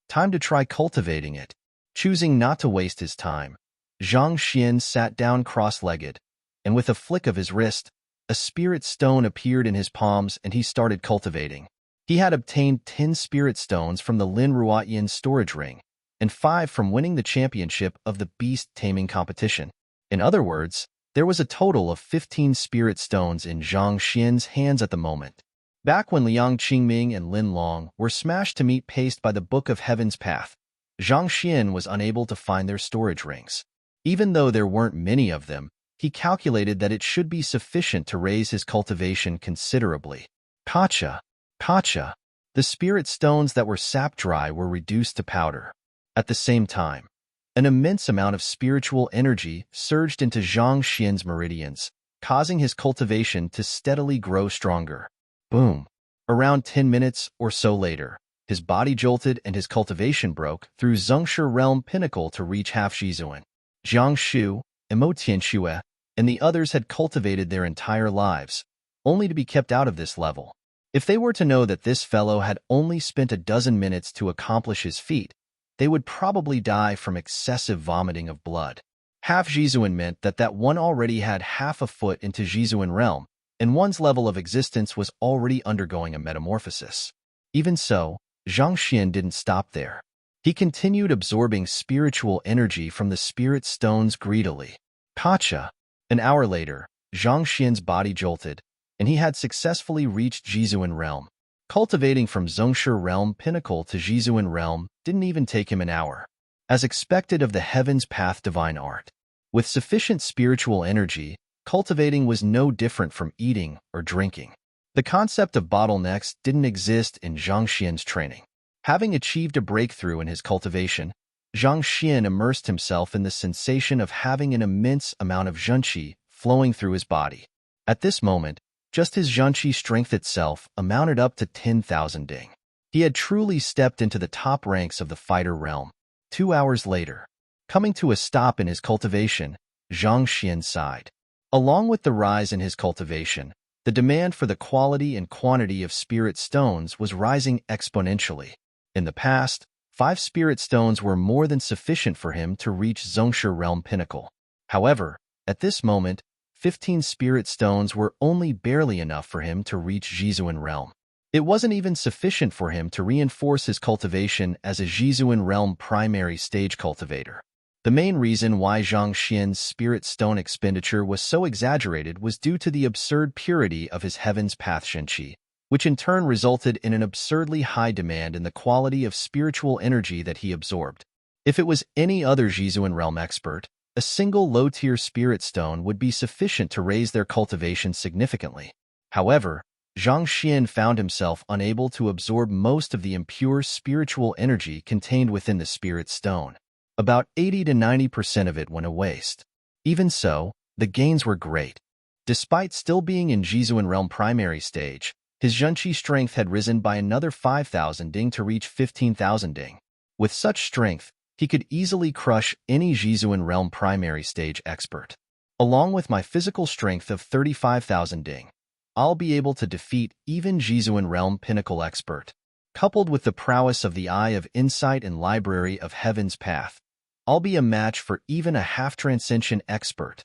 Time to try cultivating it. Choosing not to waste his time, Zhang Xian sat down cross-legged, and with a flick of his wrist, a spirit stone appeared in his palms and he started cultivating. He had obtained 10 spirit stones from the Lin Ruotian storage ring, and 5 from winning the championship of the beast taming competition. In other words, there was a total of 15 spirit stones in Zhang Xian's hands at the moment. Back when Liang Qingming and Lin Long were smashed to meat paste by the Book of Heaven's Path, Zhang Xian was unable to find their storage rings. Even though there weren't many of them, he calculated that it should be sufficient to raise his cultivation considerably. Pacha. The spirit stones that were sap dry were reduced to powder. At the same time, an immense amount of spiritual energy surged into Zhang Xian's meridians, causing his cultivation to steadily grow stronger. Boom! Around 10 minutes or so later, his body jolted and his cultivation broke through Zhengshi Realm Pinnacle to reach half-Jizuan. Jiang Shu, Emo Tianxue, and the others had cultivated their entire lives, only to be kept out of this level. If they were to know that this fellow had only spent a dozen minutes to accomplish his feat, they would probably die from excessive vomiting of blood. Half-Jizuan meant that one already had half a foot into Jizuan realm, and one's level of existence was already undergoing a metamorphosis. Even so, Zhang Xian didn't stop there. He continued absorbing spiritual energy from the spirit stones greedily. Kacha. An hour later, Zhang Xian's body jolted, and he had successfully reached Jizuan realm. Cultivating from Zhongshe realm pinnacle to Jizuan realm didn't even take him an hour. As expected of the Heaven's Path divine art. With sufficient spiritual energy, cultivating was no different from eating or drinking. The concept of bottlenecks didn't exist in Zhang Xian's training. Having achieved a breakthrough in his cultivation, Zhang Xian immersed himself in the sensation of having an immense amount of zhenqi flowing through his body. At this moment, just his zhenqi strength itself amounted up to 10,000 ding. He had truly stepped into the top ranks of the fighter realm. 2 hours later, coming to a stop in his cultivation, Zhang Xian sighed. Along with the rise in his cultivation, the demand for the quality and quantity of spirit stones was rising exponentially. In the past, 5 spirit stones were more than sufficient for him to reach Zhongshe realm pinnacle. However, at this moment, 15 spirit stones were only barely enough for him to reach Jizuan realm. It wasn't even sufficient for him to reinforce his cultivation as a Jizuan realm primary stage cultivator. The main reason why Zhang Xian's spirit stone expenditure was so exaggerated was due to the absurd purity of his Heaven's Path zhenqi, which in turn resulted in an absurdly high demand in the quality of spiritual energy that he absorbed. If it was any other Jizuan realm expert, a single low-tier spirit stone would be sufficient to raise their cultivation significantly. However, Zhang Xian found himself unable to absorb most of the impure spiritual energy contained within the spirit stone. About 80 to 90% of it went to waste. Even so, the gains were great. Despite still being in Jizuan realm primary stage, his zhenqi strength had risen by another 5,000 ding to reach 15,000 ding. With such strength, he could easily crush any Jizuan realm primary stage expert. Along with my physical strength of 35,000 ding, I'll be able to defeat even Jizuan realm pinnacle expert. Coupled with the prowess of the Eye of Insight and Library of Heaven's Path, I'll be a match for even a half-transcension expert.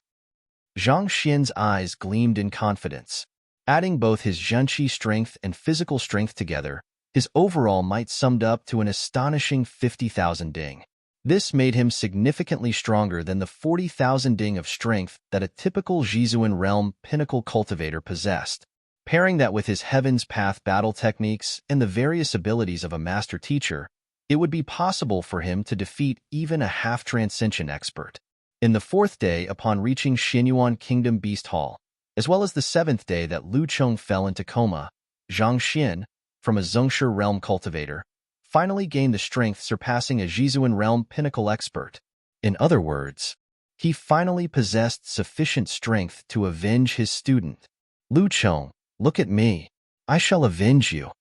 Zhang Xian's eyes gleamed in confidence. Adding both his zhenqi strength and physical strength together, his overall might summed up to an astonishing 50,000 ding. This made him significantly stronger than the 40,000 ding of strength that a typical Jizuan realm pinnacle cultivator possessed. Pairing that with his Heaven's Path battle techniques and the various abilities of a master teacher, it would be possible for him to defeat even a half-transcension expert. In the 4th day upon reaching Xinyuan Kingdom Beast Hall, as well as the 7th day that Lu Cheng fell into coma, Zhang Xian, from a Zhongshe realm cultivator, finally gained the strength surpassing a Jizuan realm pinnacle expert. In other words, he finally possessed sufficient strength to avenge his student. Lu Cheng, look at me. I shall avenge you.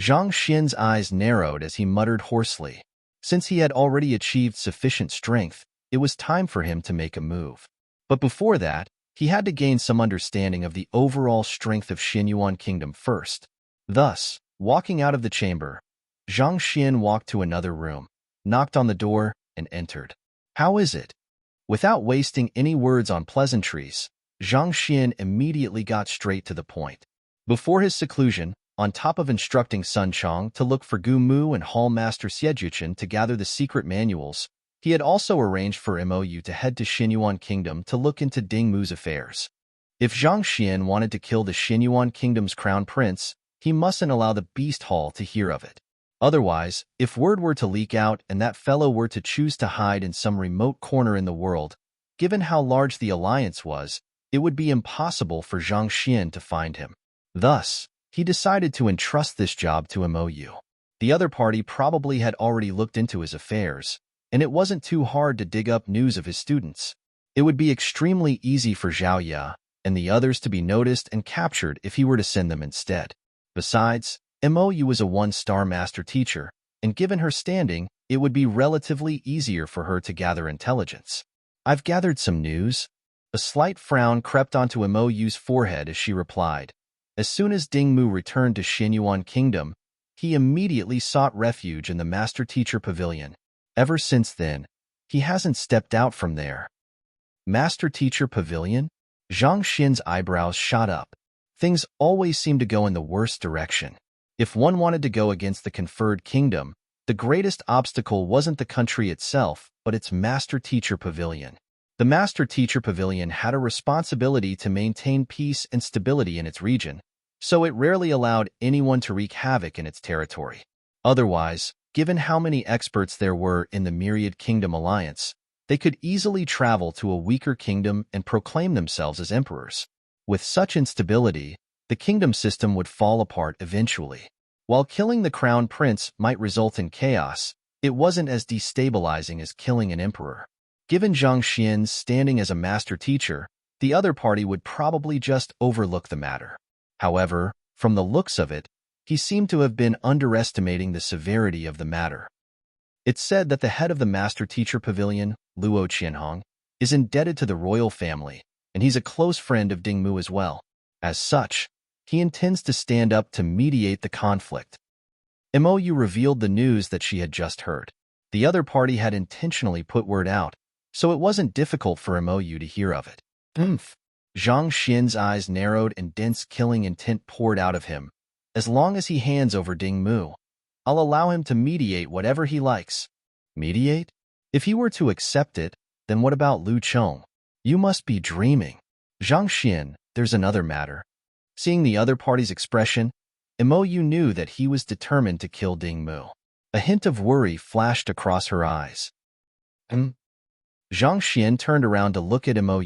Zhang Xian's eyes narrowed as he muttered hoarsely. Since he had already achieved sufficient strength, it was time for him to make a move. But before that, he had to gain some understanding of the overall strength of Xinyuan Kingdom first. Thus, walking out of the chamber, Zhang Xian walked to another room, knocked on the door, and entered. How is it? Without wasting any words on pleasantries, Zhang Xian immediately got straight to the point. Before his seclusion, on top of instructing Sun Chong to look for Gu Mu and Hall Master Xiejuchen to gather the secret manuals, he had also arranged for Mou to head to Xinyuan Kingdom to look into Ding Mu's affairs. If Zhang Xian wanted to kill the Xinyuan Kingdom's crown prince, he mustn't allow the Beast Hall to hear of it. Otherwise, if word were to leak out and that fellow were to choose to hide in some remote corner in the world, given how large the alliance was, it would be impossible for Zhang Xian to find him. Thus, he decided to entrust this job to Mou. The other party probably had already looked into his affairs, and it wasn't too hard to dig up news of his students. It would be extremely easy for Zhao Ya and the others to be noticed and captured if he were to send them instead. Besides, Mou was a one-star master teacher, and given her standing, it would be relatively easier for her to gather intelligence. I've gathered some news. A slight frown crept onto Mou's forehead as she replied. As soon as Ding Mu returned to Xinyuan Kingdom, he immediately sought refuge in the Master Teacher Pavilion. Ever since then, he hasn't stepped out from there. Master Teacher Pavilion? Zhang Xian's eyebrows shot up. Things always seem to go in the worst direction. If one wanted to go against the conferred kingdom, The greatest obstacle wasn't the country itself, but its master-teacher pavilion. The master-teacher pavilion had a responsibility to maintain peace and stability in its region, so it rarely allowed anyone to wreak havoc in its territory. Otherwise, given how many experts there were in the myriad kingdom alliance, they could easily travel to a weaker kingdom and proclaim themselves as emperors. With such instability, the kingdom system would fall apart eventually. While killing the crown prince might result in chaos, it wasn't as destabilizing as killing an emperor. Given Zhang Xian's standing as a master teacher, the other party would probably just overlook the matter. However, from the looks of it, he seemed to have been underestimating the severity of the matter. It's said that the head of the master-teacher pavilion, Luo Qianhong, is indebted to the royal family, and he's a close friend of Dingmu as well. As such, he intends to stand up to mediate the conflict. Mou revealed the news that she had just heard. The other party had intentionally put word out, so it wasn't difficult for Mou to hear of it. Zhang Xian's eyes narrowed and dense killing intent poured out of him. As long as he hands over Dingmu, I'll allow him to mediate whatever he likes. Mediate? If he were to accept it, then what about Lu Chong? You must be dreaming. Zhang Xian, there's another matter. Seeing the other party's expression, Mou knew that he was determined to kill Dingmu. A hint of worry flashed across her eyes. Zhang Xian turned around to look at Mou.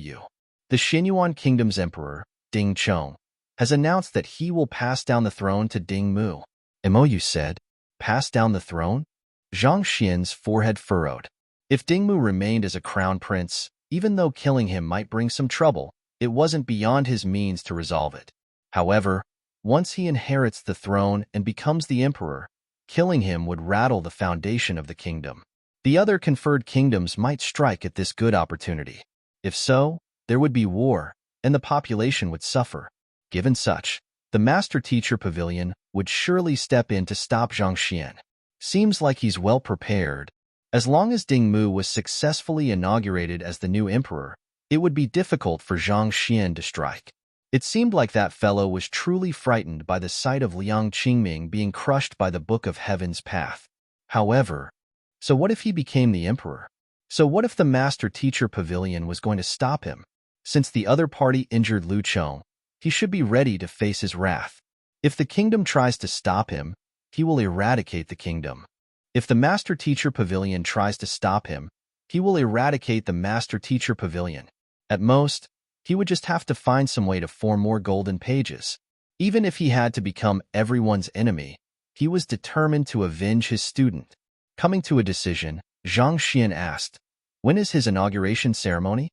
The Xinyuan Kingdom's emperor, Ding Chong, has announced that he will pass down the throne to Dingmu. Mou said, pass down the throne? Zhang Xian's forehead furrowed. If Dingmu remained as a crown prince, even though killing him might bring some trouble, it wasn't beyond his means to resolve it. However, once he inherits the throne and becomes the emperor, killing him would rattle the foundation of the kingdom. The other conferred kingdoms might strike at this good opportunity. If so, there would be war, and the population would suffer. Given such, the master-teacher pavilion would surely step in to stop Zhang Xian. Seems like he's well prepared. As long as Dingmu was successfully inaugurated as the new emperor, it would be difficult for Zhang Xian to strike. It seemed like that fellow was truly frightened by the sight of Liang Qingming being crushed by the Book of Heaven's path. However, so what if he became the emperor? So what if the master-teacher pavilion was going to stop him? Since the other party injured Lu Chong, he should be ready to face his wrath. If the kingdom tries to stop him, he will eradicate the kingdom. If the master-teacher pavilion tries to stop him, he will eradicate the master-teacher pavilion. At most, he would just have to find some way to form more golden pages. Even if he had to become everyone's enemy, he was determined to avenge his student. Coming to a decision, Zhang Xian asked, when is his inauguration ceremony?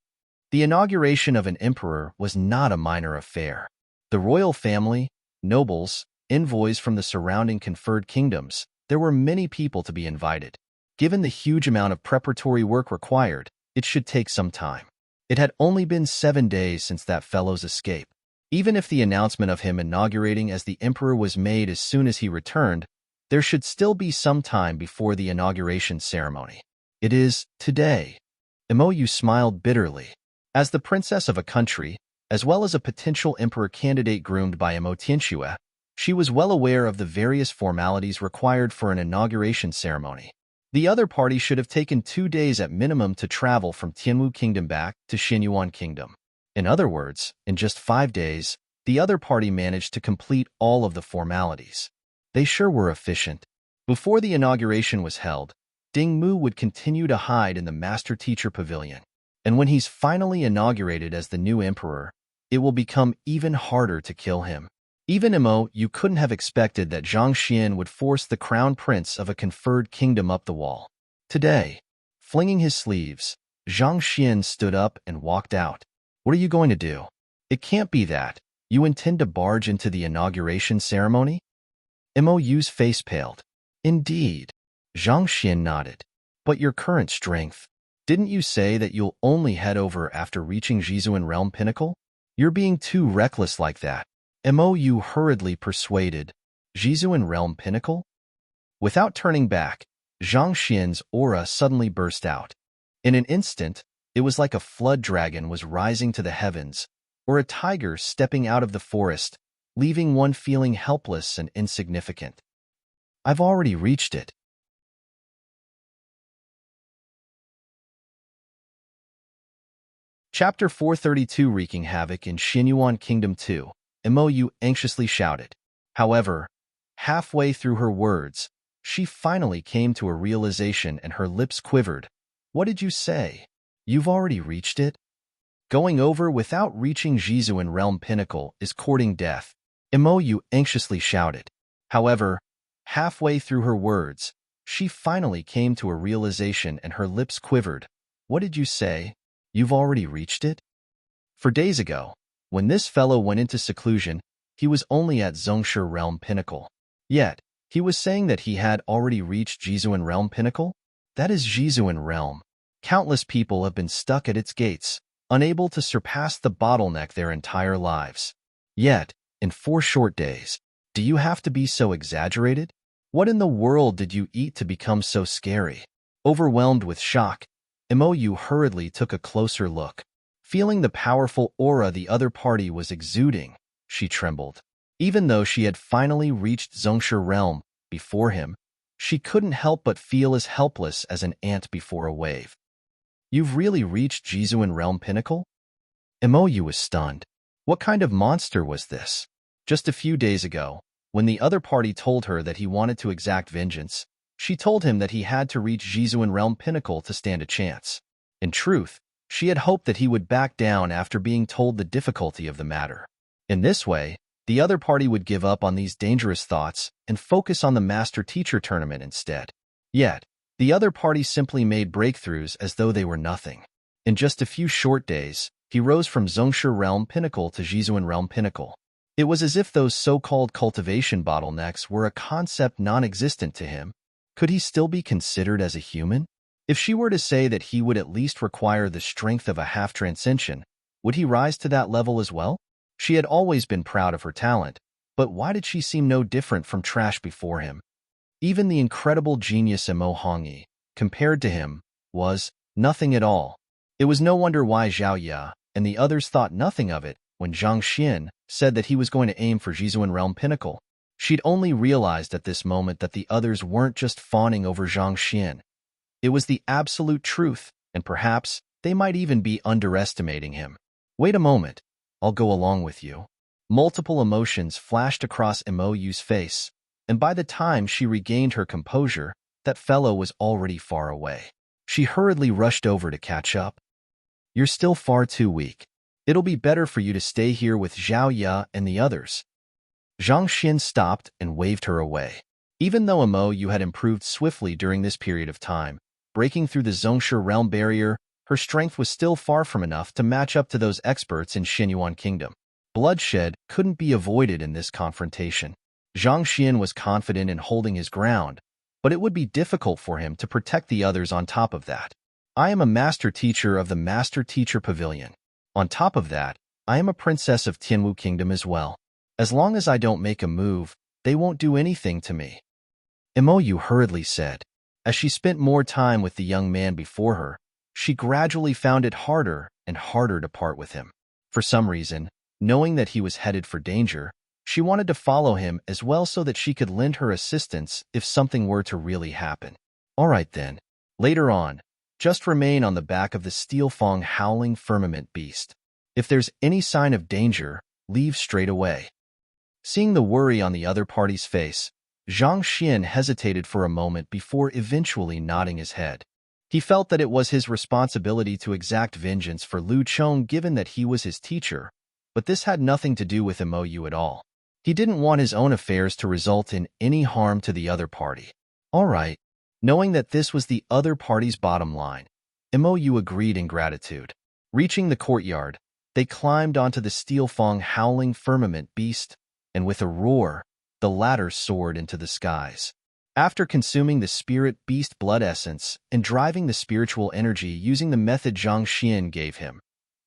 The inauguration of an emperor was not a minor affair. The royal family, nobles, envoys from the surrounding conferred kingdoms, there were many people to be invited. Given the huge amount of preparatory work required, it should take some time. It had only been 7 days since that fellow's escape. Even if the announcement of him inaugurating as the emperor was made as soon as he returned, there should still be some time before the inauguration ceremony. It is today. Mou smiled bitterly. As the princess of a country, as well as a potential emperor candidate groomed by Mo Tianxue, she was well aware of the various formalities required for an inauguration ceremony. The other party should have taken 2 days at minimum to travel from Tianwu Kingdom back to Xinyuan Kingdom. In other words, in just 5 days, the other party managed to complete all of the formalities. They sure were efficient. Before the inauguration was held, Dingmu would continue to hide in the master-teacher pavilion. And when he's finally inaugurated as the new emperor, it will become even harder to kill him. Even Mo, you couldn't have expected that Zhang Xian would force the crown prince of a conferred kingdom up the wall. Today, flinging his sleeves, Zhang Xian stood up and walked out. What are you going to do? It can't be that. You intend to barge into the inauguration ceremony? Mou's face paled. Indeed. Zhang Xian nodded. But your current strength. Didn't you say that you'll only head over after reaching Jizuan Realm Pinnacle? You're being too reckless like that. Mou hurriedly persuaded. Jizuan Realm Pinnacle? Without turning back, Zhang Xian's aura suddenly burst out. In an instant, it was like a flood dragon was rising to the heavens, or a tiger stepping out of the forest, leaving one feeling helpless and insignificant. I've already reached it. Chapter 432 Wreaking Havoc in Xinyuan Kingdom 2. Mou anxiously shouted. However, halfway through her words, she finally came to a realization and her lips quivered. What did you say? You've already reached it? Going over without reaching Jizuan Realm Pinnacle is courting death, Mou anxiously shouted. However, halfway through her words, she finally came to a realization and her lips quivered. What did you say? You've already reached it? For days ago, when this fellow went into seclusion, he was only at Zhongshe Realm Pinnacle. Yet, he was saying that he had already reached Jizuan Realm Pinnacle? That is Jizuan Realm. Countless people have been stuck at its gates, unable to surpass the bottleneck their entire lives. Yet, in 4 short days, do you have to be so exaggerated? What in the world did you eat to become so scary? Overwhelmed with shock, Mou hurriedly took a closer look. Feeling the powerful aura the other party was exuding, she trembled. Even though she had finally reached Zhongshe Realm before him, she couldn't help but feel as helpless as an ant before a wave. You've really reached Jizuan Realm Pinnacle? Mou was stunned. What kind of monster was this? Just a few days ago, when the other party told her that he wanted to exact vengeance, she told him that he had to reach Jizuan Realm Pinnacle to stand a chance. In truth, she had hoped that he would back down after being told the difficulty of the matter. In this way, the other party would give up on these dangerous thoughts and focus on the Master-Teacher tournament instead. Yet, the other party simply made breakthroughs as though they were nothing. In just a few short days, he rose from Zhongshe Realm Pinnacle to Jizuan Realm Pinnacle. It was as if those so-called cultivation bottlenecks were a concept non-existent to him. Could he still be considered as a human? If she were to say that he would at least require the strength of a half-transcension, would he rise to that level as well? She had always been proud of her talent, but why did she seem no different from trash before him? Even the incredible genius Mo Hongyi, compared to him, was nothing at all. It was no wonder why Zhao Ya and the others thought nothing of it when Zhang Xian said that he was going to aim for Jizuan Realm Pinnacle. She'd only realized at this moment that the others weren't just fawning over Zhang Xian. It was the absolute truth, and perhaps they might even be underestimating him. Wait a moment, I'll go along with you. Multiple emotions flashed across Mou's face, and by the time she regained her composure, that fellow was already far away. She hurriedly rushed over to catch up. You're still far too weak. It'll be better for you to stay here with Zhao Ya and the others. Zhang Xian stopped and waved her away. Even though Mou had improved swiftly during this period of time, breaking through the Zhongshe realm barrier, her strength was still far from enough to match up to those experts in Xinyuan Kingdom. Bloodshed couldn't be avoided in this confrontation. Zhang Xian was confident in holding his ground, but it would be difficult for him to protect the others on top of that. I am a master teacher of the Master Teacher Pavilion. On top of that, I am a princess of Tianwu Kingdom as well. As long as I don't make a move, they won't do anything to me. Mou hurriedly said. As she spent more time with the young man before her, she gradually found it harder and harder to part with him. For some reason, knowing that he was headed for danger, she wanted to follow him as well so that she could lend her assistance if something were to really happen. All right then. Later on, just remain on the back of the steel-fang howling firmament beast. If there's any sign of danger, leave straight away. Seeing the worry on the other party's face, Zhang Xian hesitated for a moment before eventually nodding his head. He felt that it was his responsibility to exact vengeance for Lu Chong given that he was his teacher, but this had nothing to do with Mou at all. He didn't want his own affairs to result in any harm to the other party. All right. Knowing that this was the other party's bottom line, Mou agreed in gratitude. Reaching the courtyard, they climbed onto the steel-fang howling firmament beast, and with a roar, the latter soared into the skies. After consuming the spirit beast blood essence and driving the spiritual energy using the method Zhang Xian gave him,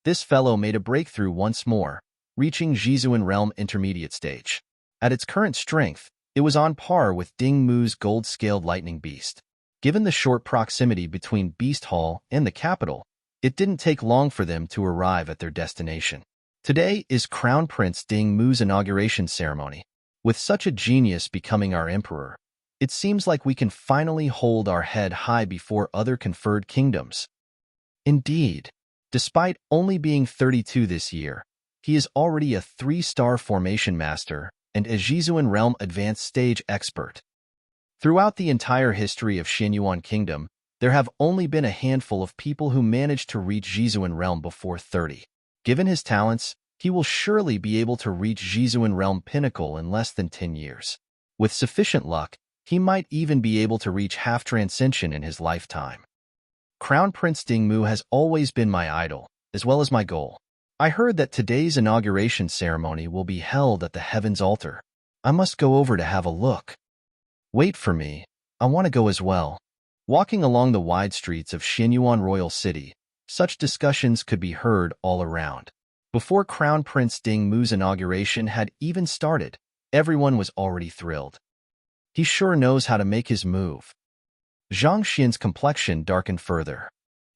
this fellow made a breakthrough once more, reaching Jizuan Realm Intermediate Stage. At its current strength, it was on par with Ding Mu's gold-scaled lightning beast. Given the short proximity between Beast Hall and the capital, it didn't take long for them to arrive at their destination. Today is Crown Prince Ding Mu's inauguration ceremony. With such a genius becoming our emperor, it seems like we can finally hold our head high before other conferred kingdoms. Indeed, Despite only being 32 this year, he is already a 3-star formation master and a Jizuan Realm advanced stage expert. Throughout the entire history of Xianyuan Kingdom, there have only been a handful of people who managed to reach Jizuan Realm before 30. Given his talents, he will surely be able to reach Jizuan Realm Pinnacle in less than 10 years. With sufficient luck, he might even be able to reach half Transcension in his lifetime. Crown Prince Dingmu has always been my idol, as well as my goal. I heard that today's inauguration ceremony will be held at the Heaven's Altar. I must go over to have a look. Wait for me, I want to go as well. Walking along the wide streets of Xianyuan Royal City, such discussions could be heard all around. Before Crown Prince Dingmu's inauguration had even started, everyone was already thrilled. He sure knows how to make his move. Zhang Xian's complexion darkened further.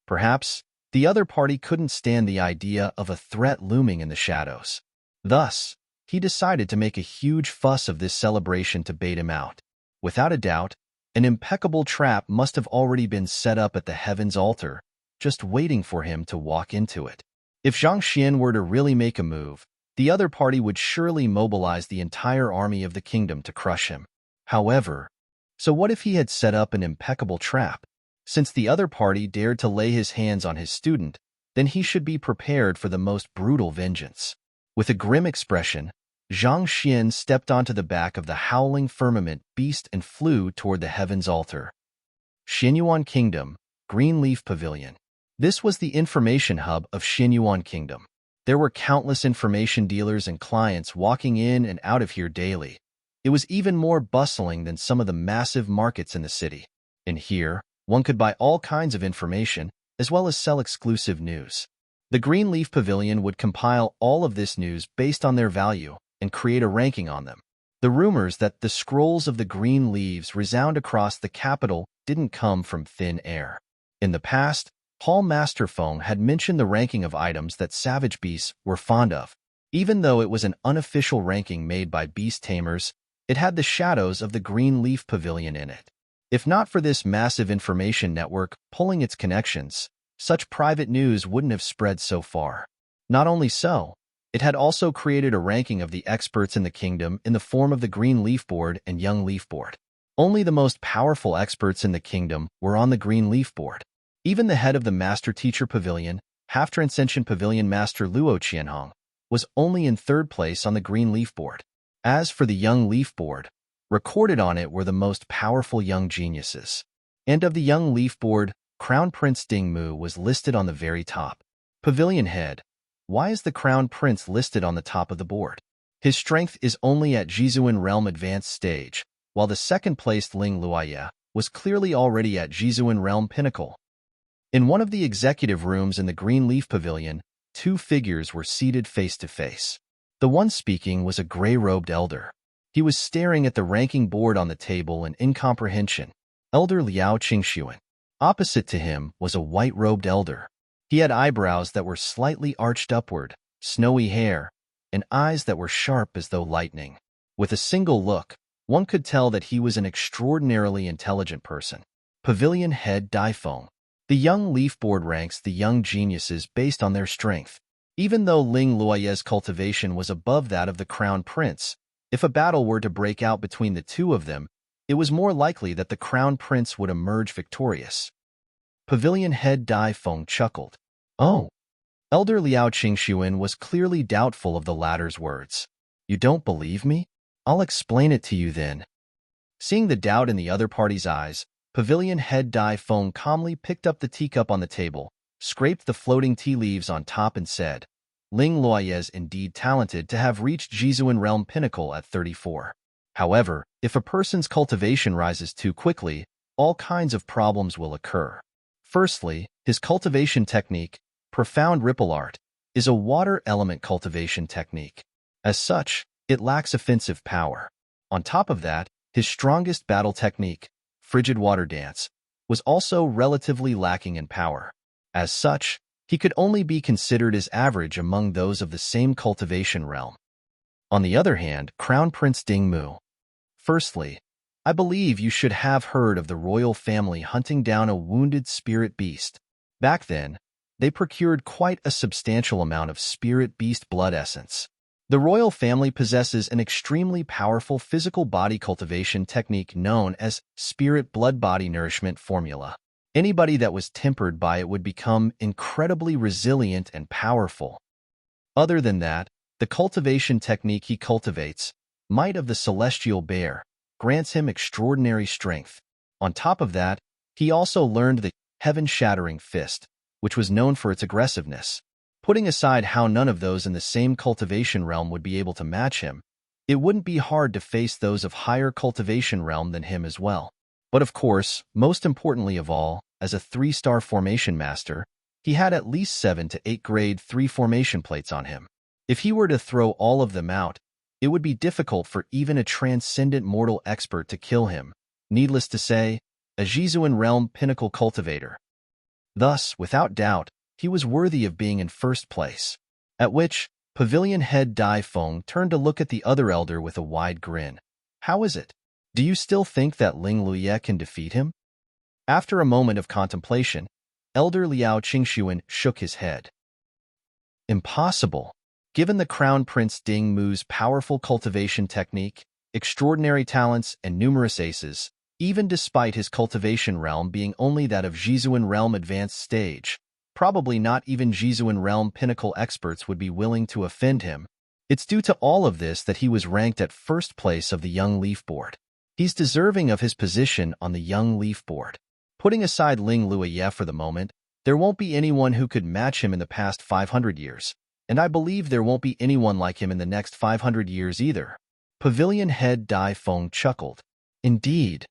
Perhaps, the other party couldn't stand the idea of a threat looming in the shadows. Thus, he decided to make a huge fuss of this celebration to bait him out. Without a doubt, an impeccable trap must have already been set up at the Heaven's Altar, just waiting for him to walk into it. If Zhang Xian were to really make a move, the other party would surely mobilize the entire army of the kingdom to crush him. However, so what if he had set up an impeccable trap? Since the other party dared to lay his hands on his student, then he should be prepared for the most brutal vengeance. With a grim expression, Zhang Xian stepped onto the back of the howling firmament beast and flew toward the Heaven's Altar. Xianyuan Kingdom, Green Leaf Pavilion. This was the information hub of Xianyuan Kingdom. There were countless information dealers and clients walking in and out of here daily. It was even more bustling than some of the massive markets in the city. In here, one could buy all kinds of information, as well as sell exclusive news. The Green Leaf Pavilion would compile all of this news based on their value and create a ranking on them. The rumors that the scrolls of the green leaves resound across the capital didn't come from thin air. In the past, Hall Master Feng had mentioned the ranking of items that savage beasts were fond of. Even though it was an unofficial ranking made by beast tamers, it had the shadows of the Green Leaf Pavilion in it. If not for this massive information network pulling its connections, such private news wouldn't have spread so far. Not only so, it had also created a ranking of the experts in the kingdom in the form of the Green Leaf Board and Young Leaf Board. Only the most powerful experts in the kingdom were on the Green Leaf Board. Even the head of the Master Teacher Pavilion, Half Transcension Pavilion Master Luo Qianhong, was only in 3rd place on the Green Leaf Board. As for the Young Leaf Board, recorded on it were the most powerful young geniuses. And of the Young Leaf Board, Crown Prince Dingmu was listed on the very top. Pavilion Head. Why is the Crown Prince listed on the top of the board? His strength is only at Jizuan Realm Advanced Stage, while the second-placed Ling Luoye was clearly already at Jizuan Realm Pinnacle. In one of the executive rooms in the Green Leaf Pavilion, 2 figures were seated face-to-face. The one speaking was a gray-robed elder. He was staring at the ranking board on the table in incomprehension. Elder Liao Qingxuan. Opposite to him was a white-robed elder. He had eyebrows that were slightly arched upward, snowy hair, and eyes that were sharp as though lightning. With a single look, one could tell that he was an extraordinarily intelligent person. Pavilion Head Daifeng. The Young Leaf Board ranks the young geniuses based on their strength. Even though Ling Luoye's cultivation was above that of the Crown Prince, if a battle were to break out between the two of them, it was more likely that the Crown Prince would emerge victorious. Pavilion Head Daifeng chuckled. Oh. Elder Liao Qingxuan was clearly doubtful of the latter's words. You don't believe me? I'll explain it to you then. Seeing the doubt in the other party's eyes, Pavilion Head Daifeng calmly picked up the teacup on the table, scraped the floating tea leaves on top and said, Ling Luoye is indeed talented to have reached Jizuan Realm Pinnacle at 34. However, if a person's cultivation rises too quickly, all kinds of problems will occur. Firstly, his cultivation technique, Profound Ripple Art, is a water element cultivation technique. As such, it lacks offensive power. On top of that, his strongest battle technique, Frigid Water Dance, was also relatively lacking in power. As such, he could only be considered as average among those of the same cultivation realm. On the other hand, Crown Prince Dingmu. Firstly, I believe you should have heard of the royal family hunting down a wounded spirit beast. Back then, they procured quite a substantial amount of spirit beast blood essence. The royal family possesses an extremely powerful physical body cultivation technique known as spirit blood body nourishment formula. Anybody that was tempered by it would become incredibly resilient and powerful. Other than that, the cultivation technique he cultivates, Might of the Celestial Bear, grants him extraordinary strength. On top of that, he also learned the heaven-shattering fist, which was known for its aggressiveness. Putting aside how none of those in the same cultivation realm would be able to match him, it wouldn't be hard to face those of higher cultivation realm than him as well. But of course, most importantly of all, as a 3-star formation master, he had at least 7 to 8 grade 3 formation plates on him. If he were to throw all of them out, it would be difficult for even a transcendent mortal expert to kill him. Needless to say, a Jizuan realm pinnacle cultivator. Thus, without doubt, he was worthy of being in first place. At which, Pavilion Head Dai Feng turned to look at the other elder with a wide grin. How is it? Do you still think that Ling Luye can defeat him? After a moment of contemplation, Elder Liao Qingxuan shook his head. Impossible. Given the Crown Prince Ding Mu's powerful cultivation technique, extraordinary talents, and numerous aces, even despite his cultivation realm being only that of Jizuan realm advanced stage, probably not even Jizuan realm pinnacle experts would be willing to offend him. It's due to all of this that he was ranked at first place of the Young Leaf Board. He's deserving of his position on the Young Leaf Board. Putting aside Ling Luye for the moment, there won't be anyone who could match him in the past 500 years, and I believe there won't be anyone like him in the next 500 years either. Pavilion Head Dai Feng chuckled. Indeed.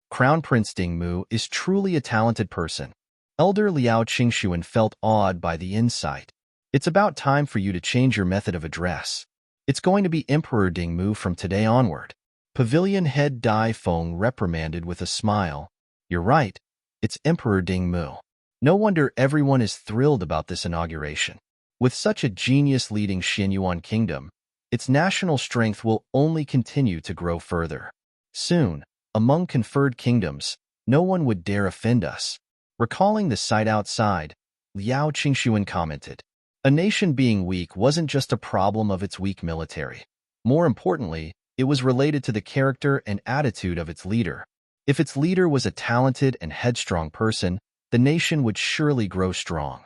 Crown Prince Ding Mu is truly a talented person. Elder Liao Qingxuan felt awed by the insight. It's about time for you to change your method of address. It's going to be Emperor Ding Mu from today onward. Pavilion Head Dai Feng reprimanded with a smile. You're right, it's Emperor Ding Mu. No wonder everyone is thrilled about this inauguration. With such a genius leading Xinyuan Kingdom, its national strength will only continue to grow further. Soon, among conferred kingdoms, no one would dare offend us. Recalling the sight outside, Liao Qingxuan commented, a nation being weak wasn't just a problem of its weak military. More importantly, it was related to the character and attitude of its leader. If its leader was a talented and headstrong person, the nation would surely grow strong.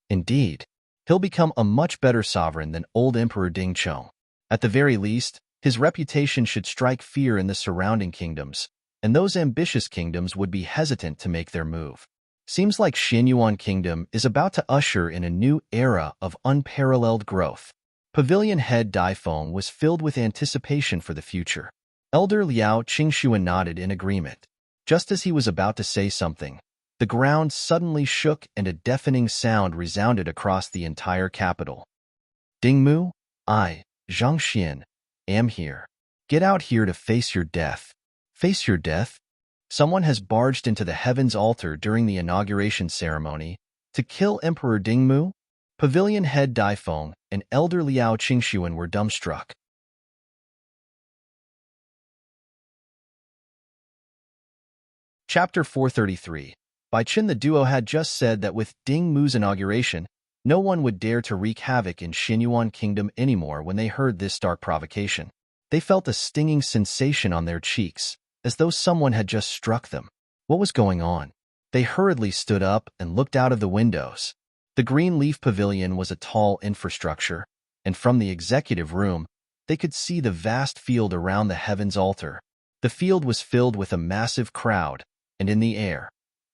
Indeed, he'll become a much better sovereign than old Emperor Ding Chong. At the very least, his reputation should strike fear in the surrounding kingdoms, and those ambitious kingdoms would be hesitant to make their move. Seems like Xinyuan Kingdom is about to usher in a new era of unparalleled growth. Pavilion Head Dai Feng was filled with anticipation for the future. Elder Liao Qingxuan nodded in agreement. Just as he was about to say something, the ground suddenly shook and a deafening sound resounded across the entire capital. Ding Mu, I, Zhang Xian, am here. Get out here to face your death. Face your death? Someone has barged into the heavens altar during the inauguration ceremony to kill Emperor Ding Mu? Pavilion Head Dai Feng and Elder Liao Qingxuan were dumbstruck. Chapter 433. Bai Qin. The duo had just said that with Ding Mu's inauguration, no one would dare to wreak havoc in Xinyuan Kingdom anymore. When they heard this stark provocation, they felt a stinging sensation on their cheeks, as though someone had just struck them. What was going on? They hurriedly stood up and looked out of the windows. The Green Leaf Pavilion was a tall infrastructure, and from the executive room, they could see the vast field around the heavens altar. The field was filled with a massive crowd, and in the air,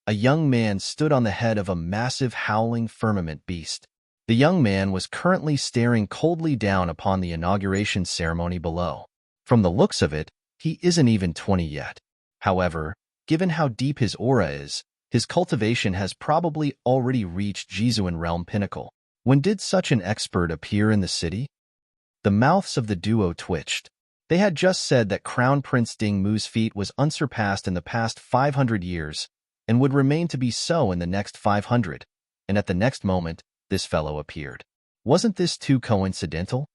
a young man stood on the head of a massive howling firmament beast. The young man was currently staring coldly down upon the inauguration ceremony below. From the looks of it, he isn't even 20 yet. However, given how deep his aura is, his cultivation has probably already reached Jizuan realm pinnacle. When did such an expert appear in the city? The mouths of the duo twitched. They had just said that Crown Prince Ding Mu's feat was unsurpassed in the past 500 years, and would remain to be so in the next 500, and at the next moment, this fellow appeared. Wasn't this too coincidental?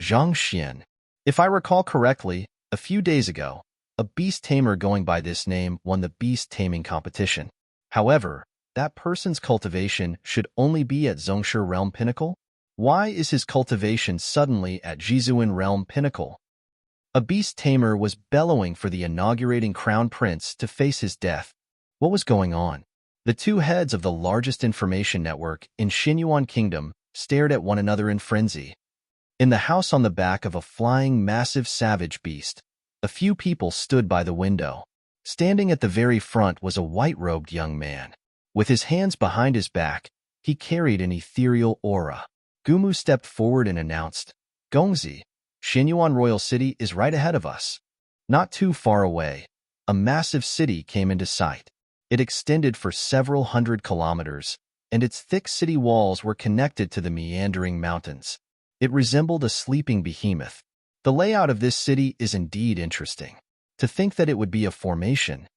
Zhang Xian. If I recall correctly, a few days ago, a beast tamer going by this name won the beast taming competition. However, that person's cultivation should only be at Zhongshe Realm Pinnacle? Why is his cultivation suddenly at Jizuan Realm Pinnacle? A beast tamer was bellowing for the inaugurating crown prince to face his death. What was going on? The two heads of the largest information network in Xinyuan Kingdom stared at one another in frenzy. In the house on the back of a flying massive savage beast, a few people stood by the window. Standing at the very front was a white-robed young man. With his hands behind his back, he carried an ethereal aura. Gumu stepped forward and announced, "Gongzi, Xinyuan Royal City is right ahead of us." Not too far away, a massive city came into sight. It extended for several hundred kilometers, and its thick city walls were connected to the meandering mountains. It resembled a sleeping behemoth. The layout of this city is indeed interesting. To think that it would be a formation.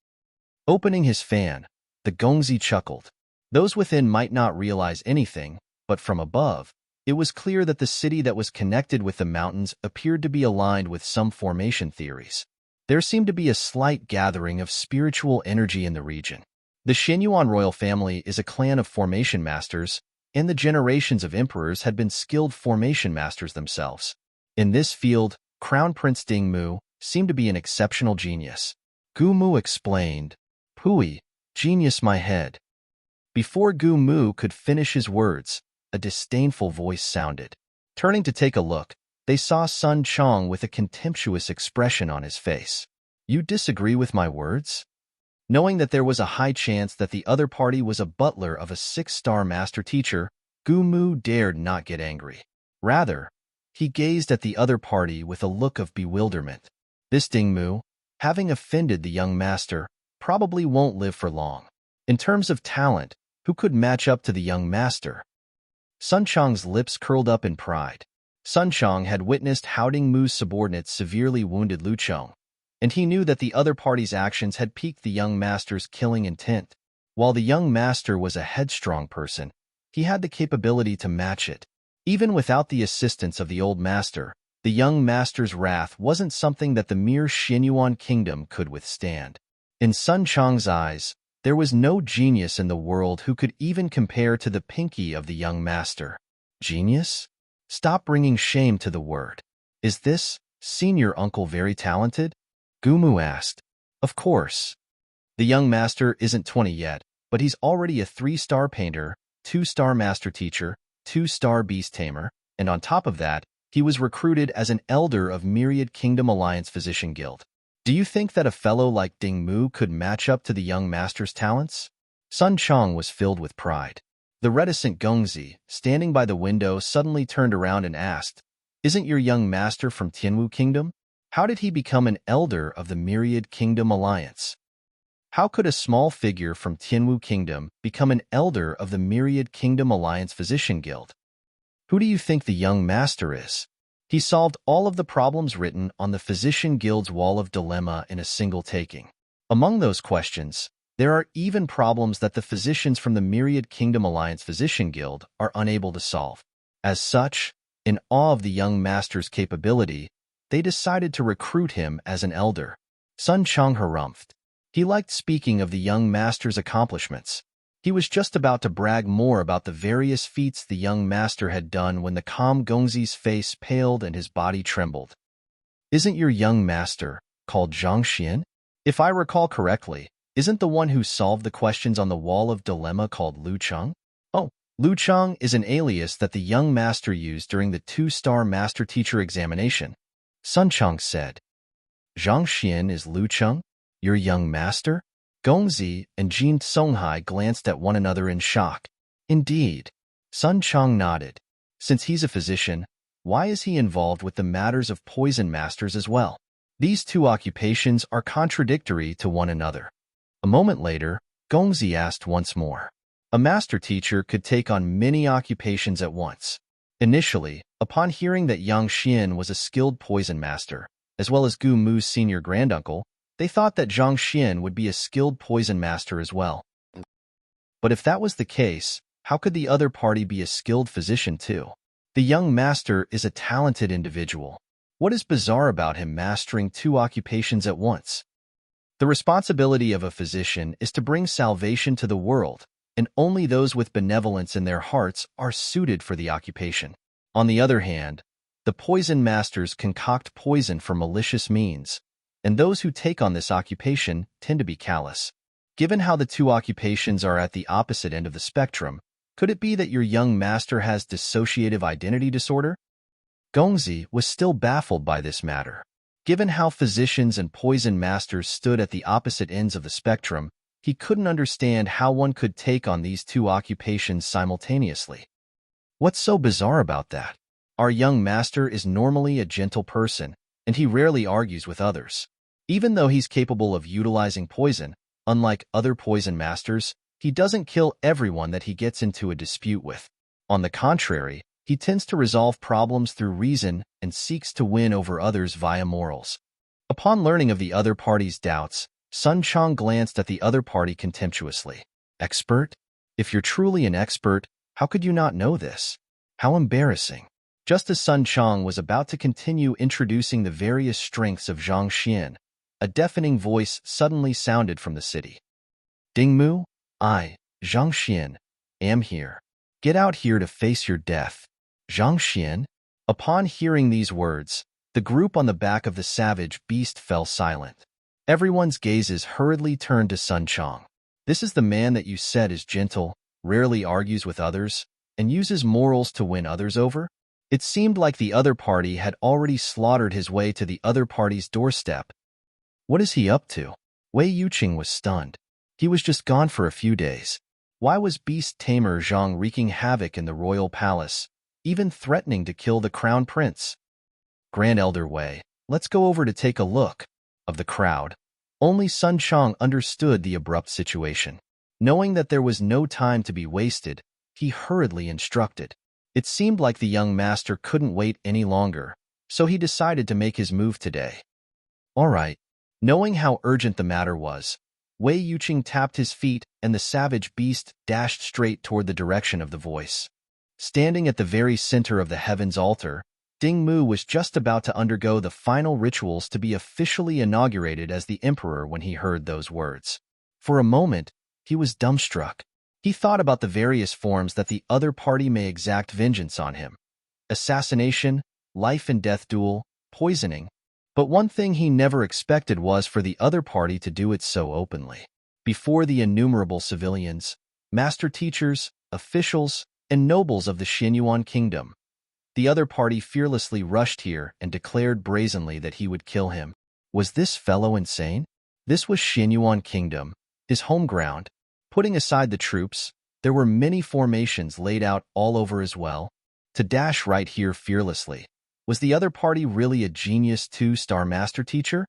Opening his fan, the Gongzi chuckled. Those within might not realize anything, but from above, it was clear that the city that was connected with the mountains appeared to be aligned with some formation theories. There seemed to be a slight gathering of spiritual energy in the region. The Xinyuan royal family is a clan of formation masters, and the generations of emperors had been skilled formation masters themselves. In this field, Crown Prince Dingmu seemed to be an exceptional genius. Gumu explained, "Pui, genius my head." Before Gumu could finish his words, a disdainful voice sounded. Turning to take a look, they saw Sun Chong with a contemptuous expression on his face. "You disagree with my words?" Knowing that there was a high chance that the other party was a butler of a 6-star master teacher, Gumu dared not get angry. Rather, he gazed at the other party with a look of bewilderment. This Dingmu, having offended the young master, probably won't live for long. In terms of talent, who could match up to the young master? Sun Chong's lips curled up in pride. Sun Chong had witnessed how Dingmu's subordinates severely wounded Lu Chong, and he knew that the other party's actions had piqued the young master's killing intent. While the young master was a headstrong person, he had the capability to match it. Even without the assistance of the old master, the young master's wrath wasn't something that the mere Xinyuan kingdom could withstand. In Sun Chong's eyes, there was no genius in the world who could even compare to the pinky of the young master. Genius? Stop bringing shame to the word. Is this senior uncle very talented? Gumu asked. Of course. The young master isn't 20 yet, but he's already a 3-star painter, 2-star master teacher, 2-star beast tamer, and on top of that, he was recruited as an elder of Myriad Kingdom Alliance Physician Guild. Do you think that a fellow like Dingmu could match up to the young master's talents? Sun Chong was filled with pride. The reticent Gongzi, standing by the window, suddenly turned around and asked, "Isn't your young master from Tianwu Kingdom? How did he become an elder of the Myriad Kingdom Alliance? How could a small figure from Tianwu Kingdom become an elder of the Myriad Kingdom Alliance Physician Guild? Who do you think the young master is?" He solved all of the problems written on the Physician Guild's wall of dilemma in a single taking. Among those questions, there are even problems that the physicians from the Myriad Kingdom Alliance Physician Guild are unable to solve. As such, in awe of the young master's capability, they decided to recruit him as an elder. Sun Chong harumphed. He liked speaking of the young master's accomplishments. He was just about to brag more about the various feats the young master had done when the calm Gongzi's face paled and his body trembled. "Isn't your young master called Zhang Xian? If I recall correctly, isn't the one who solved the questions on the wall of dilemma called Lu Chong?" "Oh, Lu Chong is an alias that the young master used during the 2-star master teacher examination," Sun Chong said. "Zhang Xian is Lu Chong, your young master?" Gongzi and Jin Songhai glanced at one another in shock. "Indeed." Sun Chong nodded. "Since he's a physician, why is he involved with the matters of poison masters as well? These two occupations are contradictory to one another." A moment later, Gongzi asked once more. A master teacher could take on many occupations at once. Initially, upon hearing that Yang Xian was a skilled poison master, as well as Gu Mu's senior granduncle, they thought that Zhang Xian would be a skilled poison master as well. But if that was the case, how could the other party be a skilled physician too? The young master is a talented individual. What is bizarre about him mastering 2 occupations at once? The responsibility of a physician is to bring salvation to the world, and only those with benevolence in their hearts are suited for the occupation. On the other hand, the poison masters concoct poison for malicious means, and those who take on this occupation tend to be callous. Given how the two occupations are at the opposite end of the spectrum, could it be that your young master has dissociative identity disorder? Gongzi was still baffled by this matter. Given how physicians and poison masters stood at the opposite ends of the spectrum, he couldn't understand how one could take on these two occupations simultaneously. What's so bizarre about that? Our young master is normally a gentle person, and he rarely argues with others. Even though he's capable of utilizing poison, unlike other poison masters, he doesn't kill everyone that he gets into a dispute with. On the contrary, he tends to resolve problems through reason and seeks to win over others via morals. Upon learning of the other party's doubts, Sun Chong glanced at the other party contemptuously. Expert? If you're truly an expert, how could you not know this? How embarrassing. Just as Sun Chong was about to continue introducing the various strengths of Zhang Xian, a deafening voice suddenly sounded from the city. Dingmu, I, Zhang Xian, am here. Get out here to face your death. Zhang Xian? Upon hearing these words, the group on the back of the savage beast fell silent. Everyone's gazes hurriedly turned to Sun Chong. This is the man that you said is gentle, rarely argues with others, and uses morals to win others over? It seemed like the other party had already slaughtered his way to the other party's doorstep. What is he up to? Wei Yuqing was stunned. He was just gone for a few days. Why was beast tamer Zhang wreaking havoc in the royal palace, even threatening to kill the crown prince? Grand Elder Wei, let's go over to take a look. Of the crowd, only Sun Chong understood the abrupt situation. Knowing that there was no time to be wasted, he hurriedly instructed. It seemed like the young master couldn't wait any longer, so he decided to make his move today. All right. Knowing how urgent the matter was, Wei Yuqing tapped his feet and the savage beast dashed straight toward the direction of the voice. Standing at the very center of the heaven's altar, Ding Mu was just about to undergo the final rituals to be officially inaugurated as the emperor when he heard those words. For a moment, he was dumbstruck. He thought about the various forms that the other party may exact vengeance on him. Assassination, life and death duel, poisoning. But one thing he never expected was for the other party to do it so openly. Before the innumerable civilians, master teachers, officials, and nobles of the Xianyuan kingdom, the other party fearlessly rushed here and declared brazenly that he would kill him. Was this fellow insane? This was Xianyuan kingdom, his home ground. Putting aside the troops, there were many formations laid out all over as well. To dash right here fearlessly. Was the other party really a genius two-star master teacher?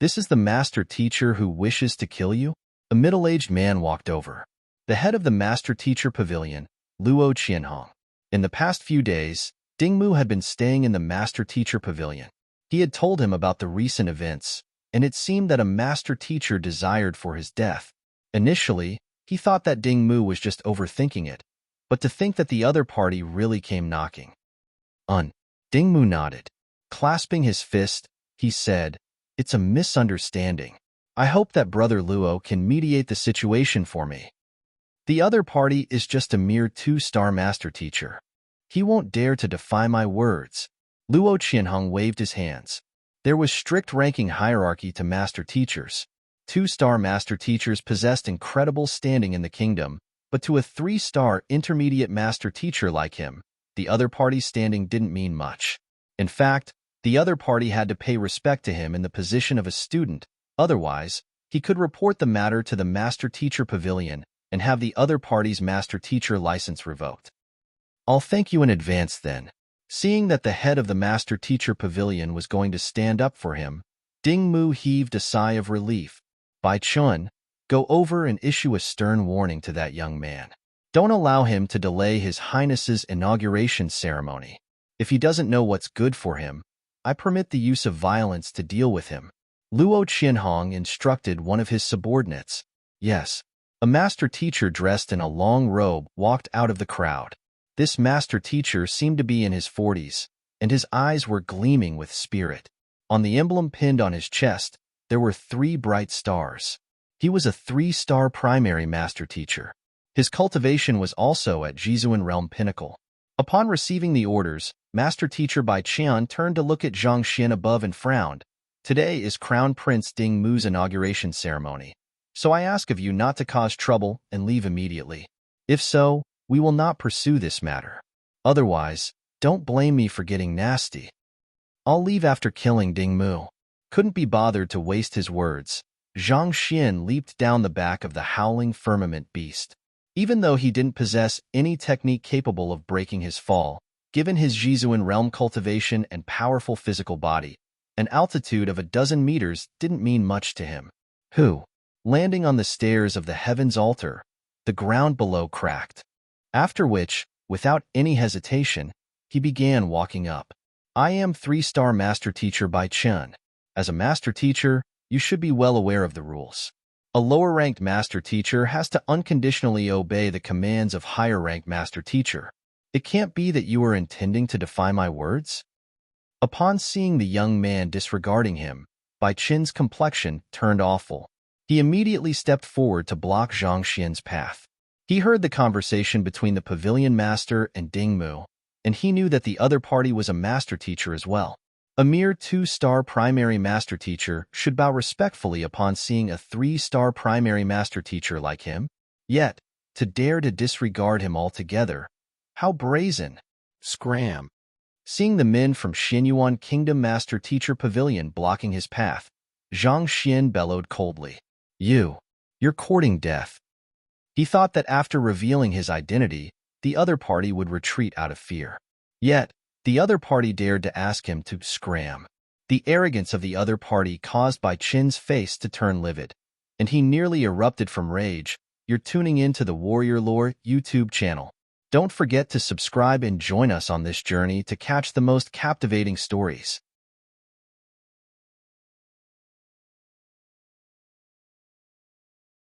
This is the master teacher who wishes to kill you? A middle-aged man walked over. The head of the master teacher pavilion, Luo Qianhong. In the past few days, Dingmu had been staying in the master teacher pavilion. He had told him about the recent events, and it seemed that a master teacher desired for his death. Initially, he thought that Dingmu was just overthinking it, but to think that the other party really came knocking. Dingmu nodded. Clasping his fist, he said, "It's a misunderstanding. I hope that Brother Luo can mediate the situation for me. The other party is just a mere two-star master teacher. He won't dare to defy my words." Luo Qianhong waved his hands. There was strict ranking hierarchy to master teachers. Two-star master teachers possessed incredible standing in the kingdom, but to a three-star intermediate master teacher like him, the other party's standing didn't mean much. In fact, the other party had to pay respect to him in the position of a student. Otherwise, he could report the matter to the master teacher pavilion and have the other party's master teacher license revoked. "I'll thank you in advance then." Seeing that the head of the master teacher pavilion was going to stand up for him, Dingmu heaved a sigh of relief. "Bai Chun, go over and issue a stern warning to that young man. Don't allow him to delay His Highness's inauguration ceremony. If he doesn't know what's good for him, I permit the use of violence to deal with him." Luo Qianhong instructed one of his subordinates. Yes, a master teacher dressed in a long robe walked out of the crowd. This master teacher seemed to be in his 40s, and his eyes were gleaming with spirit. On the emblem pinned on his chest, there were 3 bright stars. He was a 3-star primary master teacher. His cultivation was also at Jizuan realm pinnacle. Upon receiving the orders, Master Teacher Bai Qian turned to look at Zhang Xin above and frowned. Today is Crown Prince Ding Mu's inauguration ceremony, so I ask of you not to cause trouble and leave immediately. If so, we will not pursue this matter. Otherwise, don't blame me for getting nasty. I'll leave after killing Ding Mu. Couldn't be bothered to waste his words. Zhang Xin leaped down the back of the howling firmament beast. Even though he didn't possess any technique capable of breaking his fall, given his Jizuan realm cultivation and powerful physical body, an altitude of 12 meters didn't mean much to him. Landing on the stairs of the heavens altar, the ground below cracked. After which, without any hesitation, he began walking up. I am 3-star Master Teacher Bai Qian. As a Master Teacher, you should be well aware of the rules. A lower-ranked Master Teacher has to unconditionally obey the commands of higher-ranked Master Teacher. It can't be that you are intending to defy my words? Upon seeing the young man disregarding him, Bai Qian's complexion turned awful. He immediately stepped forward to block Zhang Xian's path. He heard the conversation between the Pavilion Master and Ding Mu, and he knew that the other party was a Master Teacher as well. A mere 2-star primary Master Teacher should bow respectfully upon seeing a 3-star primary Master Teacher like him. Yet, to dare to disregard him altogether, how brazen! Scram! Seeing the men from Xinyuan Kingdom Master Teacher Pavilion blocking his path, Zhang Xian bellowed coldly. You're courting death. He thought that after revealing his identity, the other party would retreat out of fear. Yet, the other party dared to ask him to scram. The arrogance of the other party caused Bai Qian's face to turn livid, and he nearly erupted from rage. You're tuning in to the Warrior Lore YouTube channel. Don't forget to subscribe and join us on this journey to catch the most captivating stories.